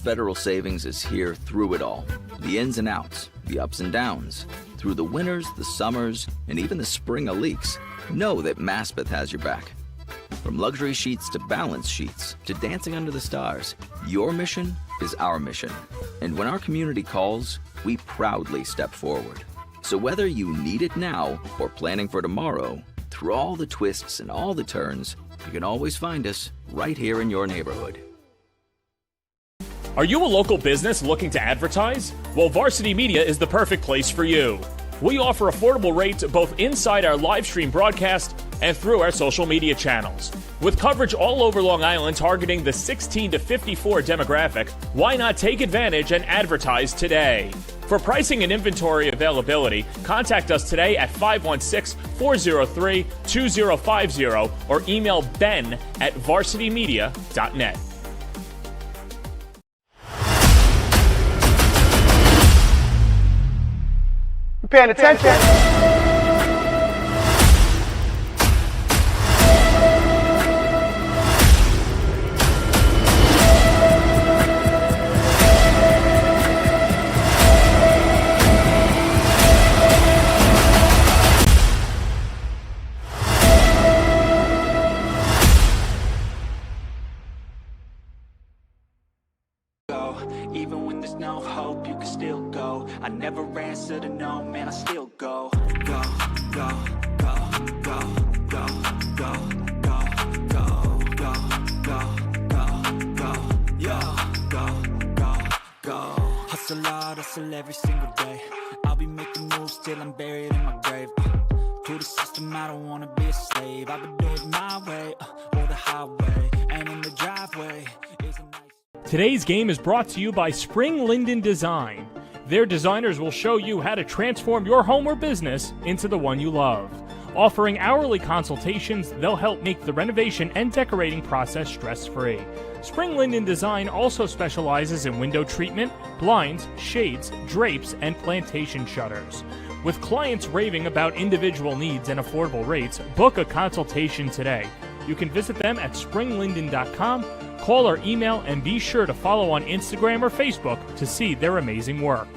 Federal Savings is here through it all. The ins and outs, the ups and downs. Through the winters, the summers, and even the spring of leaks. Know that Maspeth has your back. From luxury sheets to balance sheets to dancing under the stars, your mission is our mission. And when our community calls, we proudly step forward. So whether you need it now or planning for tomorrow, through all the twists and all the turns, you can always find us right here in your neighborhood. Are you a local business looking to advertise? Well, Varsity Media is the perfect place for you. We offer affordable rates both inside our live stream broadcast and through our social media channels. With coverage all over Long Island targeting the 16 to 54 demographic, why not take advantage and advertise today? For pricing and inventory availability, contact us today at 516-403-2050 or email ben@varsitymedia.net. Paying attention. Even when there's no hope, you can still go. I never answer to no, man, I still go. Go, go, go, go, go, go, go, go, go, go, go, go, yo, go, go, go. Hustle hard, hustle every single day. I'll be making moves till I'm buried in my grave. To the system, I don't wanna be a slave. I've been doing it my way, or the highway. And in the driveway is a nice. Today's game is brought to you by Spring Linden Design. Their designers will show you how to transform your home or business into the one you love. Offering hourly consultations, they'll help make the renovation and decorating process stress-free. Spring Linden Design also specializes in window treatment, blinds, shades, drapes, and plantation shutters. With clients raving about individual needs and affordable rates, book a consultation today. You can visit them at springlinden.com, call or email, and be sure to follow on Instagram or Facebook to see their amazing work.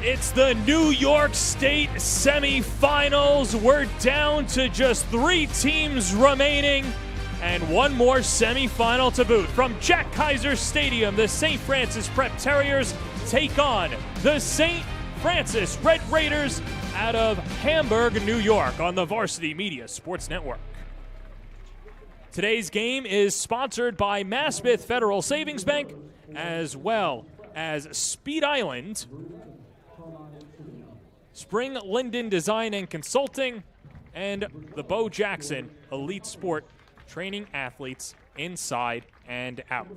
It's the New York State semifinals. We're down to just 3 teams remaining and one more semifinal to boot. From Jack Kaiser Stadium, the St. Francis Prep Terriers take on the St. Francis Red Raiders out of Hamburg, New York on the Varsity Media Sports Network. Today's game is sponsored by Maspeth Federal Savings Bank as well as Speed Island, Spring Linden Design and Consulting, and the Bo Jackson Elite Sport, training athletes inside and out.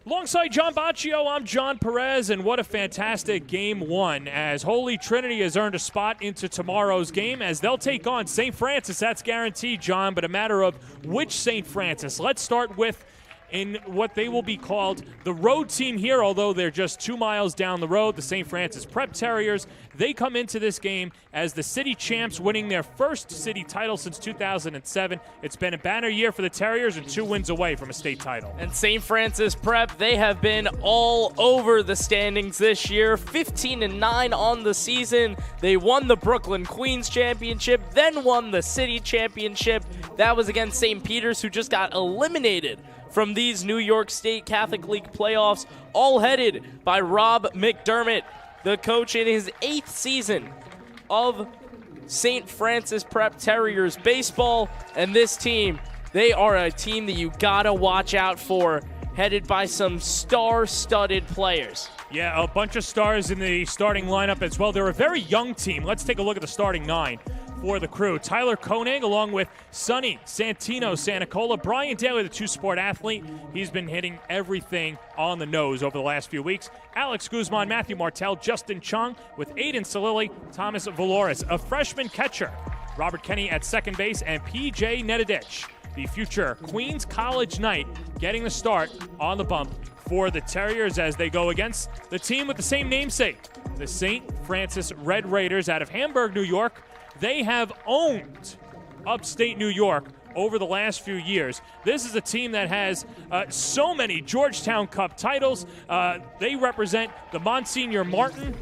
Alongside John Baccio, I'm John Perez, and what a fantastic Game 1 as Holy Trinity has earned a spot into tomorrow's game as they'll take on St. Francis. That's guaranteed, John, but a matter of which St. Francis. Let's start with in what they will be called the road team here, although they're just 2 miles down the road, the St. Francis Prep Terriers. They come into this game as the city champs, winning their first city title since 2007. It's been a banner year for the Terriers and 2 wins away from a state title. And St. Francis Prep, they have been all over the standings this year, 15-9 on the season. They won the Brooklyn Queens Championship, then won the city championship. That was against St. Peter's, who just got eliminated from these New York State Catholic League playoffs, all headed by Rob McDermott, the coach in his 8th season of St. Francis Prep Terriers baseball. And this team, they are a team that you gotta watch out for headed by some star-studded players. Yeah, a bunch of stars in the starting lineup as well. They're a very young team. Let's take a look at the starting 9 for the Crew. Tyler Koenig along with Sonny Santino Santacola. Brian Daly, the two-sport athlete. He's been hitting everything on the nose over the last few weeks. Alex Guzman, Matthew Martell, Justin Chung with Aiden Salili, Thomas Valoris, a freshman catcher. Robert Kenny at second base, and P.J. Nedidich, the future Queens College Knight, getting the start on the bump for the Terriers as they go against the team with the same namesake, the St. Francis Red Raiders out of Hamburg, New York. They have owned upstate New York over the last few years. This is a team that has so many Georgetown Cup titles. They represent the Monsignor Martin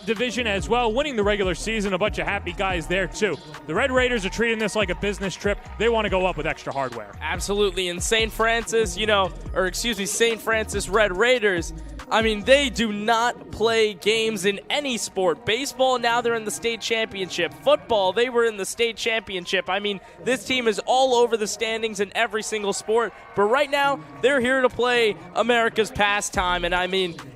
division as well, winning the regular season. A bunch of happy guys there too. The Red Raiders are treating this like a business trip. They want to go up with extra hardware. Absolutely. And St. Francis, St. Francis Red Raiders, they do not play games in any sport. Baseball, now they're in the state championship. Football, they were in the state championship. This team is all over the standings in every single sport. But right now, they're here to play America's pastime. And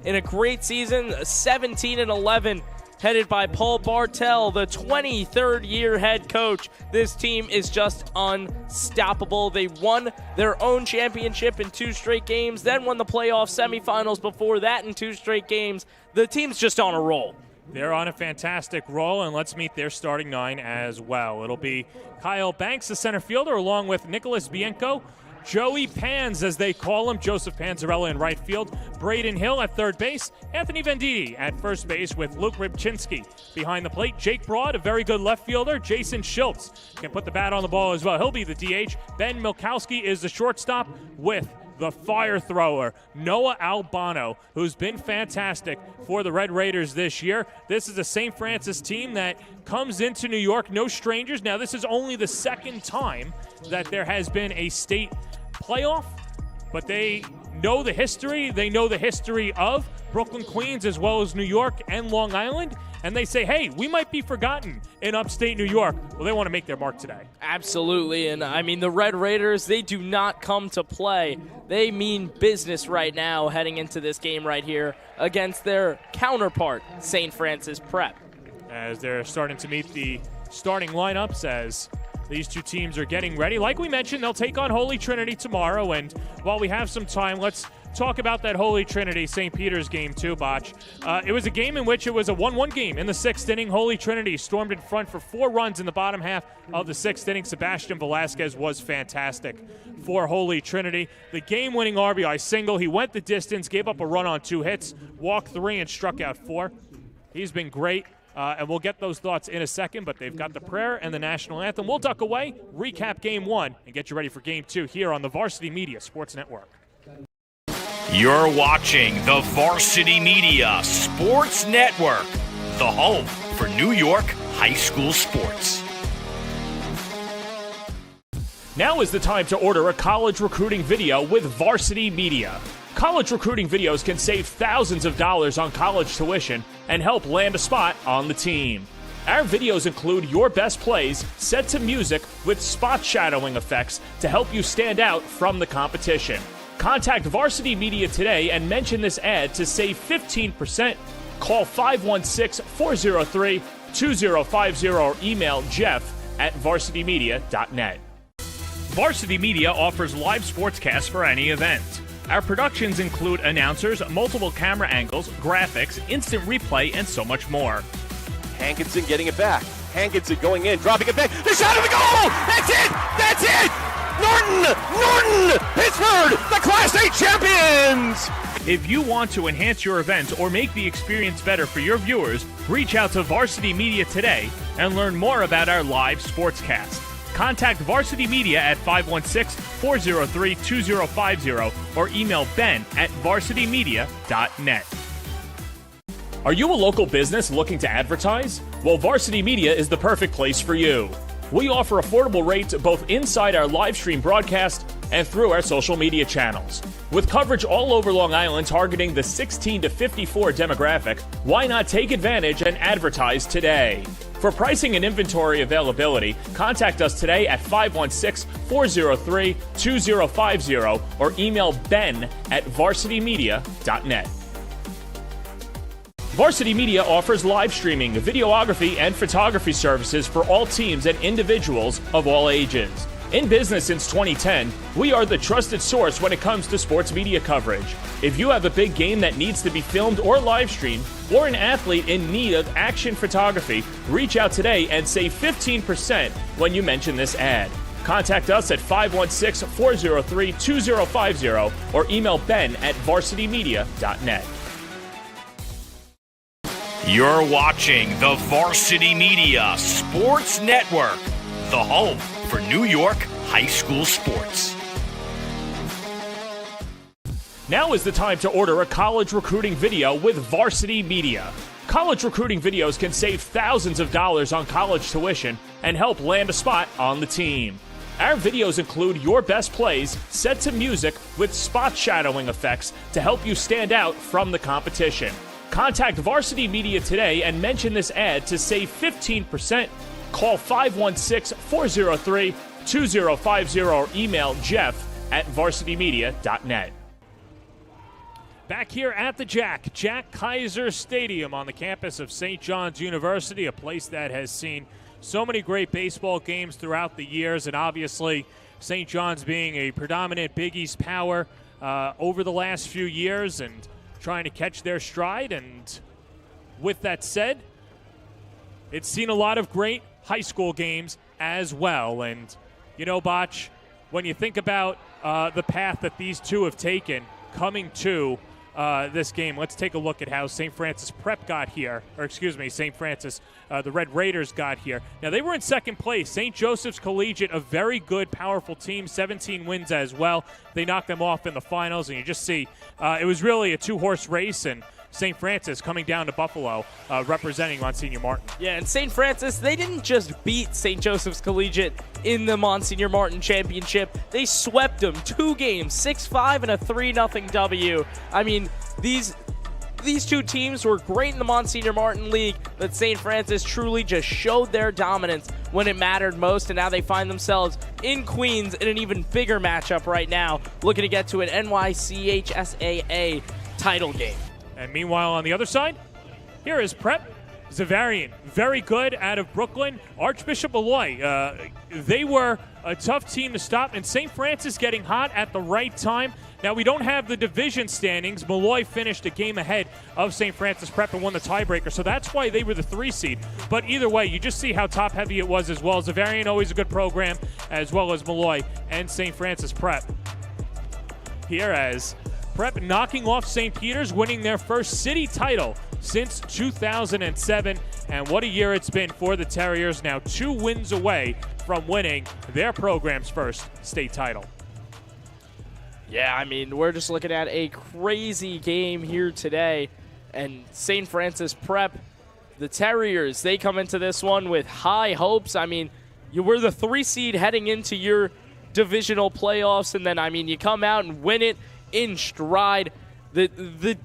in a great season, 17-11, headed by Paul Bartel, the 23rd year head coach. This team is just unstoppable. They won their own championship in 2 straight games, then won the playoff semifinals before that in 2 straight games. The team's just on a roll. They're on a fantastic roll, and let's meet their starting 9 as well. It'll be Kyle Banks, the center fielder, along with Nicholas Bienko, Joey Pans, as they call him, Joseph Panzarella in right field, Braden Hill at third base, Anthony Venditti at first base with Luke Rybczynski behind the plate, Jake Broad, a very good left fielder, Jason Schultz can put the bat on the ball as well. He'll be the DH. Ben Milkowski is the shortstop with the fire thrower, Noah Albano, who's been fantastic for the Red Raiders this year. This is a St. Francis team that comes into New York, no strangers. Now, this is only the second time that there has been a state playoff, but they know the history. They know the history of Brooklyn, Queens, as well as New York and Long Island, and they say, hey, we might be forgotten in upstate New York. Well, they want to make their mark today. Absolutely, and the Red Raiders, they do not come to play. They mean business right now heading into this game right here against their counterpart, St. Francis Prep. As they're starting to meet the starting lineups as these two teams are getting ready. Like we mentioned, they'll take on Holy Trinity tomorrow, and while we have some time, let's talk about that Holy Trinity St. Peter's game too, Botch. It was a game in which it was a 1-1 game. In the 6th inning, Holy Trinity stormed in front for 4 runs in the bottom half of the 6th inning. Sebastian Velasquez was fantastic for Holy Trinity. The game-winning RBI single. He went the distance, gave up a run on 2 hits, walked 3, and struck out 4. He's been great. And we'll get those thoughts in a second, but they've got the prayer and the national anthem. We'll duck away, recap Game 1, and get you ready for Game 2 here on the Varsity Media Sports Network. You're watching the Varsity Media Sports Network, the home for New York high school sports. Now is the time to order a college recruiting video with Varsity Media. College recruiting videos can save thousands of dollars on college tuition and help land a spot on the team. Our videos include your best plays set to music with spot shadowing effects to help you stand out from the competition. Contact Varsity Media today and mention this ad to save 15%. Call 516-403-2050 or email jeff@varsitymedia.net. Varsity Media offers live sportscasts for any event. Our productions include announcers, multiple camera angles, graphics, instant replay, and so much more. Hankinson getting it back. Hankinson going in, dropping it back. The shot of the goal! That's it! That's it! Norton! Pittsburgh, the Class A champions! If you want to enhance your event or make the experience better for your viewers, reach out to Varsity Media today and learn more about our live sportscast. Contact Varsity Media at 516-403-2050 or email ben@varsitymedia.net. Are you a local business looking to advertise? Well, Varsity Media is the perfect place for you. We offer affordable rates both inside our live stream broadcast and through our social media channels. With coverage all over Long Island targeting the 16 to 54 demographic, why not take advantage and advertise today? For pricing and inventory availability, contact us today at 516-403-2050 or email ben@varsitymedia.net. Varsity Media offers live streaming, videography, and photography services for all teams and individuals of all ages. In business since 2010, we are the trusted source when it comes to sports media coverage. If you have a big game that needs to be filmed or live streamed, or an athlete in need of action photography, reach out today and save 15% when you mention this ad. Contact us at 516-403-2050 or email ben@varsitymedia.net. You're watching the Varsity Media Sports Network, the home for New York high school sports. Now is the time to order a college recruiting video with Varsity Media. College recruiting videos can save thousands of dollars on college tuition and help land a spot on the team. Our videos include your best plays set to music with spot shadowing effects to help you stand out from the competition. Contact Varsity Media today and mention this ad to save 15%. Call 516-403-2050 or email jeff@varsitymedia.net. Back here at the Jack Kaiser Stadium on the campus of St. John's University, a place that has seen so many great baseball games throughout the years, and obviously St. John's being a predominant Big East power over the last few years and trying to catch their stride. And with that said, it's seen a lot of great high school games as well. And, you know, Botch, when you think about the path that these two have taken coming to this game, let's take a look at how St. Francis Prep got here, or excuse me, St. Francis, the Red Raiders got here. Now, they were in second place. St. Joseph's Collegiate, a very good, powerful team, 17 wins as well. They knocked them off in the finals, and you just see it was really a two-horse race, and St. Francis coming down to Buffalo, representing Monsignor Martin. Yeah, and St. Francis, they didn't just beat St. Joseph's Collegiate in the Monsignor Martin Championship. They swept them 2 games, 6-5 and a 3-0 W. I mean, these two teams were great in the Monsignor Martin League, but St. Francis truly just showed their dominance when it mattered most, and now they find themselves in Queens in an even bigger matchup right now, looking to get to an NYCHSAA title game. And meanwhile, on the other side, here is Prep Zavarian. Very good out of Brooklyn. Archbishop Malloy. They were a tough team to stop, and St. Francis getting hot at the right time. Now, we don't have the division standings. Malloy finished a game ahead of St. Francis Prep and won the tiebreaker, so that's why they were the 3 seed. But either way, you just see how top-heavy it was as well. Zavarian, always a good program, as well as Malloy and St. Francis Prep. Here as Prep knocking off St. Peter's, winning their first city title since 2007. And what a year it's been for the Terriers, now 2 wins away from winning their program's first state title. Yeah, I mean, we're just looking at a crazy game here today. And St. Francis Prep, the Terriers, they come into this one with high hopes. I mean, you were the 3 seed heading into your divisional playoffs, and then, I mean, you come out and win it in stride. The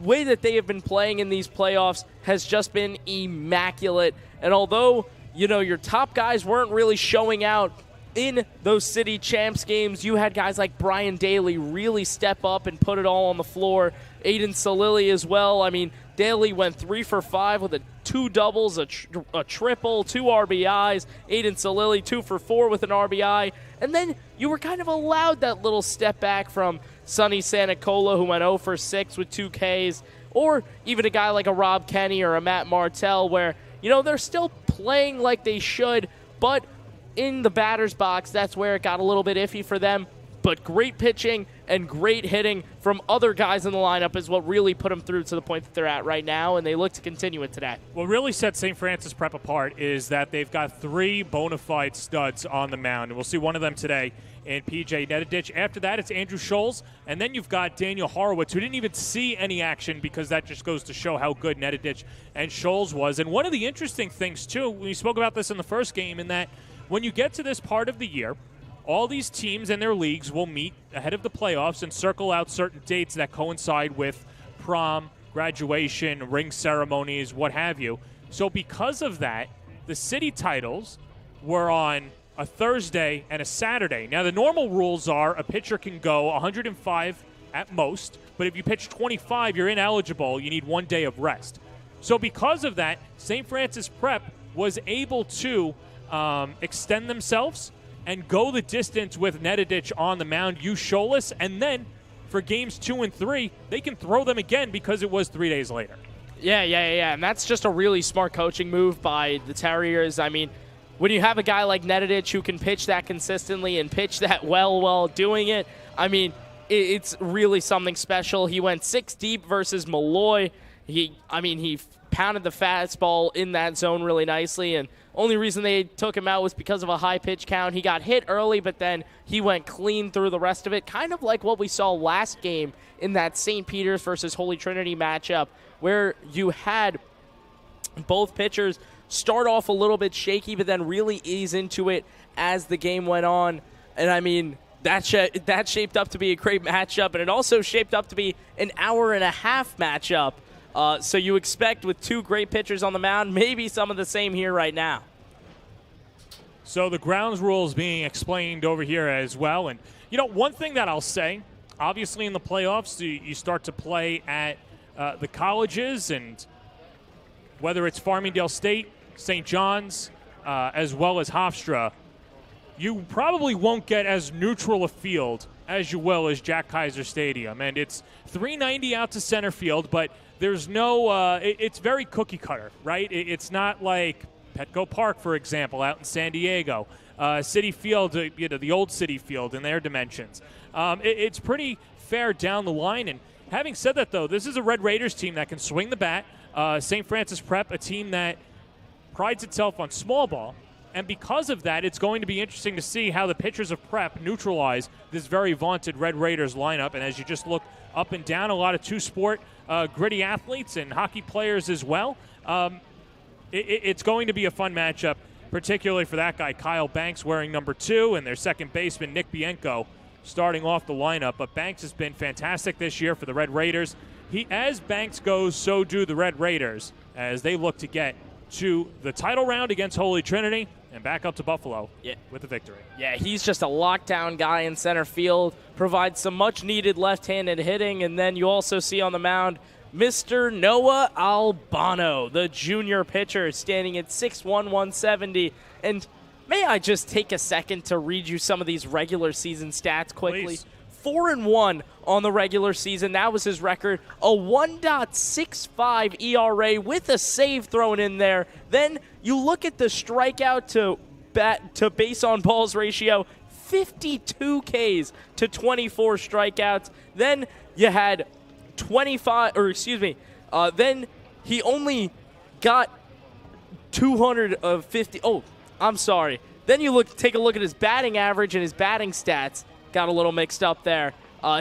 way that they have been playing in these playoffs has just been immaculate. And although, you know, your top guys weren't really showing out in those city champs games, you had guys like Brian Daly really step up and put it all on the floor. Aiden Salili as well. I mean, Daly went 3 for 5 with 2 doubles, a triple, 2 RBIs. Aiden Salili 2 for 4 with an RBI. And then you were kind of allowed that little step back from Sonny Santacola, who went 0 for 6 with 2 Ks, or even a guy like a Rob Kenny or a Matt Martell, where, you know, they're still playing like they should, but in the batter's box, that's where it got a little bit iffy for them. But great pitching and great hitting from other guys in the lineup is what really put them through to the point that they're at right now, and they look to continue it today. What really sets St. Francis Prep apart is that they've got 3 bona fide studs on the mound, and we'll see one of them today in PJ Nedidich. After that, it's Andrew Scholes, and then you've got Daniel Horowitz, who didn't even see any action because that just goes to show how good Nedidich and Scholes was. And one of the interesting things, too, we spoke about this in the first game, in that when you get to this part of the year, all these teams and their leagues will meet ahead of the playoffs and circle out certain dates that coincide with prom, graduation, ring ceremonies, what have you. So because of that, the city titles were on a Thursday and a Saturday. Now, the normal rules are a pitcher can go 105 at most, but if you pitch 25, you're ineligible. You need 1 day of rest. So because of that, St. Francis Prep was able to extend themselves and go the distance with Nedidich on the mound, use Scholas, and then for games 2 and 3, they can throw them again because it was 3 days later. Yeah. And that's just a really smart coaching move by the Terriers. I mean, when you have a guy like Nedidich who can pitch that consistently and pitch that well while doing it, I mean, it's really something special. He went 6 deep versus Malloy. He pounded the fastball in that zone really nicely, and only reason they took him out was because of a high pitch count. He got hit early, but then he went clean through the rest of it, kind of like what we saw last game in that St. Peter's versus Holy Trinity matchup, where you had both pitchers start off a little bit shaky, but then really ease into it as the game went on. And I mean, that shaped up to be a great matchup, and it also shaped up to be an hour-and-a-half matchup. So you expect with 2 great pitchers on the mound, maybe some of the same here right now. So the grounds rules being explained over here as well. And, one thing that I'll say, obviously in the playoffs, you start to play at the colleges, and whether it's Farmingdale State, St. John's, as well as Hofstra, you probably won't get as neutral a field as you will as Jack Kaiser Stadium. And it's 390 out to center field, but there's no it's very cookie cutter, right? It's not like Petco Park, for example, out in San Diego. City Field, the old City Field in their dimensions. It's pretty fair down the line. And having said that, though, this is a Red Raiders team that can swing the bat. St. Francis Prep, a team that prides itself on small ball. And because of that, it's going to be interesting to see how the pitchers of Prep neutralize this very vaunted Red Raiders lineup. And as you just look up and down, a lot of two-sport gritty athletes and hockey players as well. It's going to be a fun matchup, particularly for that guy, Kyle Banks, wearing number 2, and their second baseman, Nick Bienko, starting off the lineup. But Banks has been fantastic this year for the Red Raiders. As Banks goes, so do the Red Raiders as they look to get to the title round against Holy Trinity and back up to Buffalo with the victory. Yeah, he's just a lockdown guy in center field, provides some much-needed left-handed hitting, and then you also see on the mound Mr. Noah Albano, the junior pitcher, standing at 6'1", 170. And may I just take a second to read you some of these regular season stats quickly? Please. 4-1 on the regular season. That was his record. A 1.65 ERA with a save thrown in there. Then you look at the strikeout to base on balls ratio, 52 Ks to 24 strikeouts. Then you had then he only got 250. Oh, I'm sorry. Then you take a look at his batting average and his batting stats. Got a little mixed up there.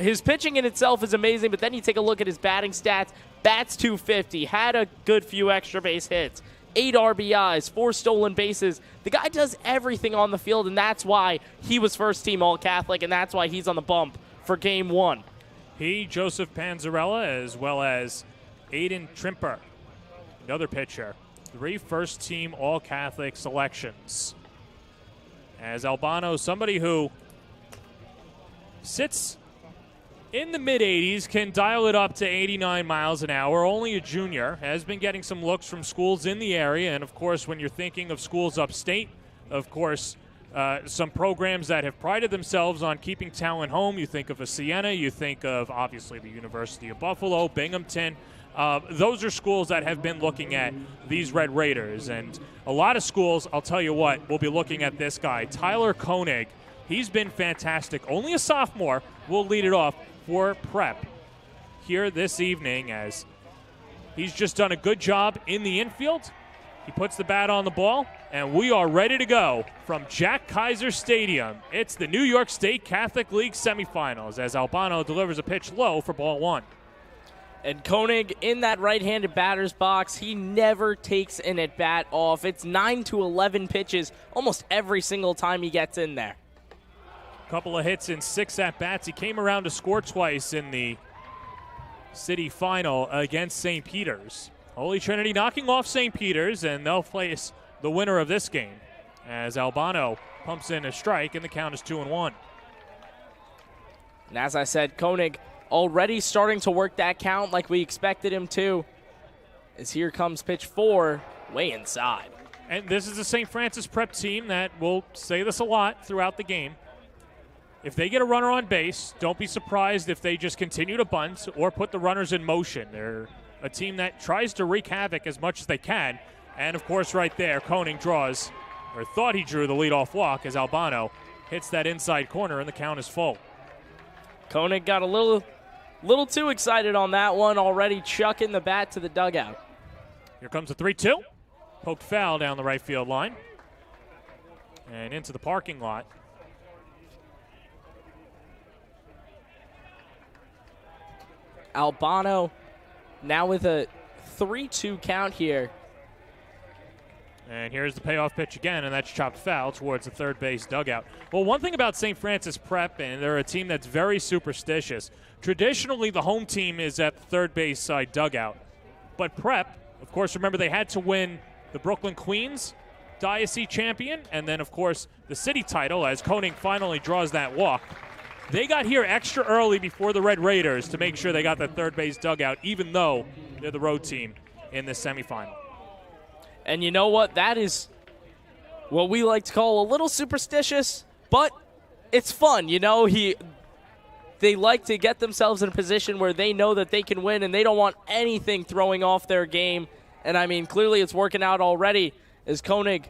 His pitching in itself is amazing, but then you take a look at his batting stats. Bats 250, had a good few extra base hits, 8 RBIs, 4 stolen bases. The guy does everything on the field, and that's why he was first team All-Catholic, and that's why he's on the bump for Game 1. He, Joseph Panzarella, as well as Aiden Trimper, another pitcher. 3 first-team All-Catholic selections. As Albano, somebody who sits in the mid-80s, can dial it up to 89 miles an hour. Only a junior, has been getting some looks from schools in the area. And, of course, when you're thinking of schools upstate, of course, some programs that have prided themselves on keeping talent home. You think of a Siena. You think of, obviously, the University of Buffalo, Binghamton. Those are schools that have been looking at these Red Raiders. And a lot of schools, I'll tell you what, will be looking at this guy, Tyler Koenig. He's been fantastic. Only a sophomore will lead it off for Prep here this evening, as he's just done a good job in the infield. He puts the bat on the ball, and we are ready to go from Jack Kaiser Stadium. It's the New York State Catholic League semifinals as Albano delivers a pitch low for ball 1. And Koenig in that right-handed batter's box, he never takes an at-bat off. It's 9 to 11 pitches almost every single time he gets in there. Couple of hits in 6 at-bats. He came around to score twice in the city final against St. Peter's. Holy Trinity knocking off St. Peter's, and they'll face the winner of this game as Albano pumps in a strike, and the count is 2-1. And as I said, Koenig already starting to work that count like we expected him to, as here comes pitch 4, way inside. And this is the St. Francis Prep team that will say this a lot throughout the game. If they get a runner on base, don't be surprised if they just continue to bunt or put the runners in motion. They're a team that tries to wreak havoc as much as they can. And, of course, right there, Koenig draws, or thought he drew the leadoff walk as Albano hits that inside corner, and the count is full. Koenig got a little too excited on that one, already chucking the bat to the dugout. Here comes the 3-2. Poked foul down the right field line and into the parking lot. Albano now with a 3-2 count here. And here's the payoff pitch again, and that's chopped foul towards the third base dugout. Well, one thing about St. Francis Prep, and they're a team that's very superstitious. Traditionally, the home team is at the third base side dugout. But Prep, of course, remember they had to win the Brooklyn Queens Diocese champion, and then, of course, the city title as Koenig finally draws that walk. They got here extra early before the Red Raiders to make sure they got that third base dugout, even though they're the road team in this semifinal. And you know what? That is what we like to call a little superstitious, but it's fun. You know, they like to get themselves in a position where they know that they can win, and they don't want anything throwing off their game. And, I mean, clearly it's working out already as Koenig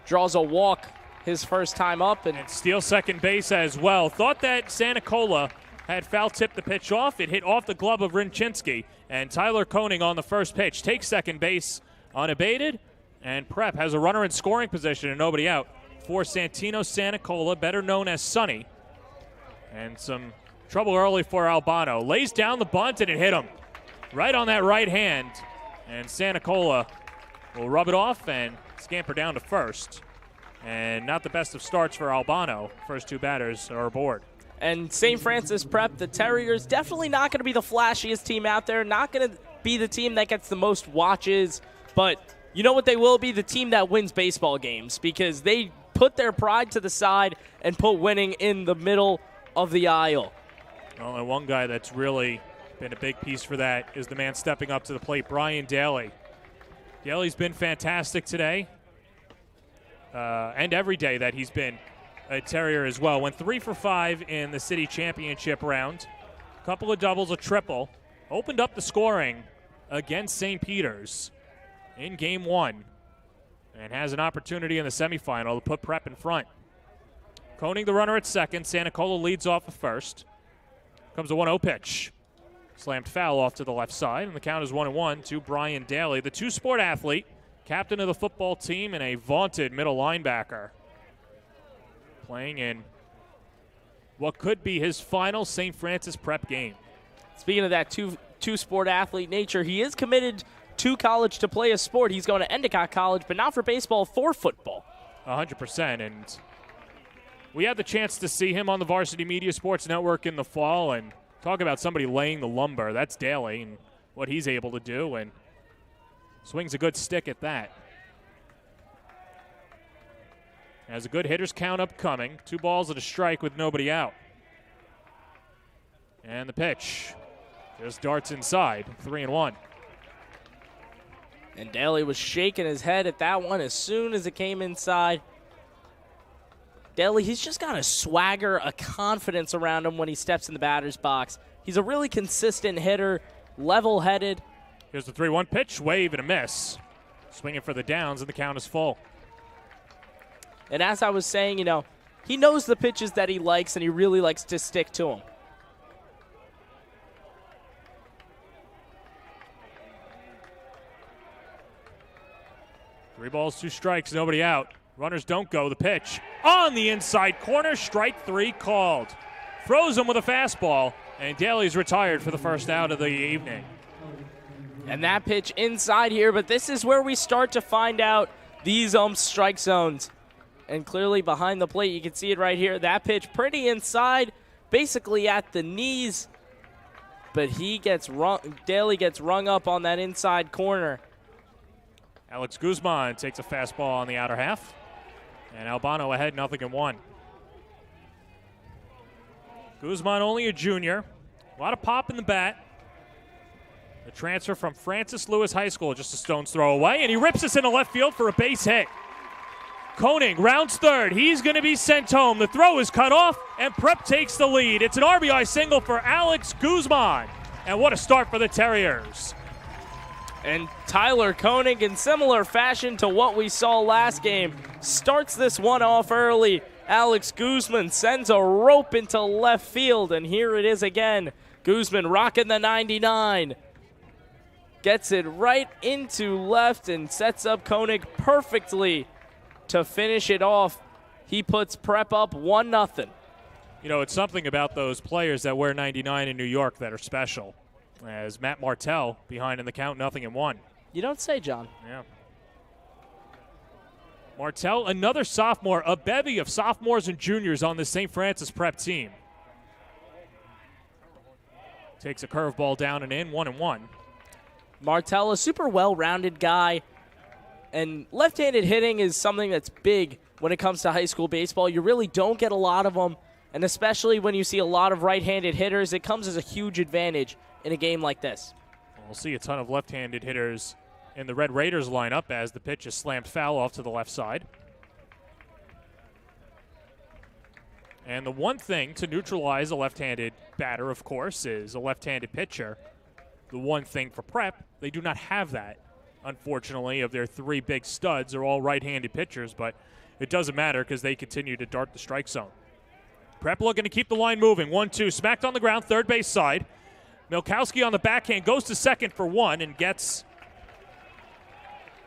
draws a walk his first time up. And steals second base as well. Thought that Santacola had foul-tipped the pitch off. It hit off the glove of Rinchinsky, and Tyler Koenig on the first pitch takes second base unabated, and Prep has a runner in scoring position and nobody out for Santino Santacola, better known as Sonny. And some trouble early for Albano. Lays down the bunt, and it hit him right on that right hand. And Santacola will rub it off and scamper down to first. And not the best of starts for Albano. First 2 batters are aboard. And St. Francis Prep, the Terriers, definitely not going to be the flashiest team out there, not going to be the team that gets the most watches, but you know what they will be? The team that wins baseball games, because they put their pride to the side and put winning in the middle of the aisle. Well, and one guy that's really been a big piece for that is the man stepping up to the plate, Brian Daly. Daly's been fantastic today, and every day that he's been a Terrier as well. Went 3 for 5 in the city championship round. A couple of doubles, a triple. Opened up the scoring against St. Peter's in Game 1 and has an opportunity in the semifinal to put Prep in front. Koenig the runner at second. Santacola leads off at first. Comes a 1-0 pitch. Slammed foul off to the left side, and the count is 1-1 to Brian Daly, the two-sport athlete, captain of the football team, and a vaunted middle linebacker. Playing in what could be his final St. Francis Prep game. Speaking of that two-sport athlete nature, he is committed to college to play a sport. He's going to Endicott College, but not for baseball, for football. 100%, and we had the chance to see him on the Varsity Media Sports Network in the fall, and talk about somebody laying the lumber. That's Daly and what he's able to do, and swings a good stick at that. Has a good hitter's count upcoming. 2 balls and a strike with nobody out. And the pitch just darts inside, 3-1. And Daly was shaking his head at that one as soon as it came inside. Daly, he's just got a swagger, a confidence around him when he steps in the batter's box. He's a really consistent hitter, level-headed. Here's the 3-1 pitch, wave and a miss. Swinging for the downs, and the count is full. And as I was saying, you know, he knows the pitches that he likes, and he really likes to stick to them. Three balls, 2 strikes, nobody out. Runners don't go. The pitch on the inside corner, strike 3 called. Throws him with a fastball, and Daly's retired for the first out of the evening. And that pitch inside here, but this is where we start to find out these strike zones. and clearly behind the plate. You can see it right here. That pitch pretty inside, basically at the knees, but Daly gets rung up on that inside corner. Alex Guzman takes a fastball on the outer half, and Albano ahead 0-1. Guzman only a junior. A lot of pop in the bat. The transfer from Francis Lewis High School, just a stone's throw away, and he rips us into left field for a base hit. Koenig rounds third. He's going to be sent home. The throw is cut off, and Prep takes the lead. It's an RBI single for Alex Guzman. And what a start for the Terriers. And Tyler Koenig, in similar fashion to what we saw last game, starts this one off early. Alex Guzman sends a rope into left field, and here it is again. Guzman rocking the 99. Gets it right into left and sets up Koenig perfectly to finish it off. He puts Prep up 1-0. You know, it's something about those players that wear 99 in New York that are special. As Matt Martell behind in the count, 0-1. You don't say, John. Yeah. Martell, another sophomore, a bevy of sophomores and juniors on the St. Francis Prep team. Takes a curveball down and in, 1-1. Martell, a super well-rounded guy, and left-handed hitting is something that's big when it comes to high school baseball. You really don't get a lot of them, and especially when you see a lot of right-handed hitters, it comes as a huge advantage in a game like this. We'll see a ton of left-handed hitters in the Red Raiders lineup as the pitch is slammed foul off to the left side. And the one thing to neutralize a left-handed batter, of course, is a left-handed pitcher. The one thing for Prep, they do not have that. Unfortunately, of their three big studs, they're all right-handed pitchers, but it doesn't matter because they continue to dart the strike zone. Prep looking to keep the line moving. 1-2, smacked on the ground, third base side. Milkowski on the backhand goes to second for one and gets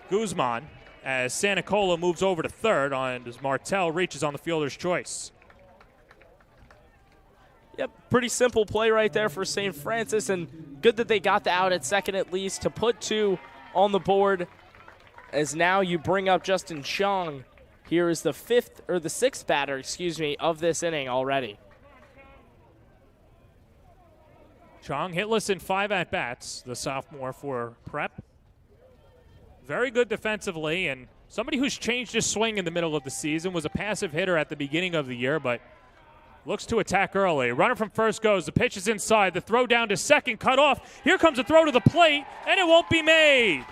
Guzman as Santacola moves over to third as Martell reaches on the fielder's choice. Yep, pretty simple play right there for St. Francis, and good that they got the out at second at least to put two on the board, as now you bring up Justin Chong. Here is the sixth batter, of this inning already. Chong hitless in 5 at-bats, the sophomore for Prep. Very good defensively, and somebody who's changed his swing in the middle of the season, was a passive hitter at the beginning of the year, but looks to attack early. Runner from first goes. The pitch is inside. The throw down to second, cut off. Here comes a throw to the plate, and it won't be made.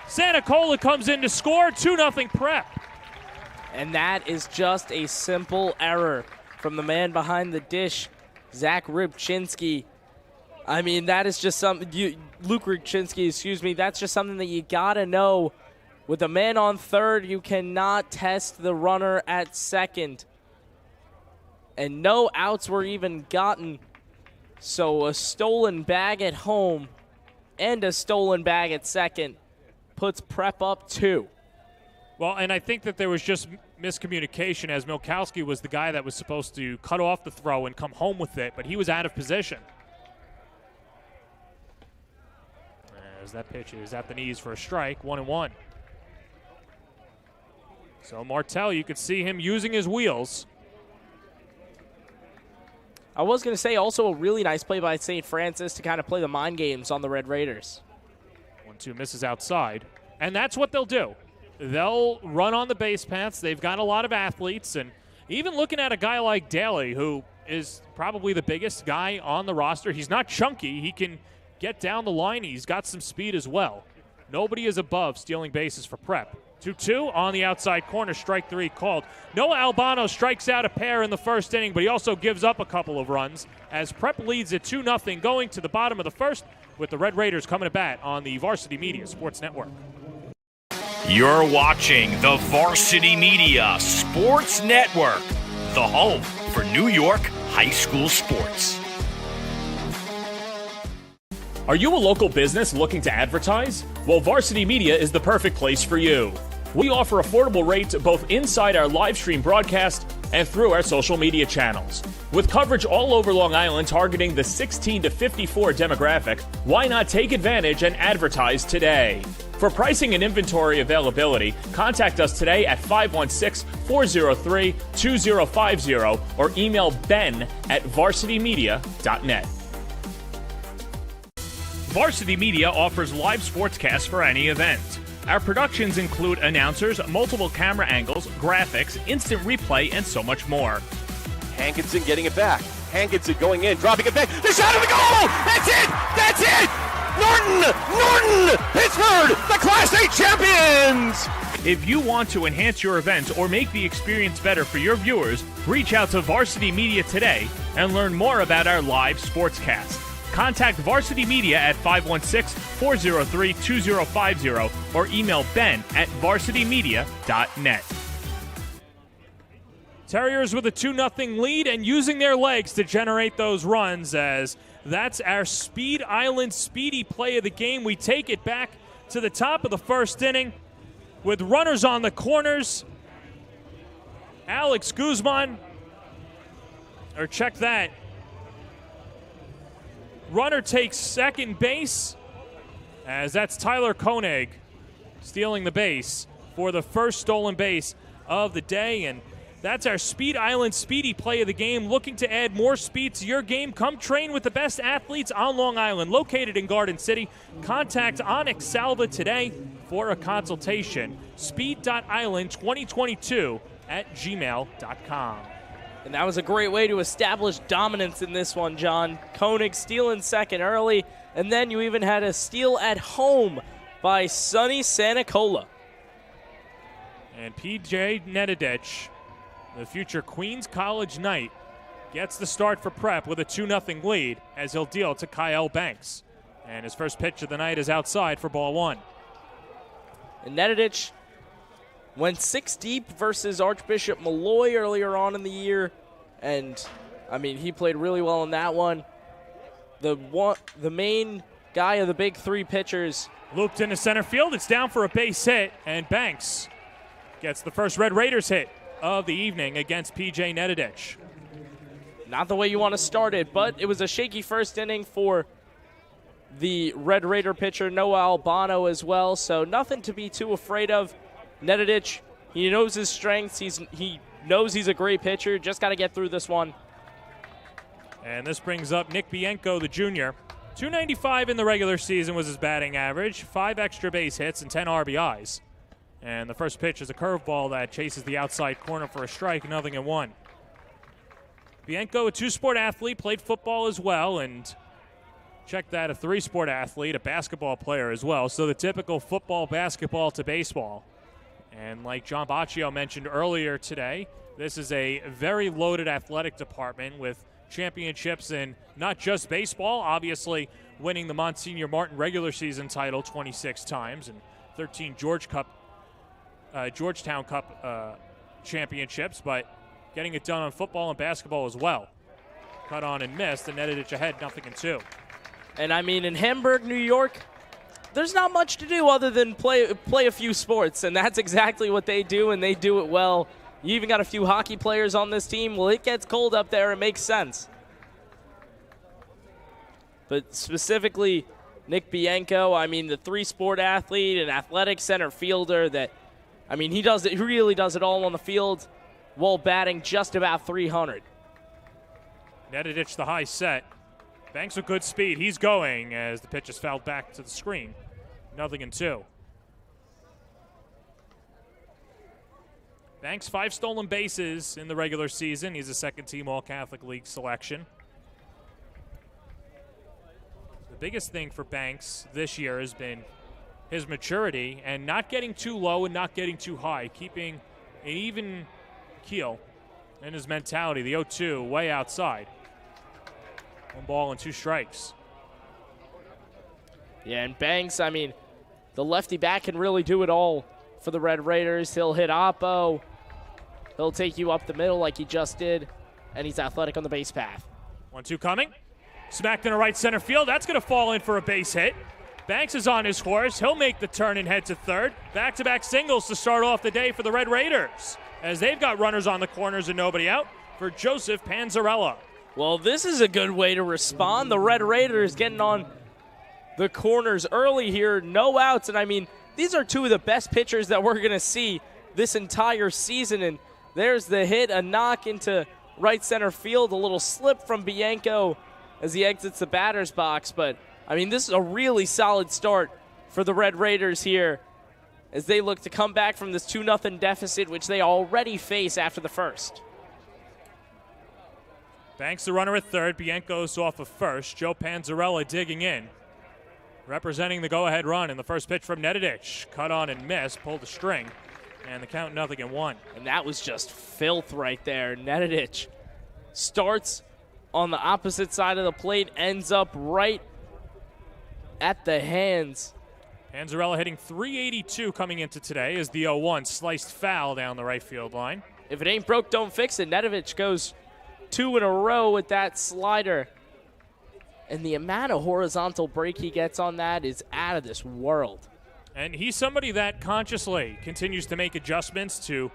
Santacola comes in to score. 2-0 Prep. And that is just a simple error from the man behind the dish, Zach Rybczynski. I mean, that is just something, Luke Rybczynski, that's just something that you got to know. With a man on third, you cannot test the runner at second. And no outs were even gotten. So a stolen bag at home and a stolen bag at second puts Prep up 2. Well, and I think that there was just miscommunication, as Milkowski was the guy that was supposed to cut off the throw and come home with it, but he was out of position. As that pitch is at the knees for a strike, 1-1. So Martell, you could see him using his wheels. I was going to say also a really nice play by St. Francis to kind of play the mind games on the Red Raiders. 1-2 misses outside, and that's what they'll do. They'll run on the base paths. They've got a lot of athletes, and even looking at a guy like Daly, who is probably the biggest guy on the roster, he's not chunky. He can get down the line. He's got some speed as well. Nobody is above stealing bases for Prep. 2-2 on the outside corner, strike 3 called. Noah Albano strikes out a pair in the first inning, but he also gives up a couple of runs as Prep leads at 2-0 going to the bottom of the first, with the Red Raiders coming to bat on the Varsity Media Sports Network. You're watching the Varsity Media Sports Network, the home for New York high school sports. Are you a local business looking to advertise? Well, Varsity Media is the perfect place for you. We offer affordable rates both inside our live stream broadcast and through our social media channels. With coverage all over Long Island targeting the 16 to 54 demographic, why not take advantage and advertise today? For pricing and inventory availability, contact us today at 516-403-2050 or email ben@varsitymedia.net. Varsity Media offers live sportscasts for any event. Our productions include announcers, multiple camera angles, graphics, instant replay, and so much more. Hankinson getting it back. Hankinson going in, dropping it back. The shot of the goal! That's it! That's it! Norton! Pittsburgh, the Class A champions! If you want to enhance your event or make the experience better for your viewers, reach out to Varsity Media today and learn more about our live sportscast. Contact Varsity Media at 516-403-2050 or email ben@varsitymedia.net. Terriers with a 2-0 lead and using their legs to generate those runs, as that's our Speed Island speedy play of the game. We take it back to the top of the first inning with runners on the corners. Alex Guzman, or check that. Runner takes second base, as that's Tyler Koenig stealing the base for the first stolen base of the day. And that's our Speed Island speedy play of the game. Looking to add more speed to your game? Come train with the best athletes on Long Island, located in Garden City. Contact Onyx Salva today for a consultation. speed.island2022@gmail.com. And that was a great way to establish dominance in this one, John. Koenig stealing second early, and then you even had a steal at home by Sonny Sanicola. And P.J. Nedidich, the future Queens College Knight, gets the start for Prep with a 2-0 lead as he'll deal to Kyle Banks. And his first pitch of the night is outside for ball one. And Nedidich went 6 deep versus Archbishop Malloy earlier on in the year. And, I mean, he played really well in that one. The main guy of the big three pitchers Looped into center field. It's down for a base hit. And Banks gets the first Red Raiders hit of the evening against P.J. Nedidich. Not the way you want to start it, but it was a shaky first inning for the Red Raider pitcher Noah Albano as well. So nothing to be too afraid of. Nedidich, he knows his strengths. He knows he's a great pitcher. Just got to get through this one. And this brings up Nick Bianco, the junior. .295 in the regular season was his batting average, 5 extra base hits and 10 RBIs. And the first pitch is a curveball that chases the outside corner for a strike, 0-1. Bianco, a 2-sport athlete, played football as well, and check that, a 3-sport athlete, a basketball player as well. So the typical football, basketball to baseball. And like John Baccio mentioned earlier today, this is a very loaded athletic department with championships in not just baseball, obviously winning the Monsignor Martin regular season title 26 times and 13 Georgetown Cup championships, but getting it done on football and basketball as well. Cut on and missed, and Nedidich ahead, 0-2. And I mean, in Hamburg, New York, there's not much to do other than play a few sports, and that's exactly what they do, and they do it well. You even got a few hockey players on this team. Well, it gets cold up there. It makes sense. But specifically, Nick Bianco, I mean, the 3-sport athlete, an athletic center fielder that, I mean, he really does it all on the field while batting just about 300. Nedidich the high set. Banks with good speed. He's going as the pitch is fouled back to the screen. 0-2. Banks, 5 stolen bases in the regular season. He's a second-team All-Catholic League selection. The biggest thing for Banks this year has been his maturity and not getting too low and not getting too high, keeping an even keel in his mentality. The 0-2 way outside. 1 ball and 2 strikes. Yeah, and Banks, I mean, the lefty back can really do it all for the Red Raiders. He'll hit oppo. He'll take you up the middle like he just did, and he's athletic on the base path. 1-2 coming. Smacked into right center field. That's going to fall in for a base hit. Banks is on his horse. He'll make the turn and head to third. Back-to-back singles to start off the day for the Red Raiders, as they've got runners on the corners and nobody out for Joseph Panzarella. Well, this is a good way to respond. The Red Raiders getting on the corners early here. No outs, and I mean, these are two of the best pitchers that we're going to see this entire season. And there's the hit, a knock into right center field, a little slip from Bianco as he exits the batter's box. But, I mean, this is a really solid start for the Red Raiders here as they look to come back from this 2-0 deficit, which they already face after the first. Banks the runner at third. Bianco's off of first. Joe Panzarella digging in, representing the go-ahead run. And the first pitch from Nedidich, cut on and missed, pulled the string, and the count 0-1. And that was just filth right there. Nedidich starts on the opposite side of the plate, ends up right at the hands. Panzarella hitting .382 coming into today as the 0-1 sliced foul down the right field line. If it ain't broke, don't fix it. Nedidich goes 2 in a row with that slider. And the amount of horizontal break he gets on that is out of this world. And he's somebody that consciously continues to make adjustments to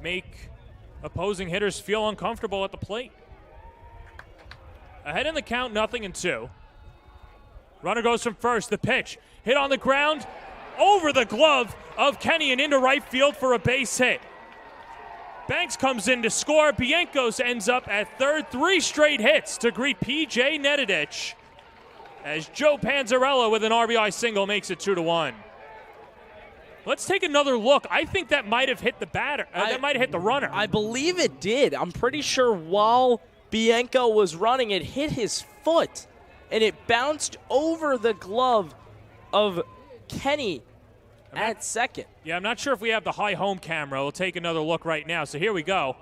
make opposing hitters feel uncomfortable at the plate. Ahead in the count, 0-2. Runner goes from first. The pitch hit on the ground over the glove of Kenny and into right field for a base hit. Banks comes in to score. Biancos ends up at third. 3 straight hits to greet P.J. Nedidich as Joe Panzarella with an RBI single makes it 2-1. Let's take another look. I think that might have hit the batter. That might have hit the runner. I believe it did. I'm pretty sure while Bianco was running, it hit his foot, and it bounced over the glove of Kenny at second. Yeah, I'm not sure if we have the high home camera. We'll take another look right now. So here we go.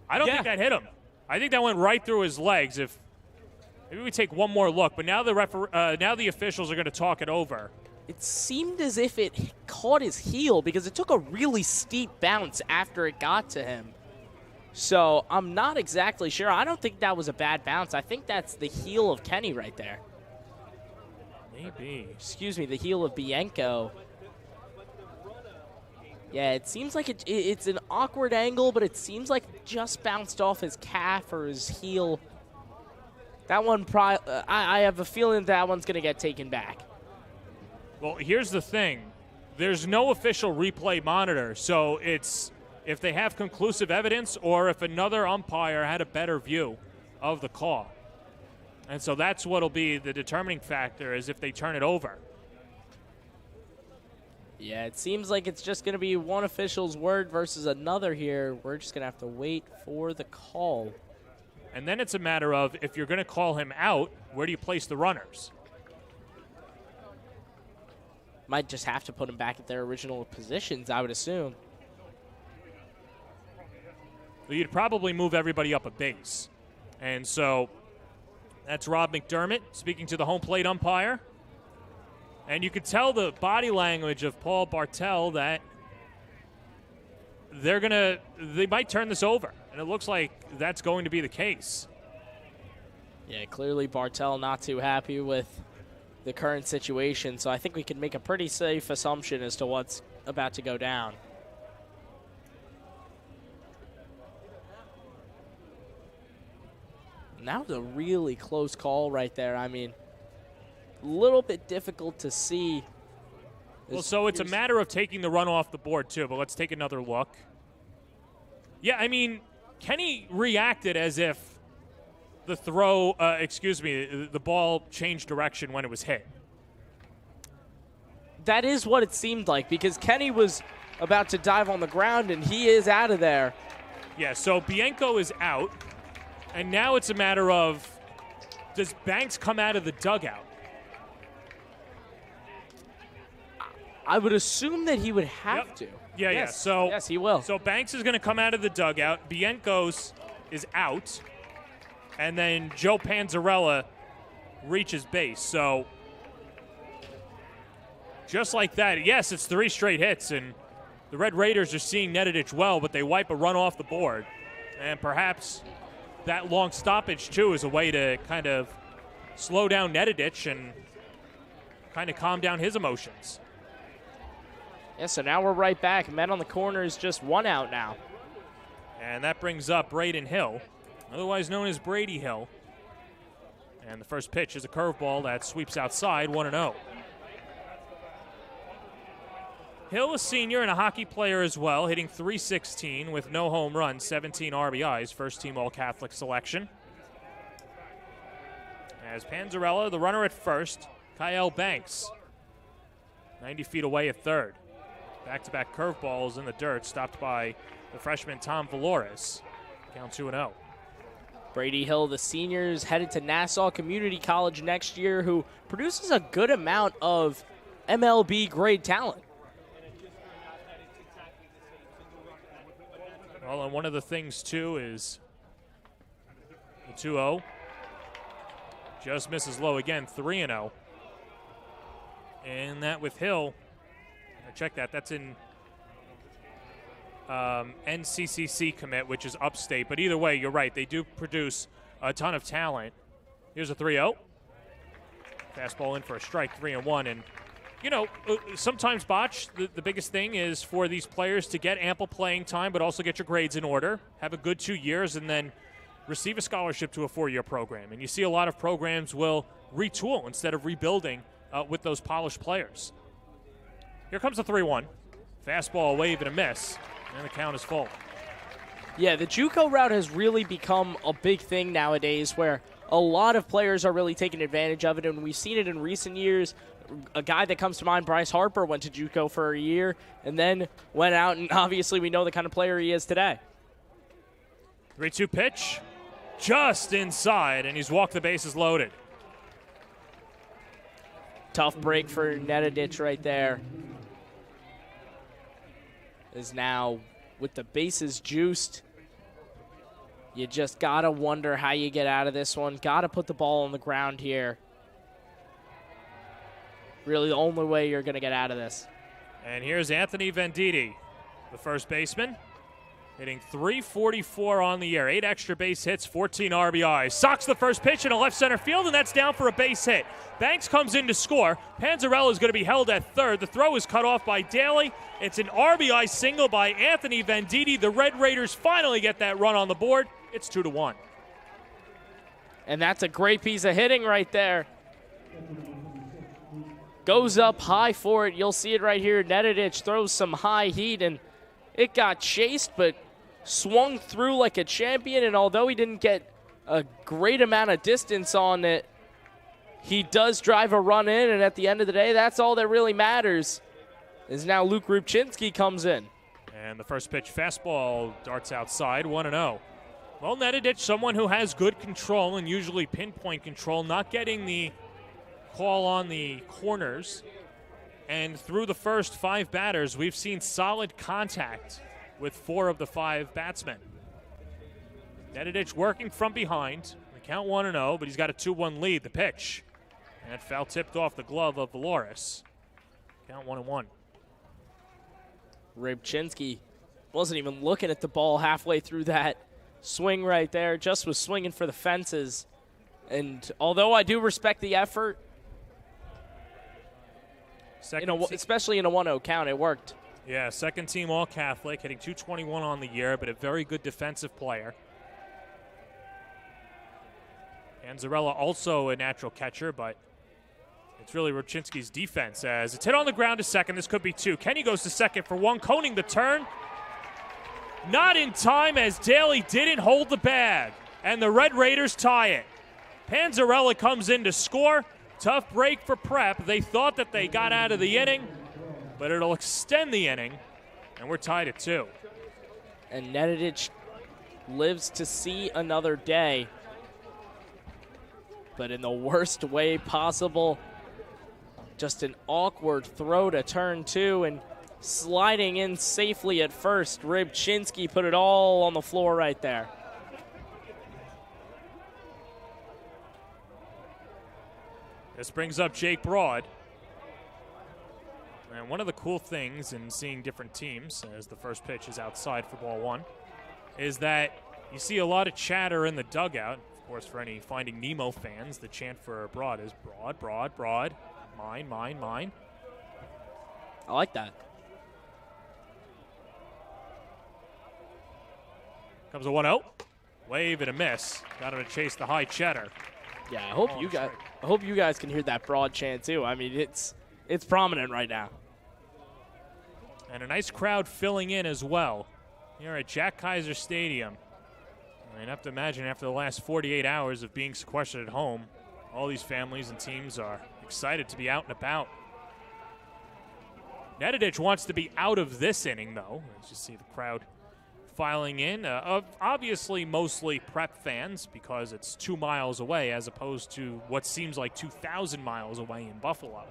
I don't think that hit him. I think that went right through his legs. If maybe we take one more look, but now the officials are going to talk it over. It seemed as if it caught his heel because it took a really steep bounce after it got to him. So I'm not exactly sure. I don't think that was a bad bounce. I think that's the heel of Kenny right there. Maybe. Excuse me, the heel of Bianco. Yeah, it seems like it's an awkward angle, but it seems like it just bounced off his calf or his heel. That one, I have a feeling that one's going to get taken back. Well, here's the thing. There's no official replay monitor, so it's if they have conclusive evidence or if another umpire had a better view of the call. And so that's what'll be the determining factor is if they turn it over. Yeah, it seems like it's just going to be one official's word versus another here. We're just going to have to wait for the call. And then it's a matter of if you're going to call him out, where do you place the runners? Might just have to put them back at their original positions, I would assume. Well, you'd probably move everybody up a base. And so that's Rob McDermott speaking to the home plate umpire. And you could tell the body language of Paul Bartel that they might turn this over. And it looks like that's going to be the case. Yeah, clearly Bartel not too happy with the current situation, so I think we can make a pretty safe assumption as to what's about to go down. And that was a really close call right there. I mean, a little bit difficult to see. Well, so it's a matter of taking the run off the board, too, but let's take another look. Yeah, I mean, Kenny reacted as if the ball changed direction when it was hit. That is what it seemed like because Kenny was about to dive on the ground and he is out of there. Yeah, so Bianco is out, and now it's a matter of does Banks come out of the dugout? I would assume that he would have to. Yeah, yes. yeah. So yes, he will. So Banks is going to come out of the dugout. Bianco's is out. And then Joe Panzarella reaches base. So just like that, yes, it's 3 straight hits. And the Red Raiders are seeing Nedidich well, but they wipe a run off the board. And perhaps that long stoppage, too, is a way to kind of slow down Nedidich and kind of calm down his emotions. Yeah, so now we're right back. Men on the corner is just 1 out now. And that brings up Braden Hill, otherwise known as Brady Hill. And the first pitch is a curveball that sweeps outside, 1-0. Hill, a senior and a hockey player as well, hitting .316 with no home runs, 17 RBIs, first-team All-Catholic selection. As Panzarella, the runner at first, Kyle Banks, 90 feet away at third. Back-to-back curveballs in the dirt, stopped by the freshman Tom Valores. Count 2-0. Brady Hill, the senior, is headed to Nassau Community College next year, who produces a good amount of MLB grade talent. Well, and one of the things, too, is the 2-0. Just misses low again, 3-0. And that with Hill, check that, that's in NCCC commit, which is upstate. But either way, you're right, they do produce a ton of talent. Here's a 3-0. Fastball in for a strike, 3-1. And, you know, sometimes, Botch, the biggest thing is for these players to get ample playing time, but also get your grades in order, have a good 2 years, and then receive a scholarship to a 4-year program. And you see a lot of programs will retool instead of rebuilding with those polished players. Here comes the 3-1. Fastball, a wave, and a miss, and the count is full. Yeah, the JUCO route has really become a big thing nowadays where a lot of players are really taking advantage of it, and we've seen it in recent years. A guy that comes to mind, Bryce Harper, went to JUCO for a year and then went out, and obviously we know the kind of player he is today. 3-2 pitch, just inside, and he's walked the bases loaded. Tough break for Nedadich right there. Is now with the bases juiced. You just got to wonder how you get out of this one. Got to put the ball on the ground here. Really the only way you're going to get out of this. And here's Anthony Venditti, the first baseman, hitting .344 on the year. 8 extra base hits, 14 RBIs. Socks the first pitch in a left center field, and that's down for a base hit. Banks comes in to score. Panzarella is going to be held at third. The throw is cut off by Daly. It's an RBI single by Anthony Venditti. The Red Raiders finally get that run on the board. It's 2-1. And that's a great piece of hitting right there. Goes up high for it. You'll see it right here. Nedadich throws some high heat, and it got chased, but swung through like a champion. And although he didn't get a great amount of distance on it, he does drive a run in, and at the end of the day, that's all that really matters. Is now Luke Rubchinski comes in. And the first pitch fastball darts outside, 1-0. Well, Nedadich, someone who has good control and usually pinpoint control, not getting the call on the corners. And through the first 5 batters, we've seen solid contact with 4 of the 5 batsmen. Nedadich working from behind. The count 1-0, but he's got a 2-1 lead. The pitch. And that foul tipped off the glove of Valores. Count 1-1. Rybczynski wasn't even looking at the ball halfway through that swing right there. Just was swinging for the fences. And although I do respect the effort, especially in a 1-0 count, it worked. Yeah, second team All-Catholic, hitting .221 on the year, but a very good defensive player. Panzarella also a natural catcher, but it's really Rybczynski's defense as it's hit on the ground to second. This could be 2. Kenny goes to second for 1. Koning the turn. Not in time as Daly didn't hold the bag, and the Red Raiders tie it. Panzarella comes in to score. Tough break for Prep. They thought that they got out of the inning, but it'll extend the inning, and we're tied at 2. And Nedadich lives to see another day, but in the worst way possible. Just an awkward throw to turn 2, and sliding in safely at first. Rybczynski put it all on the floor right there. This brings up Jake Broad. And one of the cool things in seeing different teams, as the first pitch is outside for ball 1, is that you see a lot of chatter in the dugout. Of course, for any Finding Nemo fans, the chant for Broad is Broad, Broad, Broad, mine, mine, mine. I like that. Comes a 1-0. Wave and a miss. Got him to chase the high cheddar. Yeah, I hope you guys can hear that Broad chant too. I mean, it's prominent right now. And a nice crowd filling in as well here at Jack Kaiser Stadium. I mean, I have to imagine after the last 48 hours of being sequestered at home, all these families and teams are excited to be out and about. Nedadic wants to be out of this inning, though. Let's just see the crowd filing in. Obviously, mostly Prep fans because it's 2 miles away as opposed to what seems like 2,000 miles away in Buffalo.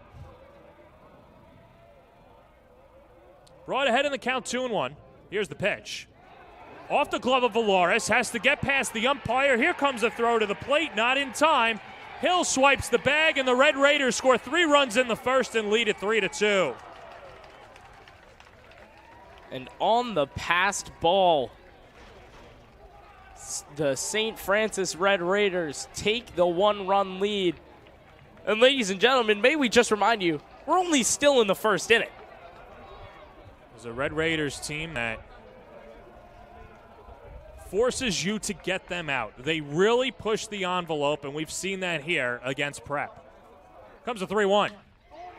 Broad ahead in the count, 2-1. Here's the pitch. Off the glove of Valoris, has to get past the umpire. Here comes a throw to the plate, not in time. Hill swipes the bag, and the Red Raiders score 3 runs in the first and lead it 3-2. And on the passed ball, the St. Francis Red Raiders take the 1-run lead. And ladies and gentlemen, may we just remind you, we're only still in the first inning. There's a Red Raiders team that forces you to get them out. They really push the envelope, and we've seen that here against Prep. Comes a 3-1.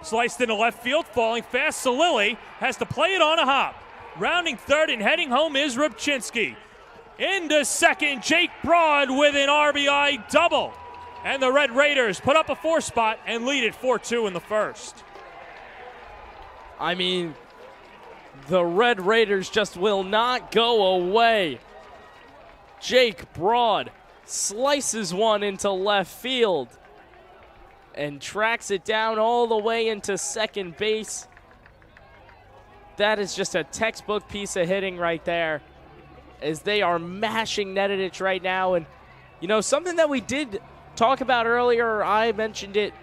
Sliced into left field, falling fast. Salili has to play it on a hop. Rounding third and heading home is Rybczynski. Into second, Jake Broad with an RBI double. And the Red Raiders put up a 4 spot and lead it 4-2 in the first. I mean, the Red Raiders just will not go away. Jake Broad slices one into left field and tracks it down all the way into second base. That is just a textbook piece of hitting right there as they are mashing Nedadic right now. And, you know, something that we did talk about earlier, I mentioned it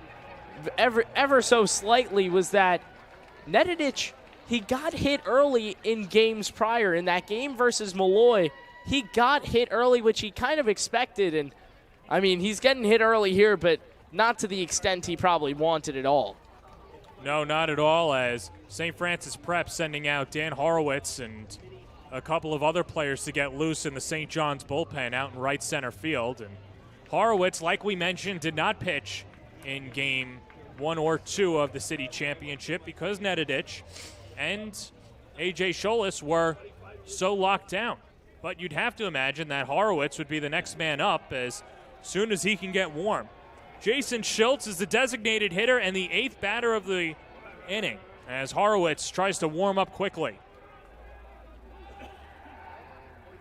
ever so slightly, was that Nedadic, he got hit early in games prior. In that game versus Malloy, he got hit early, which he kind of expected. And, I mean, he's getting hit early here, but not to the extent he probably wanted at all. No, not at all, as St. Francis Prep sending out Dan Horowitz and a couple of other players to get loose in the St. John's bullpen out in right center field. And Horowitz, like we mentioned, did not pitch in game 1 or 2 of the city championship because Nedadic and A.J. Scholas were so locked down. But you'd have to imagine that Horowitz would be the next man up as soon as he can get warm. Jason Schultz is the designated hitter and the 8th batter of the inning as Horowitz tries to warm up quickly.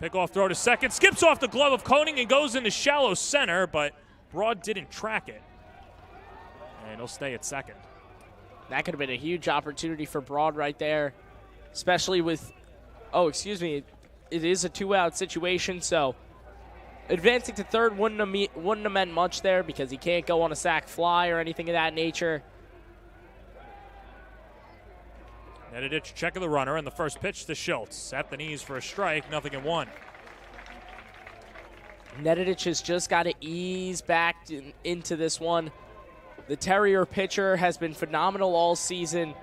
Pickoff throw to second, skips off the glove of Koenig and goes into shallow center, but Broad didn't track it. And he'll stay at second. That could have been a huge opportunity for Broad right there, especially with, it is a 2-out situation, so advancing to third wouldn't have meant much there because he can't go on a sac fly or anything of that nature. Nedadic checking the runner, and the first pitch to Schultz. At the knees for a strike, 0-1. Nedadic has just got to ease back into this one. The Terrier pitcher has been phenomenal all season.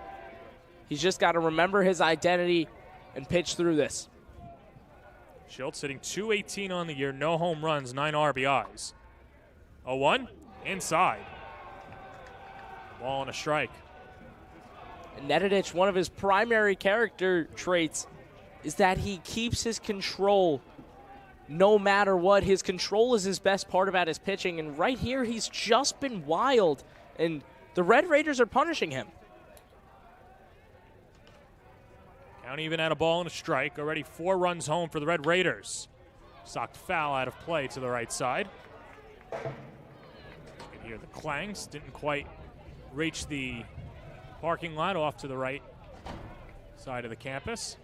He's just got to remember his identity and pitch through this. Schultz hitting .218 on the year, no home runs, 9 RBIs. 0-1, inside. Ball and a strike. Nedadic, one of his primary character traits is that he keeps his control no matter what. His control is his best part about his pitching, and right here he's just been wild, and the Red Raiders are punishing him. Count even at a ball and a strike. Already 4 runs home for the Red Raiders. Socked foul out of play to the right side. You can hear the clangs. Didn't quite reach the parking lot off to the right side of the campus.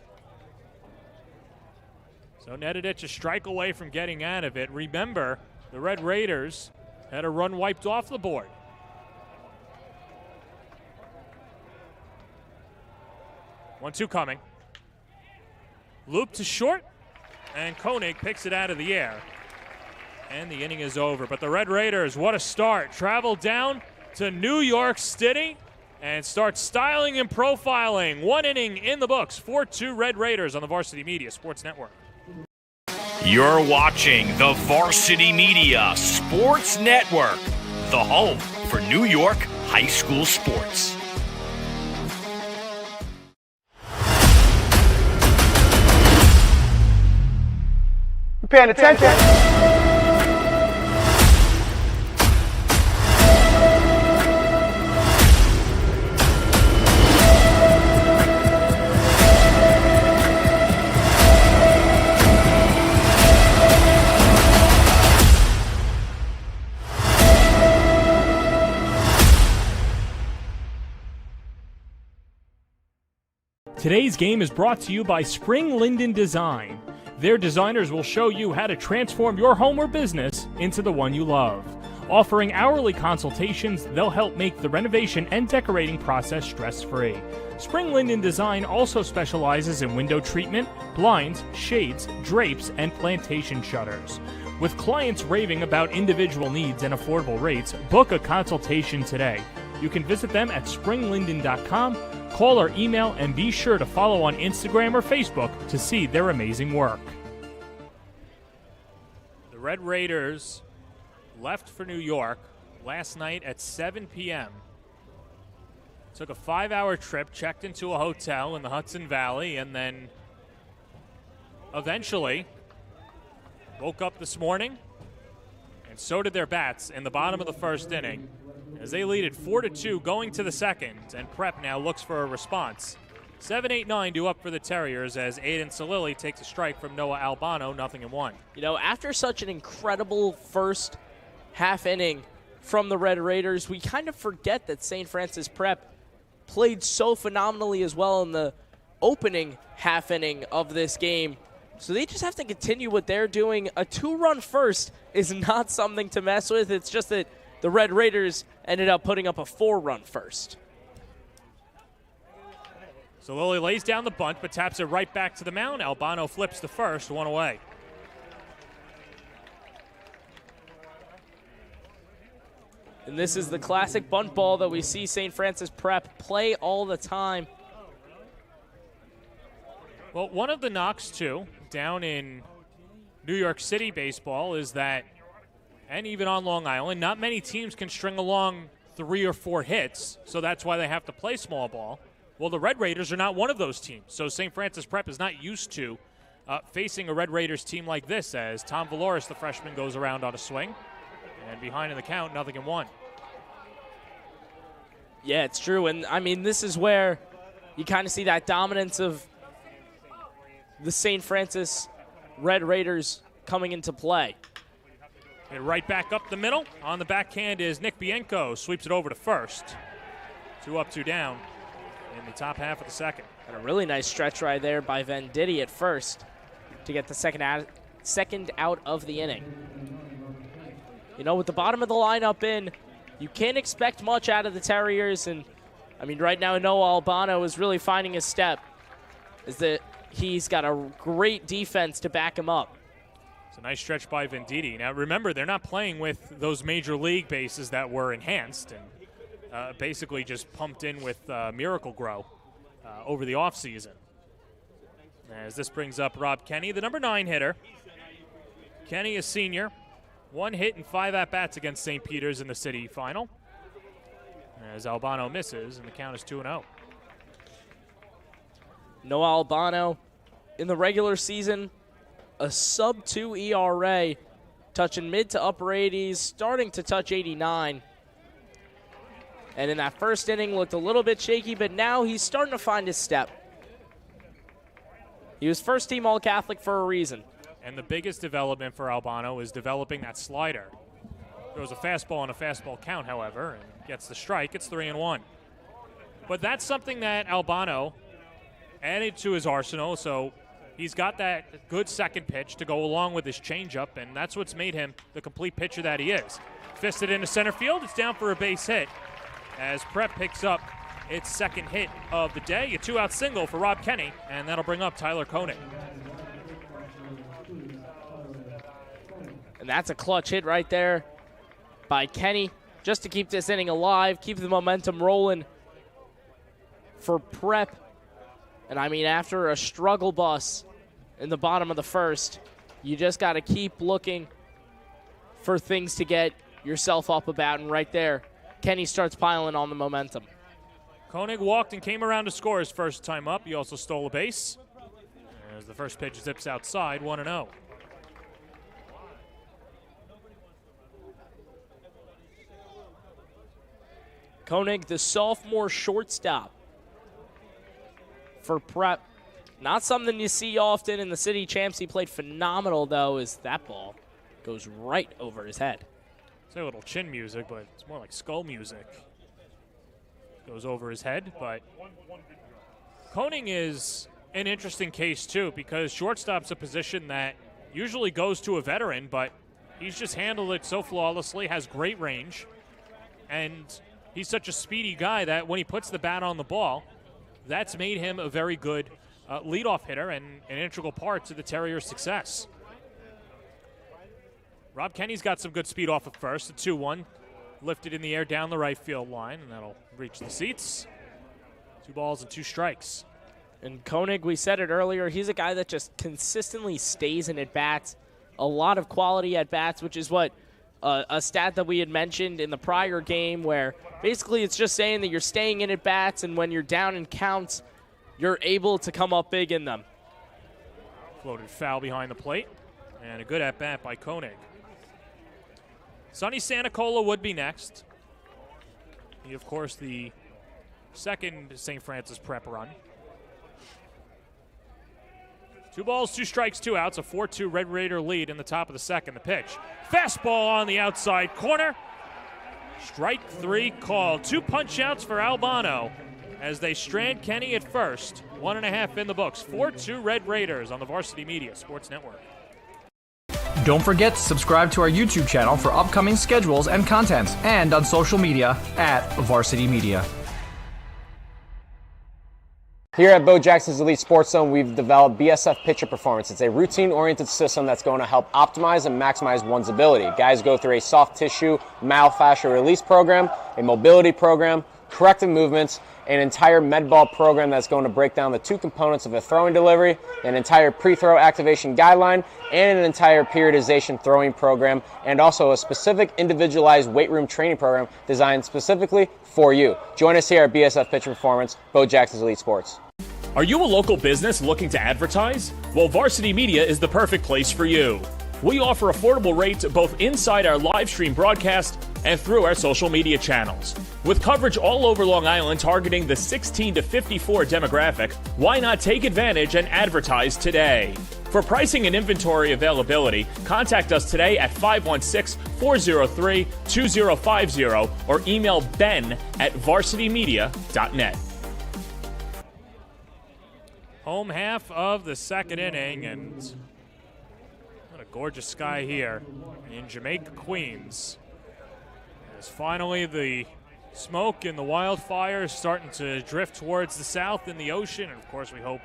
So Nedadic a strike away from getting out of it. Remember, the Red Raiders had a run wiped off the board. One-two coming. Loop to short, and Koenig picks it out of the air. And the inning is over. But the Red Raiders, what a start. Travel down to New York City and start styling and profiling. 1 inning in the books. 4-2 Red Raiders on the Varsity Media Sports Network. You're watching the Varsity Media Sports Network, the home for New York high school sports. You paying attention? Today's game is brought to you by Spring Linden Design. Their designers will show you how to transform your home or business into the one you love. Offering hourly consultations, they'll help make the renovation and decorating process stress-free. Spring Linden Design also specializes in window treatment, blinds, shades, drapes, and plantation shutters. With clients raving about individual needs and affordable rates, book a consultation today. You can visit them at springlinden.com, call or email, and be sure to follow on Instagram or Facebook to see their amazing work. The Red Raiders left for New York last night at 7 p.m. Took a 5-hour trip, checked into a hotel in the Hudson Valley, and then eventually woke up this morning, and so did their bats in the bottom of the first inning, as they lead it 4-2 going to the second, and Prep now looks for a response. 7-8-9 due up for the Terriers as Aiden Salili takes a strike from Noah Albano, 0-1. You know, after such an incredible first half inning from the Red Raiders, we kind of forget that St. Francis Prep played so phenomenally as well in the opening half inning of this game. So they just have to continue what they're doing. A 2-run first is not something to mess with. It's just that the Red Raiders ended up putting up a 4-run first. So Lily lays down the bunt, but taps it right back to the mound. Albano flips the first, 1 away. And this is the classic bunt ball that we see St. Francis Prep play all the time. Well, one of the knocks, too, down in New York City baseball is that, and even on Long Island, not many teams can string along 3 or 4 hits, so that's why they have to play small ball. Well, the Red Raiders are not one of those teams, so St. Francis Prep is not used to facing a Red Raiders team like this, as Tom Valoris, the freshman, goes around on a swing, and behind in the count, 0-1. Yeah, it's true, and I mean, this is where you kind of see that dominance of the St. Francis Red Raiders coming into play. And right back up the middle. On the backhand is Nick Bianco. Sweeps it over to first. 2 up, 2 down in the top half of the second. And a really nice stretch right there by Venditti at first to get the second out of the inning. You know, with the bottom of the lineup in, you can't expect much out of the Terriers. And, I mean, right now Noah Albano is really finding his step. Is that he's got a great defense to back him up. It's a nice stretch by Venditti. Now, remember, they're not playing with those major league bases that were enhanced and basically just pumped in with Miracle Grow over the offseason. As this brings up Rob Kenny, the number 9 hitter. Kenny, a senior, 1 hit and 5 at-bats against St. Peter's in the city final. As Albano misses, and the count is 2-0. Noah Albano in the regular season, a sub-2 ERA, touching mid to upper 80s, starting to touch 89. And in that first inning, looked a little bit shaky, but now he's starting to find his step. He was first-team All-Catholic for a reason. And the biggest development for Albano is developing that slider. Throws a fastball on a fastball count, however, and gets the strike. It's 3-1. But that's something that Albano added to his arsenal, so he's got that good second pitch to go along with his changeup, and that's what's made him the complete pitcher that he is. Fisted into center field. It's down for a base hit as Prep picks up its second hit of the day. A 2-out single for Rob Kenny, and that'll bring up Tyler Koenig. And that's a clutch hit right there by Kenny just to keep this inning alive, keep the momentum rolling for Prep. And I mean, after a struggle bus in the bottom of the first, you just got to keep looking for things to get yourself up about. And right there, Kenny starts piling on the momentum. Koenig walked and came around to score his first time up. He also stole a base as the first pitch zips outside, 1-0. Koenig, the sophomore shortstop for Prep. Not something you see often in the city champs. He played phenomenal, though, as that ball goes right over his head. It's a little chin music, but it's more like skull music. Goes over his head, but Koenig is an interesting case, too, because shortstop's a position that usually goes to a veteran, but he's just handled it so flawlessly, has great range, and he's such a speedy guy that when he puts the bat on the ball, that's made him a very good leadoff hitter and an integral part to the Terriers' success. Rob Kenny's got some good speed off of first. The 2-1 lifted in the air down the right field line, and that'll reach the seats. 2 balls and 2 strikes. And Koenig, we said it earlier, he's a guy that just consistently stays in at-bats. A lot of quality at-bats, which is what a stat that we had mentioned in the prior game, where basically it's just saying that you're staying in at-bats, and when you're down in counts, you're able to come up big in them. Floated foul behind the plate, and a good at-bat by Koenig. Sonny Santacola would be next. He, of course, the second St. Francis Prep run. 2 balls, 2 strikes, 2 outs, a 4-2 Red Raider lead in the top of the second. The pitch. Fastball on the outside corner. Strike 3 called. 2 punch-outs for Albano as they strand Kenny at first. 1.5 in the books. 4-2 Red Raiders on the Varsity Media Sports Network. Don't forget to subscribe to our YouTube channel for upcoming schedules and content, and on social media at Varsity Media. Here at Bo Jackson's Elite Sports Zone, we've developed BSF Pitcher Performance. It's a routine-oriented system that's going to help optimize and maximize one's ability. Guys go through a soft tissue myofascial release program, a mobility program, corrective movements, an entire med ball program that's going to break down the 2 components of a throwing delivery, an entire pre-throw activation guideline, and an entire periodization throwing program, and also a specific individualized weight room training program designed specifically for you. Join us here at BSF Pitcher Performance, Bo Jackson's Elite Sports. Are you a local business looking to advertise? Well, Varsity Media is the perfect place for you. We offer affordable rates both inside our live stream broadcast and through our social media channels. With coverage all over Long Island targeting the 16 to 54 demographic, why not take advantage and advertise today? For pricing and inventory availability, contact us today at 516-403-2050 or email ben@varsitymedia.net. Home half of the second inning, and what a gorgeous sky here in Jamaica, Queens. As finally the smoke and the wildfires starting to drift towards the south in the ocean. And of course, we hope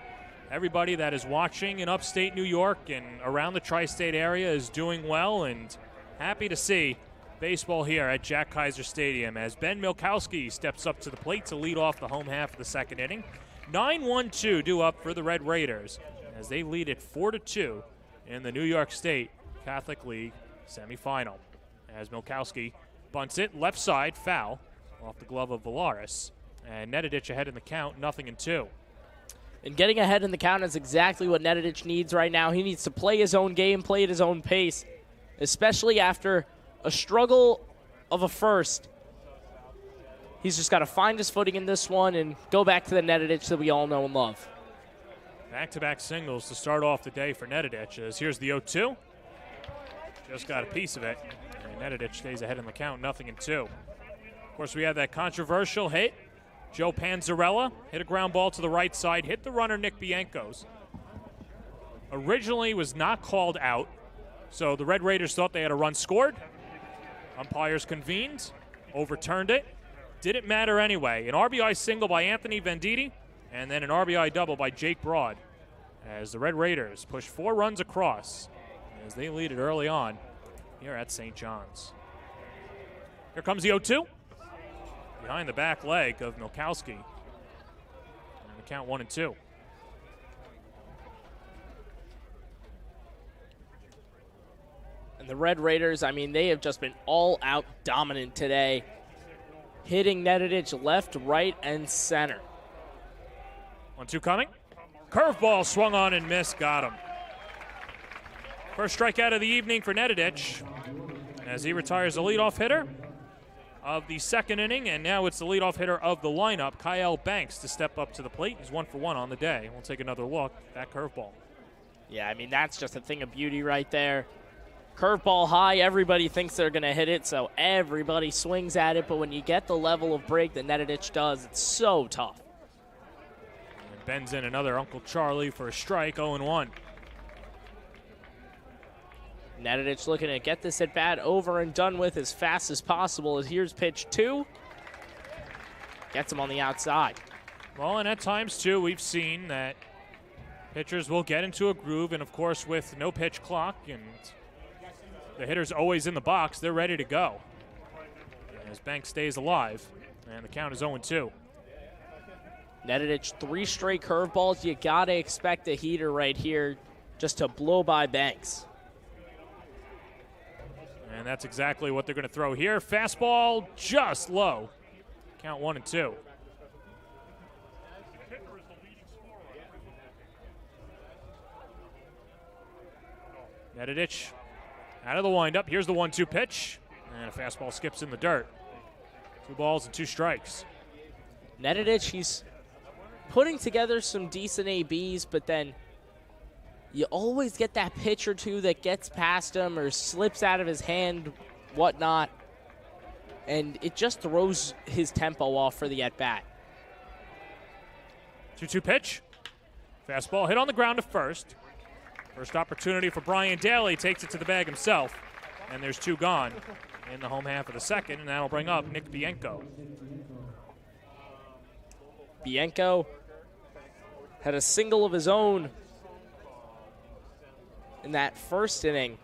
everybody that is watching in upstate New York and around the tri-state area is doing well, and happy to see baseball here at Jack Kaiser Stadium as Ben Milkowski steps up to the plate to lead off the home half of the second inning. 9-1-2 due up for the Red Raiders as they lead it 4-2 in the New York State Catholic League semifinal. As Milkowski bunts it left side, foul off the glove of Valaris, and Nedidich ahead in the count, 0-2. And getting ahead in the count is exactly what Nedidich needs right now. He needs to play his own game, play at his own pace, especially after a struggle of a first. He's just got to find his footing in this one and go back to the Nedidich that we all know and love. Back-to-back singles to start off the day for Nedidich. As here's the 0-2. Just got a piece of it. And Nedidich stays ahead in the count, 0-2. Of course, we have that controversial hit. Joe Panzarella hit a ground ball to the right side, hit the runner Nick Biancos. Originally was not called out, so the Red Raiders thought they had a run scored. Umpires convened, overturned it. Didn't matter anyway. An RBI single by Anthony Venditti, and then an RBI double by Jake Broad, as the Red Raiders push 4 runs across as they lead it early on here at St. John's. Here comes the 0-2. Behind the back leg of Milkowski. And the count 1-2. And the Red Raiders, I mean, they have just been all-out dominant today, hitting Nedidich left, right, and center. 1-2 coming. Curveball swung on and missed, got him. First strikeout of the evening for Nedidich as he retires the leadoff hitter. of the second inning, and now it's the leadoff hitter of the lineup, Kyle Banks, to step up to the plate. He's 1 for 1 on the day. We'll take another look. That curveball. Yeah, I mean, that's just a thing of beauty right there. Curveball high, everybody thinks they're going to hit it, so everybody swings at it, but when you get the level of break that Nedidich does, it's so tough. And bends in another Uncle Charlie for a strike, 0-1. Nedidich looking to get this at bat over and done with as fast as possible. As here's pitch 2. Gets him on the outside. Well, and at times, too, we've seen that pitchers will get into a groove, and of course, with no pitch clock and the hitter's always in the box, they're ready to go. As Banks stays alive, and the count is 0-2. Nedidich, 3 straight curveballs. You got to expect a heater right here just to blow by Banks. And that's exactly what they're going to throw here. Fastball just low. Count 1-2. Nedidich out of the windup. Here's the 1-2 pitch. And a fastball skips in the dirt. 2 balls and 2 strikes. Nedidich, he's putting together some decent ABs, but then you always get that pitch or two that gets past him or slips out of his hand, whatnot, and it just throws his tempo off for the at-bat. 2-2 pitch. Fastball hit on the ground to first. First opportunity for Brian Daly, takes it to the bag himself, and there's 2 gone in the home half of the second, and that'll bring up Nick Bianco. Bianco had a single of his own in that first inning.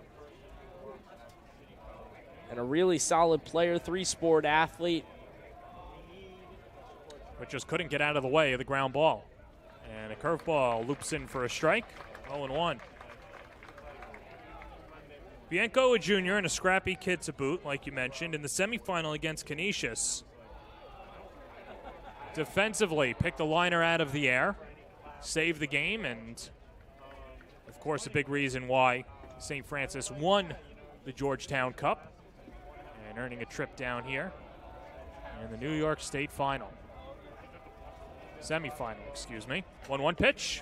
And a really solid player, 3-sport athlete. But just couldn't get out of the way of the ground ball. And a curveball loops in for a strike, 0-1. Bianco, a junior and a scrappy kid to boot, like you mentioned, in the semifinal against Canisius. Defensively, picked the liner out of the air, saved the game, and of course a big reason why St. Francis won the Georgetown Cup and earning a trip down here in the New York State Final. Semifinal, excuse me. 1-1 pitch.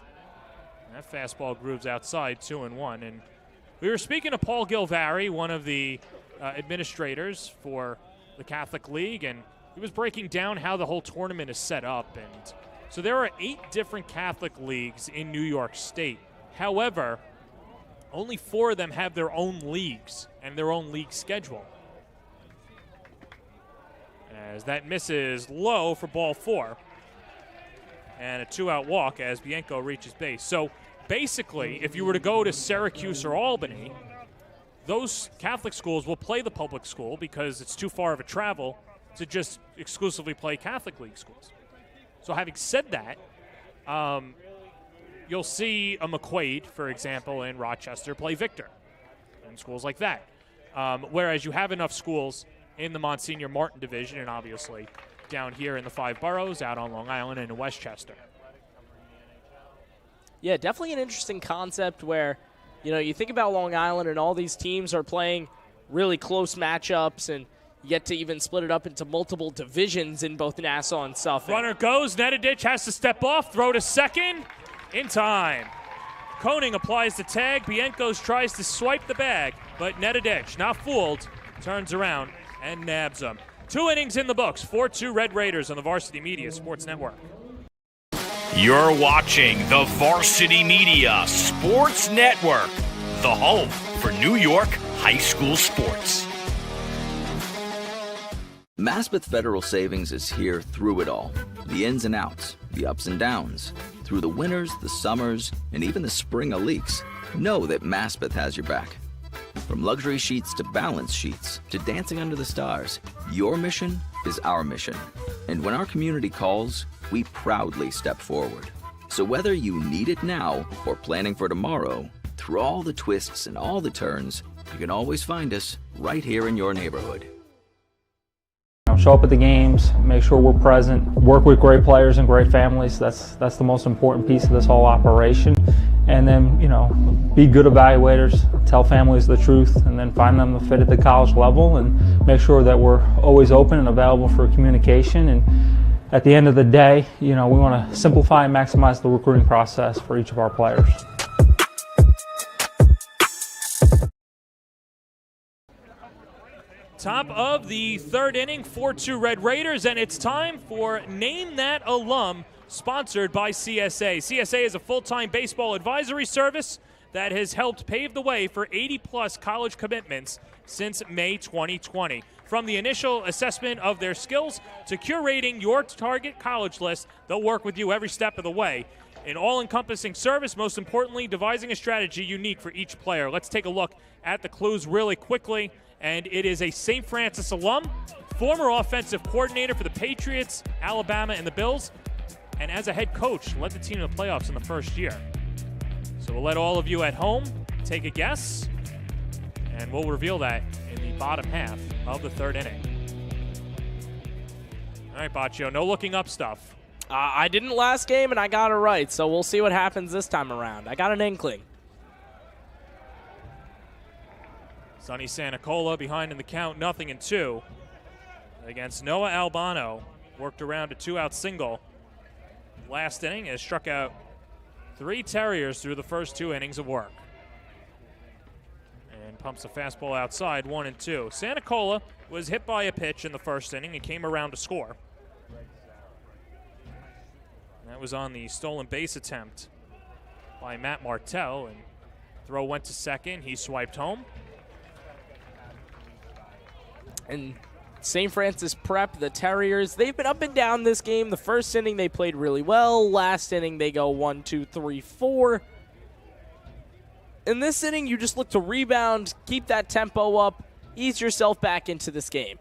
That fastball grooves outside, 2-1. And we were speaking to Paul Gilvari, one of the administrators for the Catholic League, and he was breaking down how the whole tournament is set up. And so there are 8 different Catholic leagues in New York State. However, only 4 of them have their own leagues and their own league schedule. As that misses low for ball 4. And a 2-out walk as Bianco reaches base. So basically, if you were to go to Syracuse or Albany, those Catholic schools will play the public school because it's too far of a travel to just exclusively play Catholic League schools. So having said that, you'll see a McQuaid, for example, in Rochester play Victor and schools like that. Whereas you have enough schools in the Monsignor Martin division and obviously down here in the 5 boroughs, out on Long Island and in Westchester. Yeah, definitely an interesting concept where, you know, you think about Long Island and all these teams are playing really close matchups, and you get to even split it up into multiple divisions in both Nassau and Suffolk. Runner goes. Nedidich has to step off, throw to second. In time. Koning applies the tag. Biancos tries to swipe the bag, but Nedidich, not fooled, turns around and nabs him. 2 innings in the books. 4-2 Red Raiders on the Varsity Media Sports Network. You're watching the Varsity Media Sports Network, the home for New York high school sports. Maspeth Federal Savings is here through it all. The ins and outs, the ups and downs. Through the winters, the summers, and even the spring of leaks, know that Maspeth has your back. From luxury sheets to balance sheets to dancing under the stars, your mission is our mission. And when our community calls, we proudly step forward. So whether you need it now or planning for tomorrow, through all the twists and all the turns, you can always find us right here in your neighborhood. Show up at the games, make sure we're present, work with great players and great families. That's the most important piece of this whole operation. and then, be good evaluators, tell families the truth, and then find them a fit at the college level and make sure that we're always open and available for communication. And at the end of the day, we want to simplify and maximize the recruiting process for each of our players. Top of the third inning, 4-2 Red Raiders, and it's time for Name That Alum, sponsored by CSA. CSA is a full-time baseball advisory service that has helped pave the way for 80-plus college commitments since May 2020. From the initial assessment of their skills to curating your target college list, they'll work with you every step of the way. An all-encompassing service, most importantly, devising a strategy unique for each player. Let's take a look at the clues really quickly. And it is a St. Francis alum, former offensive coordinator for the Patriots, Alabama, and the Bills, and as a head coach, led the team to the playoffs in the first year. So we'll let all of you at home take a guess, and we'll reveal that in the bottom half of the third inning. All right, Baccio, no looking up stuff. I didn't last game, and I got it right, so we'll see what happens this time around. I got an inkling. Sonny Santacola behind in the count, 0-2. Against Noah Albano, worked around a 2-out single. Last inning has struck out 3 Terriers through the first 2 innings of work. And pumps a fastball outside, 1-2. Santacola was hit by a pitch in the first inning and came around to score. That was on the stolen base attempt by Matt Martell, and throw went to second. He swiped home. And St. Francis Prep, the Terriers, they've been up and down this game. The first inning, they played really well. Last inning, they go 1, 2, 3, 4. In this inning, you just look to rebound, keep that tempo up, ease yourself back into this game.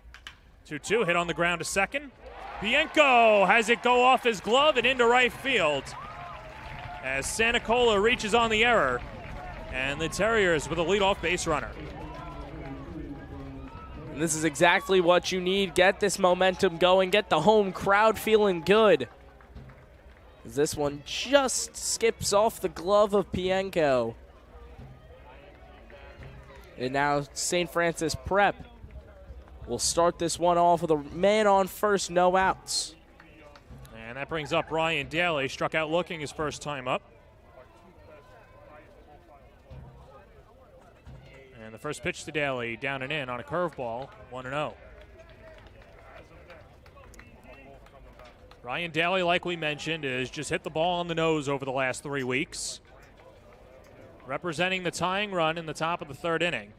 2-2, hit on the ground to second. Bianco has it go off his glove and into right field as Santacola reaches on the error. And the Terriers with a leadoff base runner. And this is exactly what you need. Get this momentum going. Get the home crowd feeling good. This one just skips off the glove of Bianco. And now St. Francis Prep will start this one off with a man on first, no outs. And that brings up Ryan Daly. Struck out looking his first time up. And the first pitch to Daly, down and in on a curveball, 1-0. Ryan Daly, like we mentioned, has just hit the ball on the nose over the last 3 weeks. Representing the tying run in the top of the third inning.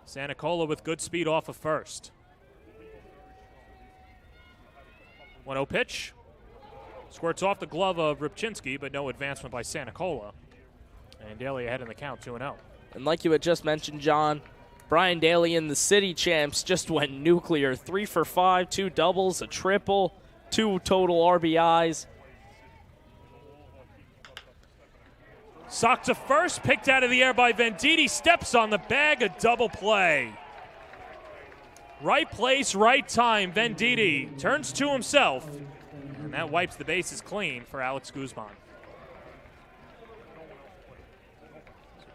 Santacola with good speed off of first. 1-0 pitch. Squirts off the glove of Rybczynski, but no advancement by Santacola. And Daly ahead in the count, 2-0. And like you had just mentioned, John, Brian Daly and the City Champs just went nuclear. 3 for 5, 2 doubles, a triple, 2 total RBIs. Socked to first, picked out of the air by Venditti, steps on the bag, a double play. Right place, right time, Venditti turns to himself, and that wipes the bases clean for Alex Guzman.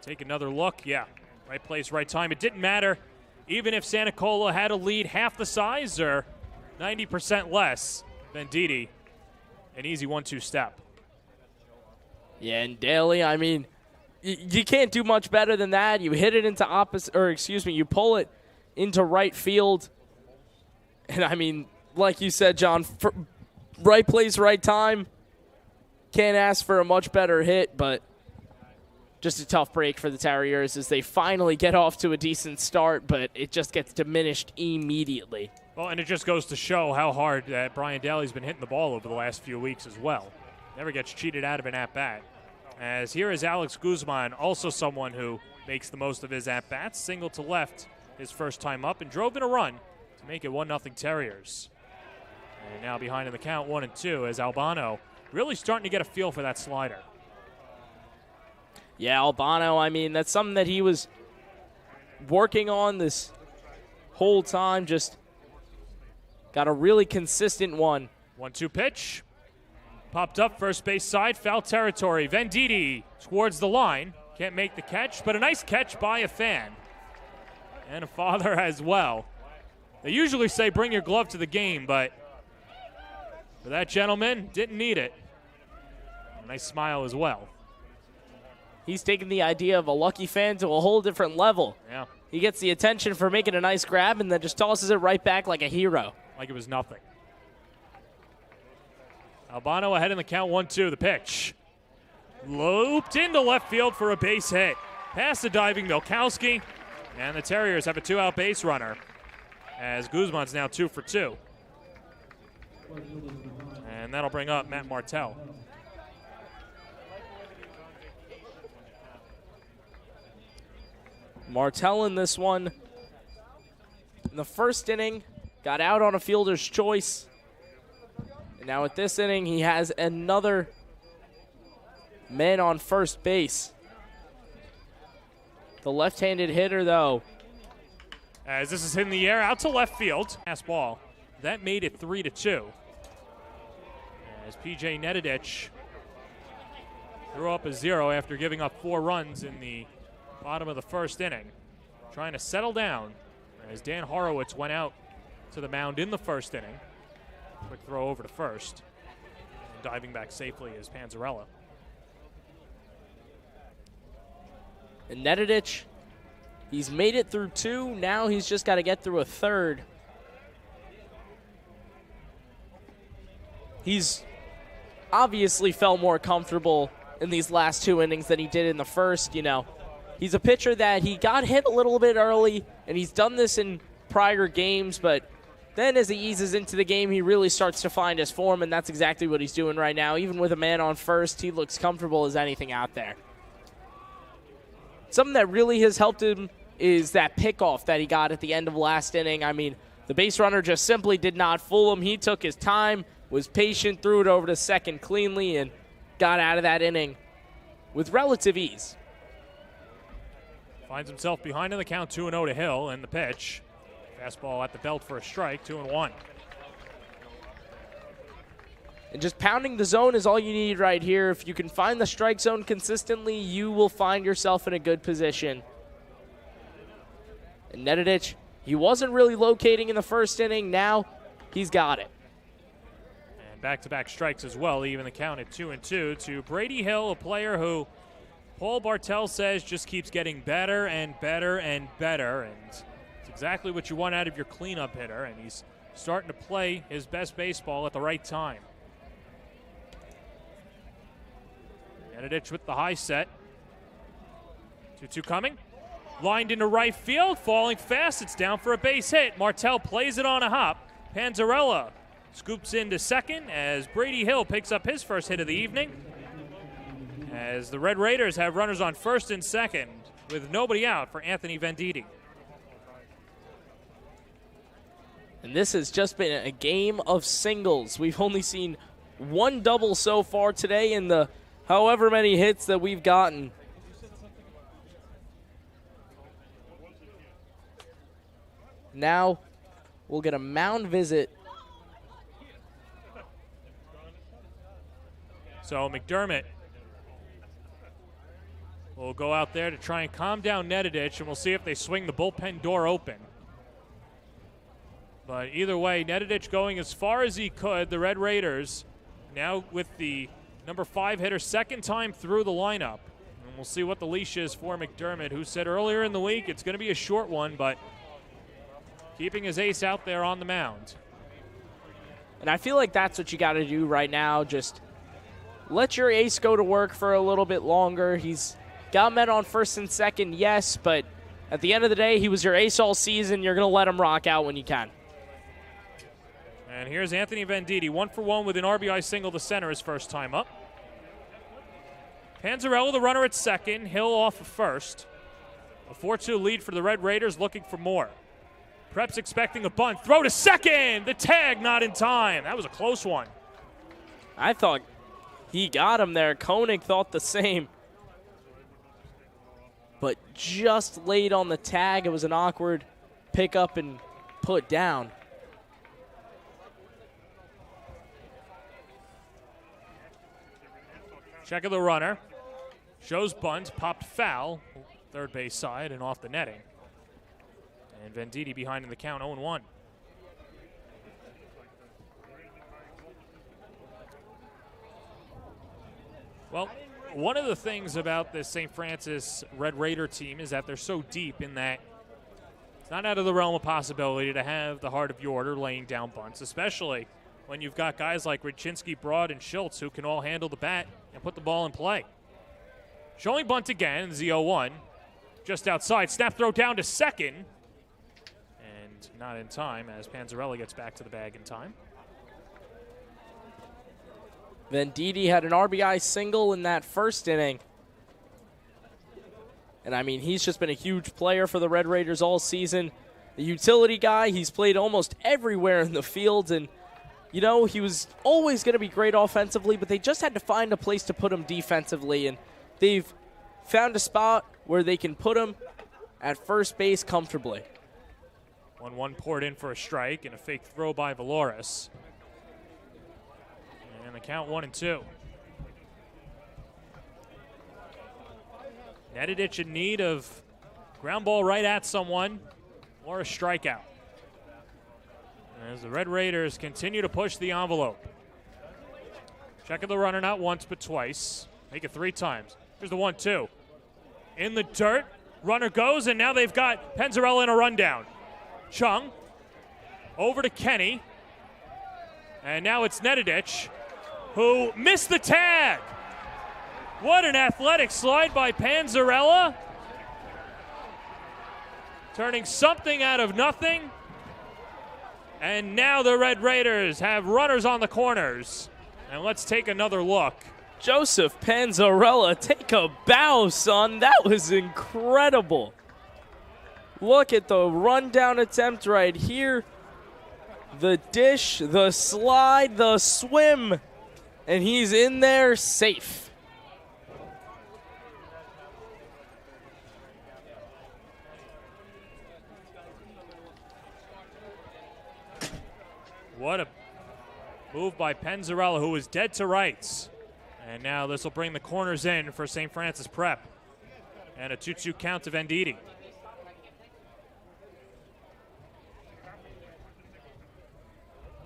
Take another look. Yeah, right place, right time. It didn't matter even if Santacola had a lead half the size or 90% less. Venditti, an easy 1-2 step. Yeah, and Daly, I mean, you can't do much better than that. You hit it into you pull it into right field. And I mean, like you said, John, right place, right time. Can't ask for a much better hit, but just a tough break for the Terriers as they finally get off to a decent start, but it just gets diminished immediately. Well, and it just goes to show how hard that Brian Daly's been hitting the ball over the last few weeks as well. Never gets cheated out of an at-bat. As here is Alex Guzman, also someone who makes the most of his at-bats. Single to left his first time up and drove in a run to make it 1-0 Terriers. And now behind in the count, 1-2, as Albano really starting to get a feel for that slider. Yeah, Albano, I mean, that's something that he was working on this whole time. Just got a really consistent one. 1-2 pitch. Popped up first base side, foul territory. Venditti towards the line. Can't make the catch, but a nice catch by a fan. And a father as well. They usually say bring your glove to the game, but for that gentleman, didn't need it. A nice smile as well. He's taking the idea of a lucky fan to a whole different level. Yeah. He gets the attention for making a nice grab and then just tosses it right back like a hero. Like it was nothing. Albano ahead in the count, 1-2. The pitch. Looped into left field for a base hit. Past the diving Milkowski. And the Terriers have a 2-out base runner, as Guzman's now 2 for 2. And that'll bring up Matt Martell. Martell in this one. In the first inning, got out on a fielder's choice. And now at this inning, he has another man on first base. The left-handed hitter, though. As this is hit in the air, out to left field. Pass ball. That made it 3-2. As P.J. Nedidich threw up a 0 after giving up 4 runs in the bottom of the first inning. Trying to settle down as Dan Horowitz went out to the mound in the first inning. Quick throw over to first. And diving back safely is Panzarella. And Nedidich, he's made it through 2. Now he's just got to get through a third. He's obviously felt more comfortable in these last 2 innings than he did in the first. You know, he's a pitcher that he got hit a little bit early, and he's done this in prior games, but then as he eases into the game, he really starts to find his form, and that's exactly what he's doing right now. Even with a man on first, he looks comfortable as anything out there. Something that really has helped him is that pickoff that he got at the end of last inning. I mean, the base runner just simply did not fool him. He took his time, was patient, threw it over to second cleanly, and got out of that inning with relative ease. Finds himself behind in the count, 2-0 to Hill, and the pitch. Fastball at the belt for a strike, 2-1. And just pounding the zone is all you need right here. If you can find the strike zone consistently, you will find yourself in a good position. And Nedidich, he wasn't really locating in the first inning. Now he's got it. And back-to-back strikes as well, even the count at 2-2 to Brady Hill, a player who Paul Bartel says just keeps getting better and better and better. And it's exactly what you want out of your cleanup hitter. And he's starting to play his best baseball at the right time. Nedidich with the high set. 2-2 coming. Lined into right field, falling fast. It's down for a base hit. Martell plays it on a hop. Panzarella scoops into second as Brady Hill picks up his first hit of the evening. As the Red Raiders have runners on first and second with nobody out for Anthony Venditti. And this has just been a game of singles. We've only seen 1 double so far today in the however many hits that we've gotten. Now we'll get a mound visit. So McDermott will go out there to try and calm down Nedidich, and we'll see if they swing the bullpen door open. But either way, Nedidich going as far as he could. The Red Raiders now with the number 5 hitter, second time through the lineup. And we'll see what the leash is for McDermott, who said earlier in the week it's going to be a short one, but keeping his ace out there on the mound. And I feel like that's what you got to do right now. Just let your ace go to work for a little bit longer. He's got men on first and second, yes, but at the end of the day, he was your ace all season. You're going to let him rock out when you can. And here's Anthony Venditti, 1-for-1 with an RBI single to center his first time up. Panzarella, the runner at second, Hill off of first. A 4-2 lead for the Red Raiders, looking for more. Prep's expecting a bunt. Throw to second! The tag not in time. That was a close one. I thought he got him there. Koenig thought the same. But just late on the tag, it was an awkward pick up and put down. Check of the runner. Shows bunt, popped foul, third base side and off the netting. And Venditti behind in the count, 0-1. Well, one of the things about this St. Francis Red Raider team is that they're so deep in that it's not out of the realm of possibility to have the heart of your order laying down bunts, especially when you've got guys like Radchinski, Broad, and Schultz who can all handle the bat and put the ball in play. Showing bunt again, the 0-1. Just outside, snap throw down to second. And not in time as Panzarella gets back to the bag in time. Venditti had an RBI single in that first inning. And, I mean, he's just been a huge player for the Red Raiders all season. The utility guy, he's played almost everywhere in the field. And, you know, he was always going to be great offensively, but they just had to find a place to put him defensively. And they've found a spot where they can put him at first base comfortably. 1-1 poured in for a strike and a fake throw by Valoris. And the count 1-2. Nedidich in need of ground ball right at someone or a strikeout. As the Red Raiders continue to push the envelope. Check of the runner not once but twice. Make it 3 times. Here's the 1-2. In the dirt. Runner goes, and now they've got Panzarella in a rundown. Chung over to Kenny. And now it's Nedidich, who missed the tag. What an athletic slide by Panzarella. Turning something out of nothing. And now the Red Raiders have runners on the corners. And let's take another look. Joseph Panzarella, take a bow, son. That was incredible. Look at the rundown attempt right here. The dish, the slide, the swim. And he's in there safe. What a move by Panzarella, who was dead to rights. And now this will bring the corners in for St. Francis Prep. And a 2-2 count to Venditti.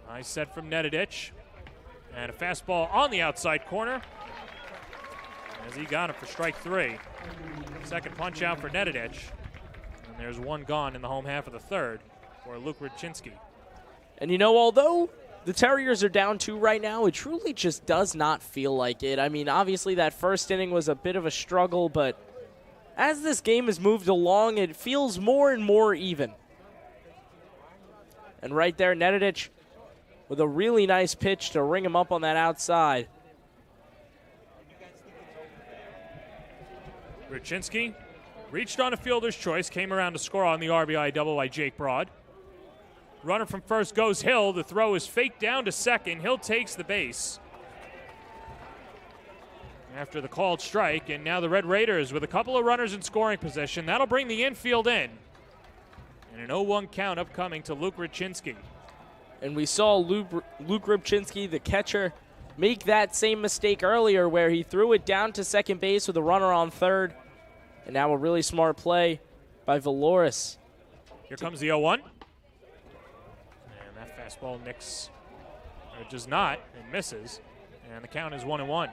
Nice set from Nedidich. And a fastball on the outside corner. As he got him for strike 3. Second punch out for Nedidich. And there's one gone in the home half of the third for Luke Radchinski. And you know, although the Terriers are down 2 right now, it truly just does not feel like it. I mean, obviously that first inning was a bit of a struggle, but as this game has moved along, it feels more and more even. And right there, Nedidich with a really nice pitch to ring him up on that outside. Radchinski reached on a fielder's choice, came around to score on the RBI double by Jake Broad. Runner from first goes Hill. The throw is faked down to second. Hill takes the base after the called strike, and now the Red Raiders with a couple of runners in scoring position. That'll bring the infield in. And an 0-1 count upcoming to Luke Radchinski. And we saw Luke Radchinski, the catcher, make that same mistake earlier where he threw it down to second base with a runner on third. And now a really smart play by Valoris. Here comes the 0-1. Fastball nicks, or does not, and misses. And the count is 1-1.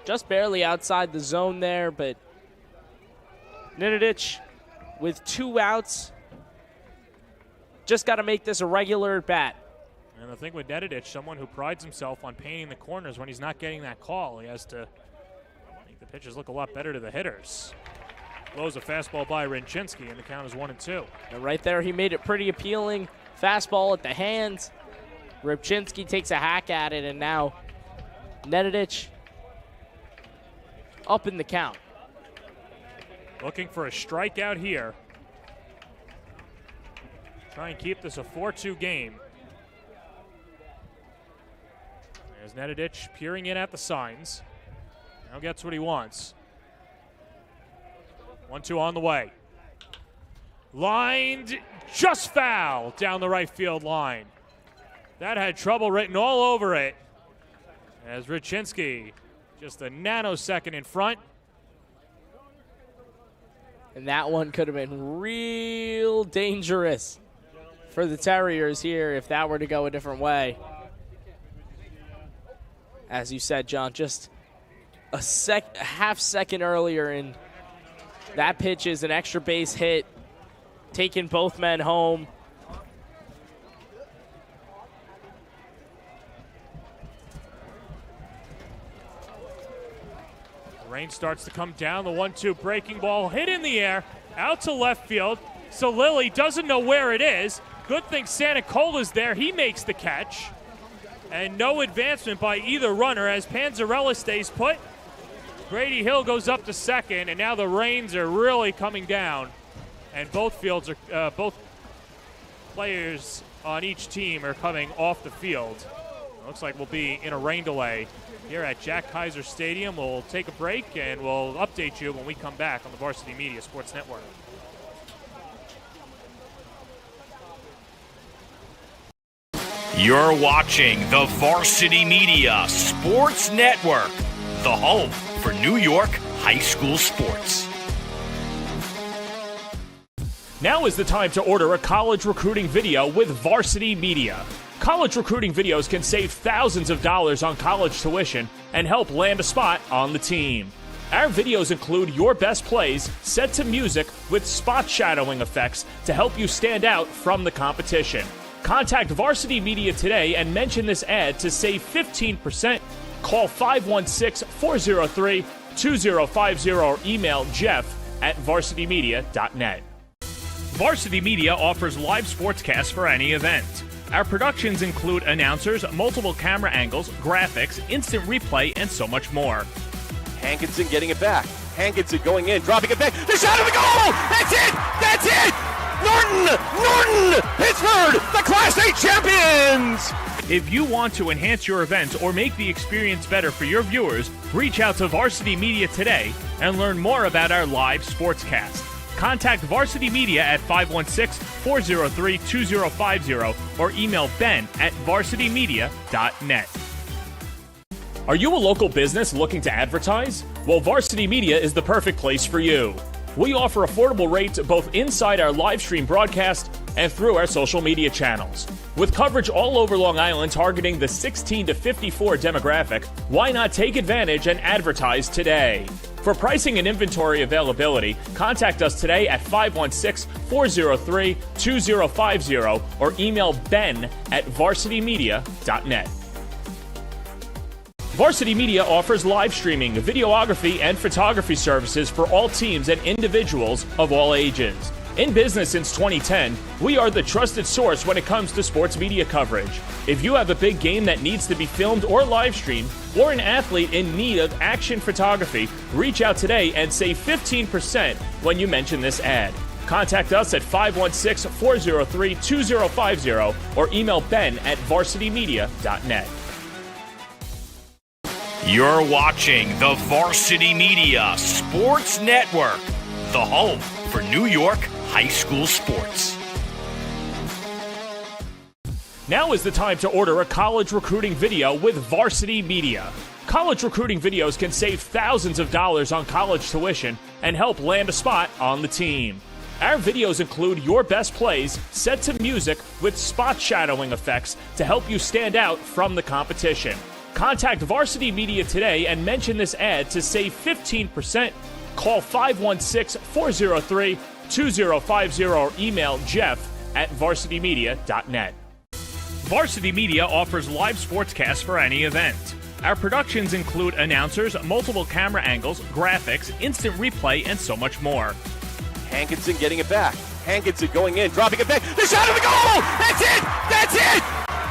Just barely outside the zone there, but Nedidich with 2 outs. Just got to make this a regular at bat. And the thing with Nedidich, someone who prides himself on painting the corners when he's not getting that call, he has to make the pitches look a lot better to the hitters. Blows a fastball by Radchinski, and the count is 1-2. And right there, he made it pretty appealing. Fastball at the hands. Radchinski takes a hack at it, and now Nedidich up in the count. Looking for a strikeout here. Try and keep this a 4-2 game. There's Nedidich peering in at the signs. Now gets what he wants. 1-2 on the way. Lined just foul down the right field line. That had trouble written all over it as Radchinski Just a nanosecond in front. And that one could have been real dangerous for the Terriers here if that were to go a different way. As you said, John, just a half second earlier, and that pitch is an extra base hit, taking both men home. Rain starts to come down. The 1-2 breaking ball hit in the air, out to left field. So Lilly doesn't know where it is. Good thing Santa Cola's there. He makes the catch. And no advancement by either runner as Panzarella stays put. Grady Hill goes up to second, and now the rains are really coming down. And both players on each team are coming off the field. Looks like we'll be in a rain delay here at Jack Kaiser Stadium. We'll take a break, and we'll update you when we come back on the Varsity Media Sports Network. You're watching the Varsity Media Sports Network, the home for New York high school sports. Now is the time to order a college recruiting video with Varsity Media. College recruiting videos can save thousands of dollars on college tuition and help land a spot on the team. Our videos include your best plays set to music with spot shadowing effects to help you stand out from the competition. Contact Varsity Media today and mention this ad to save 15%. Call 516-403-2050 or email jeff@varsitymedia.net. Varsity Media offers live sportscasts for any event. Our productions include announcers, multiple camera angles, graphics, instant replay, and so much more. Hankinson getting it back. Hankinson going in, dropping it back. The shot of the goal! That's it! That's it! Norton! Pittsburgh, the Class A champions! If you want to enhance your event or make the experience better for your viewers, reach out to Varsity Media today and learn more about our live sportscast. Contact Varsity Media at 516-403-2050 or email ben@varsitymedia.net. Are you a local business looking to advertise? Well, Varsity Media is the perfect place for you. We offer affordable rates both inside our live stream broadcast and through our social media channels. With coverage all over Long Island targeting the 16 to 54 demographic, why not take advantage and advertise today? For pricing and inventory availability, contact us today at 516-403-2050 or email ben@varsitymedia.net. Varsity Media offers live streaming, videography, and photography services for all teams and individuals of all ages. In business since 2010, we are the trusted source when it comes to sports media coverage. If you have a big game that needs to be filmed or live streamed, or an athlete in need of action photography, reach out today and save 15% when you mention this ad. Contact us at 516-403-2050 or email ben@varsitymedia.net. You're watching the Varsity Media Sports Network, the home for New York high school sports. Now is the time to order a college recruiting video with Varsity Media. College recruiting videos can save thousands of dollars on college tuition and help land a spot on the team. Our videos include your best plays set to music with spot shadowing effects to help you stand out from the competition. Contact Varsity Media today and mention this ad to save 15%. Call 516-403-2050 or email jeff@varsitymedia.net. Varsity Media offers live sportscasts for any event. Our productions include announcers, multiple camera angles, graphics, instant replay, and so much more. Hankinson getting it back. Hankinson going in, dropping it back. The shot of the goal! That's it! That's it!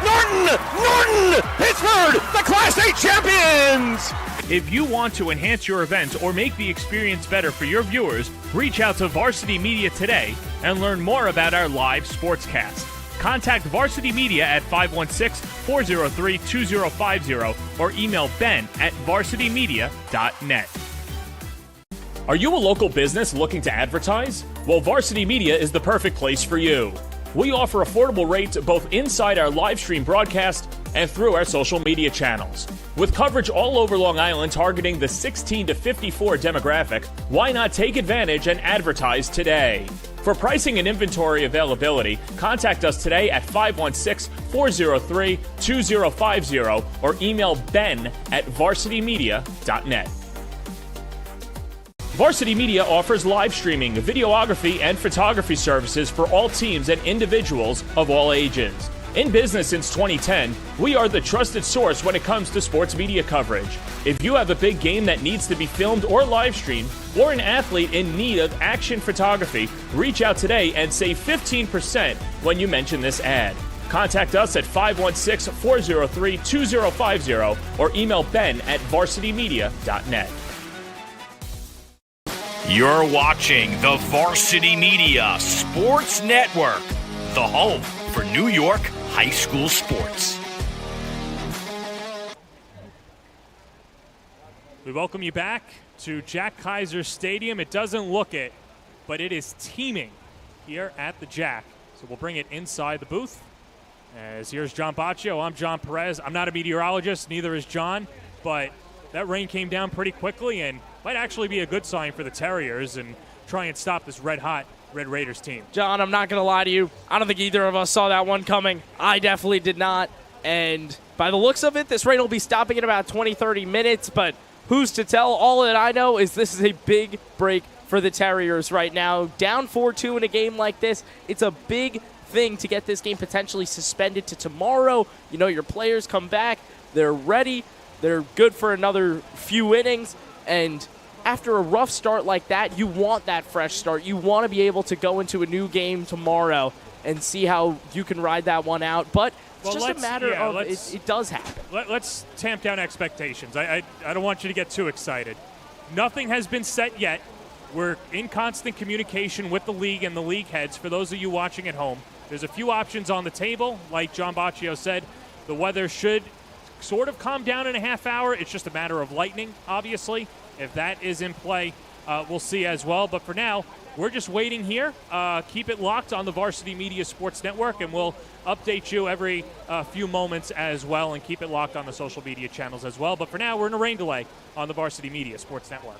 Norton! Pittsburgh, the Class A champions! If you want to enhance your event or make the experience better for your viewers, reach out to Varsity Media today and learn more about our live sportscast. Contact Varsity Media at 516-403-2050 or email ben@varsitymedia.net. Are you a local business looking to advertise? Well, Varsity Media is the perfect place for you. We offer affordable rates both inside our live stream broadcast and through our social media channels. With coverage all over Long Island targeting the 16 to 54 demographic, why not take advantage and advertise today? For pricing and inventory availability, contact us today at 516-403-2050 or email ben@varsitymedia.net. Varsity Media offers live streaming, videography, and photography services for all teams and individuals of all ages. In business since 2010, we are the trusted source when it comes to sports media coverage. If you have a big game that needs to be filmed or live streamed, or an athlete in need of action photography, reach out today and save 15% when you mention this ad. Contact us at 516-403-2050 or email ben@varsitymedia.net. You're watching the Varsity Media Sports Network, the home for New York high school sports. We welcome you back to Jack Kaiser Stadium. It doesn't look it, but it is teeming here at the Jack. So we'll bring it inside the booth. As here's John Baccio, I'm John Perez. I'm not a meteorologist, neither is John, but that rain came down pretty quickly and might actually be a good sign for the Terriers and try and stop this red-hot Red Raiders team. John, I'm not going to lie to you. I don't think either of us saw that one coming. I definitely did not. And by the looks of it, this rain will be stopping in about 20, 30 minutes, but who's to tell? All that I know is this is a big break for the Terriers right now. Down 4-2 in a game like this, it's a big thing to get this game potentially suspended to tomorrow. You know, your players come back, they're ready, they're good for another few innings, and after a rough start like that, you want that fresh start. You want to be able to go into a new game tomorrow and see how you can ride that one out. But it's just a matter of it does happen. Let's tamp down expectations. I don't want you to get too excited. Nothing has been set yet. We're in constant communication with the league and the league heads. For those of you watching at home, there's a few options on the table. Like John Baccio said, the weather should sort of calm down in a half hour. It's just a matter of lightning, obviously. If that is in play, we'll see as well. But for now, we're just waiting here. Keep it locked on the Varsity Media Sports Network, and we'll update you every few moments as well, and keep it locked on the social media channels as well. But for now, we're in a rain delay on the Varsity Media Sports Network.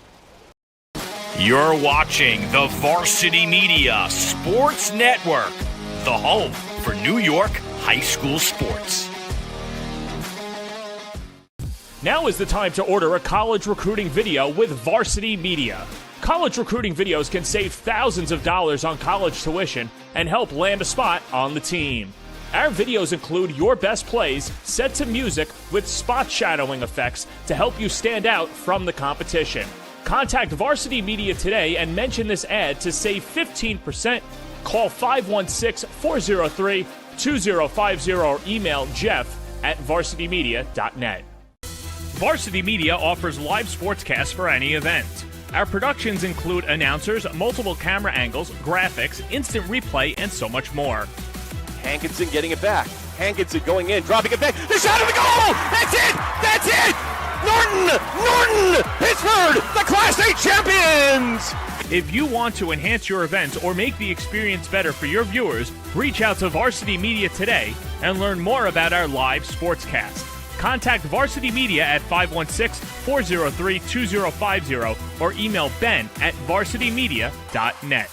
You're watching the Varsity Media Sports Network, the home for New York high school sports. Now is the time to order a college recruiting video with Varsity Media. College recruiting videos can save thousands of dollars on college tuition and help land a spot on the team. Our videos include your best plays set to music with spot shadowing effects to help you stand out from the competition. Contact Varsity Media today and mention this ad to save 15%. Call 516-403-2050 or email jeff@varsitymedia.net. Varsity Media offers live sportscasts for any event. Our productions include announcers, multiple camera angles, graphics, instant replay, and so much more. Hankinson getting it back. Hankinson going in, dropping it back. The shot of the goal! That's it! That's it! Norton! Pittsburgh, the Class A champions! If you want to enhance your event or make the experience better for your viewers, reach out to Varsity Media today and learn more about our live sportscast. Contact Varsity Media at 516-403-2050 or email ben@varsitymedia.net.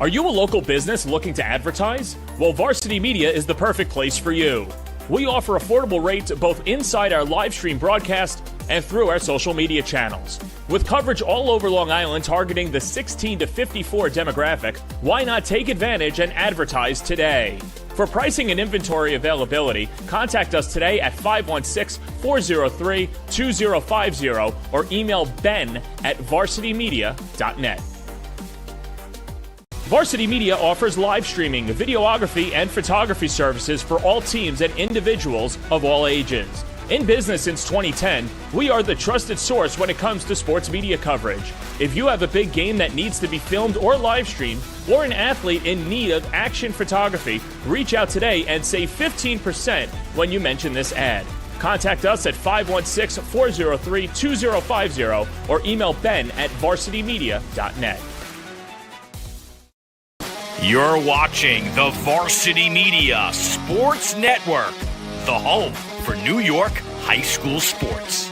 Are you a local business looking to advertise? Well, Varsity Media is the perfect place for you. We offer affordable rates both inside our live stream broadcast and through our social media channels. With coverage all over Long Island targeting the 16 to 54 demographic, why not take advantage and advertise today? For pricing and inventory availability, contact us today at 516-403-2050 or email ben@varsitymedia.net. Varsity Media offers live streaming, videography, and photography services for all teams and individuals of all ages. In business since 2010, we are the trusted source when it comes to sports media coverage. If you have a big game that needs to be filmed or live streamed, or an athlete in need of action photography, reach out today and save 15% when you mention this ad. Contact us at 516-403-2050 or email ben@varsitymedia.net. You're watching the Varsity Media Sports Network, the home for New York high school sports.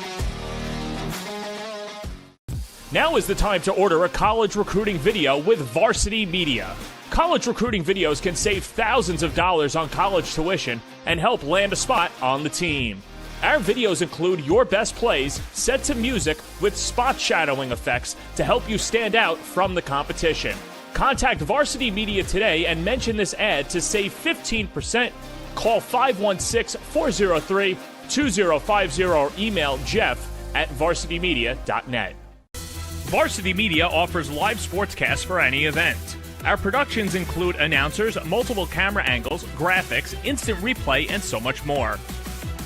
Now is the time to order a college recruiting video with Varsity Media. College recruiting videos can save thousands of dollars on college tuition and help land a spot on the team. Our videos include your best plays set to music with spot shadowing effects to help you stand out from the competition. Contact Varsity Media today and mention this ad to save 15%. Call 516-403-2050 or email jeff@varsitymedia.net. Varsity Media offers live sportscasts for any event. Our productions include announcers, multiple camera angles, graphics, instant replay, and so much more.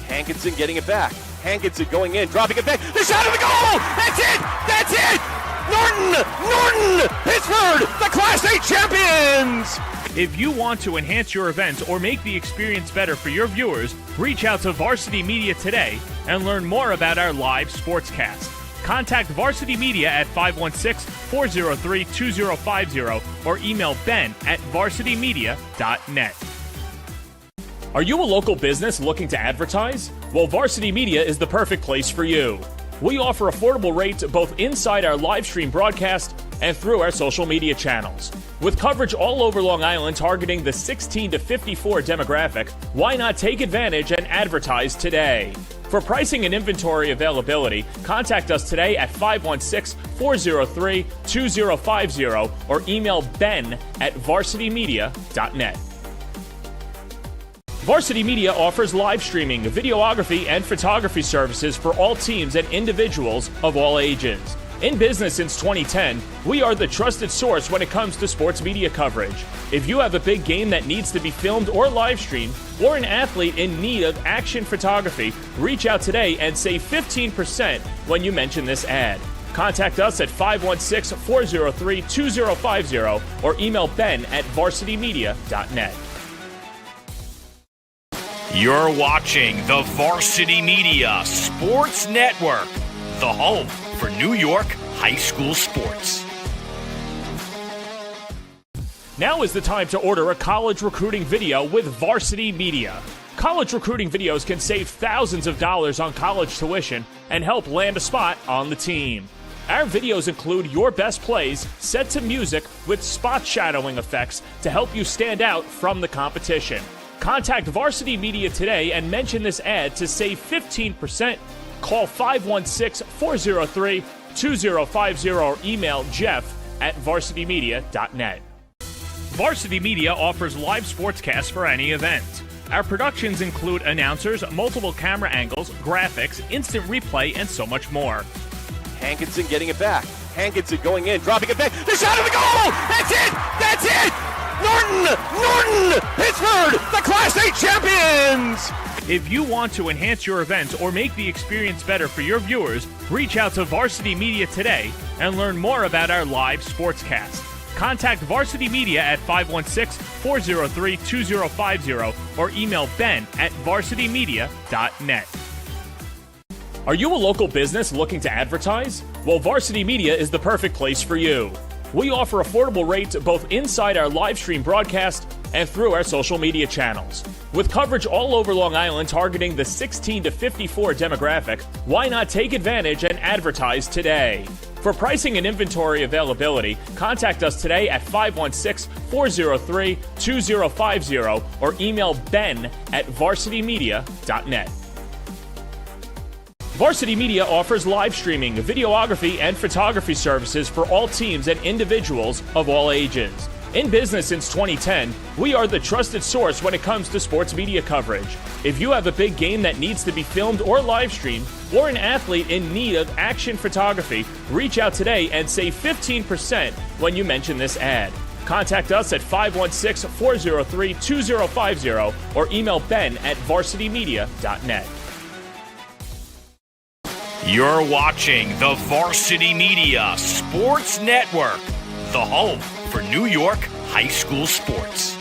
Hankinson getting it back. Hankinson going in, dropping it back. The shot of the goal! That's it! That's it! Norton! Pittsburgh, the Class A champions! If you want to enhance your event or make the experience better for your viewers, reach out to Varsity Media today and learn more about our live sportscast. Contact Varsity Media at 516-403-2050 or email ben@varsitymedia.net. Are you a local business looking to advertise? Well, Varsity Media is the perfect place for you. We offer affordable rates both inside our live stream broadcast and through our social media channels. With coverage all over Long Island targeting the 16 to 54 demographic, why not take advantage and advertise today? For pricing and inventory availability, contact us today at 516-403-2050 or email ben@varsitymedia.net. Varsity Media offers live streaming, videography, and photography services for all teams and individuals of all ages. In business since 2010, we are the trusted source when it comes to sports media coverage. If you have a big game that needs to be filmed or live streamed, or an athlete in need of action photography, reach out today and save 15% when you mention this ad. Contact us at 516-403-2050 or email ben@varsitymedia.net. You're watching the Varsity Media Sports Network, the home for New York high school sports. Now is the time to order a college recruiting video with Varsity Media. College recruiting videos can save thousands of dollars on college tuition and help land a spot on the team. Our videos include your best plays set to music with spot shadowing effects to help you stand out from the competition. Contact Varsity Media today and mention this ad to save 15%. Call 516-403-2050 or email jeff@varsitymedia.net. Varsity Media offers live sportscasts for any event. Our productions include announcers, multiple camera angles, graphics, instant replay, and so much more. Hankinson getting it back. Hankinson going in, dropping it back. The shot of the goal! That's it! That's it! Norton! Pittsburgh, the Class A champions! If you want to enhance your event or make the experience better for your viewers, reach out to Varsity Media today and learn more about our live sportscast. Contact Varsity Media at 516-403-2050 or email ben@varsitymedia.net. Are you a local business looking to advertise? Well, Varsity Media is the perfect place for you. We offer affordable rates both inside our live stream broadcast and through our social media channels. With coverage all over Long Island targeting the 16 to 54 demographic, why not take advantage and advertise today? For pricing and inventory availability, contact us today at 516-403-2050 or email ben@varsitymedia.net. Varsity Media offers live streaming, videography, and photography services for all teams and individuals of all ages. In business since 2010, we are the trusted source when it comes to sports media coverage. If you have a big game that needs to be filmed or live streamed, or an athlete in need of action photography, reach out today and save 15% when you mention this ad. Contact us at 516-403-2050 or email ben@varsitymedia.net. You're watching the Varsity Media Sports Network, the home for New York high school sports.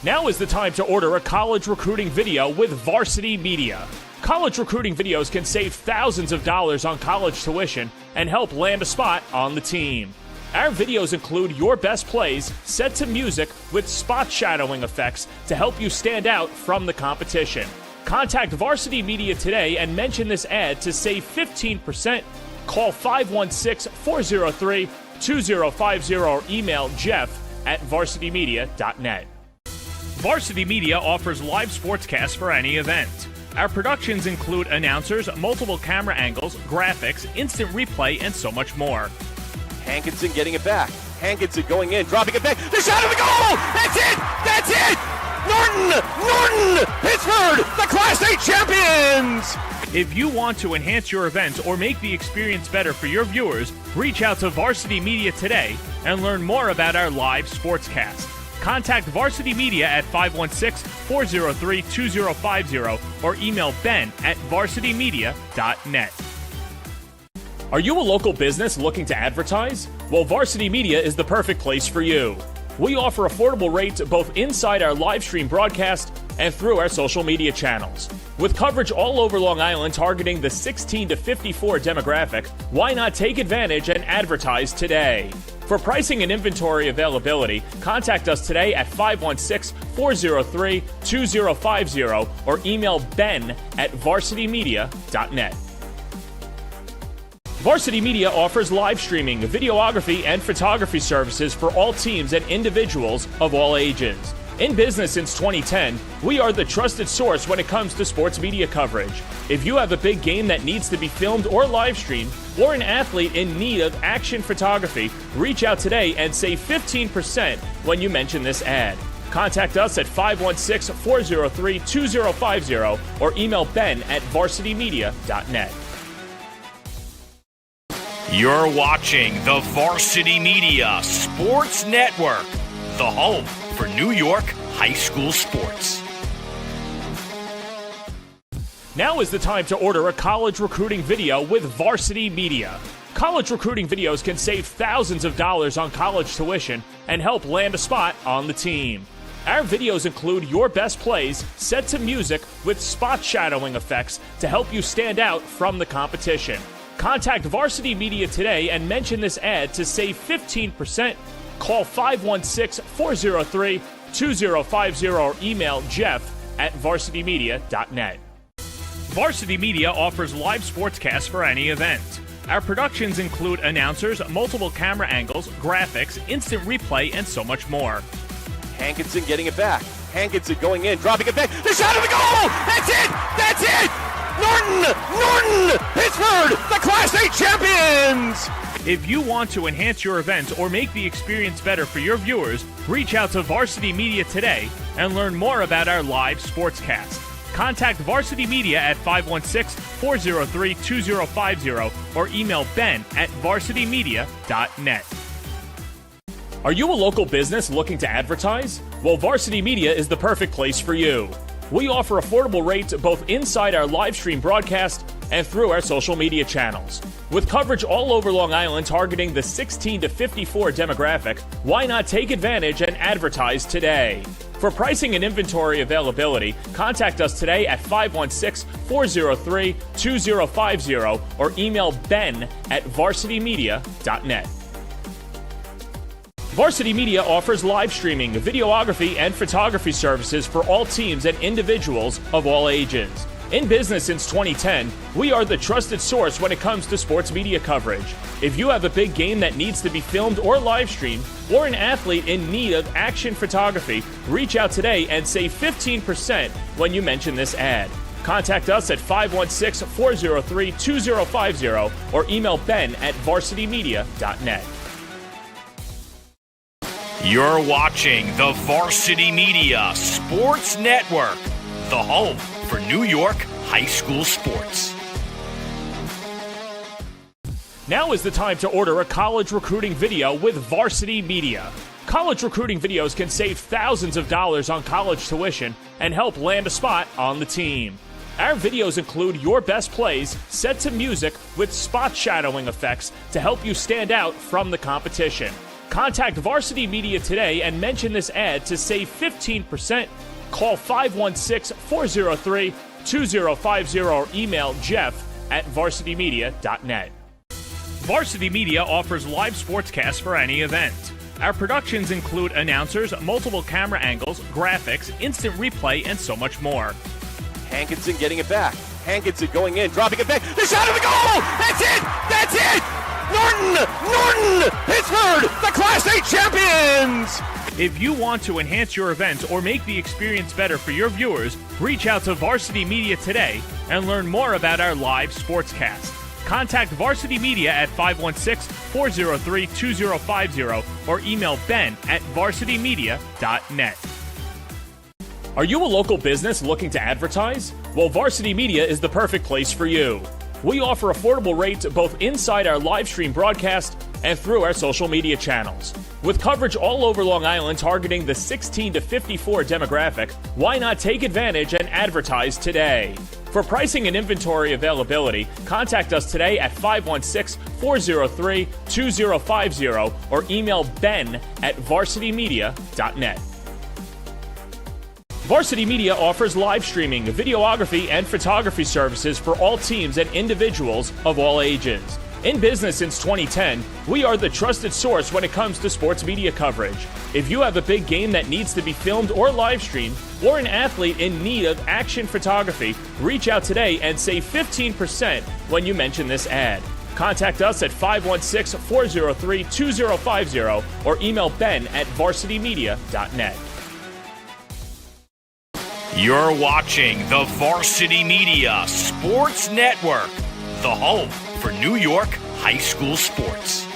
Now is the time to order a college recruiting video with Varsity Media. College recruiting videos can save thousands of dollars on college tuition and help land a spot on the team. Our videos include your best plays set to music with spot shadowing effects to help you stand out from the competition. Contact Varsity Media today and mention this ad to save 15%. Call 516-403-2050 or email jeff@varsitymedia.net. Varsity Media offers live sportscasts for any event. Our productions include announcers, multiple camera angles, graphics, instant replay, and so much more. Hankinson getting it back. Hankinson going in, dropping it back. The shot of the goal! That's it! That's it! Norton! Pittsburgh, the Class A champions! If you want to enhance your event or make the experience better for your viewers, reach out to Varsity Media today and learn more about our live sportscast. Contact Varsity Media at 516-403-2050 or email ben@varsitymedia.net. Are you a local business looking to advertise? Well, Varsity Media is the perfect place for you. We offer affordable rates both inside our live stream broadcast and through our social media channels. With coverage all over Long Island targeting the 16 to 54 demographic, why not take advantage and advertise today? For pricing and inventory availability, contact us today at 516-403-2050 or email ben@varsitymedia.net. Varsity Media offers live streaming, videography, and photography services for all teams and individuals of all ages. In business since 2010, we are the trusted source when it comes to sports media coverage. If you have a big game that needs to be filmed or live streamed, or an athlete in need of action photography, reach out today and save 15% when you mention this ad. Contact us at 516-403-2050 or email ben@varsitymedia.net. You're watching the Varsity Media Sports Network, the home for New York high school sports. Now is the time to order a college recruiting video with Varsity Media. College recruiting videos can save thousands of dollars on college tuition and help land a spot on the team. Our videos include your best plays set to music with spot shadowing effects to help you stand out from the competition. Contact Varsity Media today and mention this ad to save 15%. Call 516-403-2050 or email jeff@varsitymedia.net. Varsity Media offers live sportscasts for any event. Our productions include announcers, multiple camera angles, graphics, instant replay, and so much more. Hankinson getting it back. Hankinson going in, dropping it back. The shot of the goal! That's it! That's it! Norton! Pittsburgh, the Class A champions! If you want to enhance your event or make the experience better for your viewers, reach out to Varsity Media today and learn more about our live sportscast. Contact Varsity Media at 516-403-2050 or email ben@varsitymedia.net. Are you a local business looking to advertise? Well, Varsity Media is the perfect place for you. We offer affordable rates both inside our live stream broadcast and through our social media channels. With coverage all over Long Island targeting the 16 to 54 demographic, why not take advantage and advertise today? For pricing and inventory availability, contact us today at 516-403-2050 or email ben@varsitymedia.net. Varsity Media offers live streaming, videography, and photography services for all teams and individuals of all ages. In business since 2010, we are the trusted source when it comes to sports media coverage. If you have a big game that needs to be filmed or live streamed, or an athlete in need of action photography, reach out today and save 15% when you mention this ad. Contact us at 516-403-2050 or email ben@varsitymedia.net. You're watching the Varsity Media Sports Network, the home for New York high school sports. Now is the time to order a college recruiting video with Varsity Media. College recruiting videos can save thousands of dollars on college tuition and help land a spot on the team. Our videos include your best plays set to music with spot shadowing effects to help you stand out from the competition. Contact Varsity Media today and mention this ad to save 15%. Call 516-403-2050 or email jeff@varsitymedia.net. Varsity Media offers live sportscasts for any event. Our productions include announcers, multiple camera angles, graphics, instant replay, and so much more. Hankinson getting it back. Hankinson going in, dropping it back. The shot of the goal! That's it! That's it! Norton! Pittsburgh, the Class A champions! If you want to enhance your event or make the experience better for your viewers, reach out to Varsity Media today and learn more about our live sportscast. Contact Varsity Media at 516-403-2050 or email Ben at varsitymedia.net. Are you a local business looking to advertise? Well, Varsity Media is the perfect place for you. We offer affordable rates both inside our live stream broadcast and through our social media channels. With coverage all over Long Island targeting the 16 to 54 demographic, why not take advantage and advertise today? For pricing and inventory availability, contact us today at 516-403-2050 or email Ben at varsitymedia.net. Varsity Media offers live streaming, videography, and photography services for all teams and individuals of all ages. In business since 2010, we are the trusted source when it comes to sports media coverage. If you have a big game that needs to be filmed or live streamed, or an athlete in need of action photography, reach out today and save 15% when you mention this ad. Contact us at 516-403-2050 or email Ben at varsitymedia.net. You're watching the Varsity Media Sports Network, the home for New York high school sports.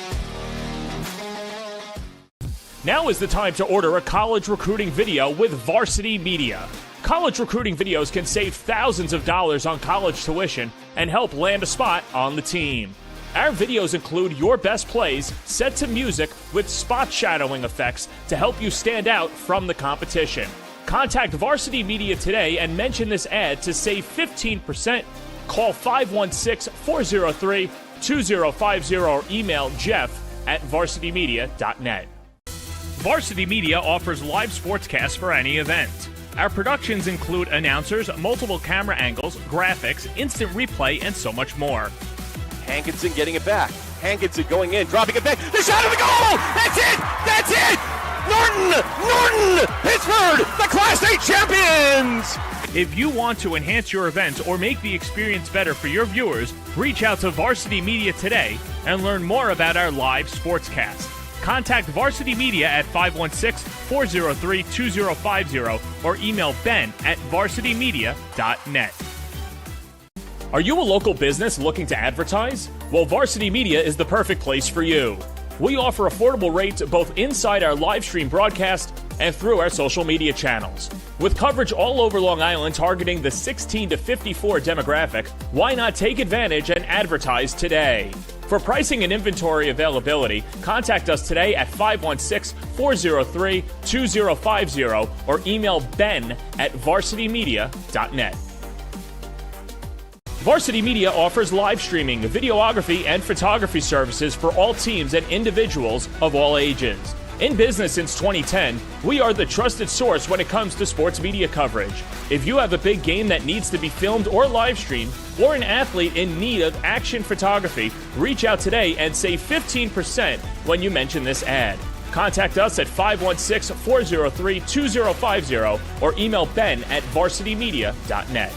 Now is the time to order a college recruiting video with Varsity Media. College recruiting videos can save thousands of dollars on college tuition and help land a spot on the team. Our videos include your best plays set to music with spot shadowing effects to help you stand out from the competition. Contact Varsity Media today and mention this ad to save 15%. Call 516-403-2050 or email Jeff at varsitymedia.net. Varsity Media offers live sportscasts for any event. Our productions include announcers, multiple camera angles, graphics, instant replay, and so much more. Hankinson getting it back. Hankinson going in, dropping it back. The shot of the goal! That's it! That's it! Norton! Pittsburgh, the Class A champions! If you want to enhance your event or make the experience better for your viewers, reach out to Varsity Media today and learn more about our live sportscast. Contact Varsity Media at 516-403-2050 or email Ben at varsitymedia.net. Are you a local business looking to advertise? Well, Varsity Media is the perfect place for you. We offer affordable rates both inside our live stream broadcast and through our social media channels. With coverage all over Long Island targeting the 16 to 54 demographic, why not take advantage and advertise today? For pricing and inventory availability, contact us today at 516-403-2050 or email Ben at varsitymedia.net. Varsity Media offers live streaming, videography, and photography services for all teams and individuals of all ages. In business since 2010, we are the trusted source when it comes to sports media coverage. If you have a big game that needs to be filmed or live streamed, or an athlete in need of action photography, reach out today and save 15% when you mention this ad. Contact us at 516-403-2050 or email Ben at varsitymedia.net.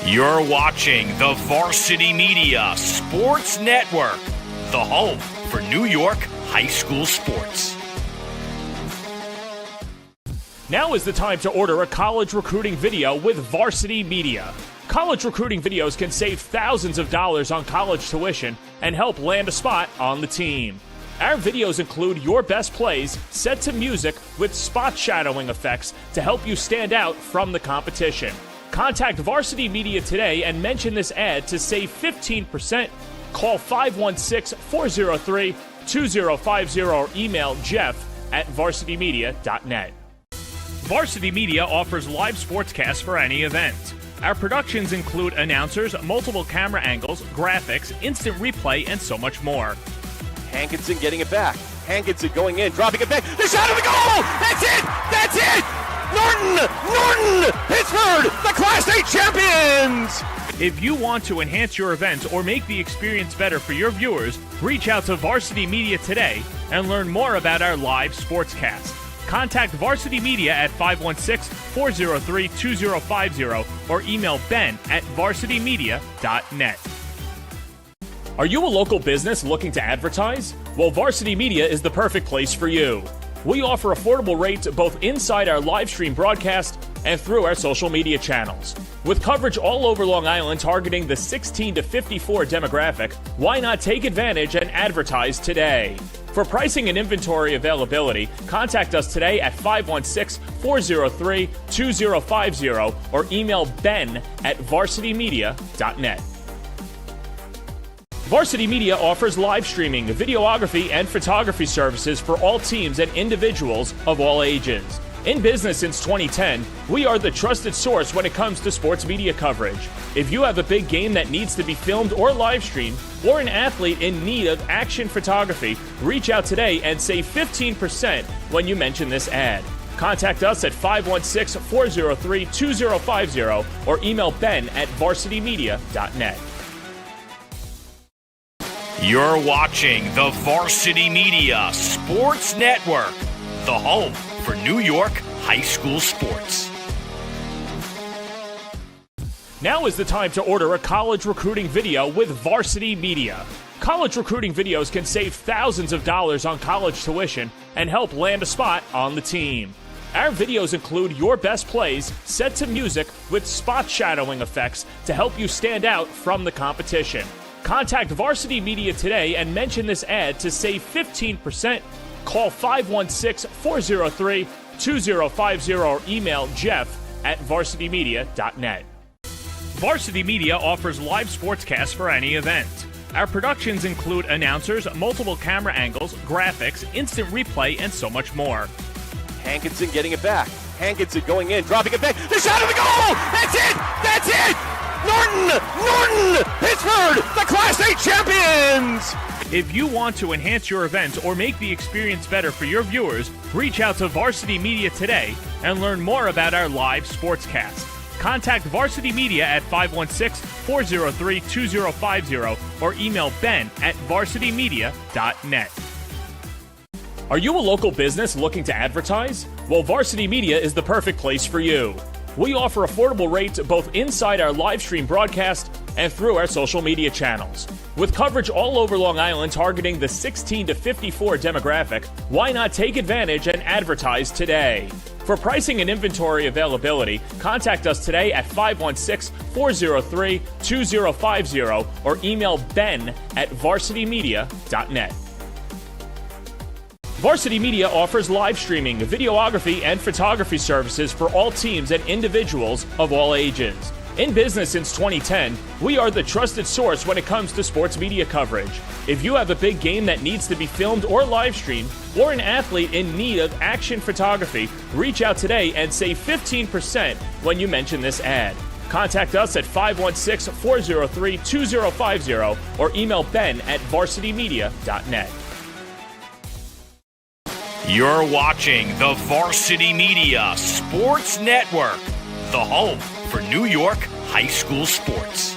You're watching the Varsity Media Sports Network, the home for New York high school sports. Now is the time to order a college recruiting video with Varsity Media. College recruiting videos can save thousands of dollars on college tuition and help land a spot on the team. Our videos include your best plays set to music with spot shadowing effects to help you stand out from the competition. Contact Varsity Media today and mention this ad to save 15%. Call 516-403-2050 or email Jeff at varsitymedia.net. Varsity Media offers live sportscasts for any event. Our productions include announcers, multiple camera angles, graphics, instant replay, and so much more. Hankinson getting it back. Hankinson going in, dropping it back. The shot of the goal! That's it! That's it! Norton! Pittsburgh, the Class A champions! If you want to enhance your event or make the experience better for your viewers, reach out to Varsity Media today and learn more about our live sportscast. Contact Varsity Media at 516-403-2050 or email Ben at varsitymedia.net. Are you a local business looking to advertise? Well, Varsity Media is the perfect place for you. We offer affordable rates both inside our live stream broadcast and through our social media channels. With coverage all over Long Island targeting the 16 to 54 demographic, why not take advantage and advertise today? For pricing and inventory availability, contact us today at 516-403-2050 or email Ben at varsitymedia.net. Varsity Media offers live streaming, videography, and photography services for all teams and individuals of all ages. In business since 2010, we are the trusted source when it comes to sports media coverage. If you have a big game that needs to be filmed or live streamed, or an athlete in need of action photography, reach out today and save 15% when you mention this ad. Contact us at 516-403-2050 or email Ben at varsitymedia.net. You're watching the Varsity Media Sports Network, the home for New York high school sports. Now is the time to order a college recruiting video with Varsity Media. College recruiting videos can save thousands of dollars on college tuition and help land a spot on the team. Our videos include your best plays set to music with spot shadowing effects to help you stand out from the competition. Contact Varsity Media today and mention this ad to save 15%. Call 516-403-2050 or email Jeff at varsitymedia.net. Varsity Media offers live sportscasts for any event. Our productions include announcers, multiple camera angles, graphics, instant replay, and so much more. Hankinson getting it back. Hankinson going in, dropping it back. The shot of the goal! That's it! That's it! Norton! Pittsburgh, the Class A champions! If you want to enhance your event or make the experience better for your viewers, reach out to Varsity Media today and learn more about our live sportscast. Contact Varsity Media at 516-403-2050 or email Ben at varsitymedia.net. Are you a local business looking to advertise? Well, Varsity Media is the perfect place for you. We offer affordable rates both inside our live stream broadcast and through our social media channels. With coverage all over Long Island targeting the 16 to 54 demographic, why not take advantage and advertise today? For pricing and inventory availability, contact us today at 516-403-2050 or email Ben at varsitymedia.net. Varsity Media offers live streaming, videography, and photography services for all teams and individuals of all ages. In business since 2010, we are the trusted source when it comes to sports media coverage. If you have a big game that needs to be filmed or live streamed, or an athlete in need of action photography, reach out today and save 15% when you mention this ad. Contact us at 516-403-2050 or email Ben at varsitymedia.net. You're watching the Varsity Media Sports Network, the home for New York high school sports.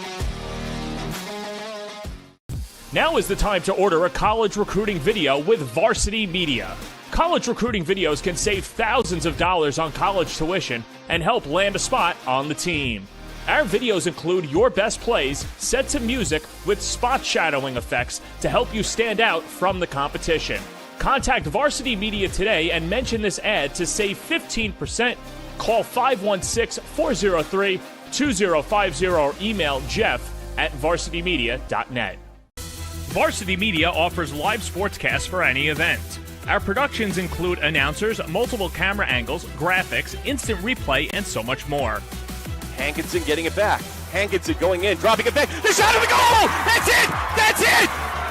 Now is the time to order a college recruiting video with Varsity Media. College recruiting videos can save thousands of dollars on college tuition and help land a spot on the team. Our videos include your best plays set to music with spot shadowing effects to help you stand out from the competition. Contact Varsity Media today and mention this ad to save 15%. Call 516-403-2050 or email Jeff at varsitymedia.net. Varsity Media offers live sportscasts for any event. Our productions include announcers, multiple camera angles, graphics, instant replay, and so much more. Hankinson getting it back. Hankinson going in, dropping it back. The shot of the goal! That's it! That's it!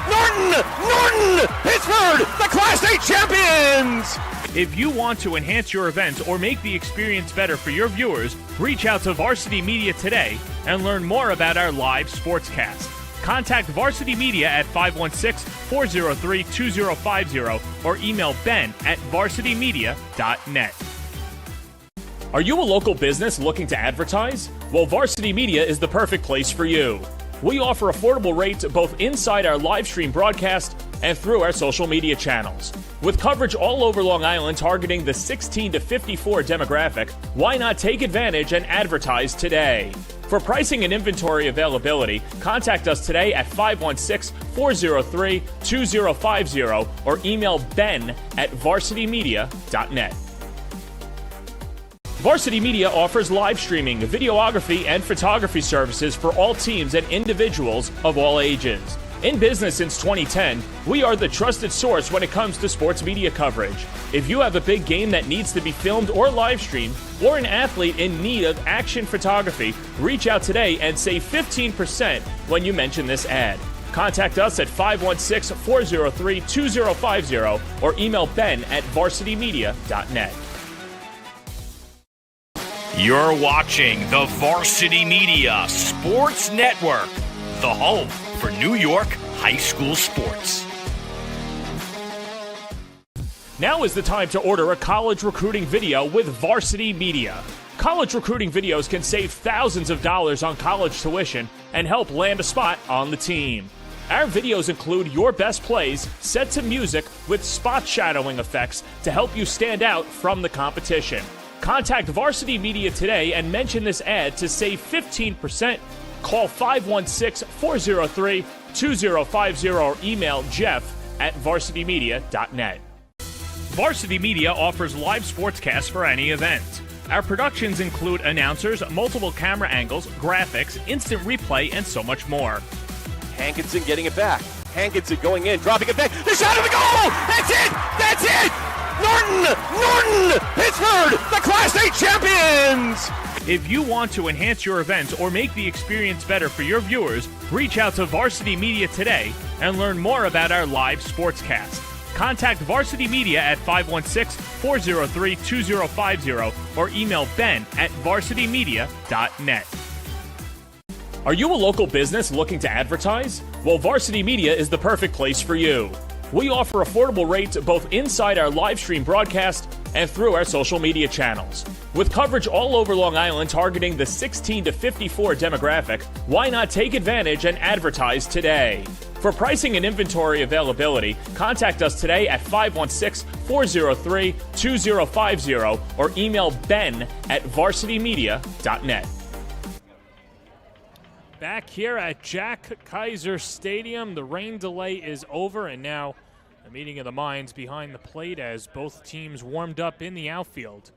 Norton! Pittsburgh, the Class A champions! If you want to enhance your event or make the experience better for your viewers, reach out to Varsity Media today and learn more about our live sportscast. Contact Varsity Media at 516-403-2050 or email Ben at varsitymedia.net. Are you a local business looking to advertise? Well, Varsity Media is the perfect place for you. We offer affordable rates both inside our live stream broadcast and through our social media channels. With coverage all over Long Island targeting the 16 to 54 demographic, why not take advantage and advertise today? For pricing and inventory availability, contact us today at 516-403-2050 or email ben@varsitymedia.net. Varsity Media offers live streaming, videography, and photography services for all teams and individuals of all ages. In business since 2010, we are the trusted source when it comes to sports media coverage. If you have a big game that needs to be filmed or live streamed, or an athlete in need of action photography, reach out today and save 15% when you mention this ad. Contact us at 516-403-2050 or email ben@varsitymedia.net. You're watching the Varsity Media Sports Network, the home for New York high school sports. Now is the time to order a college recruiting video with Varsity Media. College recruiting videos can save thousands of dollars on college tuition and help land a spot on the team. Our videos include your best plays set to music with spot shadowing effects to help you stand out from the competition. Contact Varsity Media today and mention this ad to save 15%. Call 516-403-2050 or email jeff@varsitymedia.net. Varsity Media offers live sportscasts for any event. Our productions include announcers, multiple camera angles, graphics, instant replay, and so much more. Hankinson getting it back. Hankinson going in, dropping it back. The shot of the goal! That's it! That's it! Norton! Pittsburgh, the Class A champions! If you want to enhance your event or make the experience better for your viewers, reach out to Varsity Media today and learn more about our live sportscast. Contact Varsity Media at 516-403-2050 or email ben@varsitymedia.net. Are you a local business looking to advertise? Well, Varsity Media is the perfect place for you. We offer affordable rates both inside our live stream broadcast and through our social media channels. With coverage all over Long Island targeting the 16 to 54 demographic, why not take advantage and advertise today? For pricing and inventory availability, contact us today at 516-403-2050 or email ben@varsitymedia.net. Back here at Jack Kaiser Stadium, the rain delay is over, and now a meeting of the minds behind the plate as both teams warmed up in the outfield.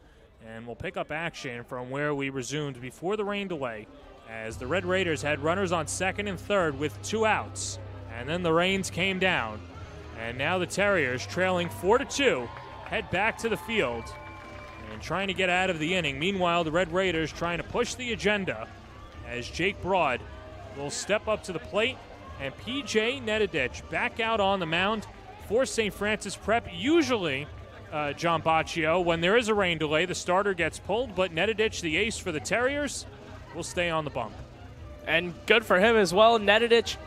And we'll pick up action from where we resumed before the rain delay, as the Red Raiders had runners on second and third with 2 outs. And then the rains came down, and now the Terriers, trailing 4-2, head back to the field and trying to get out of the inning. Meanwhile, the Red Raiders trying to push the agenda as Jake Broad will step up to the plate, and P.J. Nedidich back out on the mound for St. Francis Prep. Usually, John Baccio, when there is a rain delay, the starter gets pulled, but Nedidich, the ace for the Terriers, will stay on the bump. And good for him as well. Nedidich,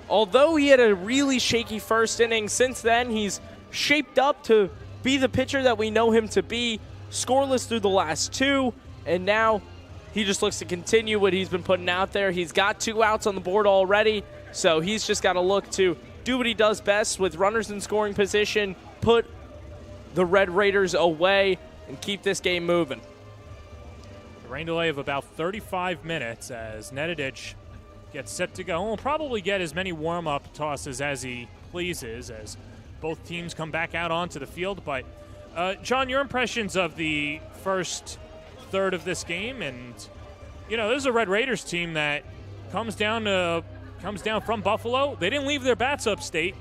although he had a really shaky first inning, since then he's shaped up to be the pitcher that we know him to be, scoreless through the last 2, and now he just looks to continue what he's been putting out there. He's got 2 outs on the board already, so he's just got to look to do what he does best with runners in scoring position, put the Red Raiders away, and keep this game moving. A rain delay of about 35 minutes as Nedidich gets set to go. We'll probably get as many warm-up tosses as he pleases as both teams come back out onto the field. But, John, your impressions of the first third of this game, and you know, this is a Red Raiders team that comes down from Buffalo. They didn't leave their bats upstate.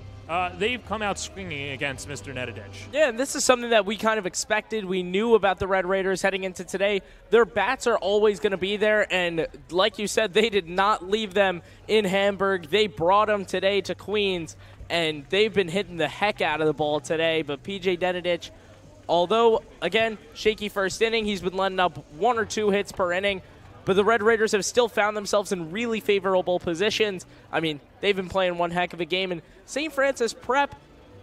They've come out swinging against Mr. Nedidich. Yeah, and this is something that we kind of expected. We knew about the Red Raiders heading into today. Their bats are always going to be there, and like you said, they did not leave them in Hamburg. They brought them today to Queens, and they've been hitting the heck out of the ball today. But P.J. Nedidich, although, again, shaky first inning, he's been letting up 1 or 2 hits per inning. But the Red Raiders have still found themselves in really favorable positions. I mean, they've been playing one heck of a game. And St. Francis Prep,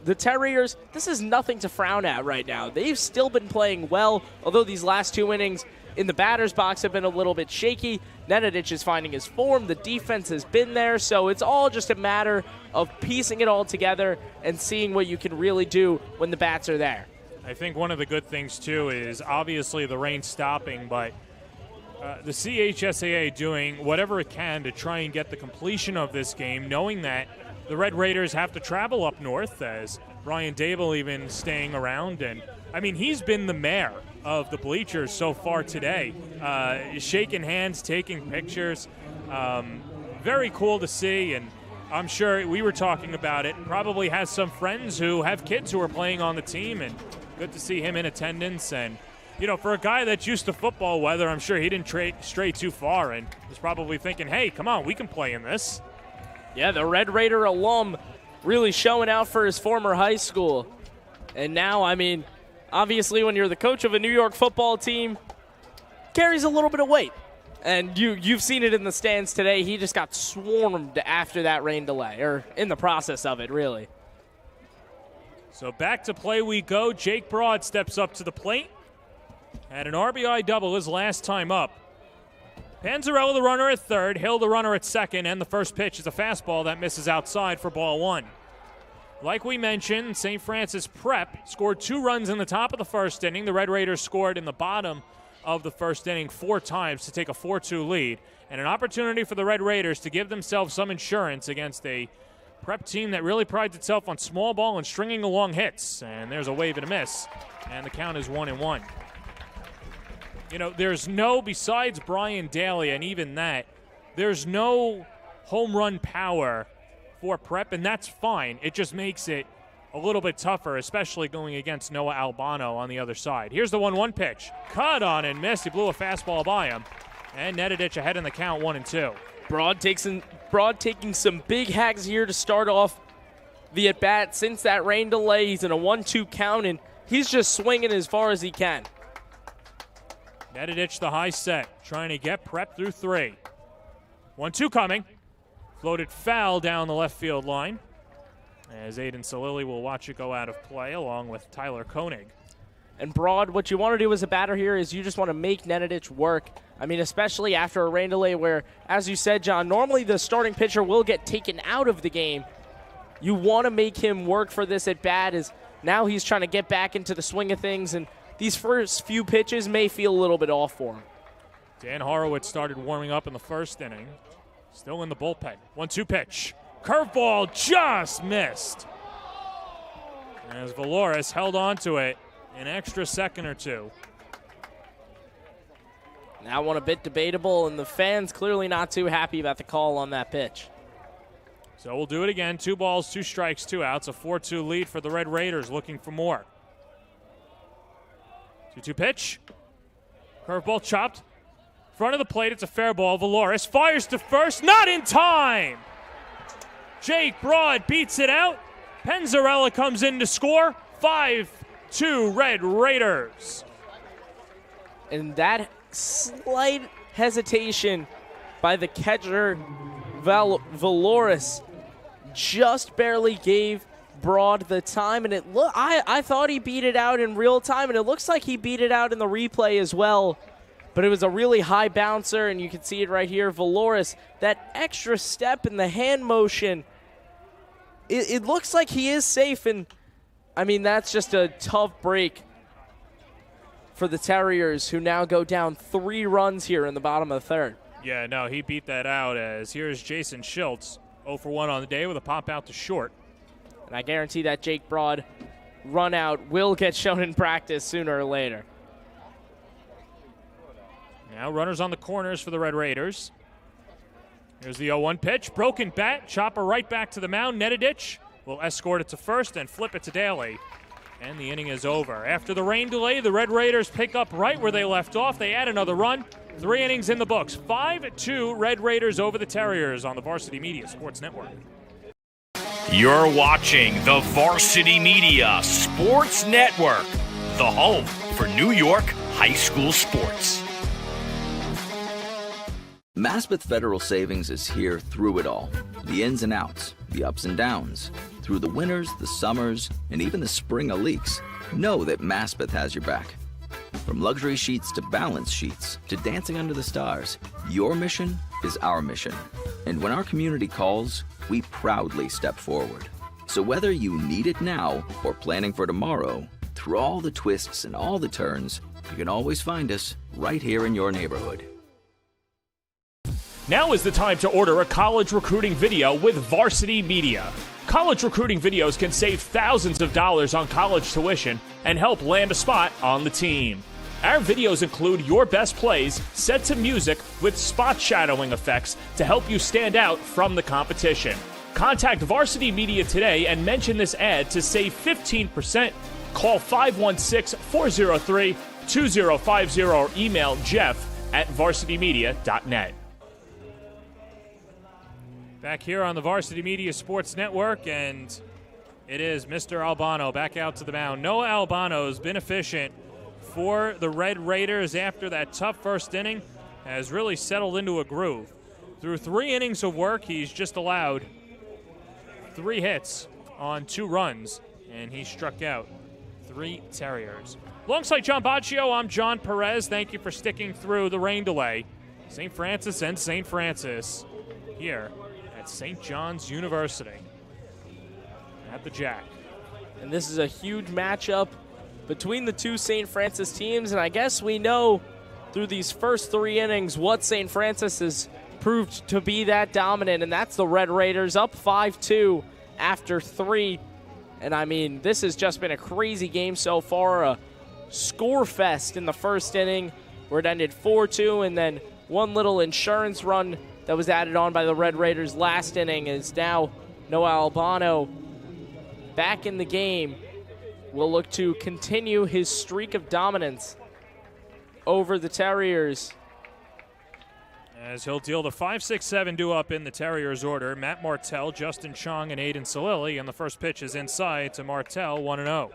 the Terriers, this is nothing to frown at right now. They've still been playing well, although these last 2 innings in the batter's box have been a little bit shaky. Nenadic is finding his form. The defense has been there. So it's all just a matter of piecing it all together and seeing what you can really do when the bats are there. I think one of the good things, too, is obviously the rain stopping, but the CHSAA doing whatever it can to try and get the completion of this game, knowing that the Red Raiders have to travel up north, as Brian Dable even staying around. And, I mean, he's been the mayor of the bleachers so far today, shaking hands, taking pictures. Very cool to see, and I'm sure we were talking about it. Probably has some friends who have kids who are playing on the team, and good to see him in attendance. And, you know, for a guy that's used to football weather, I'm sure he didn't stray too far and was probably thinking, hey, come on, we can play in this. Yeah, the Red Raider alum really showing out for his former high school. And now, I mean, obviously when you're the coach of a New York football team, carries a little bit of weight. And you've seen it in the stands today. He just got swarmed after that rain delay, or in the process of it, really. So back to play we go. Jake Broad steps up to the plate. Had an RBI double his last time up. Panzarella, the runner, at third. Hill, the runner, at second. And the first pitch is a fastball that misses outside for ball one. Like we mentioned, St. Francis Prep scored 2 runs in the top of the first inning. The Red Raiders scored in the bottom of the first inning 4 times to take a 4-2 lead. And an opportunity for the Red Raiders to give themselves some insurance against a Prep team that really prides itself on small ball and stringing along hits. And there's a wave and a miss. And the count is 1-1. You know, there's no, besides Brian Daly, and even that, there's no home run power for Prep, and that's fine. It just makes it a little bit tougher, especially going against Noah Albano on the other side. Here's the 1-1 pitch. Cut on and missed. He blew a fastball by him. And Nenadic ahead in the count, 1-2. Broad taking some big hacks here to start off the at-bat. Since that rain delay, he's in a 1-2 count, and he's just swinging as far as he can. Nenadic the high set, trying to get Prep through 3. 1-2 coming. Floated foul down the left field line, as Aiden Salili will watch it go out of play along with Tyler Koenig. And Broad, what you want to do as a batter here is you just want to make Nenadic work. I mean, especially after a rain delay where, as you said, John, normally the starting pitcher will get taken out of the game. You want to make him work for this at bat, as now he's trying to get back into the swing of things, and these first few pitches may feel a little bit off for him. Dan Horowitz started warming up in the first inning. Still in the bullpen. 1-2 pitch. Curveball just missed. As Valores held on to it an extra second or two. That one a bit debatable, and the fans clearly not too happy about the call on that pitch. So we'll do it again. 2 balls, 2 strikes, 2 outs. A 4-2 lead for the Red Raiders, looking for more. 2-2 pitch. Curveball chopped. Front of the plate, it's a fair ball. Valores fires to first, not in time. Jake Broad beats it out. Panzarella comes in to score. 5-2 Red Raiders. And that slight hesitation by the catcher, Valores, just barely gave Broad the time, and I thought he beat it out in real time, and it looks like he beat it out in the replay as well. But it was a really high bouncer, and you can see it right here. Valores, that extra step in the hand motion, it looks like he is safe, and I mean, that's just a tough break for the Terriers, who now go down 3 runs here in the bottom of the third. Yeah, no, he beat that out, as here's Jason Schultz, 0 for 1 on the day with a pop out to short. And I guarantee that Jake Broad run out will get shown in practice sooner or later. Now runners on the corners for the Red Raiders. Here's the 0-1 pitch. Broken bat. Chopper right back to the mound. Nenadic will escort it to first and flip it to Daly. And the inning is over. After the rain delay, the Red Raiders pick up right where they left off. They add another run. 3 innings in the books. 5-2 Red Raiders over the Terriers on the Varsity Media Sports Network. You're watching the Varsity Media Sports Network, the home for New York high school sports. Maspeth Federal Savings is here through it all. The ins and outs, the ups and downs. Through the winters, the summers, and even the spring of leaks. Know that Maspeth has your back. From luxury sheets to balance sheets to dancing under the stars, your mission is our mission. And when our community calls, we proudly step forward. So whether you need it now or planning for tomorrow, through all the twists and all the turns, you can always find us right here in your neighborhood. Now is the time to order a college recruiting video with Varsity Media. College recruiting videos can save thousands of dollars on college tuition and help land a spot on the team. Our videos include your best plays set to music with spot shadowing effects to help you stand out from the competition. Contact Varsity Media today and mention this ad to save 15%. Call 516-403-2050 or email jeff@varsitymedia.net. Back here on the Varsity Media Sports Network, and it is Mr. Albano back out to the mound. Noah Albano has been efficient for the Red Raiders after that tough first inning, has really settled into a groove. Through 3 innings of work, he's just allowed 3 hits on 2 runs, and he struck out 3 Terriers. Alongside John Baccio, I'm John Perez. Thank you for sticking through the rain delay. St. Francis and St. Francis here at St. John's University at the Jack. And this is a huge matchup between the two St. Francis teams, and I guess we know through these first 3 innings what St. Francis has proved to be that dominant, and that's the Red Raiders up 5-2 after 3. And I mean, this has just been a crazy game so far, a score fest in the first inning where it ended 4-2, and then one little insurance run that was added on by the Red Raiders last inning is now Noah Albano back in the game. Will look to continue his streak of dominance over the Terriers. As he'll deal the 5-6-7 due up in the Terriers order, Matt Martell, Justin Chong, and Aiden Salili, and the first pitch is inside to Martell, 1-0.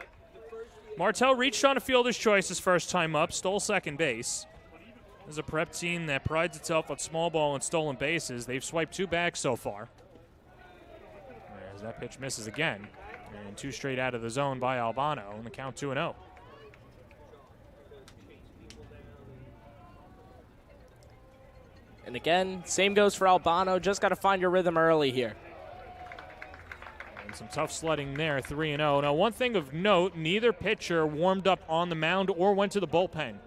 Martell reached on a fielder's choice his first time up, stole second base. This is a prep team that prides itself on small ball and stolen bases. They've swiped 2 bags so far. As that pitch misses again. And 2 straight out of the zone by Albano, and the count 2-0. And again, same goes for Albano. Just got to find your rhythm early here. And some tough sledding there, 3-0. Now, one thing of note, neither pitcher warmed up on the mound or went to the bullpen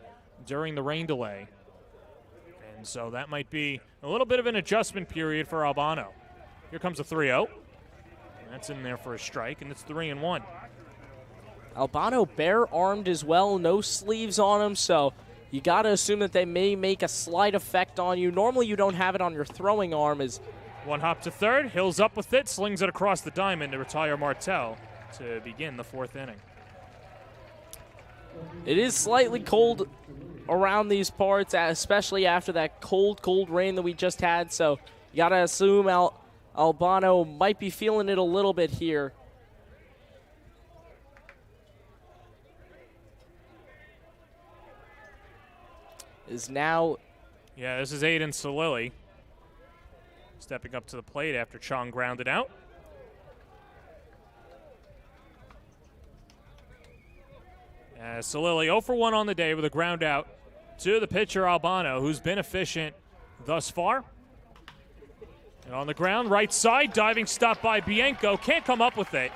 during the rain delay. And so that might be a little bit of an adjustment period for Albano. Here comes a 3-0. That's in there for a strike, and it's 3-1. Albano bare-armed as well, no sleeves on him, so you got to assume that they may make a slight effect on you. Normally you don't have it on your throwing arm. As one hop to third, Hill's up with it, slings it across the diamond to retire Martell to begin the 4th inning. It is slightly cold around these parts, especially after that cold rain that we just had, so you got to assume Albano might be feeling it a little bit here. Is now... Yeah, this is Aiden Salili stepping up to the plate after Chong grounded out. Salili 0 for 1 on the day with a ground out to the pitcher Albano, who's been efficient thus far. And on the ground, right side, diving stop by Bianco. Can't come up with it.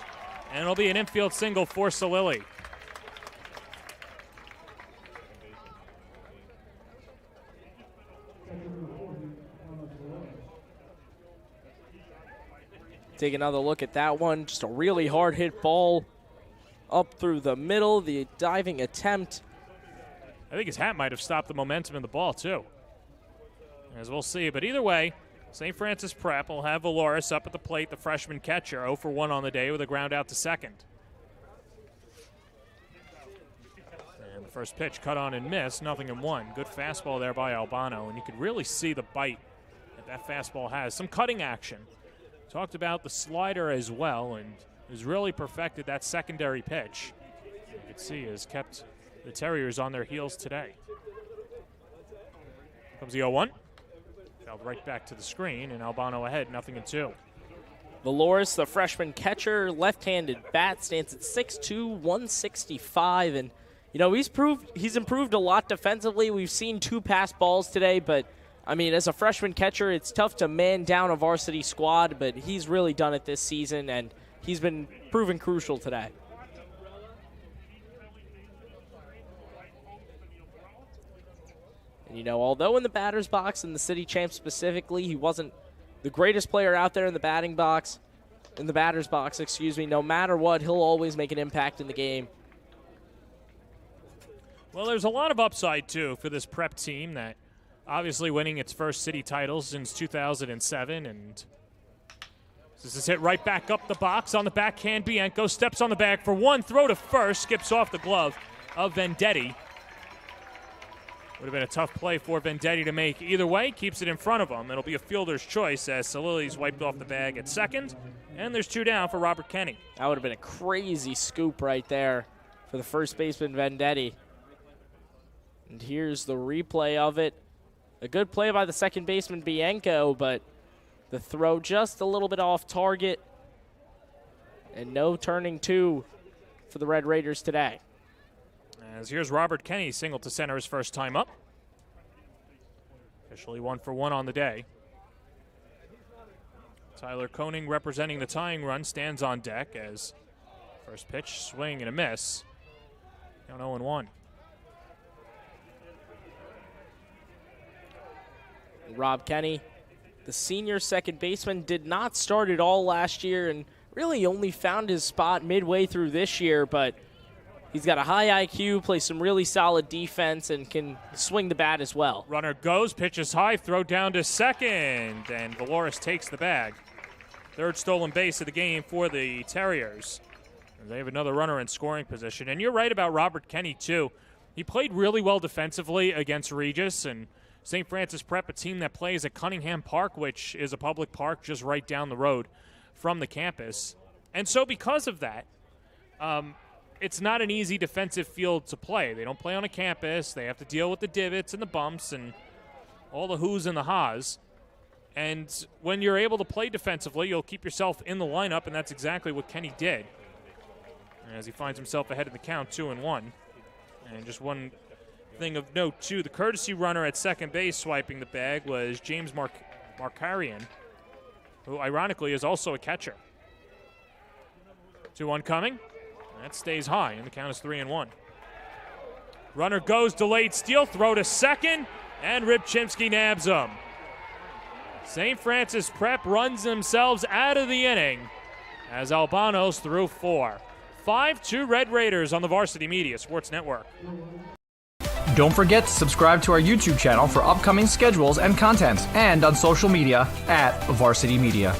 And it'll be an infield single for Salili. Take another look at that one. Just a really hard hit ball up through the middle. The diving attempt. I think his hat might have stopped the momentum of the ball, too. As we'll see. But either way, St. Francis Prep will have Valoris up at the plate, the freshman catcher, 0 for 1 on the day with a ground out to second. And the first pitch cut on and missed, 0-1. Good fastball there by Albano, and you could really see the bite that fastball has. Some cutting action. Talked about the slider as well, and has really perfected that secondary pitch. You can see has kept the Terriers on their heels today. Comes the 0-1. Fouled right back to the screen, and Albano ahead, 0-2. Valoris, the freshman catcher, left-handed bat, stands at 6'2", 165, and You know, he's improved a lot defensively. We've seen 2 pass balls today, but, I mean, as a freshman catcher, it's tough to man down a varsity squad, but he's really done it this season, and he's been proven crucial today. And, you know, although in the batter's box, in the city champ specifically, he wasn't the greatest player out there in the batter's box, no matter what, he'll always make an impact in the game. Well, there's a lot of upside, too, for this prep team that obviously winning its first city title since 2007. And this is hit right back up the box on the backhand. Bianco steps on the bag for one, throw to first, skips off the glove of Vendetti. Would have been a tough play for Vendetti to make. Either way, keeps it in front of him. It'll be a fielder's choice as Salili's wiped off the bag at second. And there's 2 down for Robert Kenny. That would have been a crazy scoop right there for the first baseman, Vendetti. And here's the replay of it. A good play by the second baseman, Bianco, but the throw just a little bit off target. And no turning 2 for the Red Raiders today. As here's Robert Kenny, single to center his first time up. Officially 1 for 1 on the day. Tyler Koenig, representing the tying run, stands on deck as first pitch, swing and a miss. Down 0-1. Rob Kenny, the senior second baseman, did not start at all last year and really only found his spot midway through this year, but he's got a high IQ, plays some really solid defense, and can swing the bat as well. Runner goes, pitches high, throw down to second, and Valoris takes the bag. Third stolen base of the game for the Terriers. And they have another runner in scoring position. And you're right about Robert Kenny, too. He played really well defensively against Regis and St. Francis Prep, a team that plays at Cunningham Park, which is a public park just right down the road from the campus. And so because of that, it's not an easy defensive field to play. They don't play on a campus. They have to deal with the divots and the bumps and all the who's and the ha's. And when you're able to play defensively, you'll keep yourself in the lineup, and that's exactly what Kenny did. As he finds himself ahead of the count, 2-1. And just one thing of note, too, the courtesy runner at second base swiping the bag was James Markarian, who ironically is also a catcher. 2-1 coming. That stays high, and the count is 3-1. Runner goes, delayed steal, throw to second, and Rybczynski nabs him. St. Francis Prep runs themselves out of the inning as Albanos threw 4. 5-2 Red Raiders on the Varsity Media Sports Network. Don't forget to subscribe to our YouTube channel for upcoming schedules and content, and on social media at Varsity Media.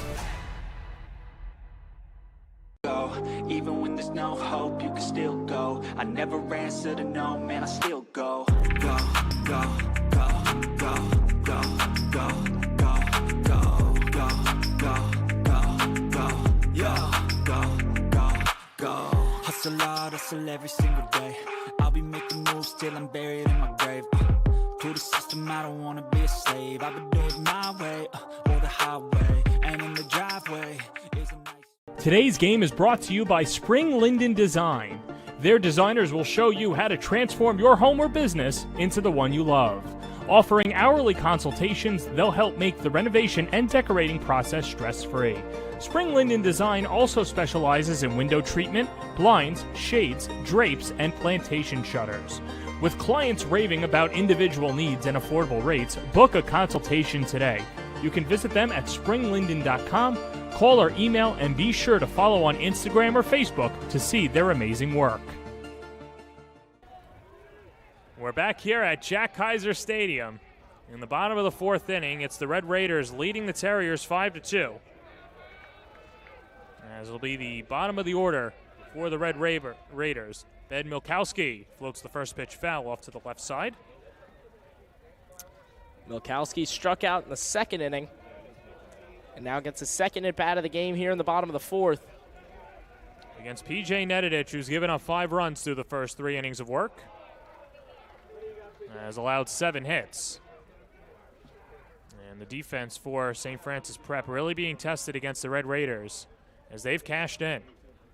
Even when there's no hope, you can still go. I never answer to no, man, I still go. Go, go, go, go, go, go, go, go, go, go, go, go, go. Hustle hard, hustle every single day. I'll be making moves till I'm buried in my grave. To the system, I don't wanna be a slave. I would do it my way, or the highway. And in the driveway is a nice. Today's game is brought to you by Spring Linden Design. Their designers will show you how to transform your home or business into the one you love. Offering hourly consultations, they'll help make the renovation and decorating process stress-free. Spring Linden Design also specializes in window treatment, blinds, shades, drapes, and plantation shutters. With clients raving about individual needs and affordable rates, book a consultation today. You can visit them at springlinden.com, call or email, and be sure to follow on Instagram or Facebook to see their amazing work. We're back here at Jack Kaiser Stadium. In the bottom of the 4th inning, it's the Red Raiders leading the Terriers 5-2. As it'll be the bottom of the order for the Red Raiders. Ben Milkowski floats the first pitch foul off to the left side. Milkowski struck out in the 2nd inning and now gets his 2nd at-bat of the game here in the bottom of the 4th. Against P.J. Nedidich, who's given up 5 runs through the first 3 innings of work. Has allowed 7 hits. And the defense for St. Francis Prep really being tested against the Red Raiders as they've cashed in.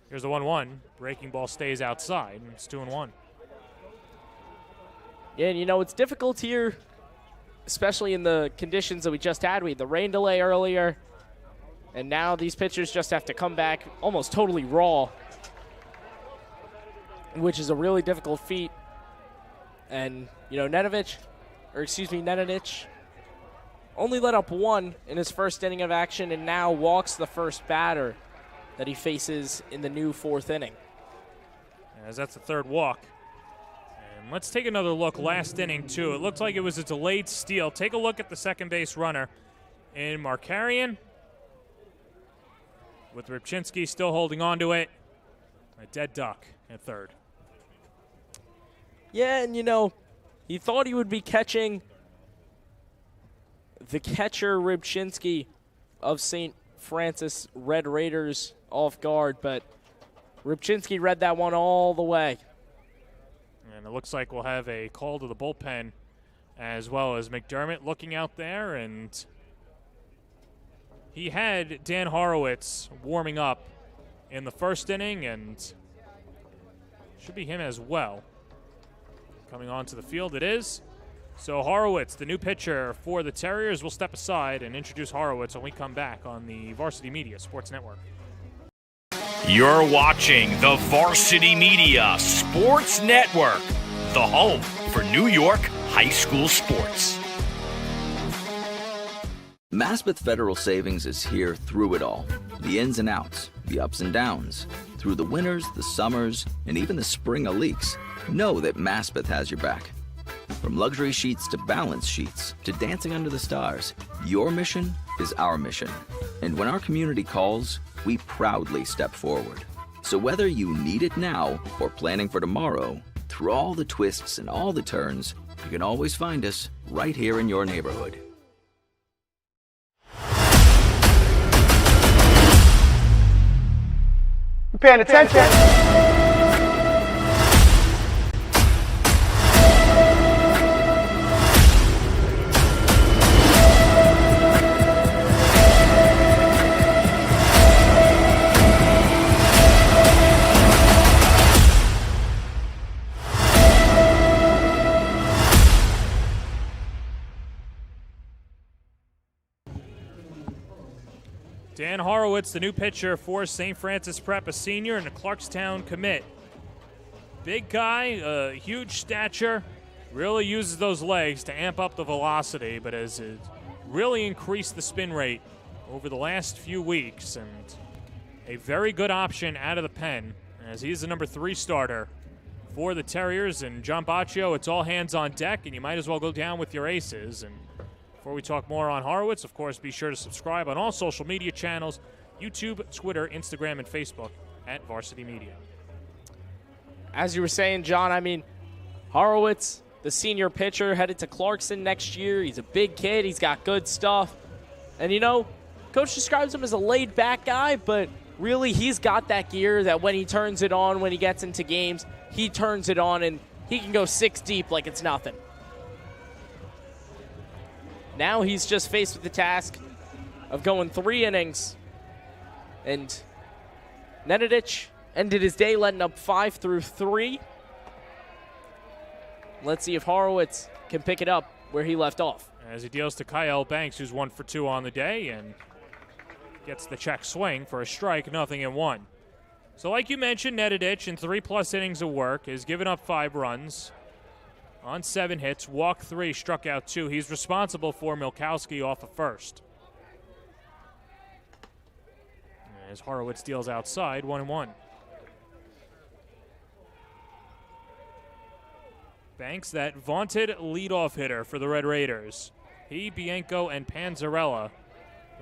Here's the 1-1. Breaking ball stays outside, and it's 2-1. Yeah, and it's difficult here, especially in the conditions that we just had. We had the rain delay earlier, and now these pitchers just have to come back almost totally raw, which is a really difficult feat. And, Nenadich only let up one in his first inning of action and now walks the first batter that he faces in the new fourth inning. As that's the third walk. And let's take another look last inning, too. It looked like it was a delayed steal. Take a look at the second base runner in Markarian, with Rybczynski still holding on to it. A dead duck at third. Yeah, and he thought he would be catching the catcher Rybczynski of St. Francis Red Raiders off guard, but Rybczynski read that one all the way. And it looks like we'll have a call to the bullpen as well as McDermott looking out there, and he had Dan Horowitz warming up in the first inning, and should be him as well. Coming onto the field, it is. So Horowitz, the new pitcher for the Terriers, will step aside and introduce Horowitz when we come back on the Varsity Media Sports Network. You're watching the Varsity Media Sports Network, the home for New York high school sports. Maspeth Federal Savings is here through it all. The ins and outs, the ups and downs. Through the winters, the summers, and even the spring of leaks. Know that Maspeth has your back. From luxury sheets to balance sheets to dancing under the stars, your mission is our mission. And when our community calls, we proudly step forward. So whether you need it now or planning for tomorrow, through all the twists and all the turns, you can always find us right here in your neighborhood. You're paying attention. Dan Horowitz, the new pitcher for St. Francis Prep, a senior and a Clarkstown commit. Big guy, huge stature, really uses those legs to amp up the velocity, but has really increased the spin rate over the last few weeks, and a very good option out of the pen, as he's the number 3 starter for the Terriers. And John Baccio, it's all hands on deck, and you might as well go down with your aces. And before we talk more on Horowitz, of course, be sure to subscribe on all social media channels, YouTube, Twitter, Instagram, and Facebook at Varsity Media. As you were saying, John, Horowitz, the senior pitcher, headed to Clarkson next year. He's a big kid. He's got good stuff. And, Coach describes him as a laid-back guy, but really he's got that gear that when he turns it on, when he gets into games, he turns it on and he can go 6 deep like it's nothing. Now he's just faced with the task of going 3 innings. And Nenadich ended his day letting up 5 through 3. Let's see if Horowitz can pick it up where he left off. As he deals to Kyle Banks, who's 1 for 2 on the day, and gets the check swing for a strike, 0-1. So like you mentioned, Nenadich in 3+ innings of work has given up 5 runs. On 7 hits, walked 3, struck out 2. He's responsible for Milkowski off of first. As Horowitz deals outside, 1-1. Banks, that vaunted leadoff hitter for the Red Raiders. He, Bianco, and Panzarella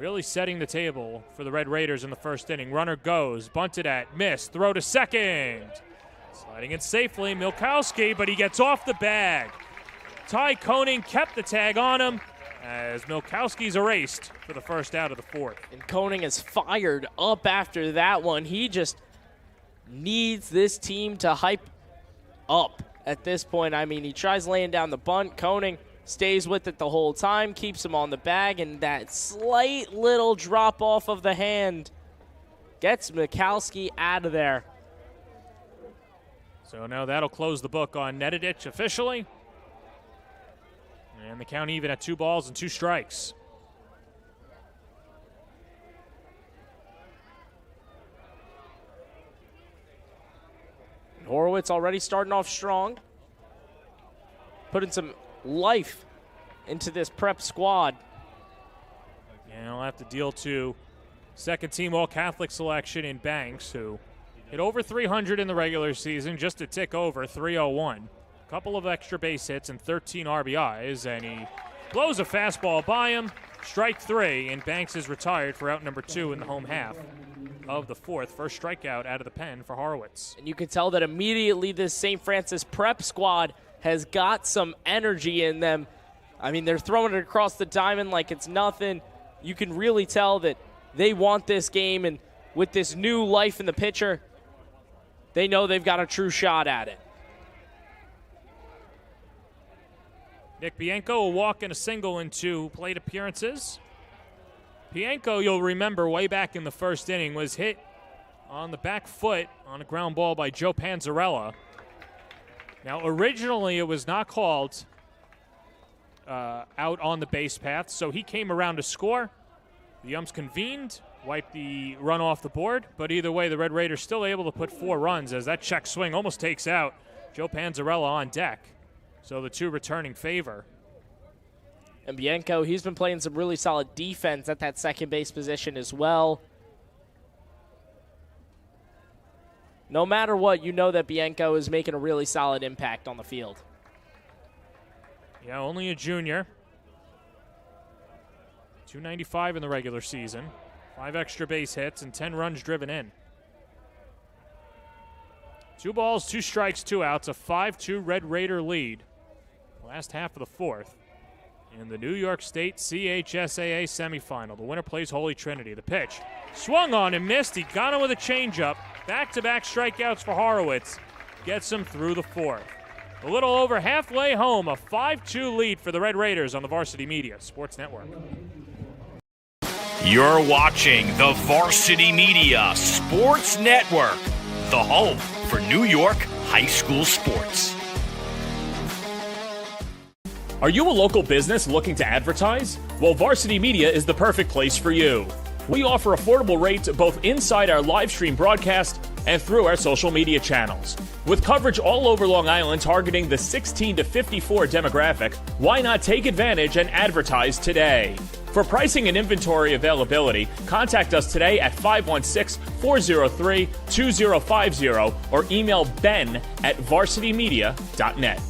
really setting the table for the Red Raiders in the first inning. Runner goes, bunted at, missed, throw to second. Sliding it safely, Milkowski, but he gets off the bag. Ty Koning kept the tag on him as Milkowski's erased for the first out of the 4th. And Koning is fired up after that one. He just needs this team to hype up at this point. He tries laying down the bunt. Koning stays with it the whole time, keeps him on the bag, and that slight little drop off of the hand gets Milkowski out of there. So now that'll close the book on Nenadich officially. And the count even at 2 balls and 2 strikes. Horowitz already starting off strong. Putting some life into this prep squad. And he'll have to deal to second-team All-Catholic selection in Banks, who hit over 300 in the regular season, just a tick over 301. A couple of extra base hits and 13 RBIs, and he blows a fastball by him. Strike 3, and Banks is retired for out number 2 in the home half of the 4th. First strikeout out of the pen for Horowitz. And you can tell that immediately this St. Francis prep squad has got some energy in them. I mean, they're throwing it across the diamond like it's nothing. You can really tell that they want this game, and with this new life in the pitcher, they know they've got a true shot at it. Nick Bianco, a walk and a single in 2 plate appearances. Bianco, you'll remember way back in the first inning, was hit on the back foot on a ground ball by Joe Panzarella. Now, originally it was not called out on the base path, so he came around to score. The umps convened, wiped the run off the board, but either way, the Red Raiders still able to put 4 runs as that check swing almost takes out Joe Panzarella on deck. So the 2 returning favor. And Bianco, he's been playing some really solid defense at that second base position as well. No matter what, you know that Bianco is making a really solid impact on the field. Yeah, only a junior. 295 in the regular season. 5 extra base hits and 10 runs driven in. 2 balls, 2 strikes, 2 outs. A 5-2 Red Raider lead. Last half of the 4th. In the New York State CHSAA semifinal. The winner plays Holy Trinity. The pitch. Swung on and missed. He got him with a changeup. Back-to-back strikeouts for Horowitz. Gets him through the 4th. A little over halfway home. A 5-2 lead for the Red Raiders on the Varsity Media Sports Network. You're watching the Varsity Media Sports Network, the home for New York high school sports. Are you a local business looking to advertise? Well, Varsity Media is the perfect place for you. We offer affordable rates both inside our live stream broadcast and through our social media channels. With coverage all over Long Island targeting the 16 to 54 demographic, why not take advantage and advertise today? For pricing and inventory availability, contact us today at 516-403-2050 or email ben@varsitymedia.net.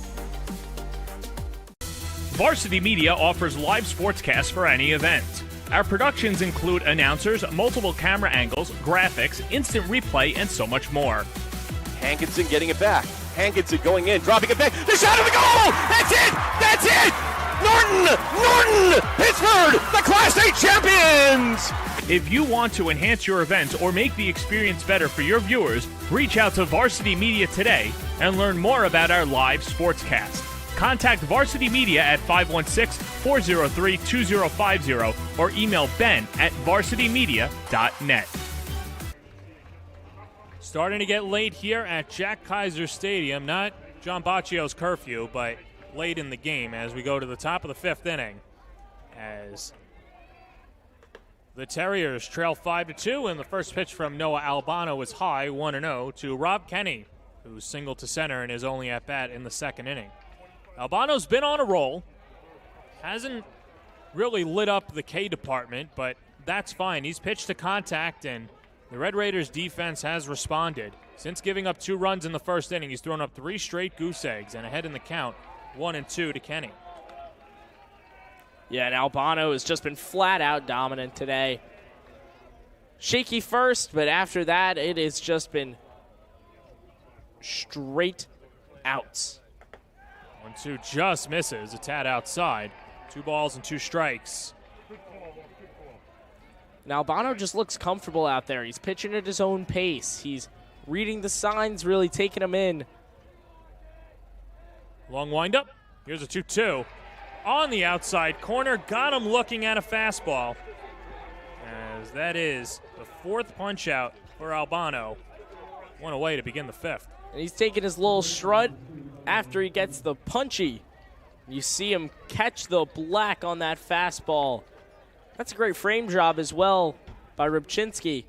Varsity Media offers live sportscasts for any event. Our productions include announcers, multiple camera angles, graphics, instant replay, and so much more. Hankinson getting it back. Hankinson going in, dropping it back. The shot of the goal! That's it! That's it! Norton! Pittsburgh, the Class A champions! If you want to enhance your event or make the experience better for your viewers, reach out to Varsity Media today and learn more about our live sportscast. Contact Varsity Media at 516-403-2050 or email ben@varsitymedia.net. Starting to get late here at Jack Kaiser Stadium. Not John Baccio's curfew, but late in the game as we go to the top of the 5th inning. As the Terriers trail 5-2, and the first pitch from Noah Albano is high, 1-0, to Rob Kenny, who's singled to center in his only at-bat in the 2nd inning. Albano's been on a roll. Hasn't really lit up the K department, but that's fine. He's pitched to contact, and the Red Raiders defense has responded. Since giving up 2 runs in the first inning, he's thrown up 3 straight goose eggs and ahead in the count, 1-2 to Kenny. Yeah, and Albano has just been flat out dominant today. Shaky first, but after that, it has just been straight outs. 1-2 just misses, a tad outside. 2 balls and 2 strikes. Now, Albano just looks comfortable out there. He's pitching at his own pace. He's reading the signs, really taking them in. Long windup. Here's a 2-2. On the outside corner, got him looking at a fastball. As that is the 4th punch out for Albano. 1 away to begin the 5th. And he's taking his little strut after he gets the punchy You see him catch the black on that fastball. That's a great frame job as well by Rybczynski.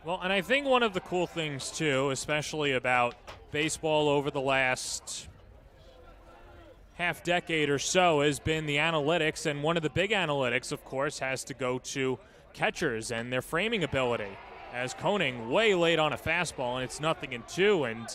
Well, and I think one of the cool things, too, especially about baseball over the last half decade or so, has been the analytics. And one of the big analytics, of course, has to go to catchers and their framing ability. As Koning way late on a fastball, and it's 0-2. And,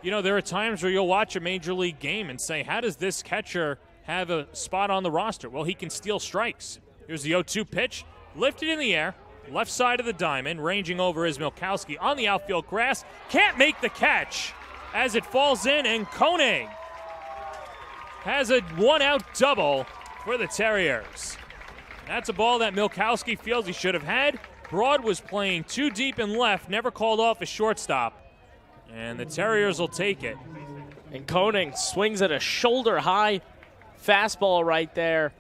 you know, there are times where you'll watch a major league game and say, how does this catcher have a spot on the roster? Well, he can steal strikes. Here's the 0-2 pitch, lifted in the air, left side of the diamond, ranging over is Milkowski on the outfield grass. Can't make the catch as it falls in, and Koning has a one-out double for the Terriers. That's a ball that Milkowski feels he should have had. Broad was playing too deep and left, never called off his shortstop, and the Terriers will take it. And Koning swings at a shoulder-high fastball right there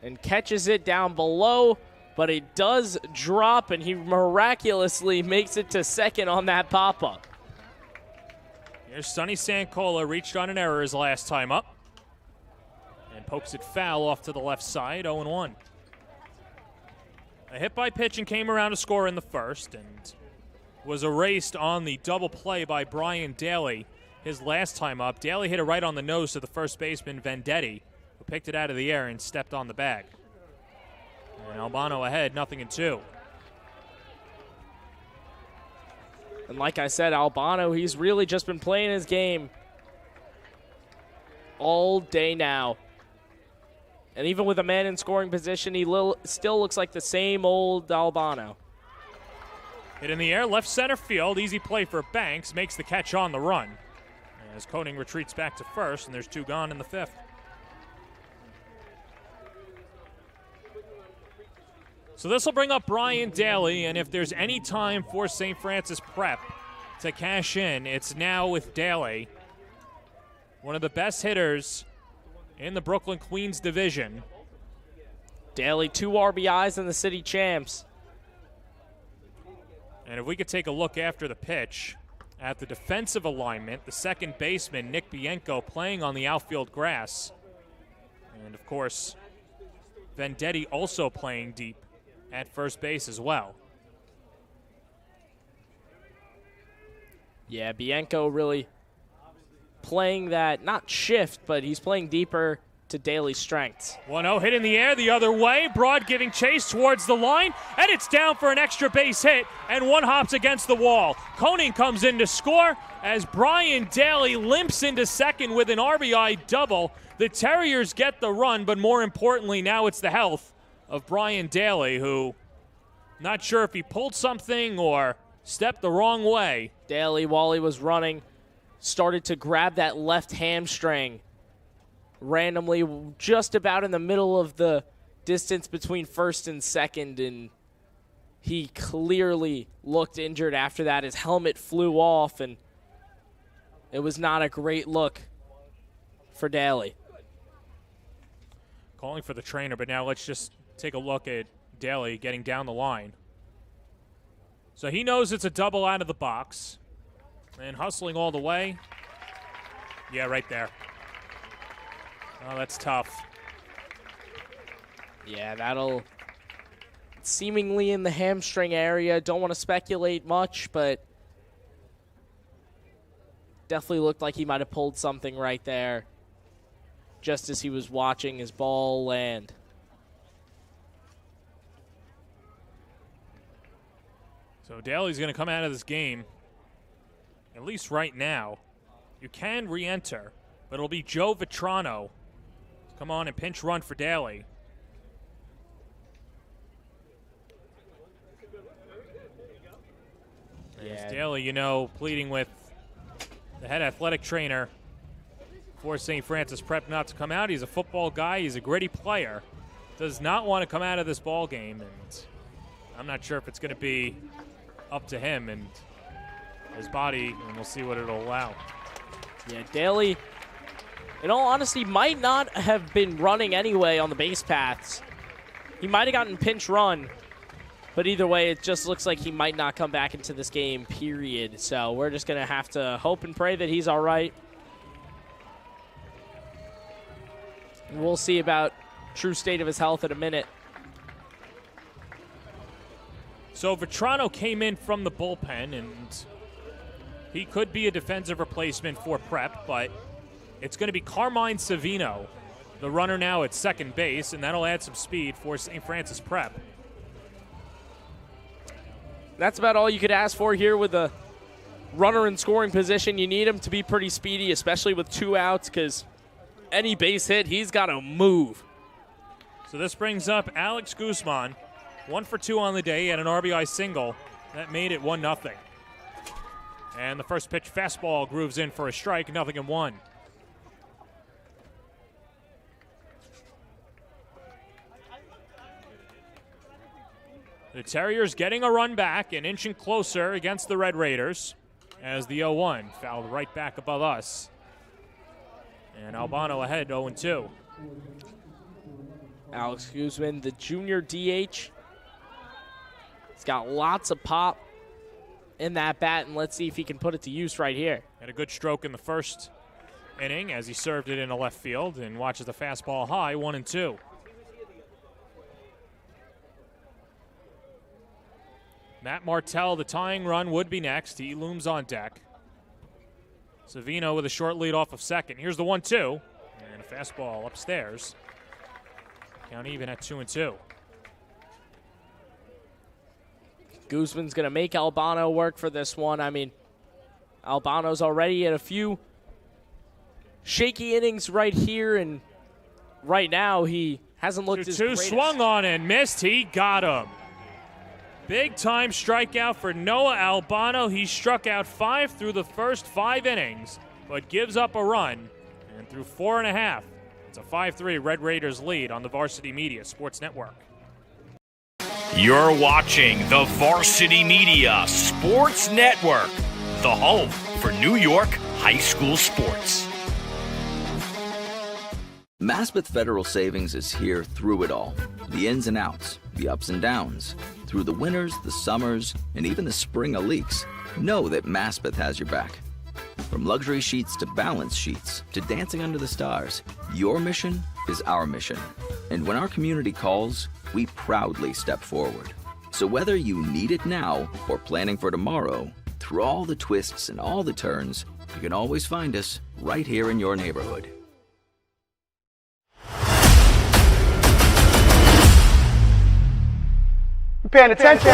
and catches it down below, but it does drop, and he miraculously makes it to second on that pop-up. Here's Sonny Sankola, reached on an error his last time up, and pokes it foul off to the left side, 0-1. A hit by pitch and came around to score in the first, and was erased on the double play by Brian Daly his last time up. Daly hit it right on the nose to the first baseman, Vendetti, who picked it out of the air and stepped on the bag. And Albano ahead, 0-2. And like I said, Albano, he's really just been playing his game all day now. And even with a man in scoring position, he still looks like the same old Albano. Hit in the air, left center field. Easy play for Banks. Makes the catch on the run. As Koning retreats back to first, and there's two gone in the fifth. So this will bring up Brian Daly, and if there's any time for St. Francis Prep to cash in, it's now with Daly. One of the best hitters in the Brooklyn Queens division. Daly, 2 RBIs in the city champs. And if we could take a look after the pitch at the defensive alignment, the second baseman, Nick Bianco, playing on the outfield grass. And, of course, Vendetti also playing deep at first base as well. Yeah, Bianco really playing that, not shift, but he's playing deeper to Daly's strengths. 1-0 hit in the air the other way. Broad giving chase towards the line, and it's down for an extra base hit, and one hops against the wall. Koning comes in to score as Brian Daly limps into second with an RBI double. The Terriers get the run, but more importantly, now it's the health of Brian Daly, who, not sure if he pulled something or stepped the wrong way. Daly, while he was running, started to grab that left hamstring randomly, just about in the middle of the distance between first and second, and he clearly looked injured after that. His helmet flew off, and it was not a great look for Daly. Calling for the trainer, but now let's just take a look at Daly getting down the line. So he knows it's a double out of the box. And hustling all the way. Yeah, right there. Oh, that's tough. Yeah, that'll seemingly in the hamstring area. Don't want to speculate much, but definitely looked like he might have pulled something right there just as he was watching his ball land. So Daly's going to come out of this game, at least right now. You can re-enter, but it'll be Joe Vitrano. Come on and pinch run for Daly. There's Daly, you know, pleading with the head athletic trainer for St. Francis Prep not to come out. He's a football guy. He's a gritty player. Does not want to come out of this ball game, and I'm not sure if it's going to be up to him and his body, and we'll see what it'll allow. Yeah, Daly, in all honesty, might not have been running anyway on the base paths. He might have gotten pinch run, but either way, it just looks like he might not come back into this game, period. So we're just going to have to hope and pray that he's all right. We'll see about true state of his health in a minute. So Vetrano came in from the bullpen, and he could be a defensive replacement for Prep, but it's going to be Carmine Savino, the runner now at second base, and that'll add some speed for St. Francis Prep. That's about all you could ask for here with a runner in scoring position. You need him to be pretty speedy, especially with 2 outs, because any base hit, he's got to move. So this brings up Alex Guzman, 1 for 2 on the day and an RBI single. That made it 1-0. And the first pitch fastball grooves in for a strike, 0-1. The Terriers getting a run back and inching closer against the Red Raiders as the 0-1 fouled right back above us. And Albano ahead 0-2. Alex Guzman, the junior DH. He's got lots of pop in that bat, and let's see if he can put it to use right here. Had a good stroke in the first inning as he served it into left field and watches the fastball high, 1-2. Matt Martell, the tying run, would be next. He looms on deck. Savino with a short lead off of second. Here's the 1-2. And a fastball upstairs. Count even at 2-2. Guzman's going to make Albano work for this one. I mean, Albano's already in a few shaky innings right here, and right now he hasn't looked as great. 2-2 swung on and missed. He got him. Big time strikeout for Noah Albano. He struck out 5 through the first 5 innings, but gives up a run. And through 4.5, it's a 5-3 Red Raiders lead on the Varsity Media Sports Network. You're watching the Varsity Media Sports Network, the home for New York high school sports. Maspeth Federal Savings is here through it all. The ins and outs, the ups and downs. Through the winters, the summers, and even the spring of leaks, know that Maspeth has your back. From luxury sheets to balance sheets to dancing under the stars, your mission is our mission. And when our community calls, we proudly step forward. So whether you need it now or planning for tomorrow, through all the twists and all the turns, you can always find us right here in your neighborhood. Paying attention.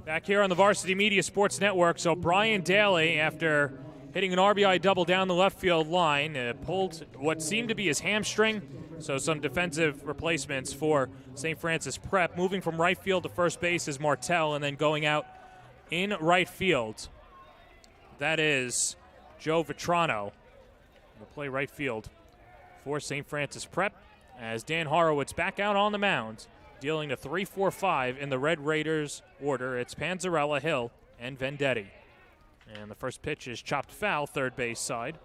Back here on the Varsity Media Sports Network, so Brian Daly, after hitting an RBI double down the left field line, pulled what seemed to be his hamstring, so some defensive replacements for St. Francis Prep. Moving from right field to first base is Martell, and then going out in right field, that is Joe Vetrano. Will play right field for St. Francis Prep as Dan Horowitz back out on the mound, dealing to 3-4-5 in the Red Raiders order. It's Panzarella, Hill, and Vendetti. And the first pitch is chopped foul, third base side.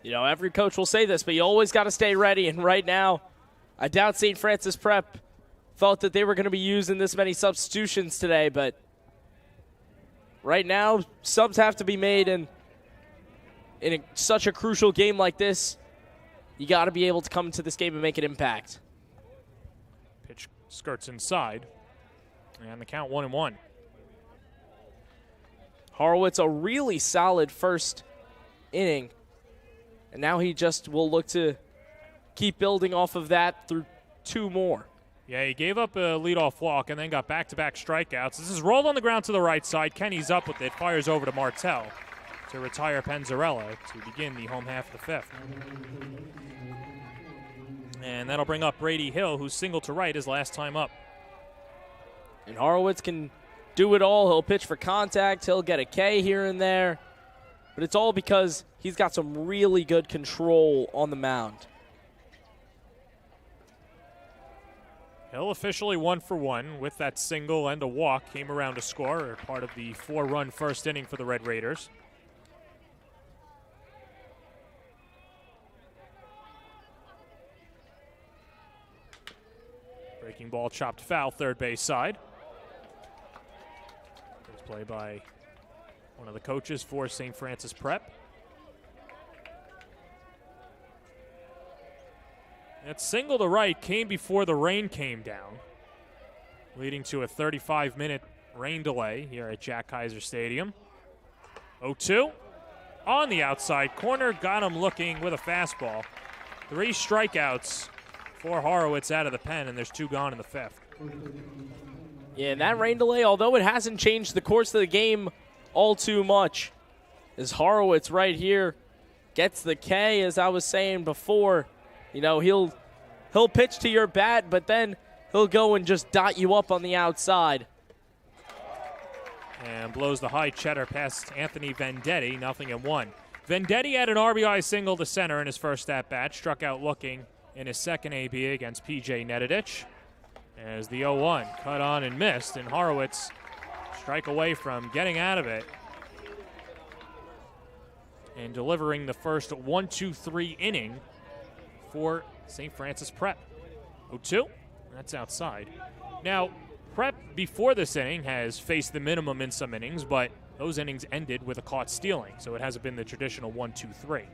You know, every coach will say this, but you always got to stay ready. And right now, I doubt St. Francis Prep thought that they were going to be using this many substitutions today, but right now, subs have to be made, and in such a crucial game like this, you got to be able to come into this game and make an impact. Pitch skirts inside, and the count 1-1. Horowitz, a really solid first inning, and now he just will look to keep building off of that through 2 more. Yeah, he gave up a leadoff walk and then got back-to-back strikeouts. This is rolled on the ground to the right side. Kenny's up with it, fires over to Martell to retire Panzarella to begin the home half of the 5th. And that'll bring up Brady Hill, who's single to right his last time up. And Horowitz can do it all. He'll pitch for contact. He'll get a K here and there. But it's all because he's got some really good control on the mound. Hill officially 1 for 1 with that single and a walk. Came around to score, part of the 4-run first inning for the Red Raiders. Breaking ball chopped foul, third base side. It's play by one of the coaches for St. Francis Prep. That single to right came before the rain came down, leading to a 35-minute rain delay here at Jack Kaiser Stadium. 0-2 on the outside corner, got him looking with a fastball. 3 strikeouts for Horowitz out of the pen, and there's 2 gone in the 5th. Yeah, and that rain delay, although it hasn't changed the course of the game all too much, as Horowitz right here gets the K, as I was saying before. You know, he'll pitch to your bat, but then he'll go and just dot you up on the outside. And blows the high cheddar past Anthony Vendetti, 0-1. Vendetti had an RBI single to center in his first at-bat, struck out looking in his second AB against P.J. Nedidich. As the 0-1 cut on and missed, and Horowitz strike away from getting out of it and delivering the first 1-2-3 inning for St. Francis Prep. 0-2, that's outside. Now, Prep before this inning has faced the minimum in some innings, but those innings ended with a caught stealing, so it hasn't been the traditional 1-2-3.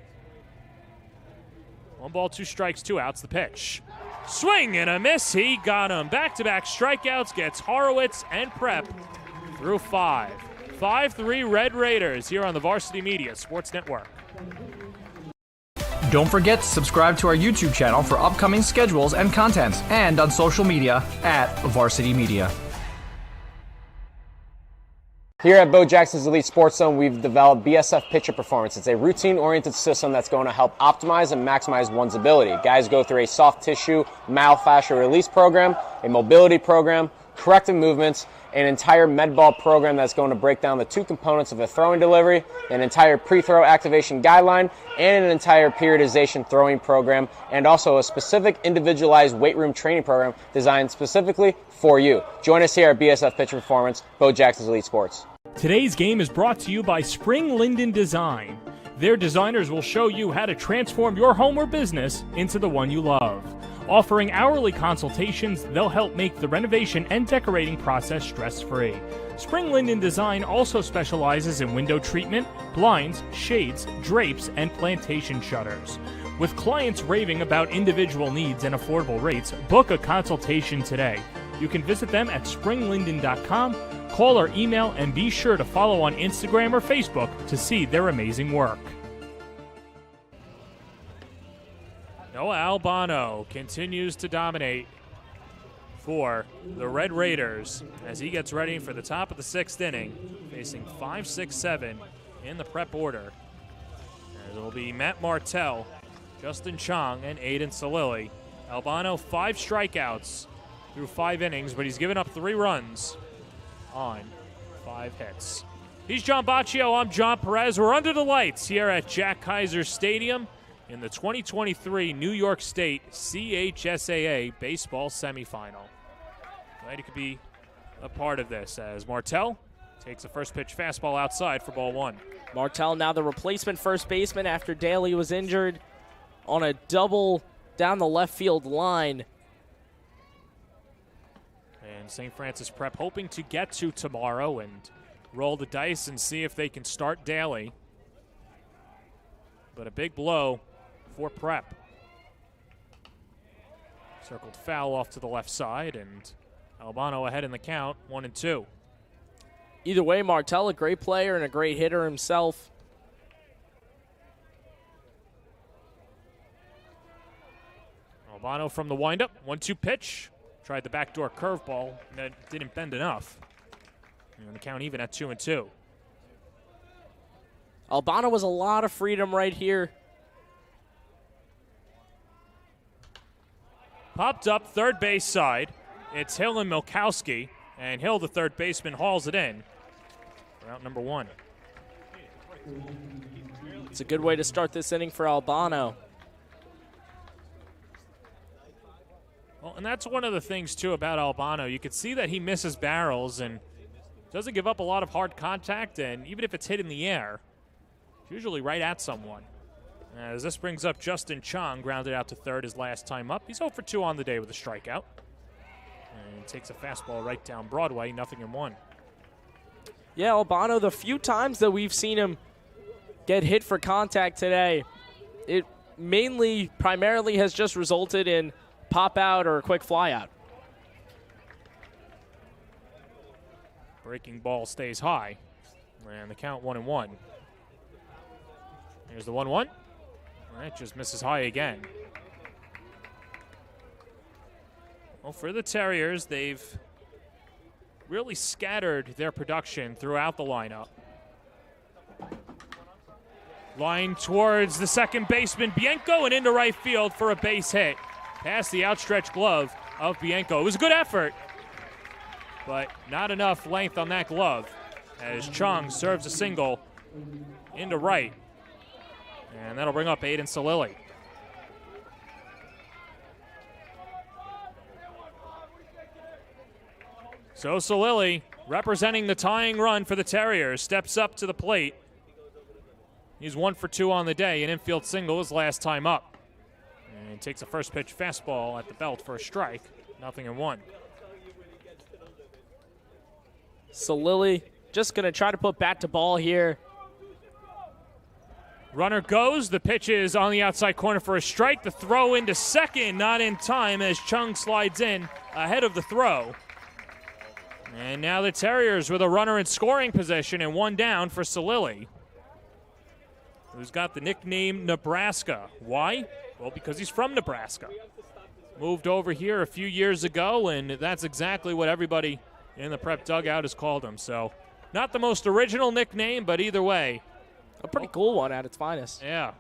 1 ball, 2 strikes, 2 outs, the pitch. Swing and a miss, he got him. Back-to-back strikeouts, gets Horowitz and Prep through 5. 5-3 Red Raiders here on the Varsity Media Sports Network. Don't forget to subscribe to our YouTube channel for upcoming schedules and content, and on social media at Varsity Media. Here at Bo Jackson's Elite Sports Zone, we've developed BSF Pitcher Performance. It's a routine-oriented system that's going to help optimize and maximize one's ability. Guys go through a soft tissue myofascial release program, a mobility program, corrective movements, an entire med ball program that's going to break down the 2 components of a throwing delivery, an entire pre-throw activation guideline, and an entire periodization throwing program, and also a specific individualized weight room training program designed specifically for you. Join us here at BSF Pitcher Performance, Bo Jackson's Elite Sports. Today's game is brought to you by Spring Linden Design. Their designers will show you how to transform your home or business into the one you love. Offering hourly consultations, they'll help make the renovation and decorating process stress-free. Spring Linden Design also specializes in window treatment, blinds, shades, drapes, and plantation shutters. With clients raving about individual needs and affordable rates, book a consultation today. You can visit them at springlinden.com, call or email, and be sure to follow on Instagram or Facebook to see their amazing work. Noah Albano continues to dominate for the Red Raiders as he gets ready for the top of the 6th inning, facing 5, 6, 7 in the Prep order. As it will be Matt Martell, Justin Chong, and Aiden Salili. Albano 5 strikeouts through 5 innings, but he's given up 3 runs on 5 hits. He's John Baccio, I'm John Perez. We're under the lights here at Jack Kaiser Stadium in the 2023 New York State CHSAA baseball semifinal. Glad you could be a part of this as Martell takes a first pitch fastball outside for ball 1. Martell now the replacement first baseman after Daly was injured on a double down the left field line. And St. Francis Prep hoping to get to tomorrow and roll the dice and see if they can start Daly. But a big blow for Prep. Circled foul off to the left side, and Albano ahead in the count, 1-2. Either way, Martell, a great player and a great hitter himself. Albano from the windup, 1-2 pitch. Tried the backdoor curveball, and that didn't bend enough. And the count even at 2-2. Albano was a lot of freedom right here. Popped up third base side. It's Hill and Milkowski, and Hill, the third baseman, hauls it in for out number 1. It's a good way to start this inning for Albano. Well, and that's one of the things, too, about Albano. You can see that he misses barrels and doesn't give up a lot of hard contact, and even if it's hit in the air, it's usually right at someone. As this brings up Justin Chong, grounded out to third his last time up. He's 0 for 2 on the day with a strikeout. And takes a fastball right down Broadway, 0-1. Yeah, Albano, the few times that we've seen him get hit for contact today, it primarily has just resulted in pop out or a quick fly out. Breaking ball stays high. And the count 1-1. Here's the 1-1. That just misses high again. Well, for the Terriers, they've really scattered their production throughout the lineup. Line towards the second baseman, Bianco, and into right field for a base hit. Past the outstretched glove of Bianco. It was a good effort, but not enough length on that glove as Chung serves a single into right. And that'll bring up Aiden Salili. So Salili, representing the tying run for the Terriers, steps up to the plate. He's 1 for 2 on the day, an infield single his last time up. And takes a first pitch fastball at the belt for a strike, 0-1. Salili just going to try to put bat to ball here. Runner goes. The pitch is on the outside corner for a strike. The throw into second, not in time as Chung slides in ahead of the throw. And now the Terriers with a runner in scoring position and 1 down for Salili, who's got the nickname Nebraska. Why? Well, because he's from Nebraska. Moved over here a few years ago, and that's exactly what everybody in the Prep dugout has called him. So not the most original nickname, but either way, a pretty cool one at its finest. Yeah.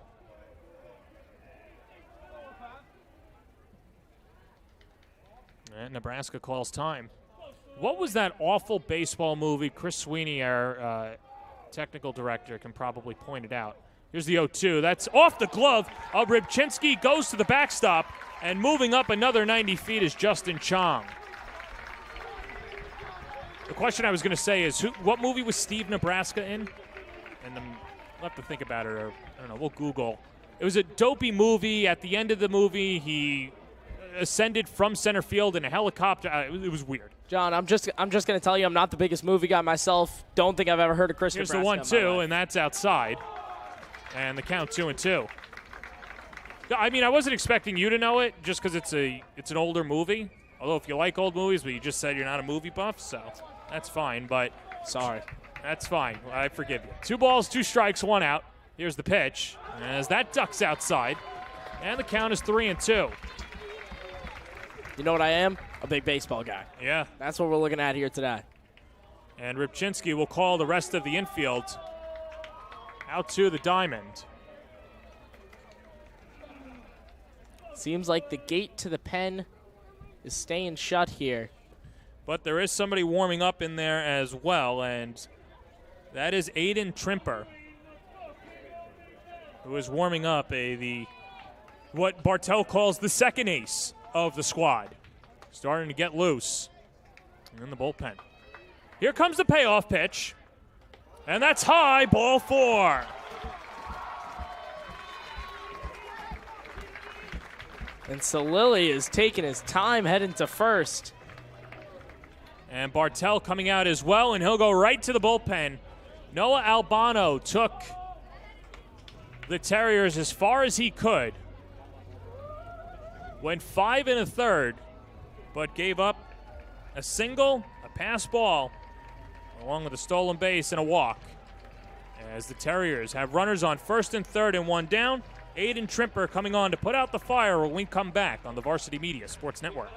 And Nebraska calls time. What was that awful baseball movie? Chris Sweeney, our technical director, can probably point it out. Here's the 0-2. That's off the glove of Rybczynski, goes to the backstop, and moving up another 90 feet is Justin Chong. The question I was going to say is, what movie was Steve Nebraska in? And I'll have to think about it, or I don't know, we'll Google. It was a dopey movie. At the end of the movie, he ascended from center field in a helicopter. It was weird. John, I'm just going to tell you I'm not the biggest movie guy myself. Don't think I've ever heard of Chris Here's Nebraska. The 1-2, and that's outside. And the count 2-2. I mean, I wasn't expecting you to know it just because it's an older movie. Although if you like old movies, but you just said you're not a movie buff, so that's fine. But sorry. That's fine. I forgive you. 2 balls, 2 strikes, 1 out. Here's the pitch as that ducks outside. And the count is 3-2. You know what I am? A big baseball guy. Yeah. That's what we're looking at here today. And Rybczynski will call the rest of the infield out to the diamond. Seems like the gate to the pen is staying shut here. But there is somebody warming up in there as well, and that is Aiden Trimper, who is warming up what Bartel calls the second ace of the squad. Starting to get loose in the bullpen. Here comes the payoff pitch, and that's high, ball 4. And Salili is taking his time heading to first. And Bartel coming out as well, and he'll go right to the bullpen. Noah Albano took the Terriers as far as he could. Went 5 1/3, but gave up a single, a pass ball, along with a stolen base and a walk. As the Terriers have runners on first and third and 1 down. Aiden Trimper coming on to put out the fire when we come back on the Varsity Media Sports Network.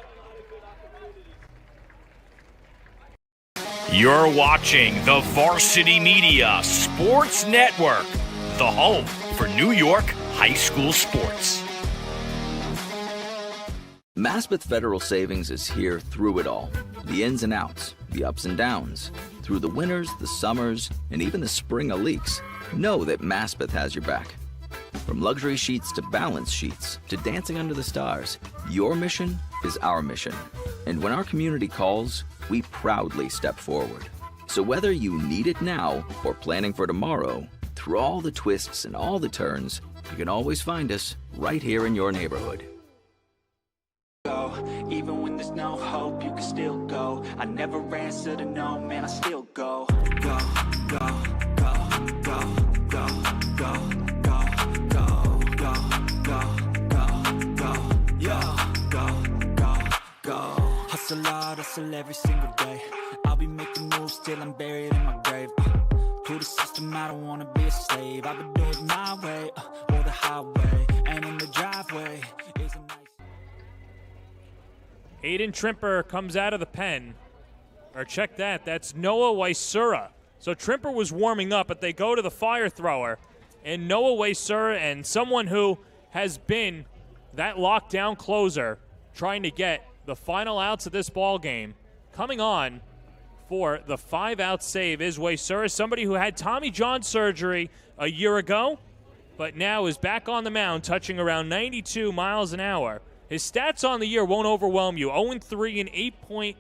You're watching the Varsity Media Sports Network, the home for New York high school sports. Maspeth Federal Savings is here through it all. The ins and outs, the ups and downs. Through the winters, the summers, and even the spring of leaks. Know that Maspeth has your back. From luxury sheets to balance sheets to dancing under the stars, your mission is our mission. And when our community calls, we proudly step forward. So whether you need it now or planning for tomorrow, through all the twists and all the turns, you can always find us right here in your neighborhood. Even when there's no hope, you can still go. I never answer to no, man, I still go. Go, go, go, go, go, go, go, go, go, go, go, go, go, go. Hustle hard, hustle every single day. I'll be making moves till I'm buried in my grave. To the system, I don't wanna be a slave. I've been doing it my way, or the highway. And in the driveway is a nice... Aiden Trimper comes out of the pen. Or check that, that's Noah Waisura. So Trimper was warming up, but they go to the fire thrower. And Noah Waisura, and someone who has been that lockdown closer, trying to get the final outs of this ball game, coming on for the 5-out save is Waisura, somebody who had Tommy John surgery a year ago, but now is back on the mound, touching around 92 miles an hour. His stats on the year won't overwhelm you. 0-3 and 8.20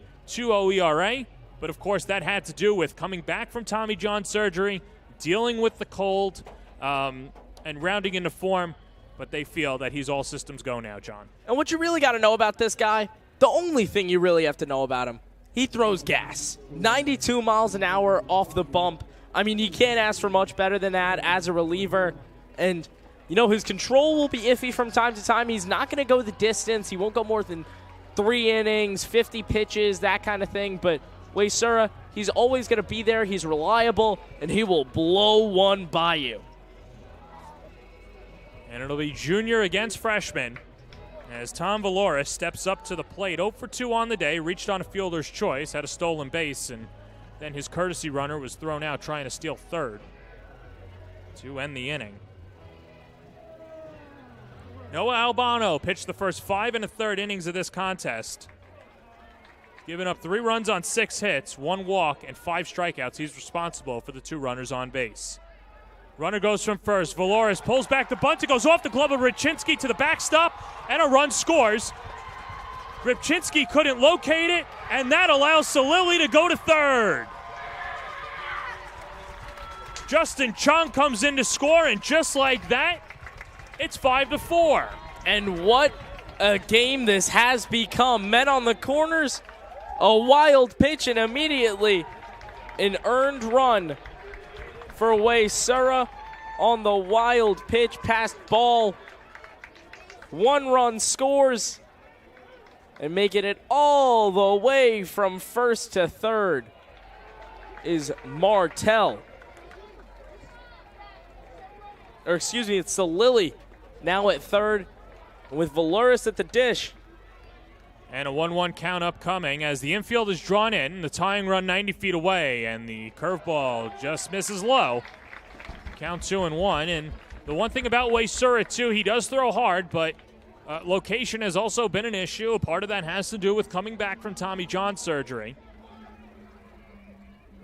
ERA. But, of course, that had to do with coming back from Tommy John surgery, dealing with the cold, and rounding into form. But they feel that he's all systems go now, John. And what you really got to know about this guy, the only thing you really have to know about him, he throws gas. 92 miles an hour off the bump. I mean, you can't ask for much better than that as a reliever. And you know, his control will be iffy from time to time. He's not going to go the distance. He won't go more than 3 innings, 50 pitches, that kind of thing. But Waisura, he's always going to be there. He's reliable, and he will blow one by you. And it'll be junior against freshman as Tom Valoris steps up to the plate. 0 for 2 on the day, reached on a fielder's choice, had a stolen base, and then his courtesy runner was thrown out trying to steal third to end the inning. Noah Albano pitched the first 5 1/3 innings of this contest. Giving up 3 runs on 6 hits, 1 walk, and 5 strikeouts. He's responsible for the 2 runners on base. Runner goes from first. Valoris pulls back the bunt. It goes off the glove of Rybczynski to the backstop, and a run scores. Rybczynski couldn't locate it, and that allows Salili to go to third. Justin Chung comes in to score, and just like that, it's 5-4. And what a game this has become. Men on the corners, a wild pitch, and immediately an earned run for Waisura on the wild pitch past ball. 1 run scores, and making it all the way from first to third is Martell. Or excuse me, it's Salili now at third with Valoris at the dish. And a 1-1 count upcoming as the infield is drawn in, the tying run 90 feet away, and the curveball just misses low. Count 2-1, and the one thing about Waisura, too, he does throw hard, but location has also been an issue. A part of that has to do with coming back from Tommy John surgery.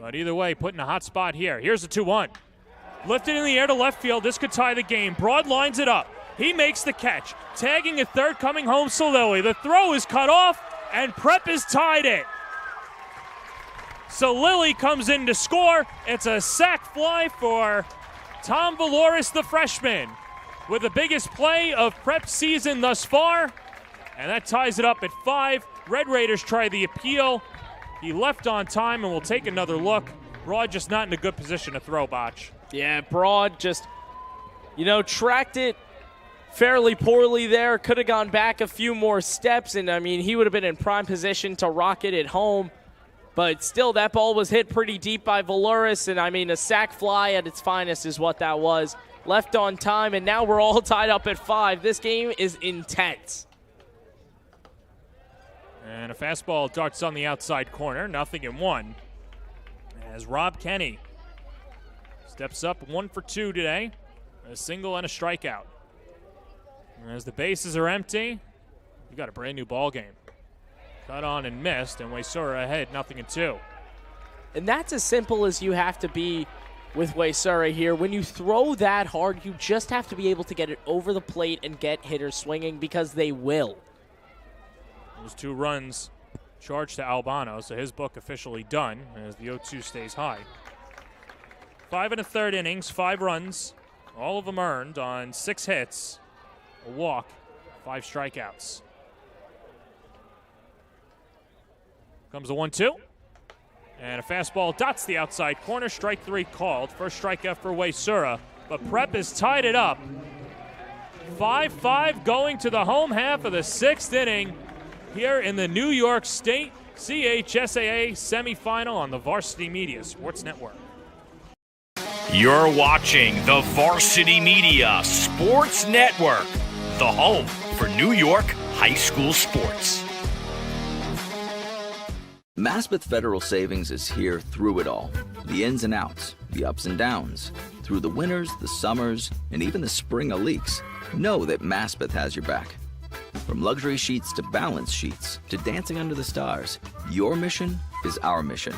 But either way, put in a hot spot here. Here's the 2-1. Lifted in the air to left field. This could tie the game. Broad lines it up. He makes the catch. Tagging at third, coming home Salili. The throw is cut off, and Prep is tied it. Salili comes in to score. It's a sac fly for Tom Valoris, the freshman, with the biggest play of Prep season thus far. And that ties it up at 5. Red Raiders try the appeal. He left on time, and we'll take another look. Broad just not in a good position to throw, Botch. Yeah, Broad just, tracked it fairly poorly there. Could have gone back a few more steps, and, he would have been in prime position to rock it at home. But still, that ball was hit pretty deep by Valoris, and, a sac fly at its finest is what that was. Left on time, and now we're all tied up at 5. This game is intense. And a fastball darts on the outside corner, 0-1. As Rob Kenny steps up 1 for 2 today, a single and a strikeout. And as the bases are empty, you got a brand new ball game. Cut on and missed, and Waisura ahead 0-2. And that's as simple as you have to be with Waysura here. When you throw that hard, you just have to be able to get it over the plate and get hitters swinging, because they will. Those 2 runs charged to Albano, so his book officially done as the 0-2 stays high. 5 1/3 innings, 5 runs, all of them earned on 6 hits, a walk, 5 strikeouts. Comes the 1-2. And a fastball dots the outside corner. Strike 3 called. First strikeout for Waysura. But Prep has tied it up. 5-5 going to the home half of the 6th inning here in the New York State CHSAA semifinal on the Varsity Media Sports Network. You're watching the Varsity Media Sports Network, the home for New York high school sports. Maspeth Federal Savings is here through it all. The ins and outs, the ups and downs. Through the winters, the summers, and even the spring leaks. Know that Maspeth has your back. From luxury sheets to balance sheets to dancing under the stars, your mission is our mission.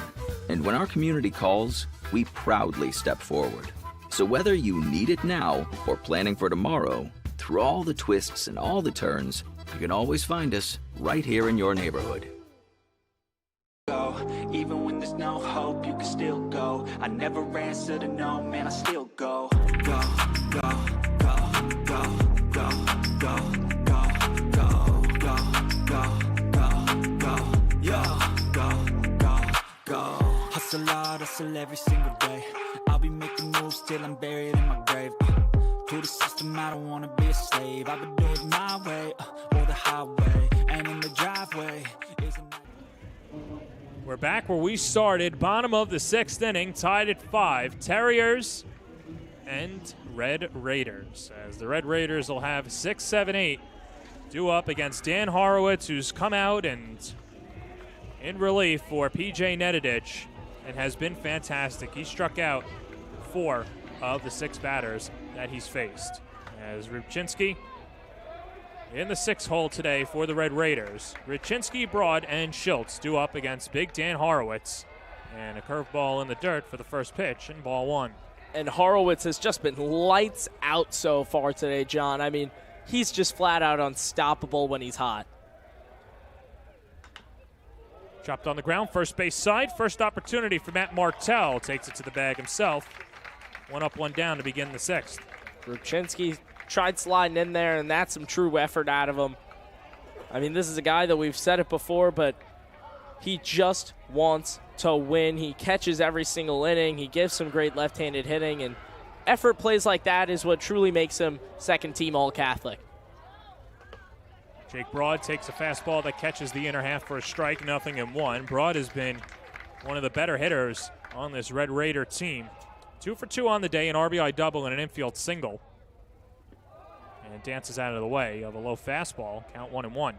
And when our community calls, we proudly step forward. So whether you need it now or planning for tomorrow, through all the twists and all the turns, you can always find us right here in your neighborhood. Even when there's no hope, you can still go. I never answer to no, man, I still go. Go, go, go, go, go, go, go, go, go, go, go, go, go. Hustle hard, hustle every single day. I'll be making moves till I'm buried in my grave. To the system, I don't wanna be a slave. I've been doing it my way, or the highway. And in the driveway is a... We're back where we started, bottom of the 6th inning, tied at 5. Terriers and Red Raiders, as the Red Raiders will have 6, 7, 8 due up against Dan Horowitz, who's come out and in relief for PJ Nedidich and has been fantastic. He struck out 4 of the 6 batters that he's faced. As Rubchinski in the 6th hole today for the Red Raiders. Rubchinski, Broad, and Schultz due up against Big Dan Horowitz. And a curveball in the dirt for the first pitch, and ball 1. And Horowitz has just been lights out so far today, John. I mean, he's just flat out unstoppable when he's hot. Chopped on the ground, first base side. First opportunity for Matt Martell. Takes it to the bag himself. 1 up, 1 down to begin the 6th. Rubchinski tried sliding in there, and that's some true effort out of him. I mean, this is a guy that we've said it before, but he just wants to win. He catches every single inning. He gives some great left-handed hitting, and effort plays like that is what truly makes him second-team All-Catholic. Jake Broad takes a fastball that catches the inner half for a strike, 0-1. Broad has been one of the better hitters on this Red Raider team. 2 for 2 on the day, an RBI double and an infield single. And dances out of the way of a low fastball, count 1-1.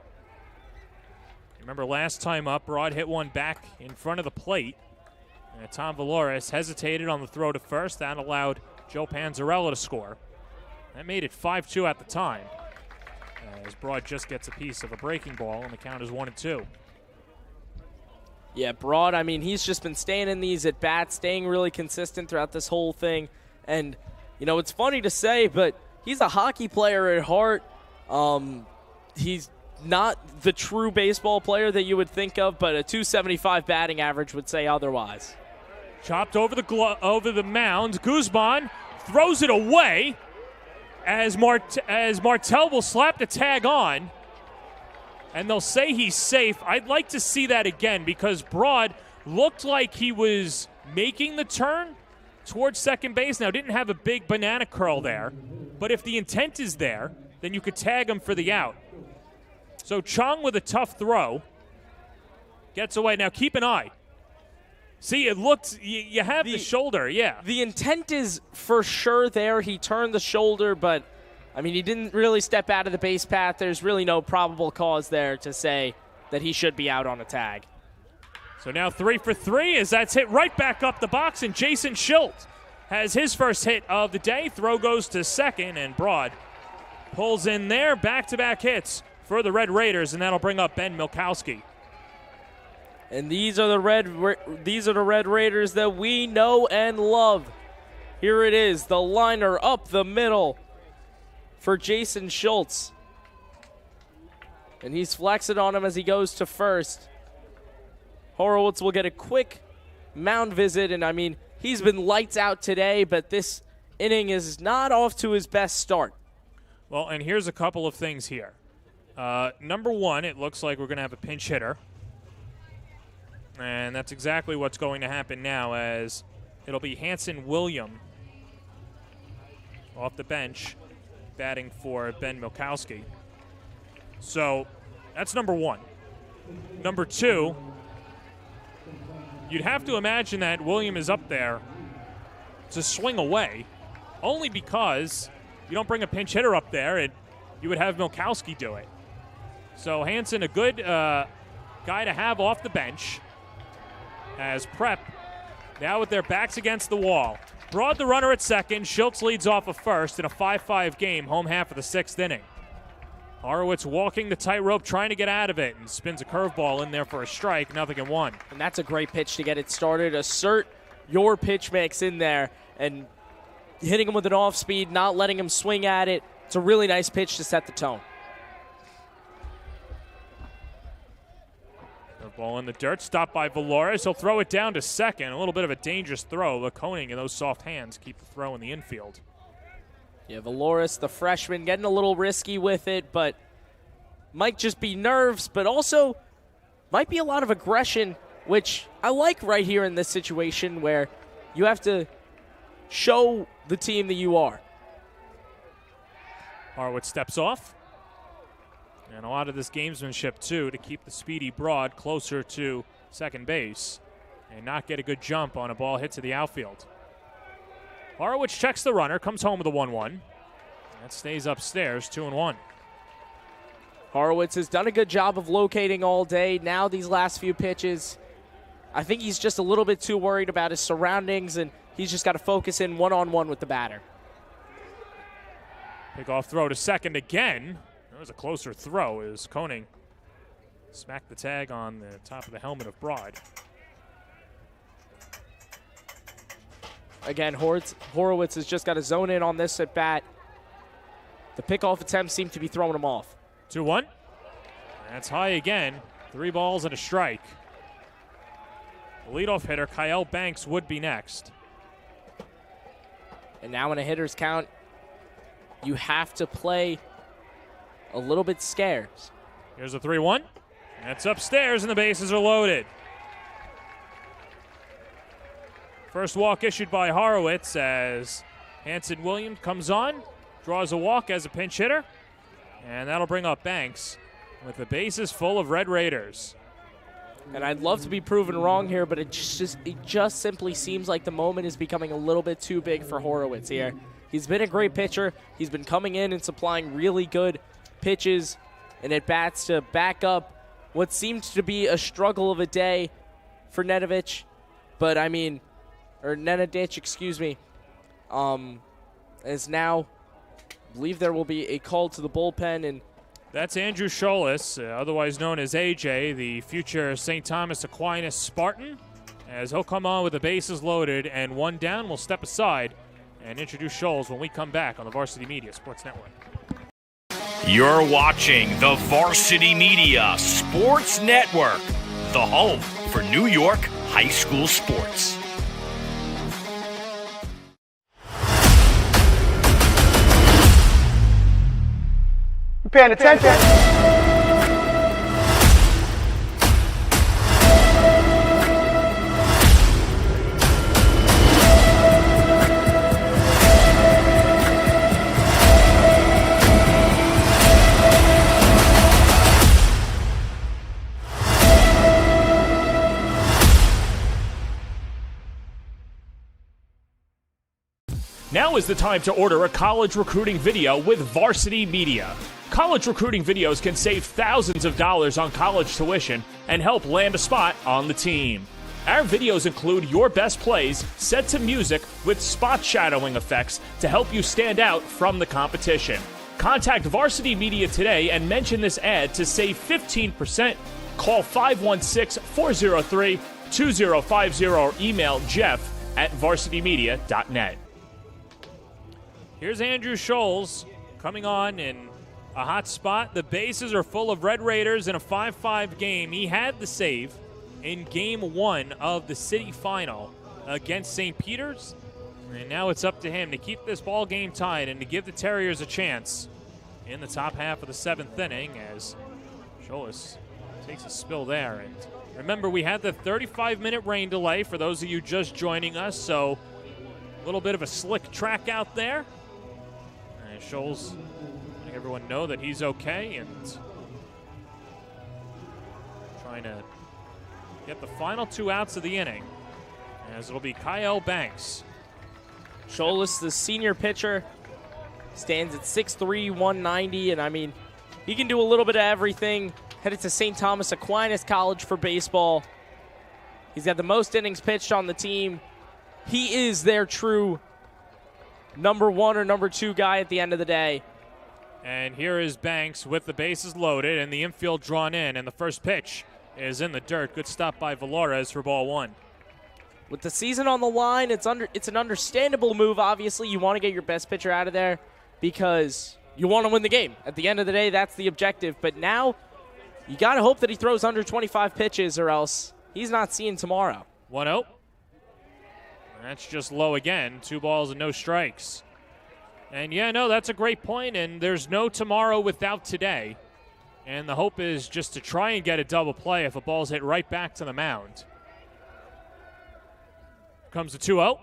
Remember last time up, Broad hit one back in front of the plate. And Tom Valores hesitated on the throw to first. That allowed Joe Panzarella to score. That made it 5-2 at the time, as Broad just gets a piece of a breaking ball, and the count is 1-2. Yeah, Broad, I mean, he's just been staying in these at-bats, staying really consistent throughout this whole thing. And, you know, it's funny to say, but he's a hockey player at heart. He's not the true baseball player that you would think of, but a .275 batting average would say otherwise. Chopped over the mound. Guzman throws it away as Martell will slap the tag on, and they'll say he's safe. I'd like to see that again, because Broad looked like he was making the turn towards second base. Now, didn't have a big banana curl there, but if the intent is there, then you could tag him for the out. So Chung with a tough throw gets away. Now, keep an eye. See, it looked, you have the shoulder, yeah. The intent is for sure there. He turned the shoulder, but, I mean, he didn't really step out of the base path. There's really no probable cause there to say that he should be out on a tag. So now 3 for 3 as that's hit right back up the box, and Jason Schultz has his first hit of the day. Throw goes to second, and Broad pulls in there. Back-to-back hits for the Red Raiders, and that'll bring up Ben Milkowski. And these are the Red Raiders that we know and love. Here it is, the liner up the middle for Jason Schultz. And he's flexing on him as he goes to first. Horowitz will get a quick mound visit, and I mean, he's been lights out today, but this inning is not off to his best start. Well, and here's a couple of things here. Number one, it looks like we're going to have a pinch hitter. And that's exactly what's going to happen now, as it'll be Hanson William off the bench batting for Ben Milkowski. So that's number one. Number two, you'd have to imagine that William is up there to swing away, only because you don't bring a pinch hitter up there and you would have Milkowski do it. So Hanson, a good guy to have off the bench, as Prep now with their backs against the wall. Broad the runner at second. Schultz leads off of first in a 5-5 game, home half of the 6th inning. Horowitz walking the tightrope, trying to get out of it, and spins a curveball in there for a strike, 0-1. And that's a great pitch to get it started. Assert your pitch mix in there and hitting him with an off speed, not letting him swing at it. It's a really nice pitch to set the tone. Ball in the dirt, stopped by Valores. He'll throw it down to second. A little bit of a dangerous throw, but Koenig and those soft hands keep the throw in the infield. Yeah, Valores, the freshman, getting a little risky with it, but might just be nerves, but also might be a lot of aggression, which I like right here in this situation where you have to show the team that you are. Horowitz steps off. And a lot of this gamesmanship, too, to keep the speedy Broad closer to second base and not get a good jump on a ball hit to the outfield. Horowitz checks the runner, comes home with a 1-1. That stays upstairs, 2-1. Horowitz has done a good job of locating all day. Now these last few pitches, I think he's just a little bit too worried about his surroundings, and he's just got to focus in one-on-one with the batter. Pick-off throw to second again. That was a closer throw as Koenig smacked the tag on the top of the helmet of Broad. Again, Horowitz has just got to zone in on this at bat. The pickoff attempts seem to be throwing him off. 2-1. That's high again. 3 balls and a strike. The leadoff hitter, Kyle Banks, would be next. And now in a hitter's count, you have to play a little bit scarce. Here's a 3-1. That's upstairs, and the bases are loaded. First walk issued by Horowitz as Hanson Williams comes on, draws a walk as a pinch hitter, and that'll bring up Banks with the bases full of Red Raiders. And I'd love to be proven wrong here, but it just simply seems like the moment is becoming a little bit too big for Horowitz here. He's been a great pitcher. He's been coming in and supplying really good pitches and at-bats to back up what seemed to be a struggle of a day for Nenadic, excuse me, as now I believe there will be a call to the bullpen. And that's Andrew Scholas, otherwise known as AJ, the future St. Thomas Aquinas Spartan, as he'll come on with the bases loaded and 1 down. We'll step aside and introduce Scholes when we come back on the Varsity Media Sports Network. You're watching the Varsity Media Sports Network, the home for New York high school sports. You paying attention? Now is the time to order a college recruiting video with Varsity Media. College recruiting videos can save thousands of dollars on college tuition and help land a spot on the team. Our videos include your best plays set to music with spot shadowing effects to help you stand out from the competition. Contact Varsity Media today and mention this ad to save 15%. Call 516-403-2050 or email jeff@varsitymedia.net. Here's Andrew Scholes coming on in a hot spot. The bases are full of Red Raiders in a 5-5 game. He had the save in Game 1 of the city final against St. Peter's. And now it's up to him to keep this ball game tied and to give the Terriers a chance in the top half of the 7th inning as Scholes takes a spill there. And remember, we had the 35-minute rain delay for those of you just joining us, so a little bit of a slick track out there. And Scholes letting everyone know that he's okay and trying to get the final 2 outs of the inning, as it'll be Kyle Banks. Scholes, the senior pitcher, stands at 6'3", 190, and I mean, he can do a little bit of everything. Headed to St. Thomas Aquinas College for baseball. He's got the most innings pitched on the team. He is their true number 1 or number 2 guy at the end of the day. And here is Banks with the bases loaded and the infield drawn in, and the first pitch is in the dirt. Good stop by Valores for ball 1. With the season on the line, it's an understandable move. Obviously, you want to get your best pitcher out of there because you want to win the game. At the end of the day, that's the objective. But now, you got to hope that he throws under 25 pitches or else he's not seeing tomorrow. 1-0. That's just low again. 2 balls and no strikes. And yeah, no, that's a great point, and there's no tomorrow without today. And the hope is just to try and get a double play if a ball's hit right back to the mound. Comes the 2-0.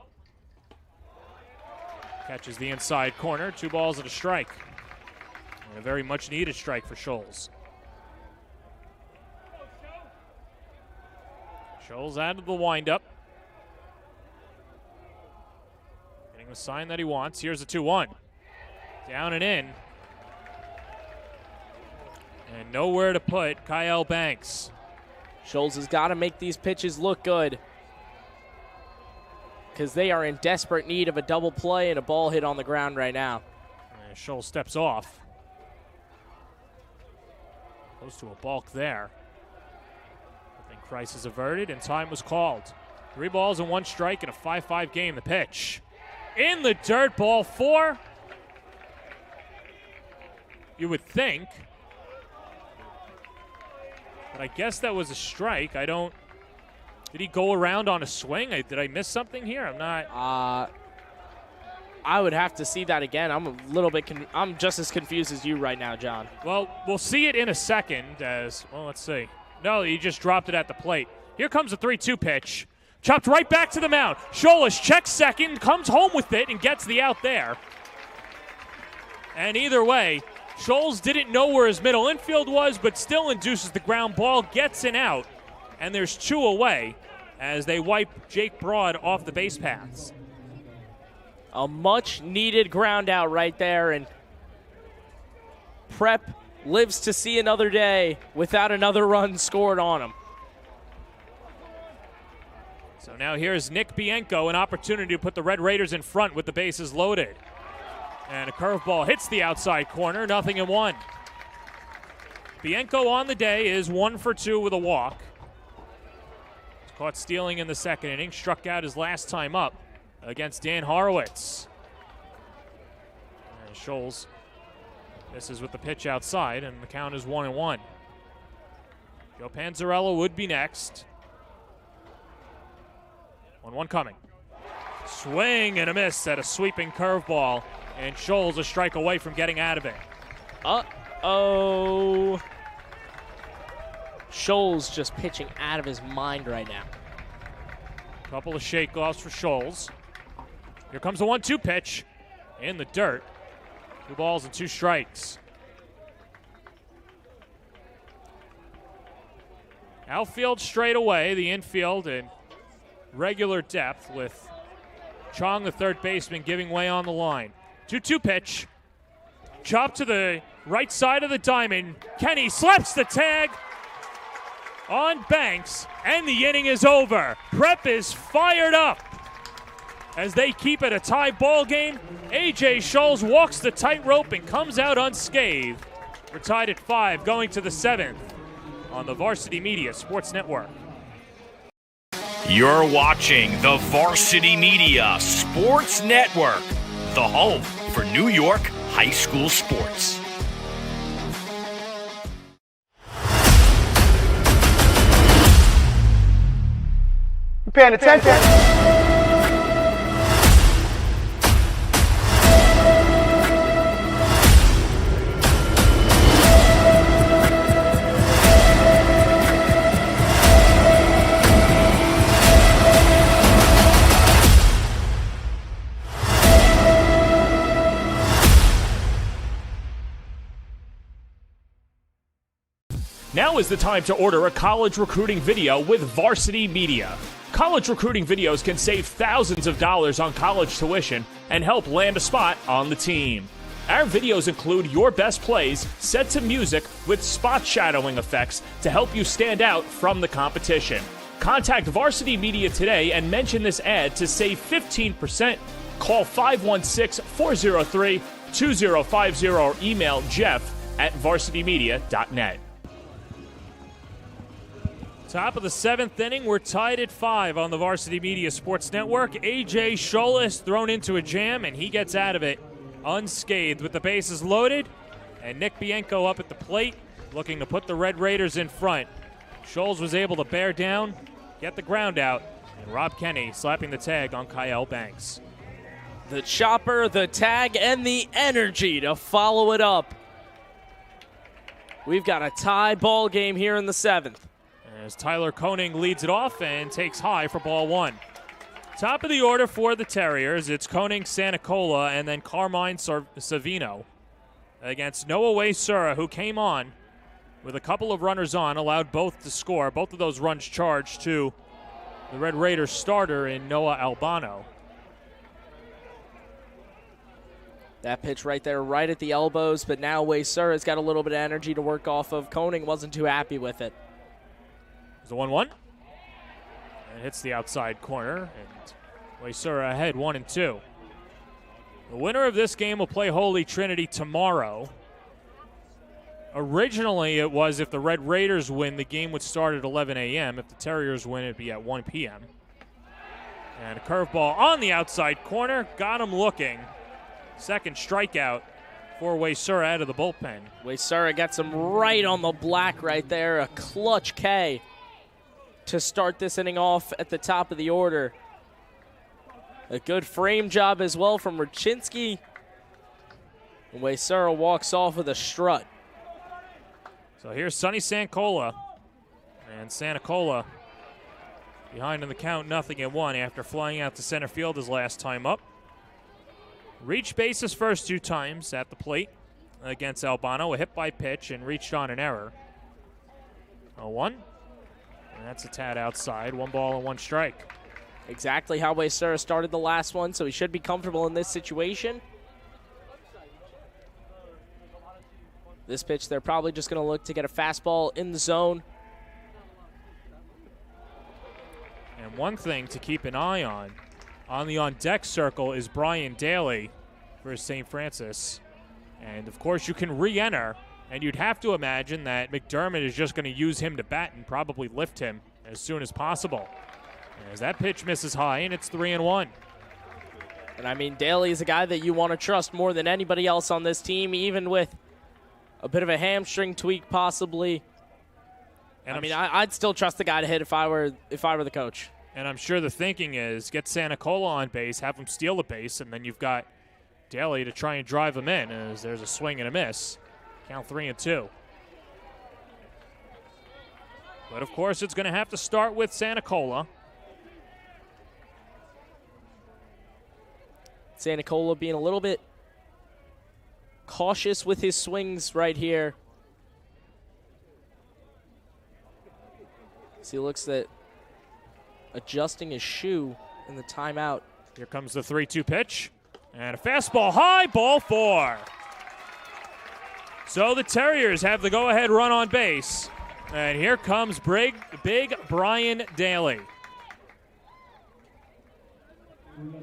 Catches the inside corner. 2 balls and a strike. And a very much needed strike for Scholes. Scholes out of the windup. Getting the sign that he wants. Here's the 2-1. Down and in. And nowhere to put Kyle Banks. Scholes has got to make these pitches look good, because they are in desperate need of a double play and a ball hit on the ground right now. And Scholes steps off. Close to a balk there. I think crisis averted and time was called. 3 balls and 1 strike in a 5-5 game. The pitch in the dirt, ball 4. You would think, but I guess that was a strike. Did he go around on a swing? Did I miss something here? I'm not. I would have to see that again. I'm a little bit. I'm just as confused as you right now, John. Well, we'll see it in a second. Let's see. No, he just dropped it at the plate. Here comes the 3-2 pitch. Chopped right back to the mound. Scholes checks second, comes home with it, and gets the out there. And either way, Scholes didn't know where his middle infield was, but still induces the ground ball, gets an out, and there's 2 away as they wipe Jake Broad off the base paths. A much-needed ground out right there, and Prep lives to see another day without another run scored on him. So now here's Nick Bianco, an opportunity to put the Red Raiders in front with the bases loaded. And a curveball hits the outside corner, 0-1. Bianco on the day is 1 for 2 with a walk. He's caught stealing in the 2nd inning, struck out his last time up against Dan Horowitz. And Scholes misses with the pitch outside, and the count is 1-1. Joe Panzarella would be next. 1-1 coming. Swing and a miss at a sweeping curveball, and Scholes a strike away from getting out of it. Uh-oh. Scholes just pitching out of his mind right now. Couple of shakeoffs for Scholes. Here comes the 1-2 pitch in the dirt. 2 balls and 2 strikes. Outfield straight away, the infield in regular depth with Chong, the third baseman, giving way on the line. 2-2 pitch. Chop to the right side of the diamond. Kenny slaps the tag on Banks, and the inning is over. Prep is fired up as they keep it a tie ball game. A.J. Scholes walks the tightrope and comes out unscathed. We're tied at 5 going to the 7th on the Varsity Media Sports Network. You're watching the Varsity Media Sports Network, the home for New York high school sports. You paying attention? Now is the time to order a college recruiting video with Varsity Media. College recruiting videos can save thousands of dollars on college tuition and help land a spot on the team. Our videos include your best plays set to music with spot shadowing effects to help you stand out from the competition. Contact Varsity Media today and mention this ad to save 15%. Call 516-403-2050 or email jeff@varsitymedia.net. Top of the 7th inning, we're tied at 5 on the Varsity Media Sports Network. A.J. Scholas thrown into a jam, and he gets out of it unscathed with the bases loaded. And Nick Bianco up at the plate, looking to put the Red Raiders in front. Scholes was able to bear down, get the ground out, and Rob Kenny slapping the tag on Kyle Banks. The chopper, the tag, and the energy to follow it up. We've got a tie ball game here in the 7th. As Tyler Koenig leads it off and takes high for ball 1. Top of the order for the Terriers, it's Koenig, Santacola, and then Carmine Savino against Noah Waysura, who came on with a couple of runners on, allowed both to score. Both of those runs charged to the Red Raiders starter in Noah Albano. That pitch right there, right at the elbows, but now Waysura's got a little bit of energy to work off of. Koenig wasn't too happy with it. The 1-1. And hits the outside corner. And Waysura ahead 1-2. The winner of this game will play Holy Trinity tomorrow. Originally, it was if the Red Raiders win, the game would start at 11 a.m. If the Terriers win, it'd be at 1 p.m. And a curveball on the outside corner. Got him looking. Second strikeout for Waysura out of the bullpen. Waysura gets him right on the black right there. A clutch K to start this inning off at the top of the order. A good frame job as well from Raczynski. And Waysura walks off with a strut. So here's Sonny Santacola. And Santacola behind in the count, 0-1 after flying out to center field his last time up. Reached base his first 2 times at the plate against Albano. A hit by pitch and reached on an error. 0-1. And that's a tad outside. 1 ball and 1 strike. Exactly how Waysura started the last one, so he should be comfortable in this situation. This pitch, they're probably just going to look to get a fastball in the zone. And one thing to keep an eye on the on-deck circle is Brian Daly for St. Francis. And, of course, you can re-enter. And you'd have to imagine that McDermott is just going to use him to bat and probably lift him as soon as possible. As that pitch misses high, and it's 3-1. And, I mean, Daly is a guy that you want to trust more than anybody else on this team, even with a bit of a hamstring tweak possibly. And I mean, I'd still trust the guy to hit if I were the coach. And I'm sure the thinking is get Santacola on base, have him steal the base, and then you've got Daly to try and drive him in as there's a swing and a miss. Count 3-2. But, of course, it's going to have to start with Santacola. Santacola being a little bit cautious with his swings right here. So he looks at adjusting his shoe in the timeout. Here comes the 3-2 pitch. And a fastball high, ball 4. So the Terriers have the go-ahead run on base. And here comes big Brian Daly.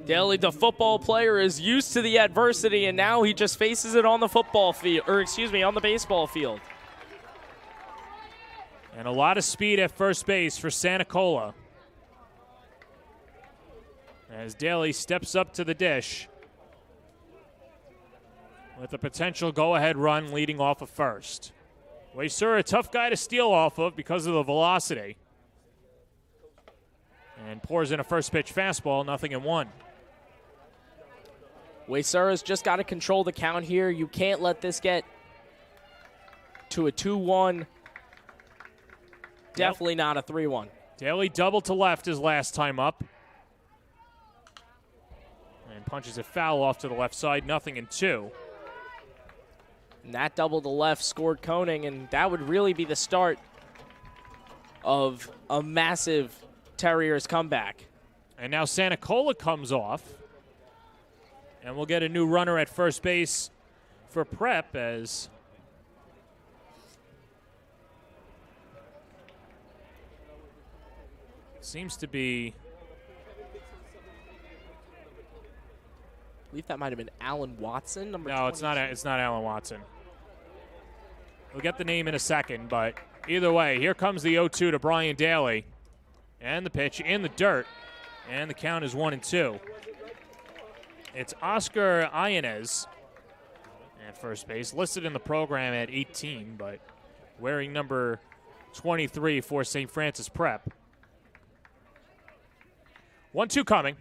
Daly, the football player, is used to the adversity, and now he just faces it on the football field, on the baseball field. And a lot of speed at first base for Santacola. As Daly steps up to the dish. with a potential go-ahead run leading off of first. Waysura, a tough guy to steal off of because of the velocity. And pours in a first pitch fastball, 0-1. Waysura's just got to control the count here. You can't let this get to a 2-1. Definitely not a 3-1. Daly doubled to left his last time up. And punches it foul off to the left side, 0-2. And that double to left scored Koning, and that would really be the start of a massive Terriers comeback. And now Santa Cola comes off. And we'll get a new runner at first base for Prep as seems to be, I believe that might have been Alan Watson, number 20. No, it's not Alan Watson. We'll get the name in a second, but either way, here comes the 0-2 to Brian Daly. And the pitch in the dirt. And the count is 1-2. It's Oscar Ianez at first base, listed in the program at 18, but wearing number 23 for St. Francis Prep. 1-2 coming.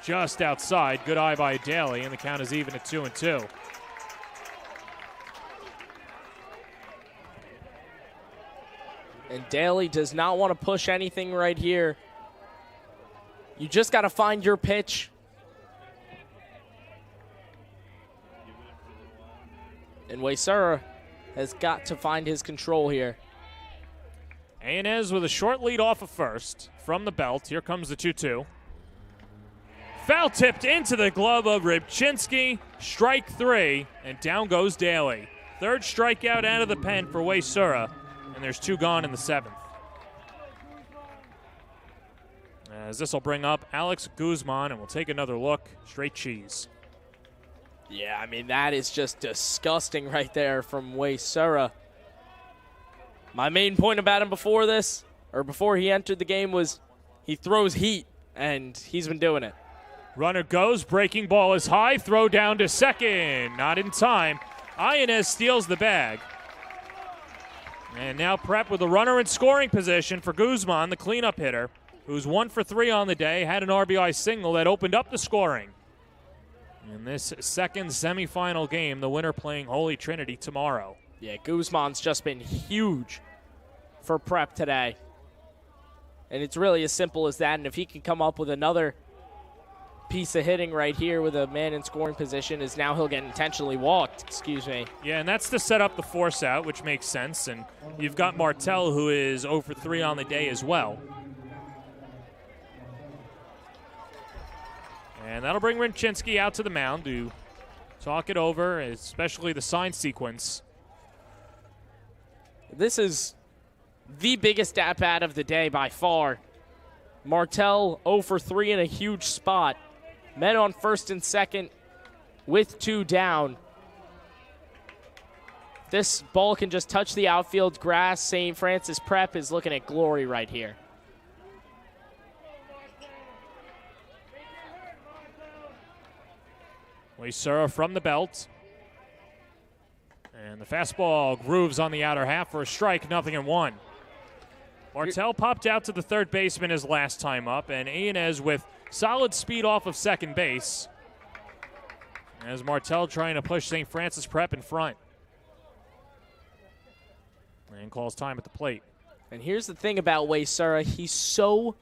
Just outside. Good eye by Daly, and the count is even at 2-2. And Daly does not want to push anything right here. You just got to find your pitch. And Waysura has got to find his control here. Ianez with a short lead off of first from the belt. Here comes the 2-2. Foul tipped into the glove of Rybczynski. Strike 3, and down goes Daly. Third strikeout out of the pen for Waysura, and there's 2 gone in the 7th. As this will bring up Alex Guzman, and we'll take another look. Straight cheese. Yeah, I mean, that is just disgusting right there from Waysura. My main point about him before this, or before he entered the game, was he throws heat, and he's been doing it. Runner goes, breaking ball is high, throw down to second. Not in time. Ianez steals the bag. And now Prep with a runner in scoring position for Guzman, the cleanup hitter, who's 1 for 3 on the day, had an RBI single that opened up the scoring. In this second semifinal game, the winner playing Holy Trinity tomorrow. Yeah, Guzman's just been huge for Prep today. And it's really as simple as that. And if he can come up with another piece of hitting right here with a man in scoring position, is now he'll get intentionally walked, Yeah, and that's to set up the force out, which makes sense. And you've got Martel, who is 0 for 3 on the day as well. And that'll bring Rybczynski out to the mound to talk it over, especially the sign sequence. This is the biggest at-bat of the day by far. Martel 0 for 3 in a huge spot. Men on first and second with 2 down. This ball can just touch the outfield grass. St. Francis Prep is looking at glory right here. Waysura from the belt. And the fastball grooves on the outer half for a strike, 0-1. Martel popped out to the third baseman his last time up, and Ianez with solid speed off of second base. As Martel trying to push St. Francis Prep in front. And calls time at the plate. And here's the thing about Waysura. He's so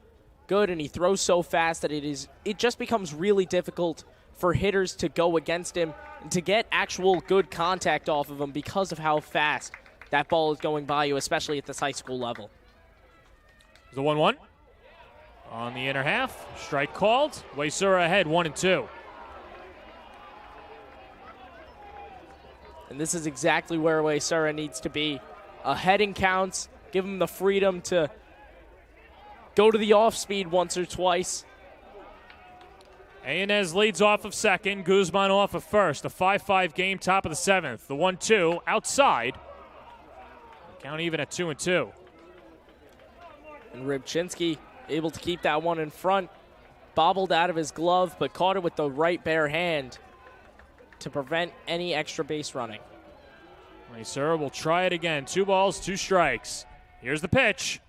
good and he throws so fast that it just becomes really difficult for hitters to go against him and to get actual good contact off of him because of how fast that ball is going by you, especially at this high school level. The 1-1 on the inner half. Strike called. Waysura ahead, 1-2. And this is exactly where Waysura needs to be. Ahead in counts, give him the freedom to go to the off speed once or twice. Ianez leads off of second, Guzman off of first. A 5-5 game, top of the 7th. The 1-2 outside. Count even at 2-2. And Rybczynski able to keep that one in front. Bobbled out of his glove, but caught it with the right bare hand. to prevent any extra base running. Weissura will try it again. 2 balls, 2 strikes. Here's the pitch.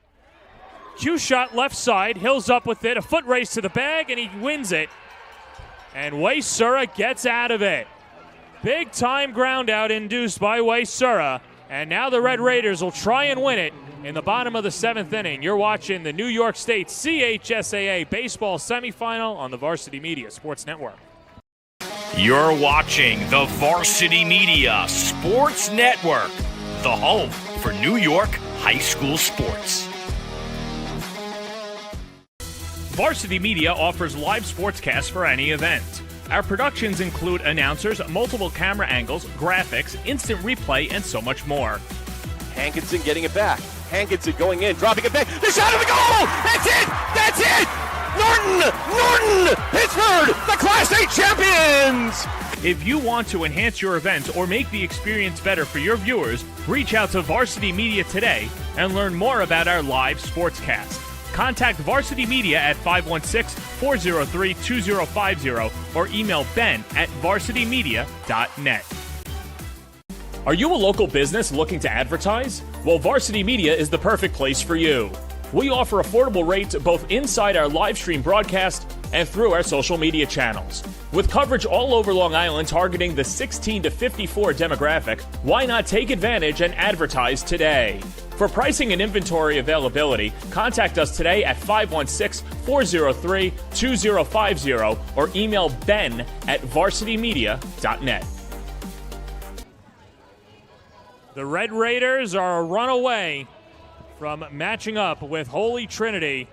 Cue shot left side. Hill's up with it. A foot race to the bag, and he wins it. And Weissura gets out of it. Big time ground out induced by Weissura. And now the Red Raiders will try and win it in the bottom of the 7th inning. You're watching the New York State CHSAA baseball semifinal on the Varsity Media Sports Network. You're watching the Varsity Media Sports Network, the home for New York high school sports. Varsity Media offers live sportscasts for any event. Our productions include announcers, multiple camera angles, graphics, instant replay, and so much more. Hankinson getting it back. Hankinson going in, dropping it back. The shot of the goal! That's it! That's it! Norton! Pittsburgh, the Class A champions! If you want to enhance your event or make the experience better for your viewers, reach out to Varsity Media today and learn more about our live sportscast. Contact Varsity Media at 516-403-2050 or email ben@varsitymedia.net. Are you a local business looking to advertise? Well, Varsity Media is the perfect place for you. We offer affordable rates both inside our live stream broadcast and through our social media channels. With coverage all over Long Island targeting the 16 to 54 demographic, why not take advantage and advertise today? For pricing and inventory availability, contact us today at 516-403-2050 or email ben@varsitymedia.net. The Red Raiders are a run away from matching up with Holy Trinity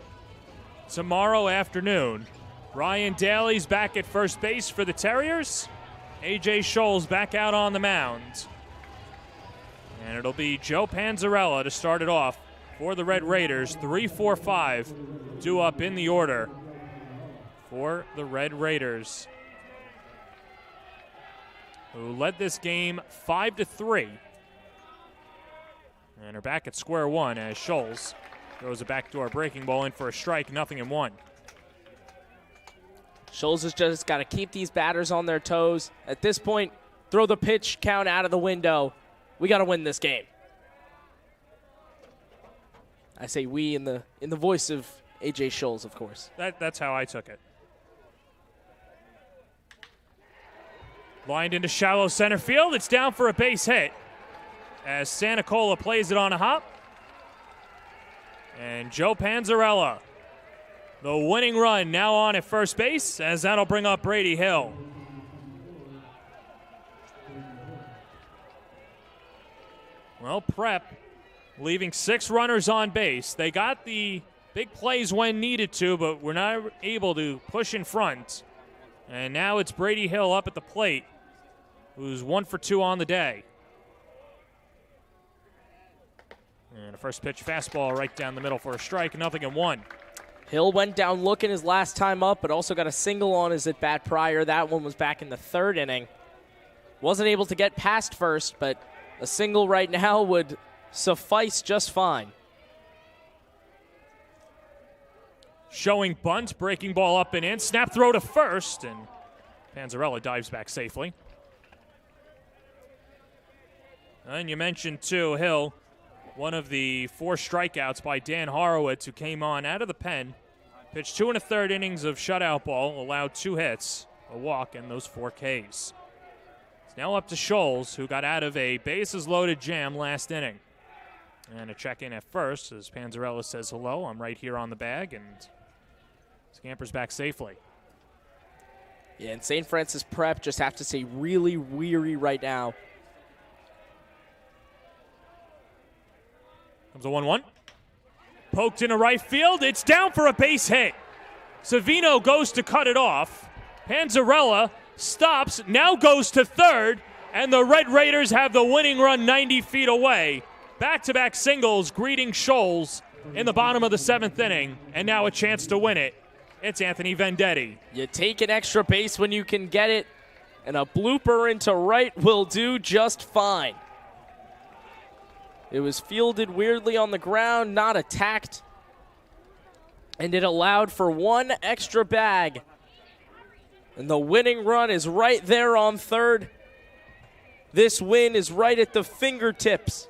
tomorrow afternoon. Ryan Daly's back at first base for the Terriers. A.J. Scholes back out on the mound. And it'll be Joe Panzarella to start it off for the Red Raiders. 3, 4, 5 due up in the order for the Red Raiders, who led this game 5-3. And are back at square one as Scholes throws a backdoor breaking ball in for a strike, 0-1. Scholes has just got to keep these batters on their toes. At this point, throw the pitch count out of the window. We got to win this game. I say we in the voice of A.J. Scholes, of course. That's how I took it. Lined into shallow center field. It's down for a base hit as Santacola plays it on a hop. And Joe Panzarella, the winning run, now on at first base, as that'll bring up Brady Hill. Well, Prep leaving 6 runners on base. They got the big plays when needed to, but were not able to push in front. And now it's Brady Hill up at the plate, who's 1 for 2 on the day. And a first pitch fastball right down the middle for a strike, 0-1. Hill went down looking his last time up, but also got a single on his at-bat prior. That one was back in the 3rd inning. Wasn't able to get past first, but a single right now would suffice just fine. Showing bunt, breaking ball up and in. Snap throw to first, and Panzarella dives back safely. And you mentioned, too, Hill, one of the 4 strikeouts by Dan Horowitz, who came on out of the pen. Pitched 2 1/3 innings of shutout ball, allowed 2 hits, a walk, and those 4 Ks. It's now up to Scholes, who got out of a bases-loaded jam last inning. And a check-in at first as Panzarella says hello. I'm right here on the bag, and scampers back safely. Yeah, and St. Francis Prep just have to say really weary right now. Comes a 1-1. Poked into right field. It's down for a base hit. Savino goes to cut it off. Panzarella stops, now goes to third, and the Red Raiders have the winning run 90 feet away. Back-to-back singles greeting Scholes in the bottom of the 7th inning, and now a chance to win it. It's Anthony Vendetti. You take an extra base when you can get it, and a blooper into right will do just fine. It was fielded weirdly on the ground, not attacked, and it allowed for 1 extra bag And the winning run is right there on third. This win is right at the fingertips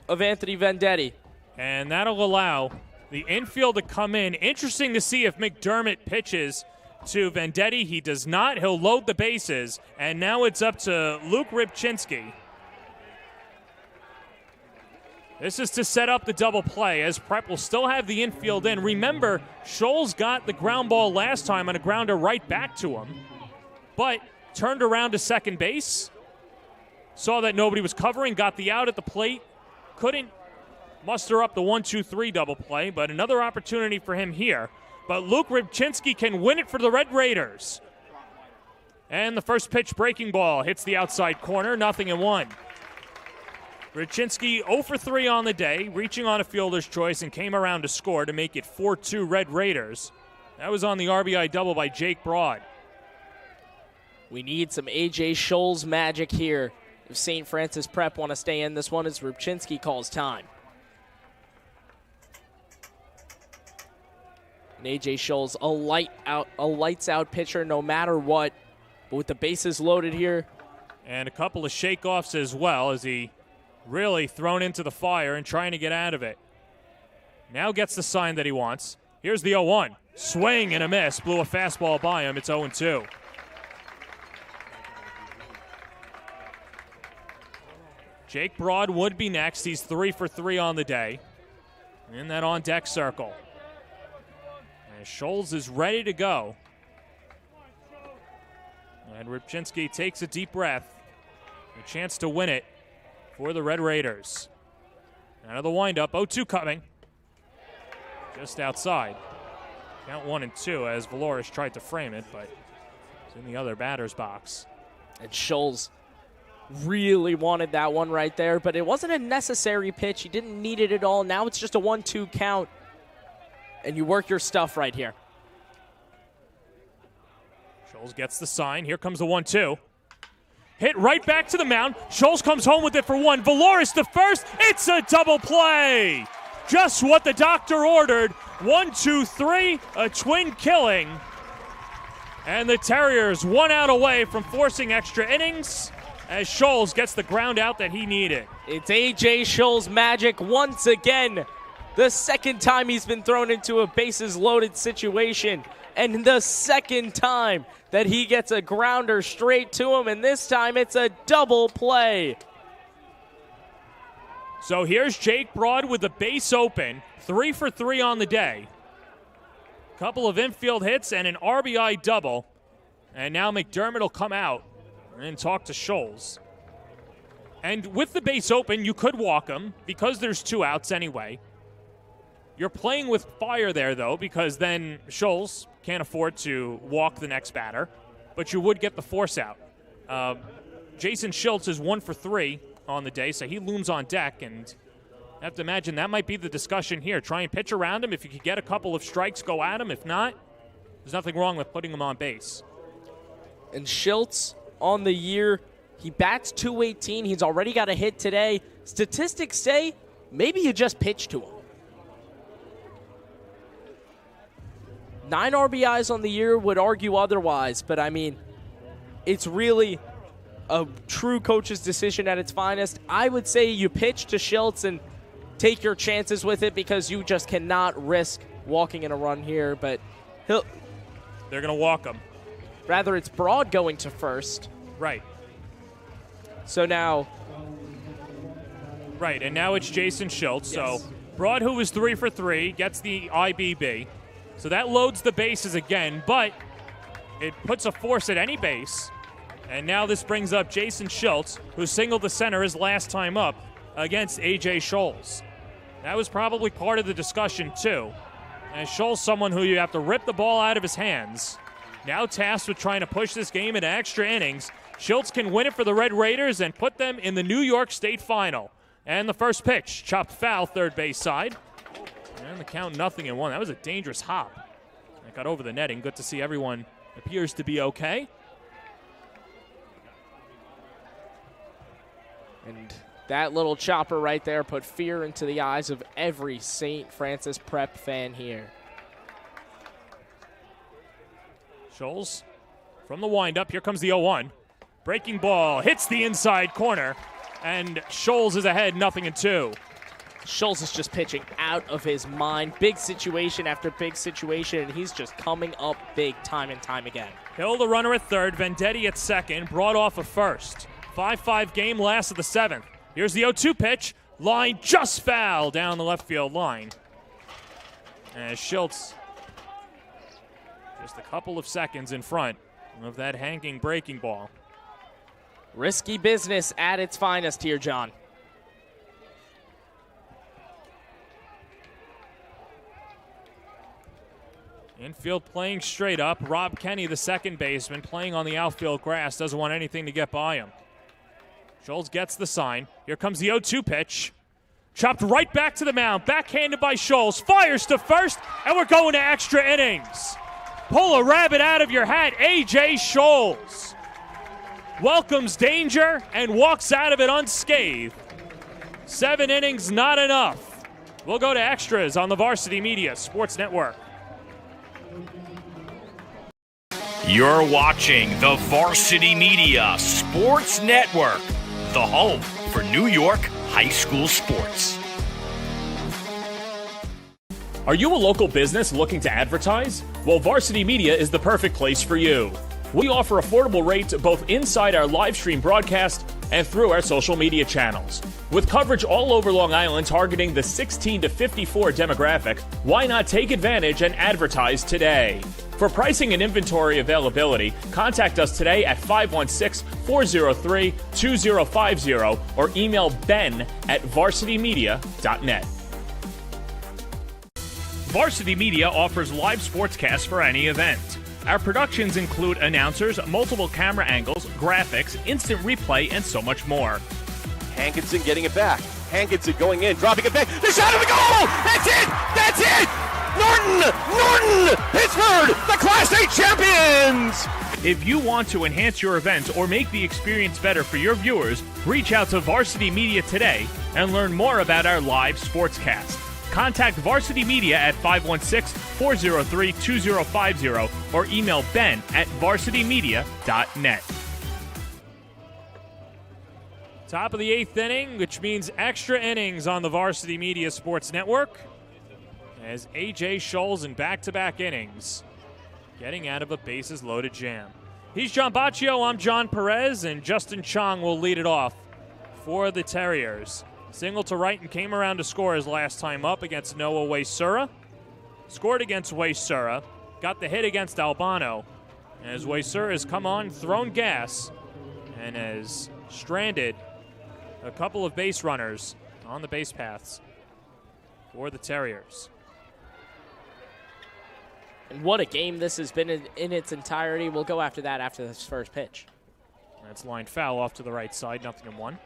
of Anthony Vendetti. And that'll allow the infield to come in. Interesting to see if McDermott pitches to Vendetti. He does not. He'll load the bases. And now it's up to Luke Rybczynski. This is to set up the double play, as Prep will still have the infield in. Remember, Scholes got the ground ball last time on a grounder right back to him, but turned around to second base, saw that nobody was covering, got the out at the plate, couldn't muster up the 1-2-3 double play, but another opportunity for him here. But Luke Rybczynski can win it for the Red Raiders. And the first pitch breaking ball hits the outside corner, 0-1. Rybczynski 0 for 3 on the day, reaching on a fielder's choice and came around to score to make it 4-2 Red Raiders. That was on the RBI double by Jake Broad. We need some A.J. Scholes magic here if St. Francis Prep want to stay in this one as Rybczynski calls time. And A.J. Scholes, a lights-out pitcher no matter what, but with the bases loaded here. And a couple of shakeoffs as well, as he really thrown into the fire and trying to get out of it. Now gets the sign that he wants. Here's the 0-1. Swing and a miss. Blew a fastball by him. It's 0-2. Jake Broad would be next. He's 3 for 3 on the day in that on-deck circle. And Scholes is ready to go. And Rybczynski takes a deep breath. A chance to win it for the Red Raiders. Out of the windup, 0-2 coming. Just outside. Count 1-2 as Valoris tried to frame it, but it's in the other batter's box. And Scholes really wanted that one right there, but it wasn't a necessary pitch. He didn't need it at all. Now it's just a 1-2 count, and you work your stuff right here. Scholes gets the sign. Here comes the 1-2. Hit right back to the mound. Scholes comes home with it for one. Valoris to first. It's a double play. Just what the doctor ordered. 1-2-3, a twin killing. And the Terriers 1 out away from forcing extra innings as Scholes gets the ground out that he needed. It's A.J. Scholes magic once again. The second time he's been thrown into a bases-loaded situation. And the second time that he gets a grounder straight to him, and this time it's a double play. So here's Jake Broad with the base open, 3 for 3 on the day. Couple of infield hits and an RBI double. And now McDermott will come out and talk to Scholes. And with the base open, you could walk him because there's 2 outs anyway. You're playing with fire there, though, because then Scholes can't afford to walk the next batter, but you would get the force out. Jason Schultz is 1 for 3 on the day, so he looms on deck, and I have to imagine that might be the discussion here. Try and pitch around him. If you could get a couple of strikes, go at him. If not, there's nothing wrong with putting him on base. And Schultz on the year, he bats .218. He's already got a hit today. Statistics say maybe you just pitch to him. 9 RBIs on the year would argue otherwise, but I mean, it's really a true coach's decision at its finest. I would say you pitch to Schultz and take your chances with it because you just cannot risk walking in a run here, but they're going to walk him. Rather, it's Broad going to first. Right. So now. Right, and now it's Jason Schultz. Yes. So Broad, who was 3 for 3, gets the IBB. So that loads the bases again, but it puts a force at any base. And now this brings up Jason Schultz, who singled the center his last time up against A.J. Scholes. That was probably part of the discussion, too. And Scholes, someone who you have to rip the ball out of his hands. Now tasked with trying to push this game into extra innings. Schultz can win it for the Red Raiders and put them in the New York State Final. And the first pitch, chopped foul, third base side. And the count 0-1. That was a dangerous hop. That got over the netting. Good to see everyone appears to be okay. And that little chopper right there put fear into the eyes of every St. Francis Prep fan here. Scholes From the windup, here comes the 0-1. Breaking ball hits the inside corner, and Scholes is ahead, 0-2. Scholes is just pitching out of his mind. Big situation after big situation, and he's just coming up big time and time again. Hill, the runner at third, Vendetti at second, brought off a first. 5-5 game, last of the seventh. Here's the 0-2 pitch. Line just foul down the left field line. As Schultz just a couple of seconds in front of that hanging breaking ball. Risky business at its finest here, John. Infield playing straight up. Rob Kenny, the second baseman, playing on the outfield grass, doesn't want anything to get by him. Scholes gets the sign. Here comes the 0-2 pitch. Chopped right back to the mound. Backhanded by Scholes. Fires to first, and we're going to extra innings. Pull a rabbit out of your hat. A.J. Scholes welcomes danger and walks out of it unscathed. 7 innings, not enough. We'll go to extras on the Varsity Media Sports Network. You're watching the Varsity Media Sports Network, the home for New York high school sports. Are you a local business looking to advertise? Well, Varsity Media is the perfect place for you. We offer affordable rates both inside our live stream broadcast and through our social media channels. With coverage all over Long Island targeting the 16 to 54 demographic, why not take advantage and advertise today? For pricing and inventory availability, contact us today at 516-403-2050 or email ben@varsitymedia.net. Varsity Media offers live sportscasts for any event. Our productions include announcers, multiple camera angles, graphics, instant replay, and so much more. Hankinson getting it back. Hankinson going in, dropping it back. The shot of the goal! That's it! That's it! Norton! Pittsburgh, the Class A champions! If you want to enhance your event or make the experience better for your viewers, reach out to Varsity Media today and learn more about our live sportscast. Contact Varsity Media at 516-403-2050 or email ben@varsitymedia.net. Top of the 8th inning, which means extra innings on the Varsity Media Sports Network, as A.J. Scholes in back-to-back innings getting out of a bases-loaded jam. He's John Baccio, I'm John Perez, and Justin Chong will lead it off for the Terriers. Single to right and came around to score his last time up against Noah Waysura. Scored against Waysura, got the hit against Albano, as Waysura has come on, thrown gas, and has stranded a couple of base runners on the base paths for the Terriers. And what a game this has been in its entirety. We'll go after that after this first pitch. That's line foul off to the right side, 0-1.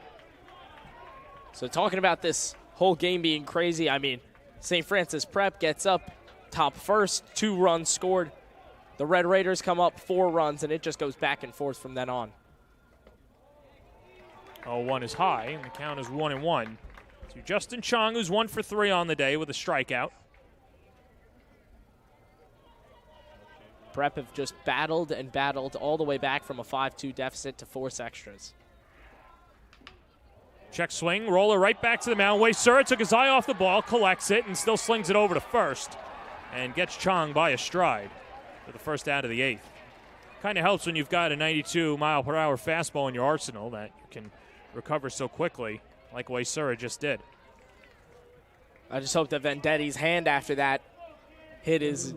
So talking about this whole game being crazy, I mean, St. Francis Prep gets up top first, 2 runs scored. The Red Raiders come up 4 runs, and it just goes back and forth from then on. 0-1 is high, and the count is 1-1 to Justin Chong, who's 1 for 3 on the day with a strikeout. Prep have just battled and battled all the way back from a 5-2 deficit to force extras. Check swing, roller right back to the mound. Waysura took his eye off the ball, collects it, and still slings it over to first, and gets Chong by a stride for the first out of the 8th. Kind of helps when you've got a 92-mile-per-hour fastball in your arsenal that you can recover so quickly, like Waysura just did. I just hope that Vendetti's hand after that hit is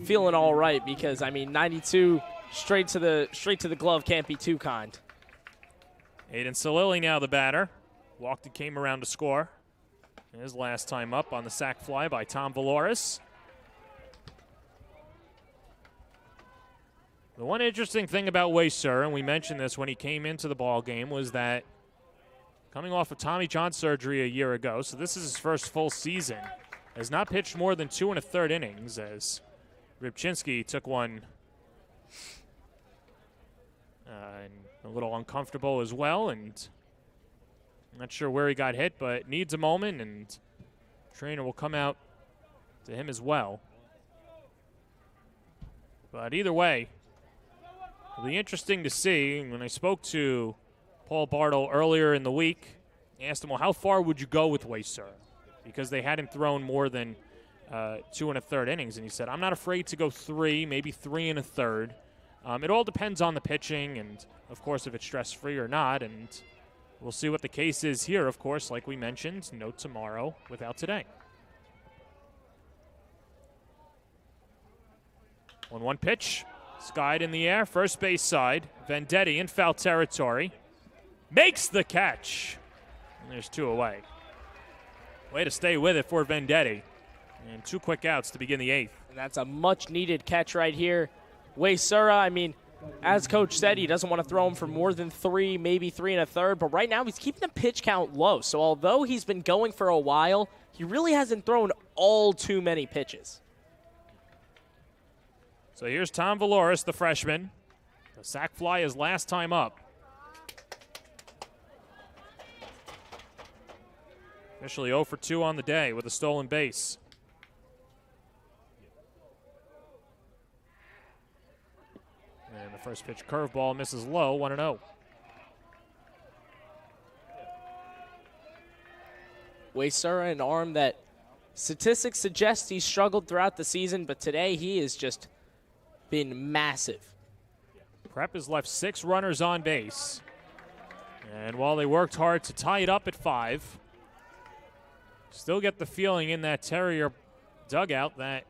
feeling all right, because I mean 92 straight to the glove can't be too kind. Aiden Salili now the batter. Walked and came around to score. His last time up on the sac fly by Tom Valoris. The one interesting thing about Waysura, and we mentioned this when he came into the ball game, was that coming off of Tommy John surgery a year ago, so this is his first full season, has not pitched more than 2 1/3 innings, as Rybczynski took one and a little uncomfortable as well, and I'm not sure where he got hit, but needs a moment, and trainer will come out to him as well. But either way, It'll be interesting to see. When I spoke to Paul Bartle earlier in the week, I asked him, well, how far would you go with Waysura? Because they hadn't thrown more than 2 1/3 innings. And he said, I'm not afraid to go 3, maybe 3 1/3. It all depends on the pitching and, of course, if it's stress-free or not. And we'll see what the case is here, of course, like we mentioned. No tomorrow without today. 1-1 pitch. Skied in the air, first base side. Vendetti in foul territory. Makes the catch. And there's 2 away. Way to stay with it for Vendetti. And 2 quick outs to begin the 8th. And that's a much-needed catch right here. Waysura, I mean, as Coach said, he doesn't want to throw him for more than 3, maybe 3 1/3. But right now he's keeping the pitch count low. So although he's been going for a while, he really hasn't thrown all too many pitches. So here's Tom Valoris, the freshman. The sac fly is last time up. Officially 0 for 2 on the day with a stolen base. And the first pitch curveball misses low, 1-0. Waysura, an arm that statistics suggest he struggled throughout the season, but today he has just been massive. Prep has left 6 runners on base. And while they worked hard to tie it up at 5, still get the feeling in that Terrier dugout that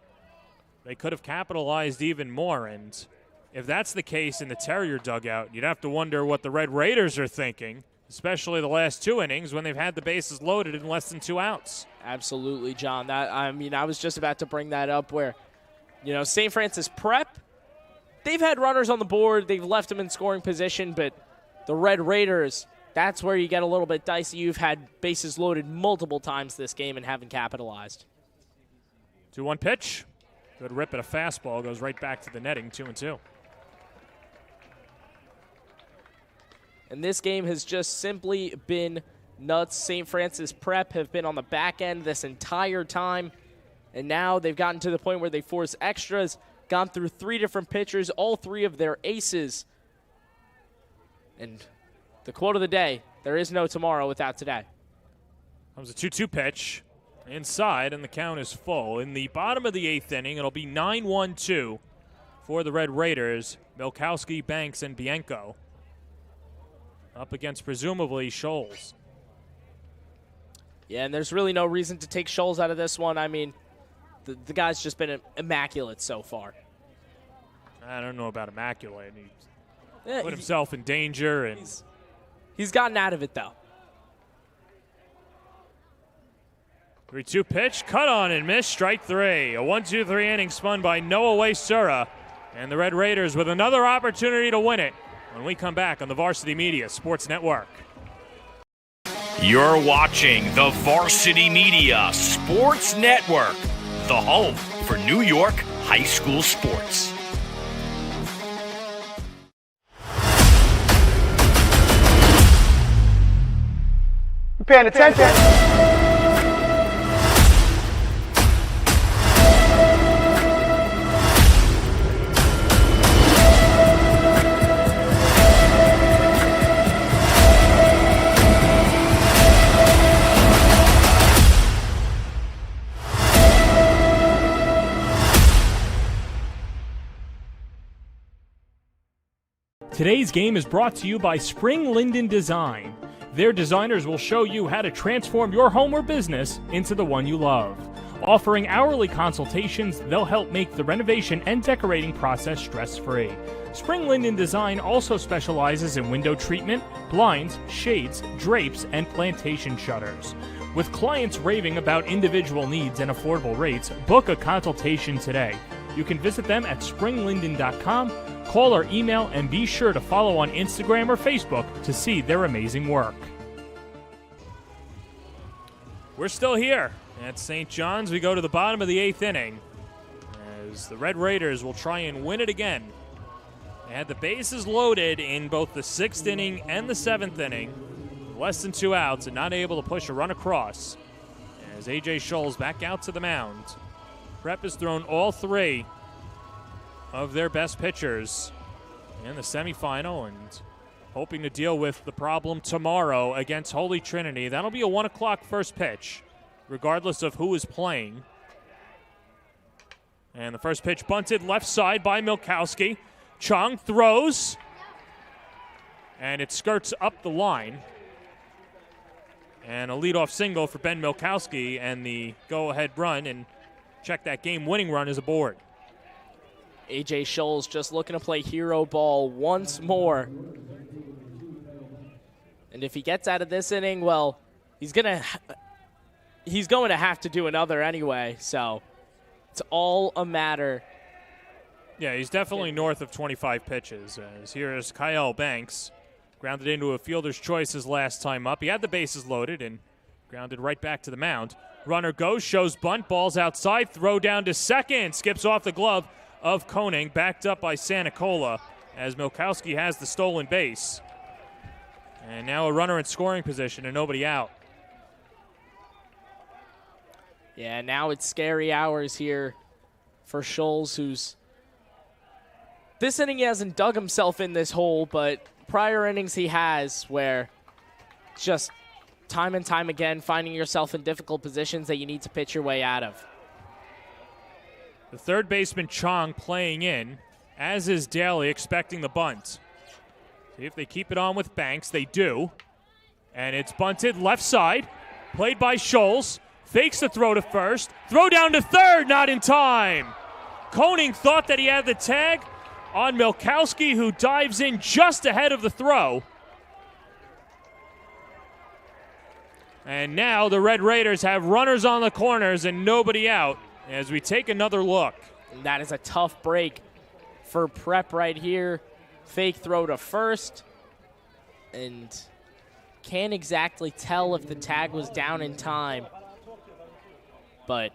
they could have capitalized even more. And if that's the case in the Terrier dugout, you'd have to wonder what the Red Raiders are thinking, especially the last 2 innings when they've had the bases loaded in less than 2 outs. Absolutely, John. I was just about to bring that up where, St. Francis Prep, they've had runners on the board. They've left them in scoring position, but the Red Raiders, that's where you get a little bit dicey. You've had bases loaded multiple times this game and haven't capitalized. 2-1 pitch. Good rip at a fastball. Goes right back to the netting, 2-2. And this game has just simply been nuts. St. Francis Prep have been on the back end this entire time, and now they've gotten to the point where they force extras, gone through 3 different pitchers, all 3 of their aces. And the quote of the day, there is no tomorrow without today. Comes a 2-2 pitch inside, and the count is full. In the bottom of the 8th inning, it'll be 9-1-2 for the Red Raiders. Milkowski, Banks, and Bianco up against presumably Scholes. Yeah, and there's really no reason to take Scholes out of this one. I mean, the guy's just been immaculate so far. I don't know about immaculate. He Yeah, put himself in danger, and he's gotten out of it, though. 3-2 pitch, cut on and miss, strike 3. A 1-2-3 inning spun by Noah Waysura, and the Red Raiders with another opportunity to win it when we come back on the Varsity Media Sports Network. You're watching the Varsity Media Sports Network, the home for New York high school sports. You paying attention? Today's game is brought to you by Spring Linden Design. Their designers will show you how to transform your home or business into the one you love. Offering hourly consultations, they'll help make the renovation and decorating process stress-free. Spring Linden Design also specializes in window treatment, blinds, shades, drapes, and plantation shutters. With clients raving about individual needs and affordable rates, book a consultation today. You can visit them at springlinden.com, call or email, and be sure to follow on Instagram or Facebook to see their amazing work. We're still here at St. John's. We go to the bottom of the 8th inning as the Red Raiders will try and win it again. They had the bases loaded in both the 6th inning and the 7th inning. Less than 2 outs and not able to push a run across as A.J. Scholes back out to the mound. Prep has thrown all 3 of their best pitchers, in the semifinal and hoping to deal with the problem tomorrow against Holy Trinity. That'll be a 1 o'clock first pitch, regardless of who is playing. And the first pitch bunted left side by Milkowski. Chung throws, and it skirts up the line. And a leadoff single for Ben Milkowski, and the go-ahead run and check that game-winning run is aboard. A.J. Scholes just looking to play hero ball once more. And if he gets out of this inning, well, he's going to have to do another anyway, so it's all a matter. Yeah, he's definitely north of 25 pitches. As here's Kyle Banks. Grounded into a fielder's choice his last time up. He had the bases loaded and grounded right back to the mound. Runner goes, shows bunt, ball's outside, throw down to second. Skips off the glove of Koenig, backed up by Santacola as Milkowski has the stolen base. And now a runner in scoring position and nobody out. Yeah, now it's scary hours here for Scholes, who's this inning he hasn't dug himself in this hole, but prior innings he has, where just time and time again finding yourself in difficult positions that you need to pitch your way out of. The third baseman Chong playing in, as is Daly, expecting the bunt. See if they keep it on with Banks. They do. And it's bunted left side, played by Scholes. Fakes the throw to first. Throw down to third, not in time. Koenig thought that he had the tag on Milkowski, who dives in just ahead of the throw. And now the Red Raiders have runners on the corners and nobody out as we take another look. And that is a tough break for Prep right here. Fake throw to first. And can't exactly tell if the tag was down in time. But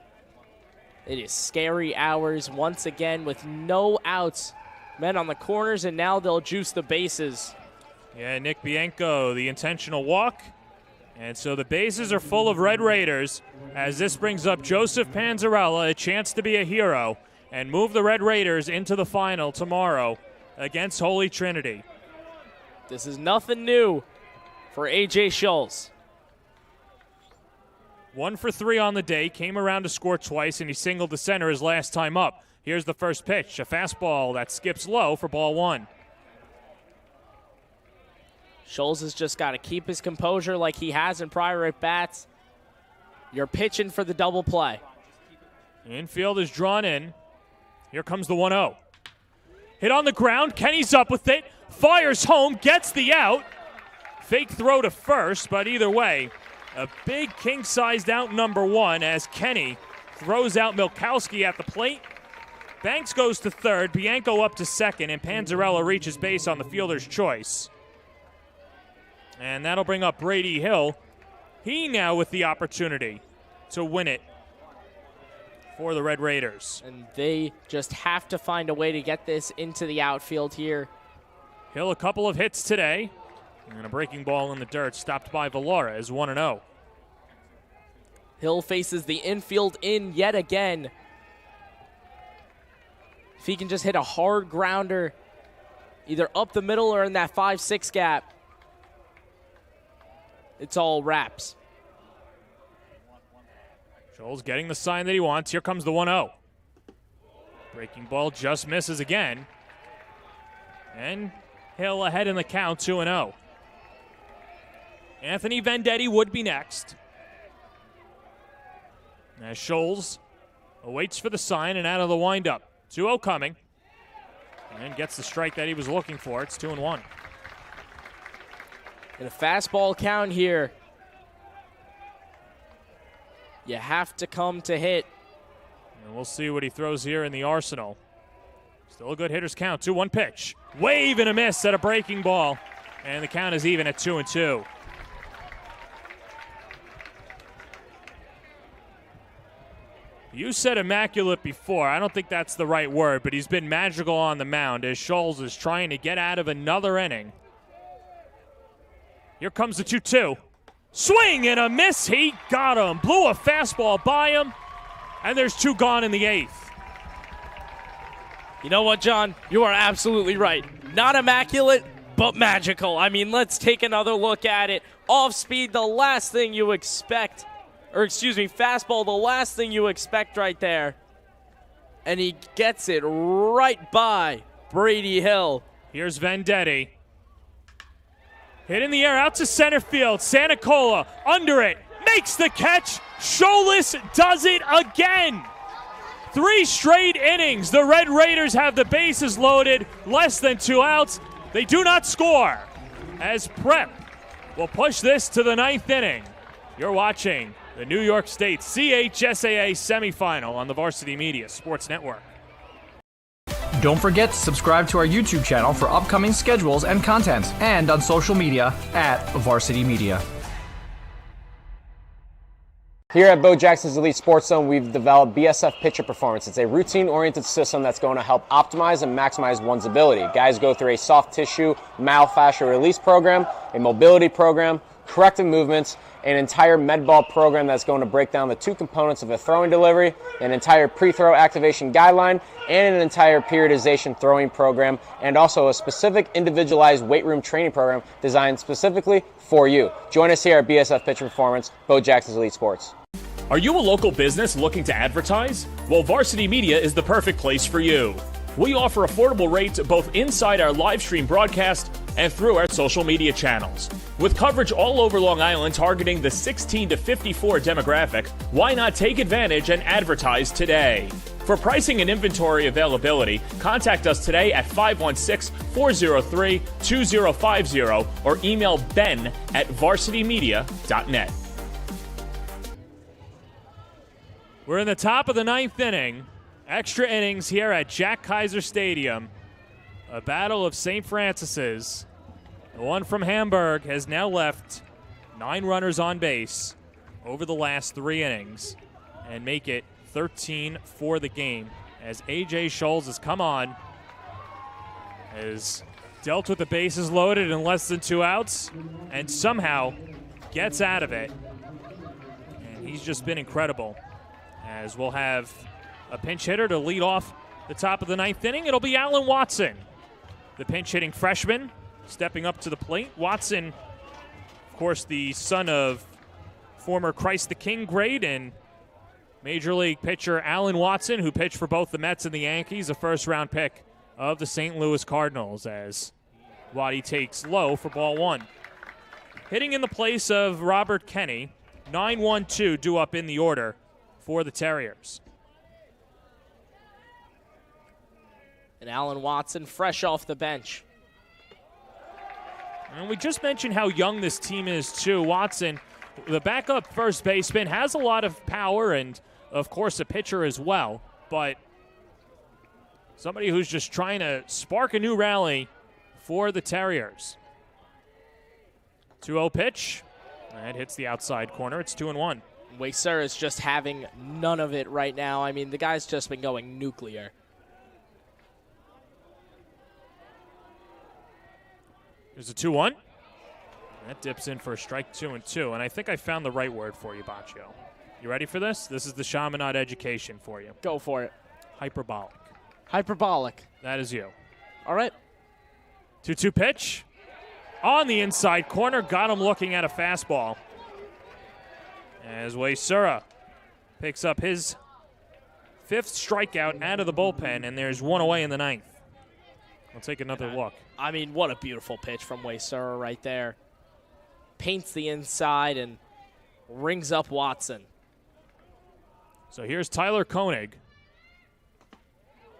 it is scary hours once again with no outs. Men on the corners, and now they'll juice the bases. Yeah, Nick Bianco, the intentional walk. And so the bases are full of Red Raiders as this brings up Joseph Panzarella, a chance to be a hero and move the Red Raiders into the final tomorrow against Holy Trinity. This is nothing new for A.J. Scholes. 1 for 3 on the day, came around to score twice, and he singled to center his last time up. Here's the first pitch, a fastball that skips low for ball 1. Scholes has just got to keep his composure like he has in prior at-bats. You're pitching for the double play. Infield is drawn in. Here comes the 1-0. Hit on the ground, Kenny's up with it, fires home, gets the out. Fake throw to first, but either way, a big king-sized out number 1 as Kenny throws out Milkowski at the plate. Banks goes to third, Bianco up to second, and Panzarella reaches base on the fielder's choice. And that'll bring up Brady Hill. He now with the opportunity to win it for the Red Raiders. And they just have to find a way to get this into the outfield here. Hill a couple of hits today. And a breaking ball in the dirt stopped by Villara is 1-0. Hill faces the infield in yet again. If he can just hit a hard grounder, either up the middle or in that 5-6 gap, it's all wraps. Scholes getting the sign that he wants. Here comes the 1-0. Breaking ball just misses again. And Hill ahead in the count, 2-0. Anthony Vendetti would be next. As Scholes awaits for the sign and out of the windup. 2-0 coming. And gets the strike that he was looking for. It's 2-1. In a fastball count here, you have to come to hit. And we'll see what he throws here in the arsenal. Still a good hitter's count. 2-1 pitch. Wave and a miss at a breaking ball. And the count is even at 2-2. You said immaculate before. I don't think that's the right word, but he's been magical on the mound as Scholes is trying to get out of another inning. Here comes the 2-2. Swing and a miss. He got him. Blew a fastball by him. And there's 2 gone in the 8th. You know what, John? You are absolutely right. Not immaculate, but magical. I mean, let's take another look at it. Off speed, the last thing you expect. Or excuse me, fastball, the last thing you expect right there. And he gets it right by Brady Hill. Here's Vendetti. Hit in the air out to center field. Santacola under it. Makes the catch. Scholas does it again. 3 straight innings. The Red Raiders have the bases loaded. Less than 2 outs. They do not score. As Prep will push this to the 9th inning. You're watching the New York State CHSAA semifinal on the Varsity Media Sports Network. Don't forget to subscribe to our YouTube channel for upcoming schedules and content, and on social media at Varsity Media. Here at Bo Jackson's Elite Sports Zone, we've developed BSF Pitcher Performance. It's a routine-oriented system that's going to help optimize and maximize one's ability. Guys go through a soft tissue myofascial release program, a mobility program, corrective movements, an entire med ball program that's going to break down the 2 components of a throwing delivery, an entire pre-throw activation guideline, and an entire periodization throwing program, and also a specific individualized weight room training program designed specifically for you. Join us here at BSF Pitcher Performance, Bo Jackson's Elite Sports. Are you a local business looking to advertise? Well, Varsity Media is the perfect place for you. We offer affordable rates both inside our live stream broadcast and through our social media channels. With coverage all over Long Island targeting the 16 to 54 demographic, why not take advantage and advertise today? For pricing and inventory availability, contact us today at 516-403-2050 or email ben@varsitymedia.net. We're in the top of the 9th inning. Extra innings here at Jack Kaiser Stadium. A battle of St. Francis's. The one from Hamburg has now left 9 runners on base over the last 3 innings and make it 13 for the game as A.J. Scholes has come on, has dealt with the bases loaded in less than 2 outs, and somehow gets out of it. And he's just been incredible. As we'll have a pinch hitter to lead off the top of the 9th inning. It'll be Alan Watson, the pinch hitting freshman, stepping up to the plate. Watson, of course, the son of former Christ the King great and Major League pitcher Alan Watson, who pitched for both the Mets and the Yankees, a first-round pick of the St. Louis Cardinals, as Waddy takes low for ball 1. Hitting in the place of Robert Kenny, 9-1-2 due up in the order for the Terriers. And Alan Watson fresh off the bench. And we just mentioned how young this team is, too. Watson, the backup first baseman, has a lot of power and, of course, a pitcher as well. But somebody who's just trying to spark a new rally for the Terriers. 2-0 pitch. And hits the outside corner. It's 2-1. Waysur is just having none of it right now. I mean, the guy's just been going nuclear. There's a 2-1. That dips in for a strike 2-2. And I think I found the right word for you, Baccio. You ready for this? This is the Chaminade education for you. Go for it. Hyperbolic. Hyperbolic. That is you. All right. 2-2 pitch. On the inside corner. Got him looking at a fastball. As Waysura picks up his 5th strikeout out of the bullpen, and there's 1 away in the 9th. We'll take another look. I mean, what a beautiful pitch from Waysura right there. Paints the inside and rings up Watson. So here's Tyler Koenig.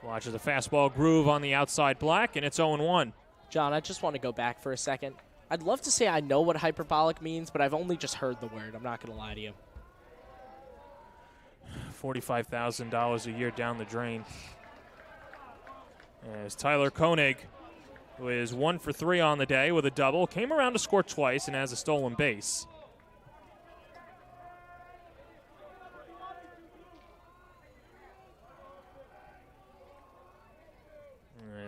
Watches a fastball groove on the outside black, and it's 0-1. John, I just want to go back for a second. I'd love to say I know what hyperbolic means, but I've only just heard the word. I'm not going to lie to you. $45,000 a year down the drain. As Tyler Koenig, who is 1 for 3 on the day with a double, came around to score twice and has a stolen base.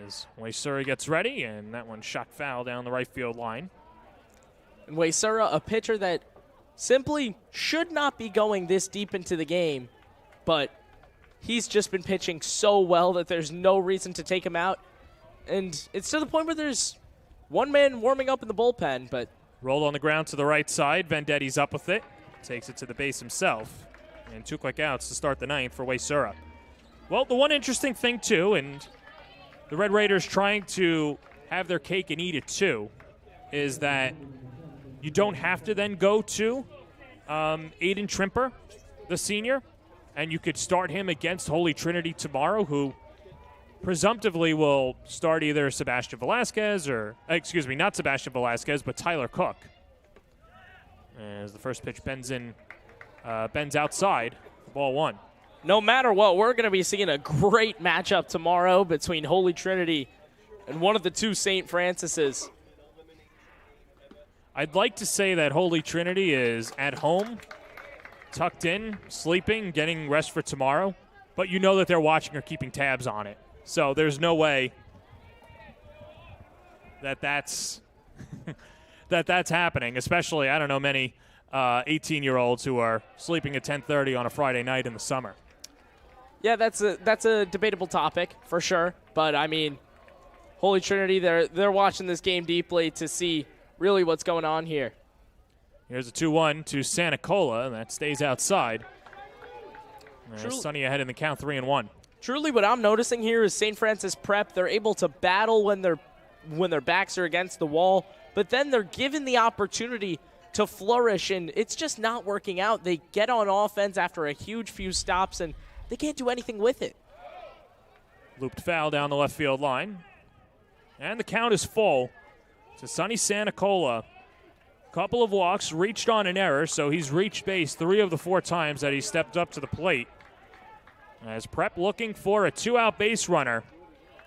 As Waysura gets ready, and that one shot foul down the right field line. And Waysura, a pitcher that simply should not be going this deep into the game, but he's just been pitching so well that there's no reason to take him out. And it's to the point where there's one man warming up in the bullpen, but Rolled on the ground to the right side. Vendetti's up with it. Takes it to the base himself. And 2 quick outs to start the 9th for Waysura. Well, the one interesting thing, too, and the Red Raiders trying to have their cake and eat it, too, is that you don't have to then go to Aiden Trimper, the senior, and you could start him against Holy Trinity tomorrow, who presumptively will start either Sebastian Velasquez or, not Sebastian Velasquez, but Tyler Cook. As the first pitch bends outside, ball 1. no matter what, we're going to be seeing a great matchup tomorrow between Holy Trinity and one of the 2 St. Francis's. I'd like to say that Holy Trinity is at home, tucked in, sleeping, getting rest for tomorrow, but you know that they're watching or keeping tabs on it. So there's no way that that's that's happening, especially, I don't know, many 18-year-olds who are sleeping at 10:30 on a Friday night in the summer. Yeah, that's a debatable topic for sure, but I mean, Holy Trinity, they're watching this game deeply to see really what's going on here. Here's a 2-1 to Santa Cola, and that stays outside. Sunny ahead in the count, 3-1. Truly, what I'm noticing here is St. Francis Prep, they're able to battle when their backs are against the wall, but then they're given the opportunity to flourish, and it's just not working out. They get on offense after a huge few stops, and they can't do anything with it. Looped foul down the left field line. And the count is full to Sonny Santa Cola. Couple of walks, reached on an error, so he's reached base 3 of the 4 times that he stepped up to the plate. As Prep looking for a 2-out base runner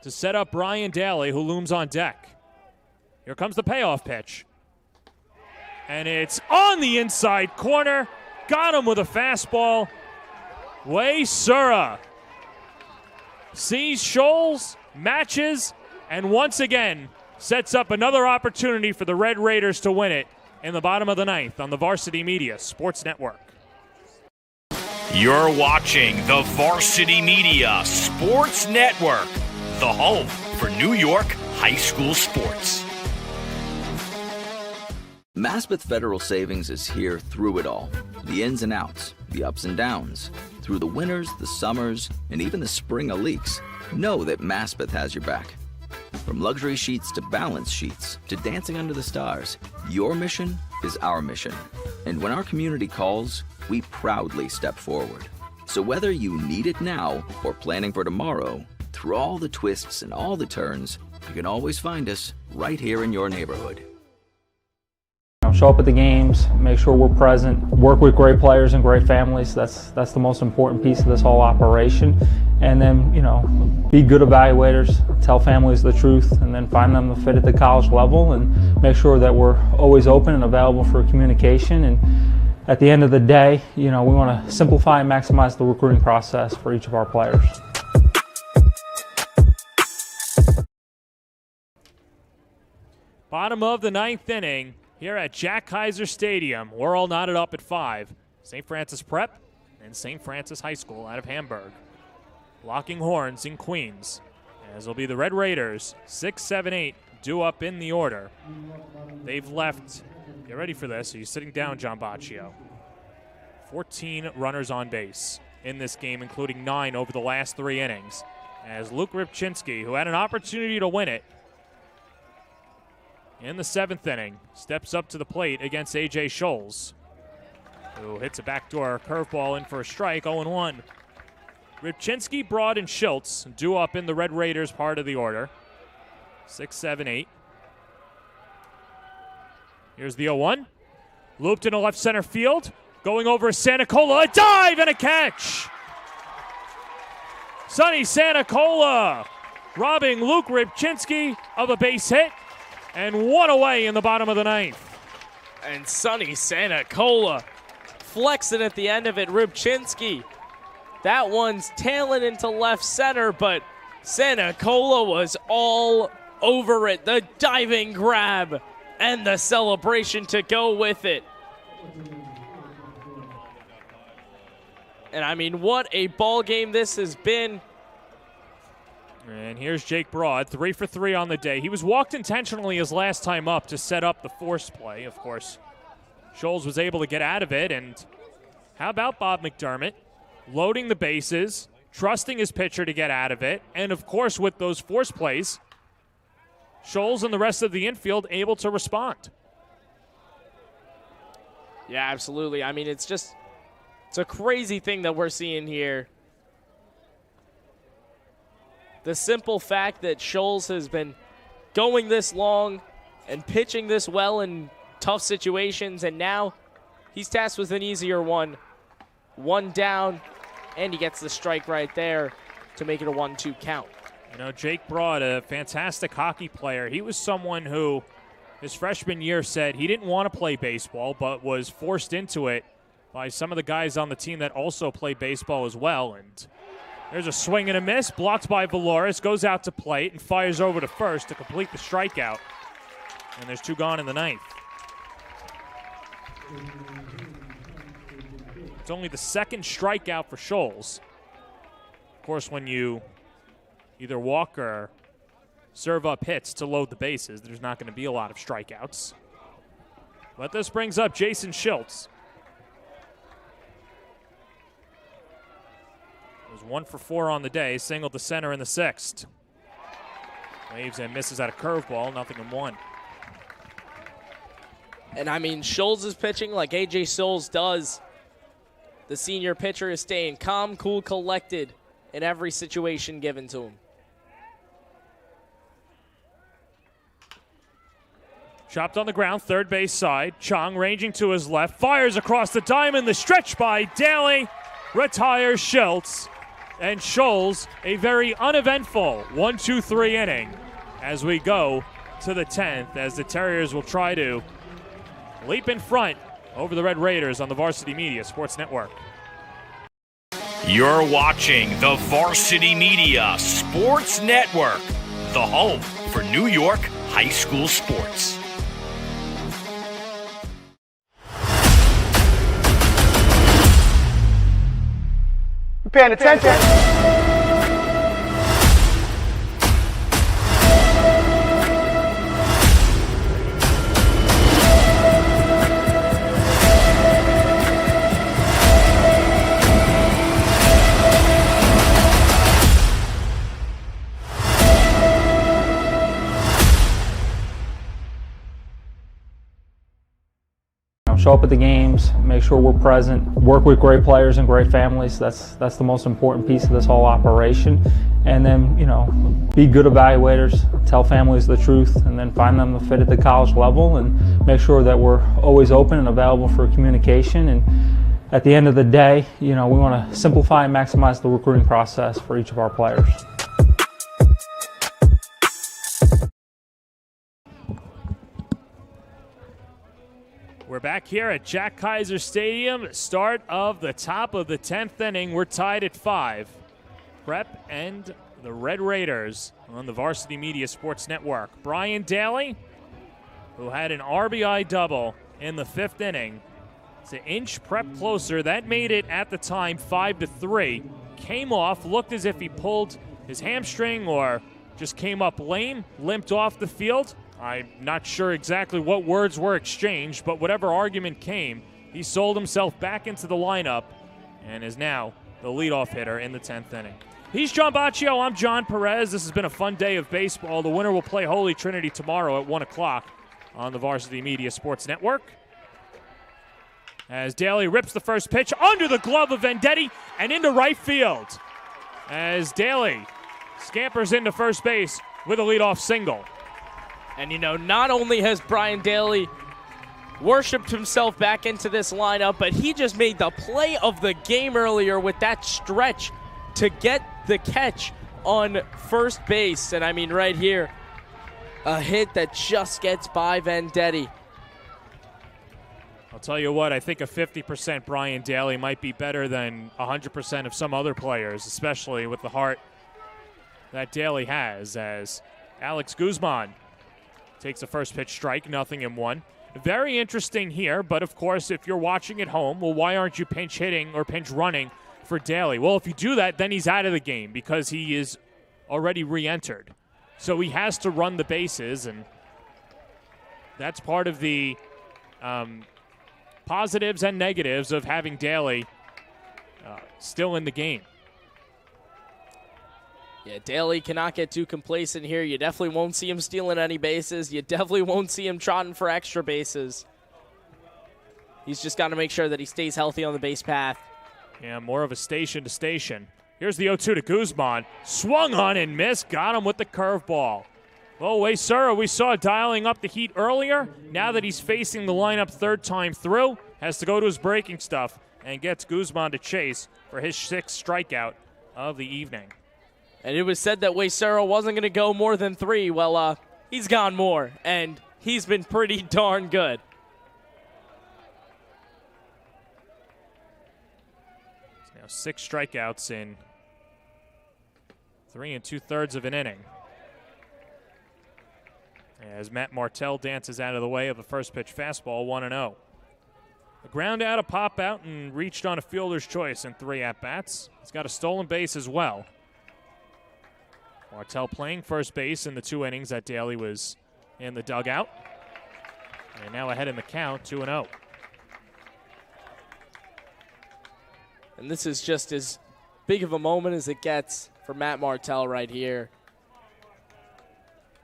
to set up Brian Daly, who looms on deck. Here comes the payoff pitch. And it's on the inside corner. Got him with a fastball. Waysura sees Scholes, matches, and once again sets up another opportunity for the Red Raiders to win it in the bottom of the 9th on the Varsity Media Sports Network. You're watching the Varsity Media Sports Network, the home for New York high school sports. Maspeth Federal Savings is here through it all. The ins and outs, the ups and downs. Through the winters, the summers, and even the spring leaks, know that Maspeth has your back. From luxury sheets to balance sheets to dancing under the stars, your mission is our mission. And when our community calls, we proudly step forward. So whether you need it now or planning for tomorrow, through all the twists and all the turns, you can always find us right here in your neighborhood. Show up at the games, make sure we're present, work with great players and great families. That's the most important piece of this whole operation. And then, be good evaluators, tell families the truth, and then find them a fit at the college level and make sure that we're always open and available for communication. And at the end of the day, we want to simplify and maximize the recruiting process for each of our players. Bottom of the 9th inning here at Jack Kaiser Stadium. We're all knotted up at 5. St. Francis Prep and St. Francis High School out of Hamburg. Locking horns in Queens, as will be the Red Raiders, 6, 7, 8, due up in the order. They've left, get ready for this, he's sitting down, John Baccio. 14 runners on base in this game, including 9 over the last 3 innings. As Luke Rybczynski, who had an opportunity to win it in the 7th inning, steps up to the plate against A.J. Scholes, who hits a backdoor curveball in for a strike, 0-1. Rybczynski, Broad, and Schultz due up in the Red Raiders part of the order. 6, 7, 8. Here's the 0-1. Looped into left center field. Going over Santa Cola. A dive and a catch. Sonny Santa Cola robbing Luke Rybczynski of a base hit. And 1 away in the bottom of the 9th. And Sonny Santa Cola flexing at the end of it. Rybczynski, that one's tailing into left center, but Santa Cola was all over it. The diving grab and the celebration to go with it. And I mean, what a ball game this has been. And here's Jake Broad, 3 for 3 on the day. He was walked intentionally his last time up to set up the forced play. Of course, Scholes was able to get out of it. And how about Bob McDermott loading the bases, trusting his pitcher to get out of it, and of course with those forced plays, Scholes and the rest of the infield able to respond. Yeah, absolutely. I mean, it's a crazy thing that we're seeing here. The simple fact that Scholes has been going this long and pitching this well in tough situations, and now he's tasked with an easier one. One down, and he gets the strike right there to make it a 1-2 count. You know, Jake Broad, a fantastic hockey player. He was someone who his freshman year said he didn't want to play baseball, but was forced into it by some of the guys on the team that also play baseball as well. And there's a swing and a miss, blocked by Valores, goes out to plate and fires over to first to complete the strikeout. And there's 2 gone in the ninth. It's only the second strikeout for Scholes. Of course, when you either walk or serve up hits to load the bases, there's not going to be a lot of strikeouts. But this brings up Jason Schultz. It was 1 for 4 on the day, single to center in the 6th. Waves and misses at a curveball, nothing in 1. And I mean, Scholes is pitching like A.J. Souls does. The senior pitcher is staying calm, cool, collected in every situation given to him. Chopped on the ground, third base side. Chung ranging to his left, fires across the diamond. The stretch by Daly retires Schultz. And Scholes, a very uneventful 1-2-3 inning as we go to the 10th, as the Terriers will try to leap in front over the Red Raiders on the Varsity Media Sports Network. You're watching the Varsity Media Sports Network, the home for New York high school sports. Paying attention. Show up at the games, make sure we're present, work with great players and great families. That's the most important piece of this whole operation. And then, you know, be good evaluators, tell families the truth, and then find them a fit at the college level, and make sure that we're always open and available for communication. And at the end of the day, you know, we want to simplify and maximize the recruiting process for each of our players. We're back here at Jack Kaiser Stadium, start of the top of the 10th inning. We're tied at 5. Prep and the Red Raiders on the Varsity Media Sports Network. Brian Daly, who had an RBI double in the 5th inning, to inch Prep closer. That made it at the time 5-3. Came off, looked as if he pulled his hamstring or just came up lame, limped off the field. I'm not sure exactly what words were exchanged, but whatever argument came, he sold himself back into the lineup and is now the leadoff hitter in the 10th inning. He's John Baccio. I'm John Perez. This has been a fun day of baseball. The winner will play Holy Trinity tomorrow at 1 o'clock on the Varsity Media Sports Network. As Daly rips the first pitch under the glove of Vendetti and into right field. As Daly scampers into first base with a leadoff single. And, you know, not only has Brian Daly worshipped himself back into this lineup, but he just made the play of the game earlier with that stretch to get the catch on first base. And, I mean, right here, a hit that just gets by Vendetti. I'll tell you what, I think a 50% Brian Daly might be better than 100% of some other players, especially with the heart that Daly has, as Alex Guzman takes a first pitch strike, 0-1. Very interesting here, but of course, if you're watching at home, well, why aren't you pinch hitting or pinch running for Daly? Well, if you do that, then he's out of the game because he is already re-entered. So he has to run the bases, and that's part of the positives and negatives of having Daly still in the game. Yeah, Daly cannot get too complacent here. You definitely won't see him stealing any bases. You definitely won't see him trotting for extra bases. He's just got to make sure that he stays healthy on the base path. Yeah, more of a station to station. Here's the 0-2 to Guzman. Swung on and missed. Got him with the curveball. Well, Waysura, we saw dialing up the heat earlier. Now that he's facing the lineup third time through, has to go to his breaking stuff and gets Guzman to chase for his 6th strikeout of the evening. And it was said that Waysura wasn't going to go more than 3. Well, he's gone more, and he's been pretty darn good. Now 6 strikeouts in 3 2/3 of an inning. As Matt Martell dances out of the way of the first pitch fastball, 1-0. A ground out, a pop out, and reached on a fielder's choice in 3 at-bats. He's got a stolen base as well. Martell playing first base in the 2 innings that Daly was in the dugout. And now ahead in the count, 2-0. And this is just as big of a moment as it gets for Matt Martell right here.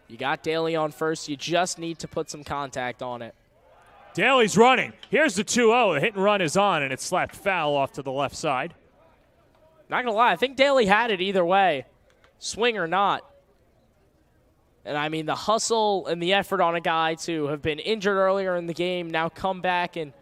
You got Daly on first. You just need to put some contact on it. Daly's running. Here's the 2-0. The hit and run is on, and it's slapped foul off to the left side. Not going to lie, I think Daly had it either way, swing or not. And, I mean, the hustle and the effort on a guy to have been injured earlier in the game, now come back and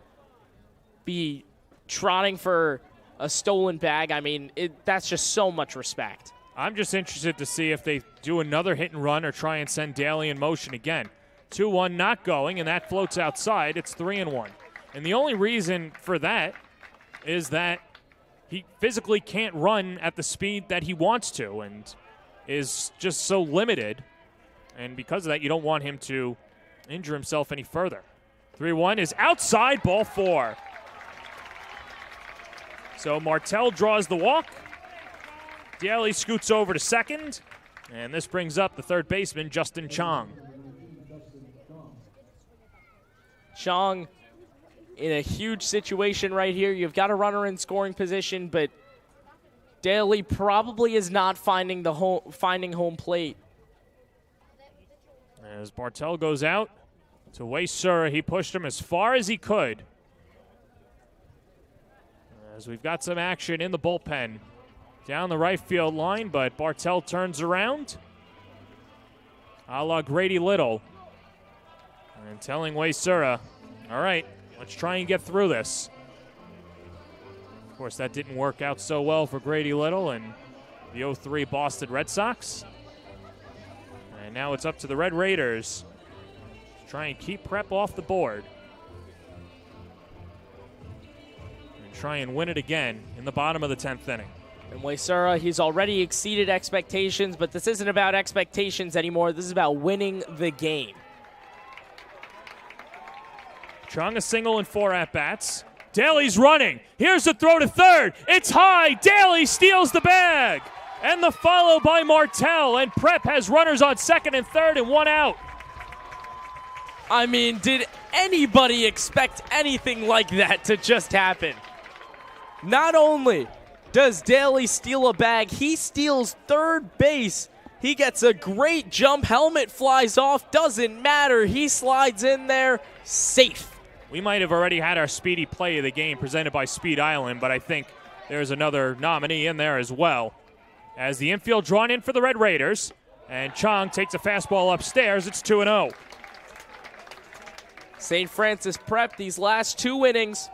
be trotting for a stolen bag, I mean, that's just so much respect. I'm just interested to see if they do another hit and run or try and send Daly in motion again. 2-1 not going, and that floats outside. It's 3-1. And the only reason for that is that he physically can't run at the speed that he wants to and is just so limited. And because of that, you don't want him to injure himself any further. 3-1 is outside, ball 4. So Martell draws the walk. Daly scoots over to second. And this brings up the third baseman, Justin Chong. Chong in a huge situation right here. You've got a runner in scoring position, but Daly probably is not finding home plate. As Bartel goes out to Waysura, he pushed him as far as he could. As we've got some action in the bullpen down the right field line, but Bartel turns around a la Grady Little and telling Waysura, all right, let's try and get through this. Of course, that didn't work out so well for Grady Little and the 0-3 Boston Red Sox. And now it's up to the Red Raiders to try and keep Prep off the board and try and win it again in the bottom of the 10th inning. And Waysura, he's already exceeded expectations, but this isn't about expectations anymore. This is about winning the game. Chong a single and 4 at-bats. Daly's running. Here's the throw to third. It's high. Daly steals the bag. And the follow by Martell. And Prep has runners on second and third and 1 out. I mean, did anybody expect anything like that to just happen? Not only does Daly steal a bag, he steals third base. He gets a great jump. Helmet flies off. Doesn't matter. He slides in there safe. We might have already had our speedy play of the game presented by Speed Island, but I think there's another nominee in there as well. As the infield drawn in for the Red Raiders, and Chong takes a fastball upstairs, it's 2-0. St. Francis Prep, these last 2 innings,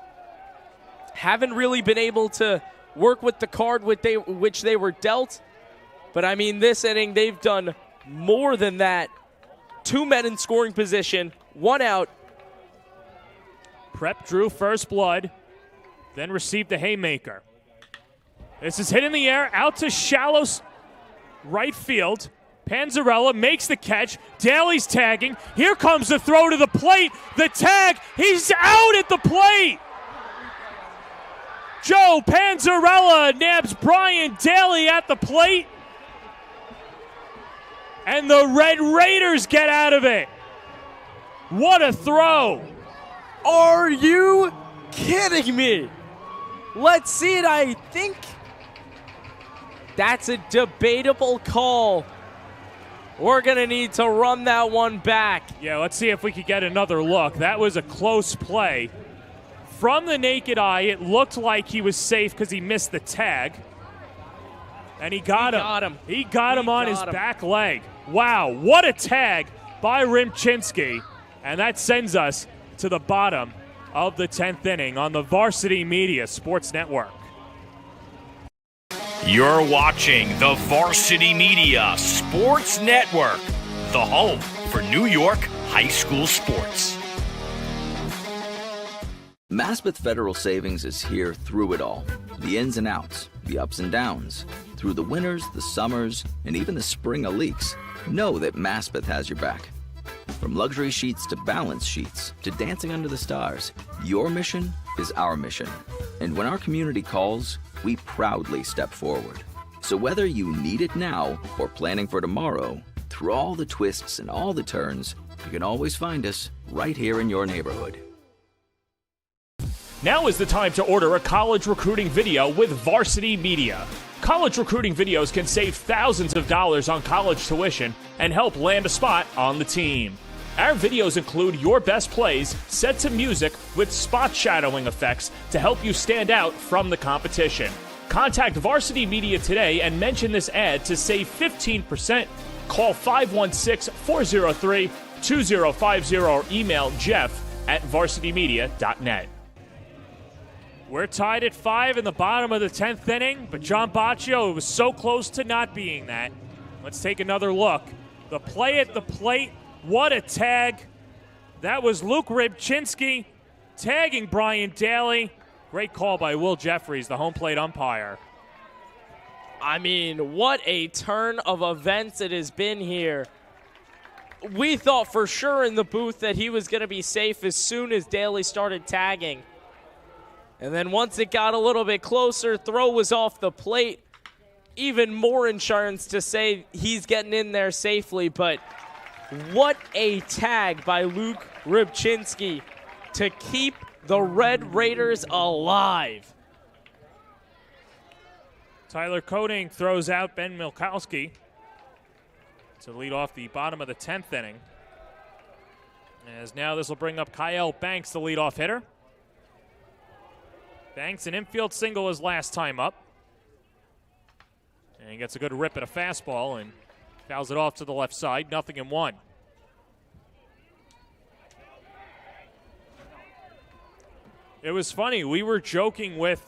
haven't really been able to work with the card which they were dealt. But, I mean, this inning, they've done more than that. 2 men in scoring position, 1 out. Prep drew first blood, then received a haymaker. This is hit in the air, out to shallow right field. Panzarella makes the catch. Daly's tagging. Here comes the throw to the plate. The tag. He's out at the plate. Joe Panzarella nabs Brian Daly at the plate. And the Red Raiders get out of it. What a throw. Are you kidding me? Let's see it. I think that's a debatable call. We're going to need to run that one back. Yeah, let's see if we could get another look. That was a close play. From the naked eye, it looked like he was safe because he missed the tag. And he got him. He got him on his back leg. Wow, what a tag by Rimchinsky. And that sends us to the bottom of the 10th inning on the Varsity Media Sports Network. You're watching the Varsity Media Sports Network, the home for New York high school sports. Maspeth Federal Savings is here through it all. The ins and outs, the ups and downs. Through the winters, the summers, and even the spring leaks. Know that Maspeth has your back. From luxury sheets to balance sheets to dancing under the stars, your mission is our mission. And when our community calls, we proudly step forward. So whether you need it now or planning for tomorrow, through all the twists and all the turns, you can always find us right here in your neighborhood. Now is the time to order a college recruiting video with Varsity Media. College recruiting videos can save thousands of dollars on college tuition and help land a spot on the team. Our videos include your best plays set to music with spot shadowing effects to help you stand out from the competition. Contact Varsity Media today and mention this ad to save 15%. Call 516-403-2050 or email jeff@varsitymedia.net. We're tied at 5 in the bottom of the 10th inning, but John Baccio was so close to not being that. Let's take another look. The play at the plate, what a tag. That was Luke Rybczynski tagging Brian Daly. Great call by Will Jeffries, the home plate umpire. I mean, what a turn of events it has been here. We thought for sure in the booth that he was going to be safe as soon as Daly started tagging. And then once it got a little bit closer, throw was off the plate. Even more insurance to say he's getting in there safely. But what a tag by Luke Rybczynski to keep the Red Raiders alive. Tyler Coding throws out Ben Milkowski to lead off the bottom of the 10th inning. As now this will bring up Kyle Banks, the leadoff hitter. Banks, an infield single his last time up. And he gets a good rip at a fastball and fouls it off to the left side. 0-1. It was funny. We were joking with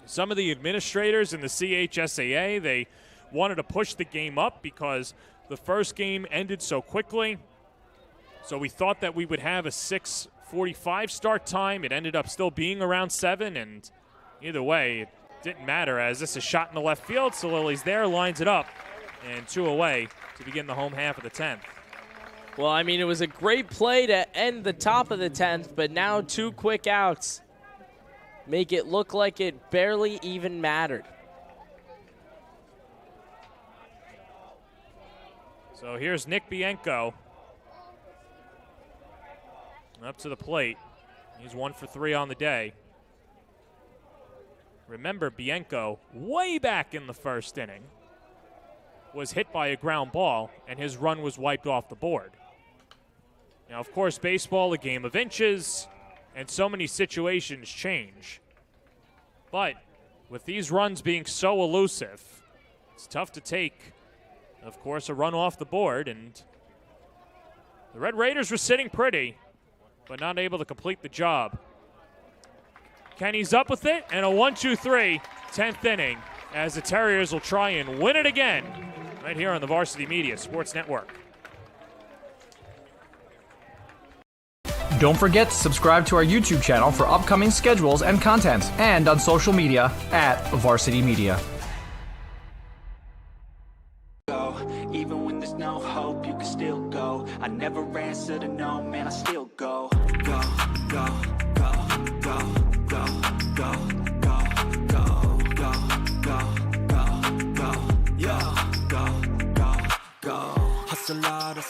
some of the administrators in the CHSAA. They wanted to push the game up because the first game ended so quickly. So we thought that we would have a 6:45 start time. It ended up still being around 7, and either way, it didn't matter as this is shot in the left field. So Lily's there, lines it up, and 2 away to begin the home half of the 10th. Well, I mean, it was a great play to end the top of the 10th, but now 2 quick outs make it look like it barely even mattered. So here's Nick Bianco up to the plate. He's 1 for 3 on the day. Remember, Bianco, way back in the first inning, was hit by a ground ball, and his run was wiped off the board. Now, of course, baseball, a game of inches, and so many situations change. But with these runs being so elusive, it's tough to take, of course, a run off the board, and the Red Raiders were sitting pretty, but not able to complete the job. Kenny's up with it, and a 1-2-3, 10th inning, as the Terriers will try and win it again right here on the Varsity Media Sports Network. Don't forget to subscribe to our YouTube channel for upcoming schedules and content, and on social media @Varsity Media. Even when there's no hope, you can still go. I never answer to no, man, I still go. Go, go, go, go, go, go, go, go, go, go, go, go, go, go, go.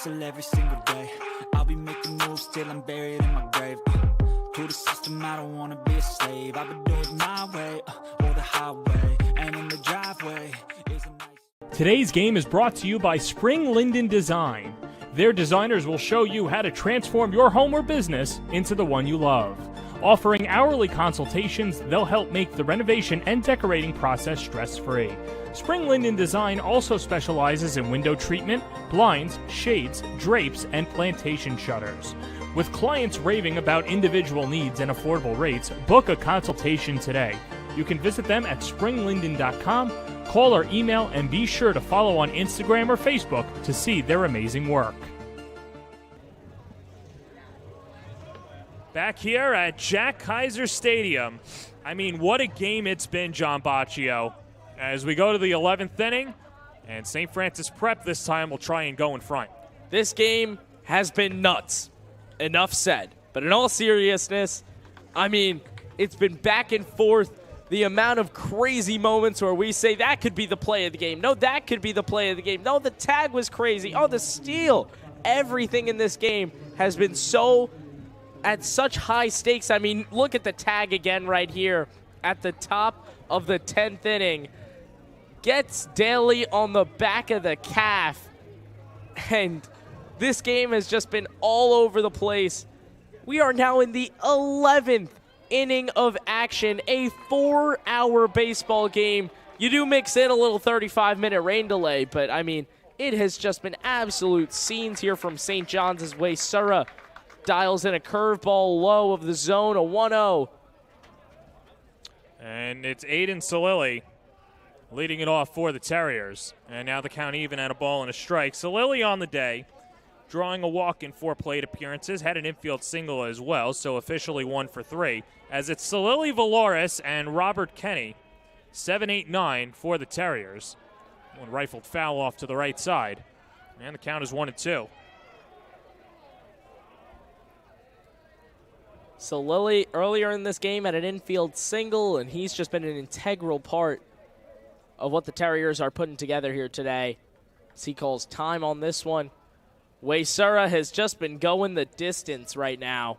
hustle every single day. I'll be making moves till I'm buried in my grave. To the system, I don't wanna be a slave. I've been doing it my way, or the highway. And in the driveway is a nice... Today's game is brought to you by Spring Linden Design. Their designers will show you how to transform your home or business into the one you love. Offering hourly consultations, they'll help make the renovation and decorating process stress-free. Spring Linden Design also specializes in window treatment, blinds, shades, drapes, and plantation shutters. With clients raving about individual needs and affordable rates, book a consultation today. You can visit them at springlinden.com, call or email, and be sure to follow on Instagram or Facebook to see their amazing work. Back here at Jack Kaiser Stadium. I mean, what a game it's been, John Baccio. As we go to the 11th inning, and St. Francis Prep this time will try and go in front. This game has been nuts. Enough said. But in all seriousness, I mean, it's been back and forth. The amount of crazy moments where we say that could be the play of the game. No, that could be the play of the game. No, the tag was crazy. Oh, the steal. Everything in this game has been at such high stakes. I mean, look at the tag again right here at the top of the 10th inning. Gets Daly on the back of the calf. And this game has just been all over the place. We are now in the 11th inning of action, a 4-hour baseball game. You do mix in a little 35-minute rain delay, but I mean, it has just been absolute scenes here from St. John's as Waysura dials in a curveball low of the zone, a 1-0. And it's Aiden Salili leading it off for the Terriers. And now the count even at a ball and a strike. Salili on the day, drawing a walk in 4 plate appearances, had an infield single as well, so officially 1 for 3. As it's Salili Valores and Robert Kenny, 7-8-9 for the Terriers. One rifled foul off to the right side. And the count is 1-2. Salili earlier in this game had an infield single, and he's just been an integral part of what the Terriers are putting together here today. As he calls time on this one. Waysura has just been going the distance right now.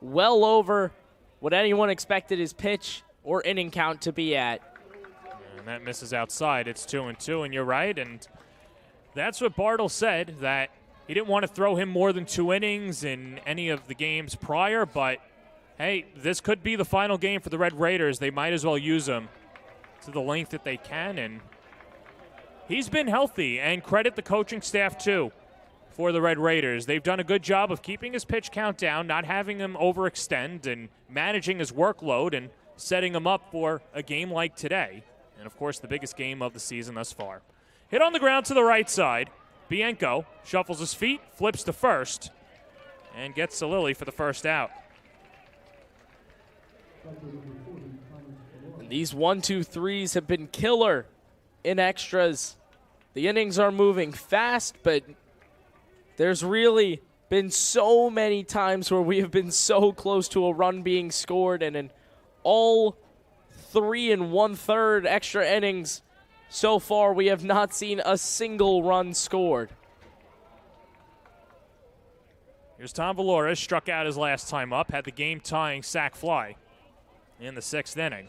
Well over what anyone expected his pitch or inning count to be at. And that misses outside. It's 2-2, and you're right. And that's what Bartle said, that he didn't want to throw him more than 2 innings in any of the games prior. But, hey, this could be the final game for the Red Raiders. They might as well use him to the length that they can. And he's been healthy, and credit the coaching staff, too, for the Red Raiders. They've done a good job of keeping his pitch count down, not having him overextend, and managing his workload and setting him up for a game like today. And, of course, the biggest game of the season thus far. Hit on the ground to the right side. Bianco shuffles his feet, flips to first, and gets Salili for the first out. And these 1-2-3s have been killer in extras. The innings are moving fast, but there's really been so many times where we have been so close to a run being scored, and in all 3 1/3 extra innings so far, we have not seen a single run scored. Here's Tom Valores, struck out his last time up, had the game-tying sac fly in the 6th inning.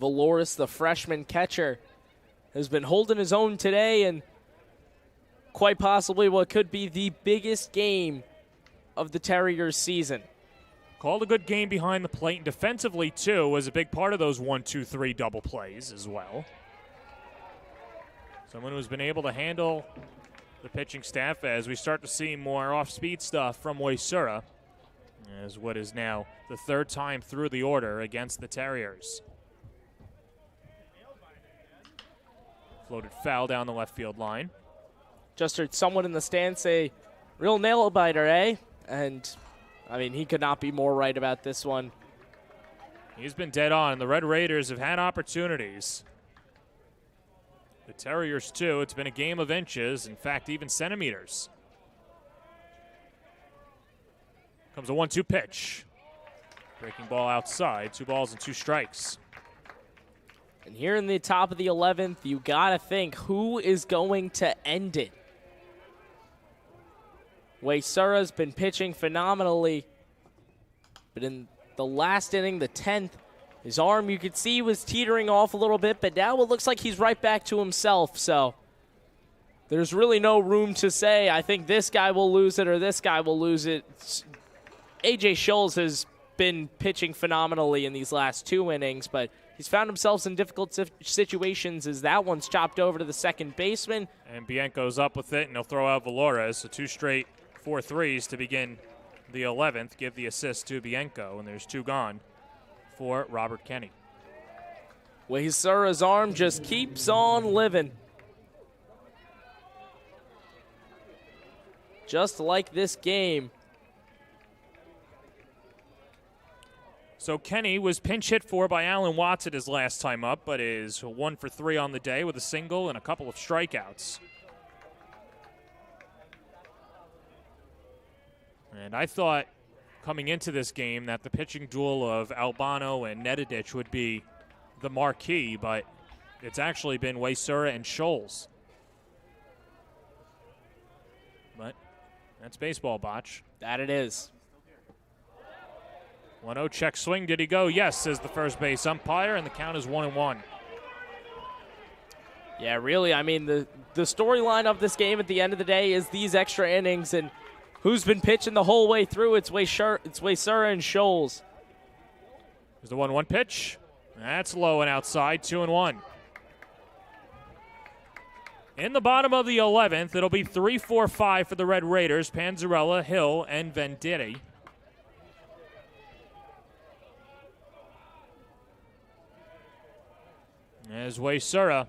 Valores, the freshman catcher, has been holding his own today, and quite possibly what could be the biggest game of the Terriers season. Called a good game behind the plate, and defensively, too, was a big part of those 1-2-3 double plays as well. Someone who's been able to handle the pitching staff as we start to see more off-speed stuff from Waysura, as what is now the 3rd time through the order against the Terriers. Floated foul down the left field line. Just heard someone in the stand say, real nail-biter, eh? And, I mean, he could not be more right about this one. He's been dead on. The Red Raiders have had opportunities. The Terriers, too. It's been a game of inches. In fact, even centimeters. Comes a 1-2 pitch. Breaking ball outside. 2 balls and 2 strikes. And here in the top of the 11th, you got to think, who is going to end it? Waisura's been pitching phenomenally, but in the last inning, the 10th, his arm, you could see, was teetering off a little bit, but now it looks like he's right back to himself. So there's really no room to say, I think this guy will lose it or this guy will lose it. A.J. Scholes has been pitching phenomenally in these last 2 innings, but he's found himself in difficult situations as that one's chopped over to the second baseman. And Bianco's up with it, and he'll throw out Valores. So 2 straight 4-3s to begin the 11th. Give the assist to Bianco, and there's 2 gone for Robert Kenny. Waisura's arm just keeps on living. Just like this game. So Kenny was pinch hit for by Alan Watson his last time up, but is 1 for 3 on the day with a single and a couple of strikeouts. And I thought coming into this game that the pitching duel of Albano and Nedidich would be the marquee, but it's actually been Waisura and Scholes. But that's baseball, Botch. That it is. 1-0 check swing. Did he go? Yes, says the first base umpire, and the count is 1-1. Yeah, really, I mean, the storyline of this game at the end of the day is these extra innings, and who's been pitching the whole way through? It's Waisura and Scholes. There's the 1-1 pitch. That's low and outside, 2-1. In the bottom of the 11th, it'll be 3-4-5 for the Red Raiders. Panzarella, Hill, and Venditti. As Waisura,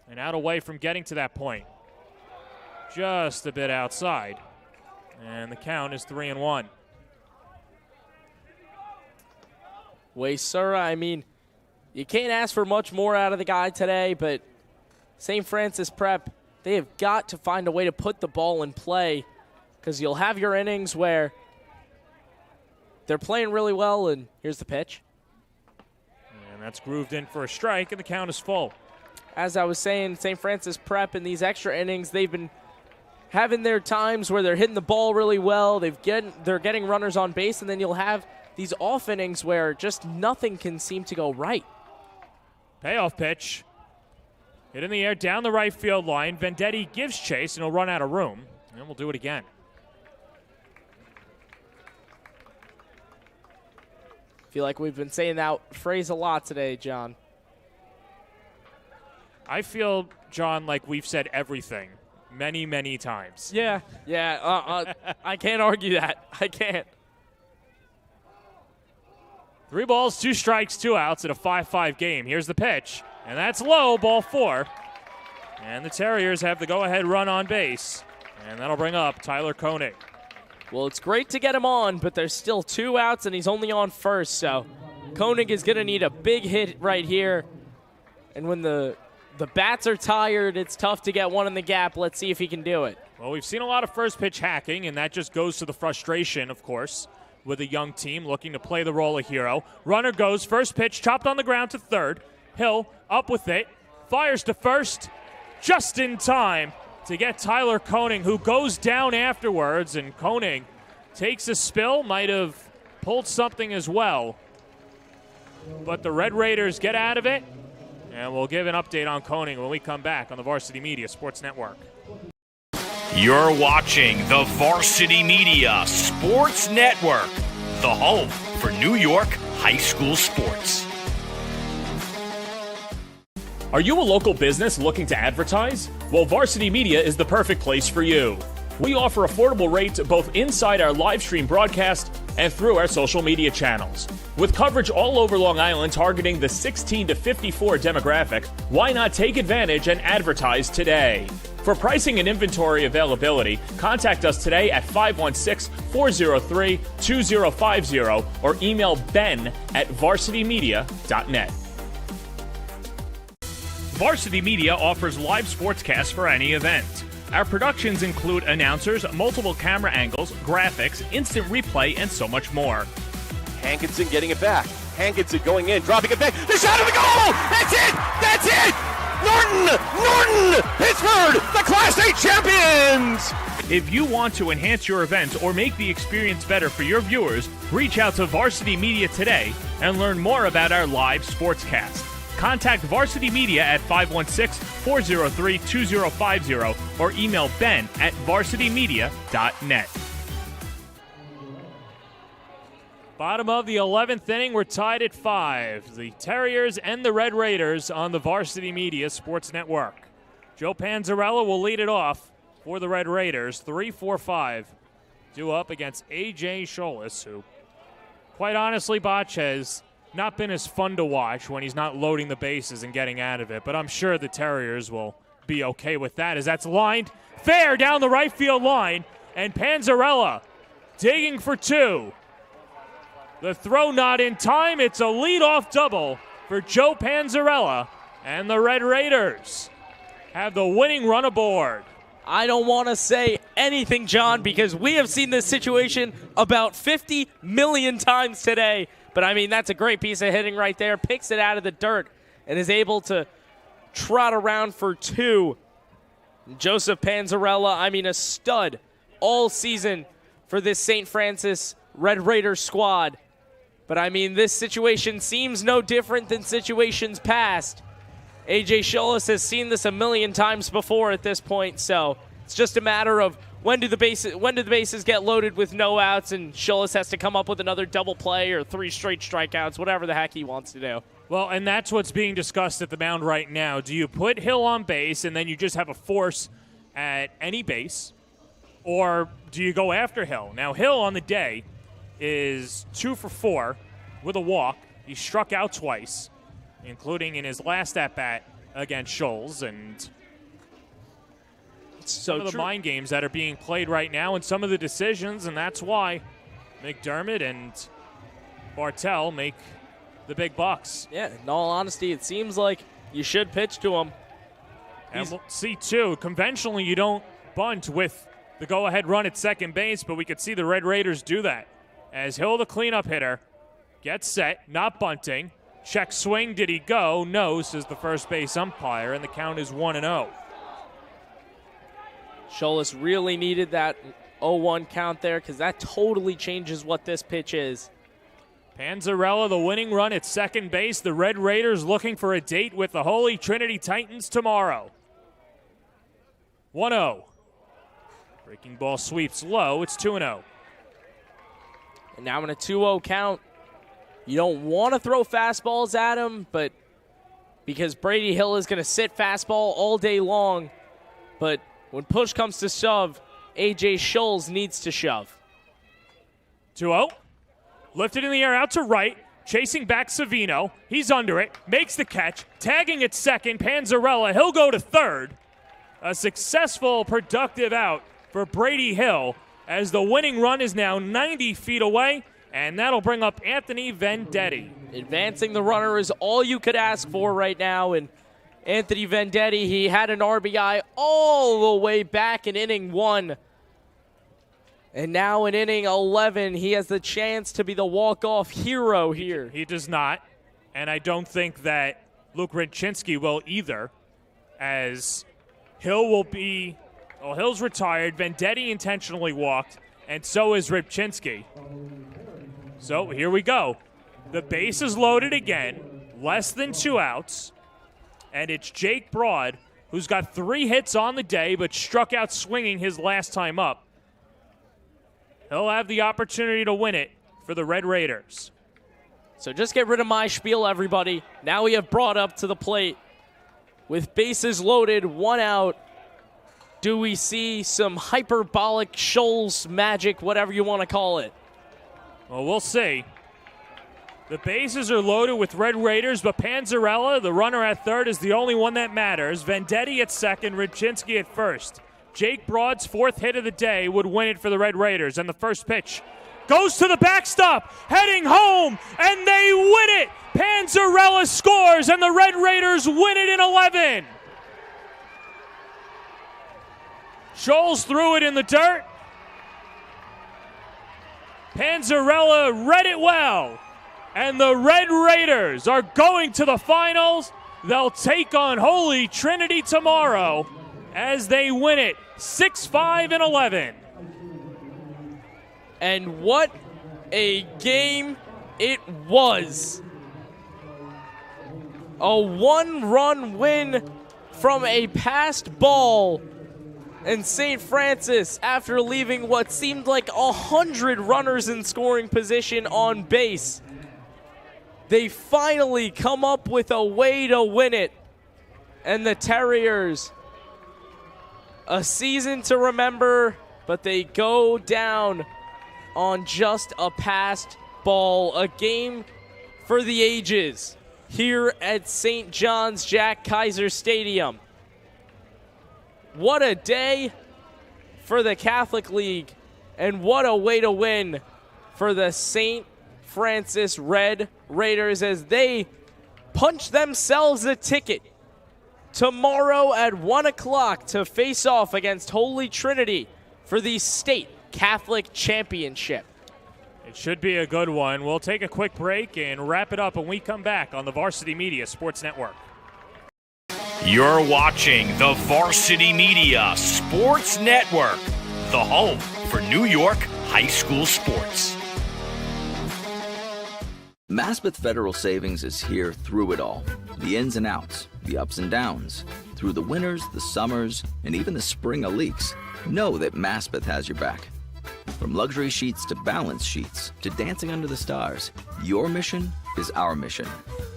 and out away from getting to that point. Just a bit outside. And the count is 3-1. Waisura, I mean, you can't ask for much more out of the guy today, but St. Francis Prep, they have got to find a way to put the ball in play, because you'll have your innings where they're playing really well, and here's the pitch. And that's grooved in for a strike, and the count is full. As I was saying, St. Francis Prep in these extra innings, they've been having their times where they're hitting the ball really well. They're getting runners on base, and then you'll have these off innings where just nothing can seem to go right. Payoff pitch. Hit in the air down the right field line. Venditti gives chase, and he'll run out of room. And we'll do it again. I feel like we've been saying that phrase a lot today, John. I feel, John, like we've said everything many, many times. Yeah. I can't argue that. I can't. 3 balls, 2 strikes, 2 outs in a 5-5 game. Here's the pitch, and that's low, ball 4. And the Terriers have the go-ahead run on base, and that'll bring up Tyler Koenig. Well, it's great to get him on, but there's still 2 outs, and he's only on first, so Koenig is going to need a big hit right here. And when the bats are tired, it's tough to get one in the gap. Let's see if he can do it. Well, we've seen a lot of first pitch hacking, and that just goes to the frustration, of course, with a young team looking to play the role of hero. Runner goes, first pitch, chopped on the ground to third. Hill up with it, fires to first, just in time to get Tyler Koenig, who goes down afterwards, and Koenig takes a spill, might have pulled something as well. But the Red Raiders get out of it, and we'll give an update on Koenig when we come back on the Varsity Media Sports Network. You're watching the Varsity Media Sports Network, the home for New York high school sports. Are you a local business looking to advertise? Well, Varsity Media is the perfect place for you. We offer affordable rates both inside our live stream broadcast and through our social media channels. With coverage all over Long Island targeting the 16 to 54 demographic, why not take advantage and advertise today? For pricing and inventory availability, contact us today at 516-403-2050 or email ben@varsitymedia.net. Varsity Media offers live sportscasts for any event. Our productions include announcers, multiple camera angles, graphics, instant replay, and so much more. Hankinson getting it back. Hankinson going in, dropping it back. The shot of the goal! That's it! That's it! Norton! Pittsburgh, the Class A champions! If you want to enhance your event or make the experience better for your viewers, reach out to Varsity Media today and learn more about our live sportscast. Contact Varsity Media at 516-403-2050 or email ben@varsitymedia.net. Bottom of the 11th inning, we're tied at 5. The Terriers and the Red Raiders on the Varsity Media Sports Network. Joe Panzarella will lead it off for the Red Raiders. 3-4-5 due up against A.J. Scholas, who, quite honestly, Botch, has not been as fun to watch when he's not loading the bases and getting out of it. But I'm sure the Terriers will be okay with that, as that's lined fair down the right field line. And Panzarella digging for 2. The throw not in time. It's a leadoff double for Joe Panzarella, and the Red Raiders have the winning run aboard. I don't want to say anything, John, because we have seen this situation about 50 million times today. But, I mean, that's a great piece of hitting right there. Picks it out of the dirt and is able to trot around for 2. Joseph Panzarella, I mean, a stud all season for this St. Francis Red Raiders squad. But, I mean, this situation seems no different than situations past. A.J. Scholas has seen this a million times before at this point, so it's just a matter of when do the bases get loaded with no outs, and Scholas has to come up with another double play or 3 straight strikeouts, whatever the heck he wants to do. Well, and that's what's being discussed at the mound right now. Do you put Hill on base and then you just have a force at any base, or do you go after Hill? Now, Hill on the day is 2 for 4 with a walk. He struck out twice, including in his last at-bat against Scholes. And some of the mind games that are being played right now and some of the decisions, and that's why McDermott and Bartell make the big bucks. Yeah, in all honesty, it seems like you should pitch to him. And we'll see, too. Conventionally, you don't bunt with the go-ahead run at second base, but we could see the Red Raiders do that. As Hill, the cleanup hitter, gets set, not bunting. Check swing, did he go? No, says the first base umpire, and the count is 1-0. Scholas really needed that 0-1 count there because that totally changes what this pitch is. Panzarella, the winning run at second base. The Red Raiders looking for a date with the Holy Trinity Titans tomorrow. 1-0. Breaking ball sweeps low. It's 2-0. And now in a 2-0 count, you don't want to throw fastballs at him, but because Brady Hill is going to sit fastball all day long. But when push comes to shove, A.J. Scholes needs to shove. 2-0. Lifted in the air out to right. Chasing back Savino. He's under it. Makes the catch. Tagging at second. Panzarella. He'll go to third. A successful, productive out for Brady Hill, as the winning run is now 90 feet away, and that'll bring up Anthony Vendetti. Advancing the runner is all you could ask for right now, and Anthony Vendetti, he had an RBI all the way back in inning 1. And now in inning 11, he has the chance to be the walk-off hero here. He does not, and I don't think that Luke Rynczynski will either, as Hill will be... Well, Hill's retired. Vendetti intentionally walked, and so is Rybczynski. So here we go. The base is loaded again. Less than 2 outs. And it's Jake Broad, who's got 3 hits on the day, but struck out swinging his last time up. He'll have the opportunity to win it for the Red Raiders. So just get rid of my spiel, everybody. Now we have Broad up to the plate. With bases loaded, 1 out. Do we see some hyperbolic Scholes magic, whatever you want to call it? Well, we'll see. The bases are loaded with Red Raiders, but Panzarella, the runner at third, is the only one that matters. Vendetti at second, Rybczynski at first. Jake Broad's 4th hit of the day would win it for the Red Raiders. And the first pitch goes to the backstop, heading home, and they win it. Panzarella scores, and the Red Raiders win it in 11. Scholes threw it in the dirt. Panzarella read it well. And the Red Raiders are going to the finals. They'll take on Holy Trinity tomorrow as they win it 6-5 and 11. And what a game it was. A one-run win from a passed ball. And St. Francis, after leaving what seemed like 100 runners in scoring position on base, they finally come up with a way to win it. And the Terriers, a season to remember, but they go down on just a passed ball. A game for the ages here at St. John's Jack Kaiser Stadium. What a day for the Catholic League, and what a way to win for the St. Francis Red Raiders as they punch themselves a ticket tomorrow at 1 o'clock to face off against Holy Trinity for the State Catholic Championship. It should be a good one. We'll take a quick break and wrap it up when we come back on the Varsity Media Sports Network. You're watching the Varsity Media Sports Network, the home for New York high school sports. Maspeth Federal Savings is here through it all. The ins and outs, the ups and downs. Through the winters, the summers, and even the spring leaks. Know that Maspeth has your back. From luxury sheets to balance sheets to dancing under the stars, your mission is our mission.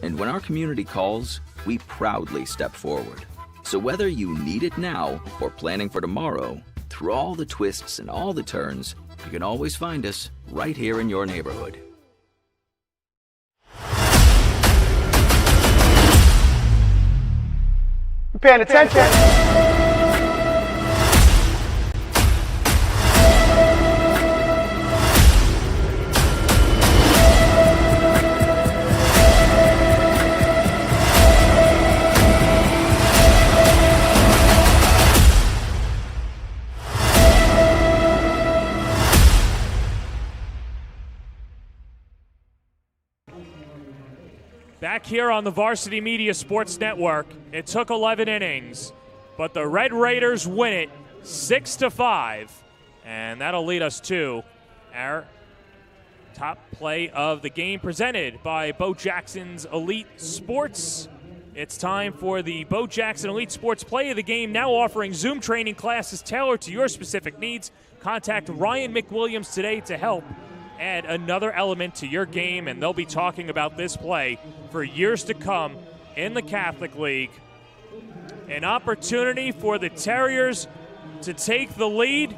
And when our community calls, we proudly step forward. So whether you need it now or planning for tomorrow, through all the twists and all the turns, you can always find us right here in your neighborhood. You paying attention? Back here on the Varsity Media Sports Network, it took 11 innings, but the Red Raiders win it 6-5, and that'll lead us to our top play of the game presented by Bo Jackson's Elite Sports. It's time for the Bo Jackson Elite Sports play of the game, now offering Zoom training classes tailored to your specific needs. Contact Ryan McWilliams today to help add another element to your game, and they'll be talking about this play for years to come in the Catholic League. An opportunity for the Terriers to take the lead,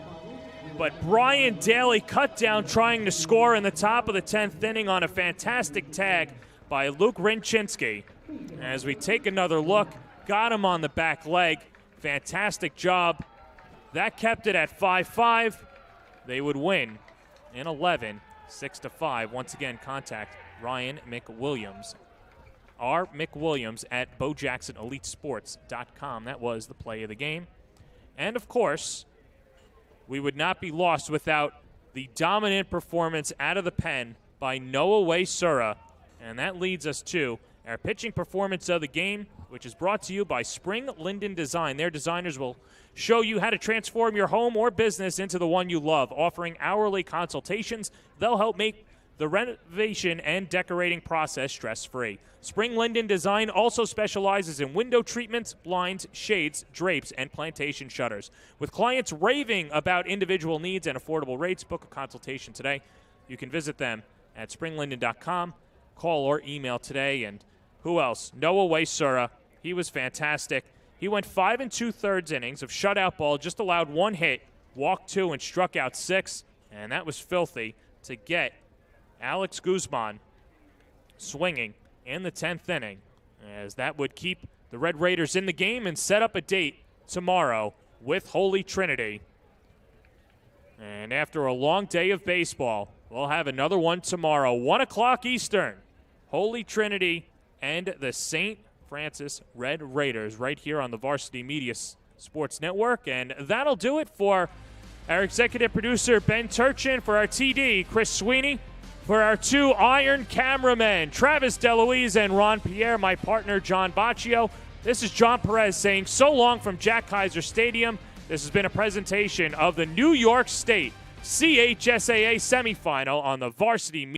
but Brian Daly cut down trying to score in the top of the 10th inning on a fantastic tag by Luke Rinchinsky. As we take another look, got him on the back leg. Fantastic job. That kept it at 5-5. They would win in 11, 6-5. Once again, contact Ryan McWilliams. R. McWilliams at BoJacksonEliteSports.com. That was the play of the game. And, of course, we would not be lost without the dominant performance out of the pen by Noah Way-Sura. And that leads us to our pitching performance of the game, which is brought to you by Spring Linden Design. Their designers will show you how to transform your home or business into the one you love. Offering hourly consultations, they'll help make the renovation and decorating process stress-free. Spring Linden Design also specializes in window treatments, blinds, shades, drapes, and plantation shutters. With clients raving about individual needs and affordable rates, book a consultation today. You can visit them at springlinden.com. Call or email today. And who else? Noah Way-Sura. He was fantastic. He went 5 2/3 innings of shutout ball, just allowed one hit, walked 2, and struck out 6. And that was filthy to get Alex Guzman swinging in the 10th inning, as that would keep the Red Raiders in the game and set up a date tomorrow with Holy Trinity. And after a long day of baseball, we'll have another one tomorrow, 1 o'clock Eastern. Holy Trinity and the St. Francis Red Raiders right here on the Varsity Media Sports Network. And that'll do it for Our executive producer, Ben Turchin. For our TD, Chris Sweeney. For our 2 Iron cameramen, Travis DeLuise and Ron Pierre, my partner, John Baccio. This is John Perez saying so long from Jack Kaiser Stadium. This has been a presentation of the New York State CHSAA semifinal on the Varsity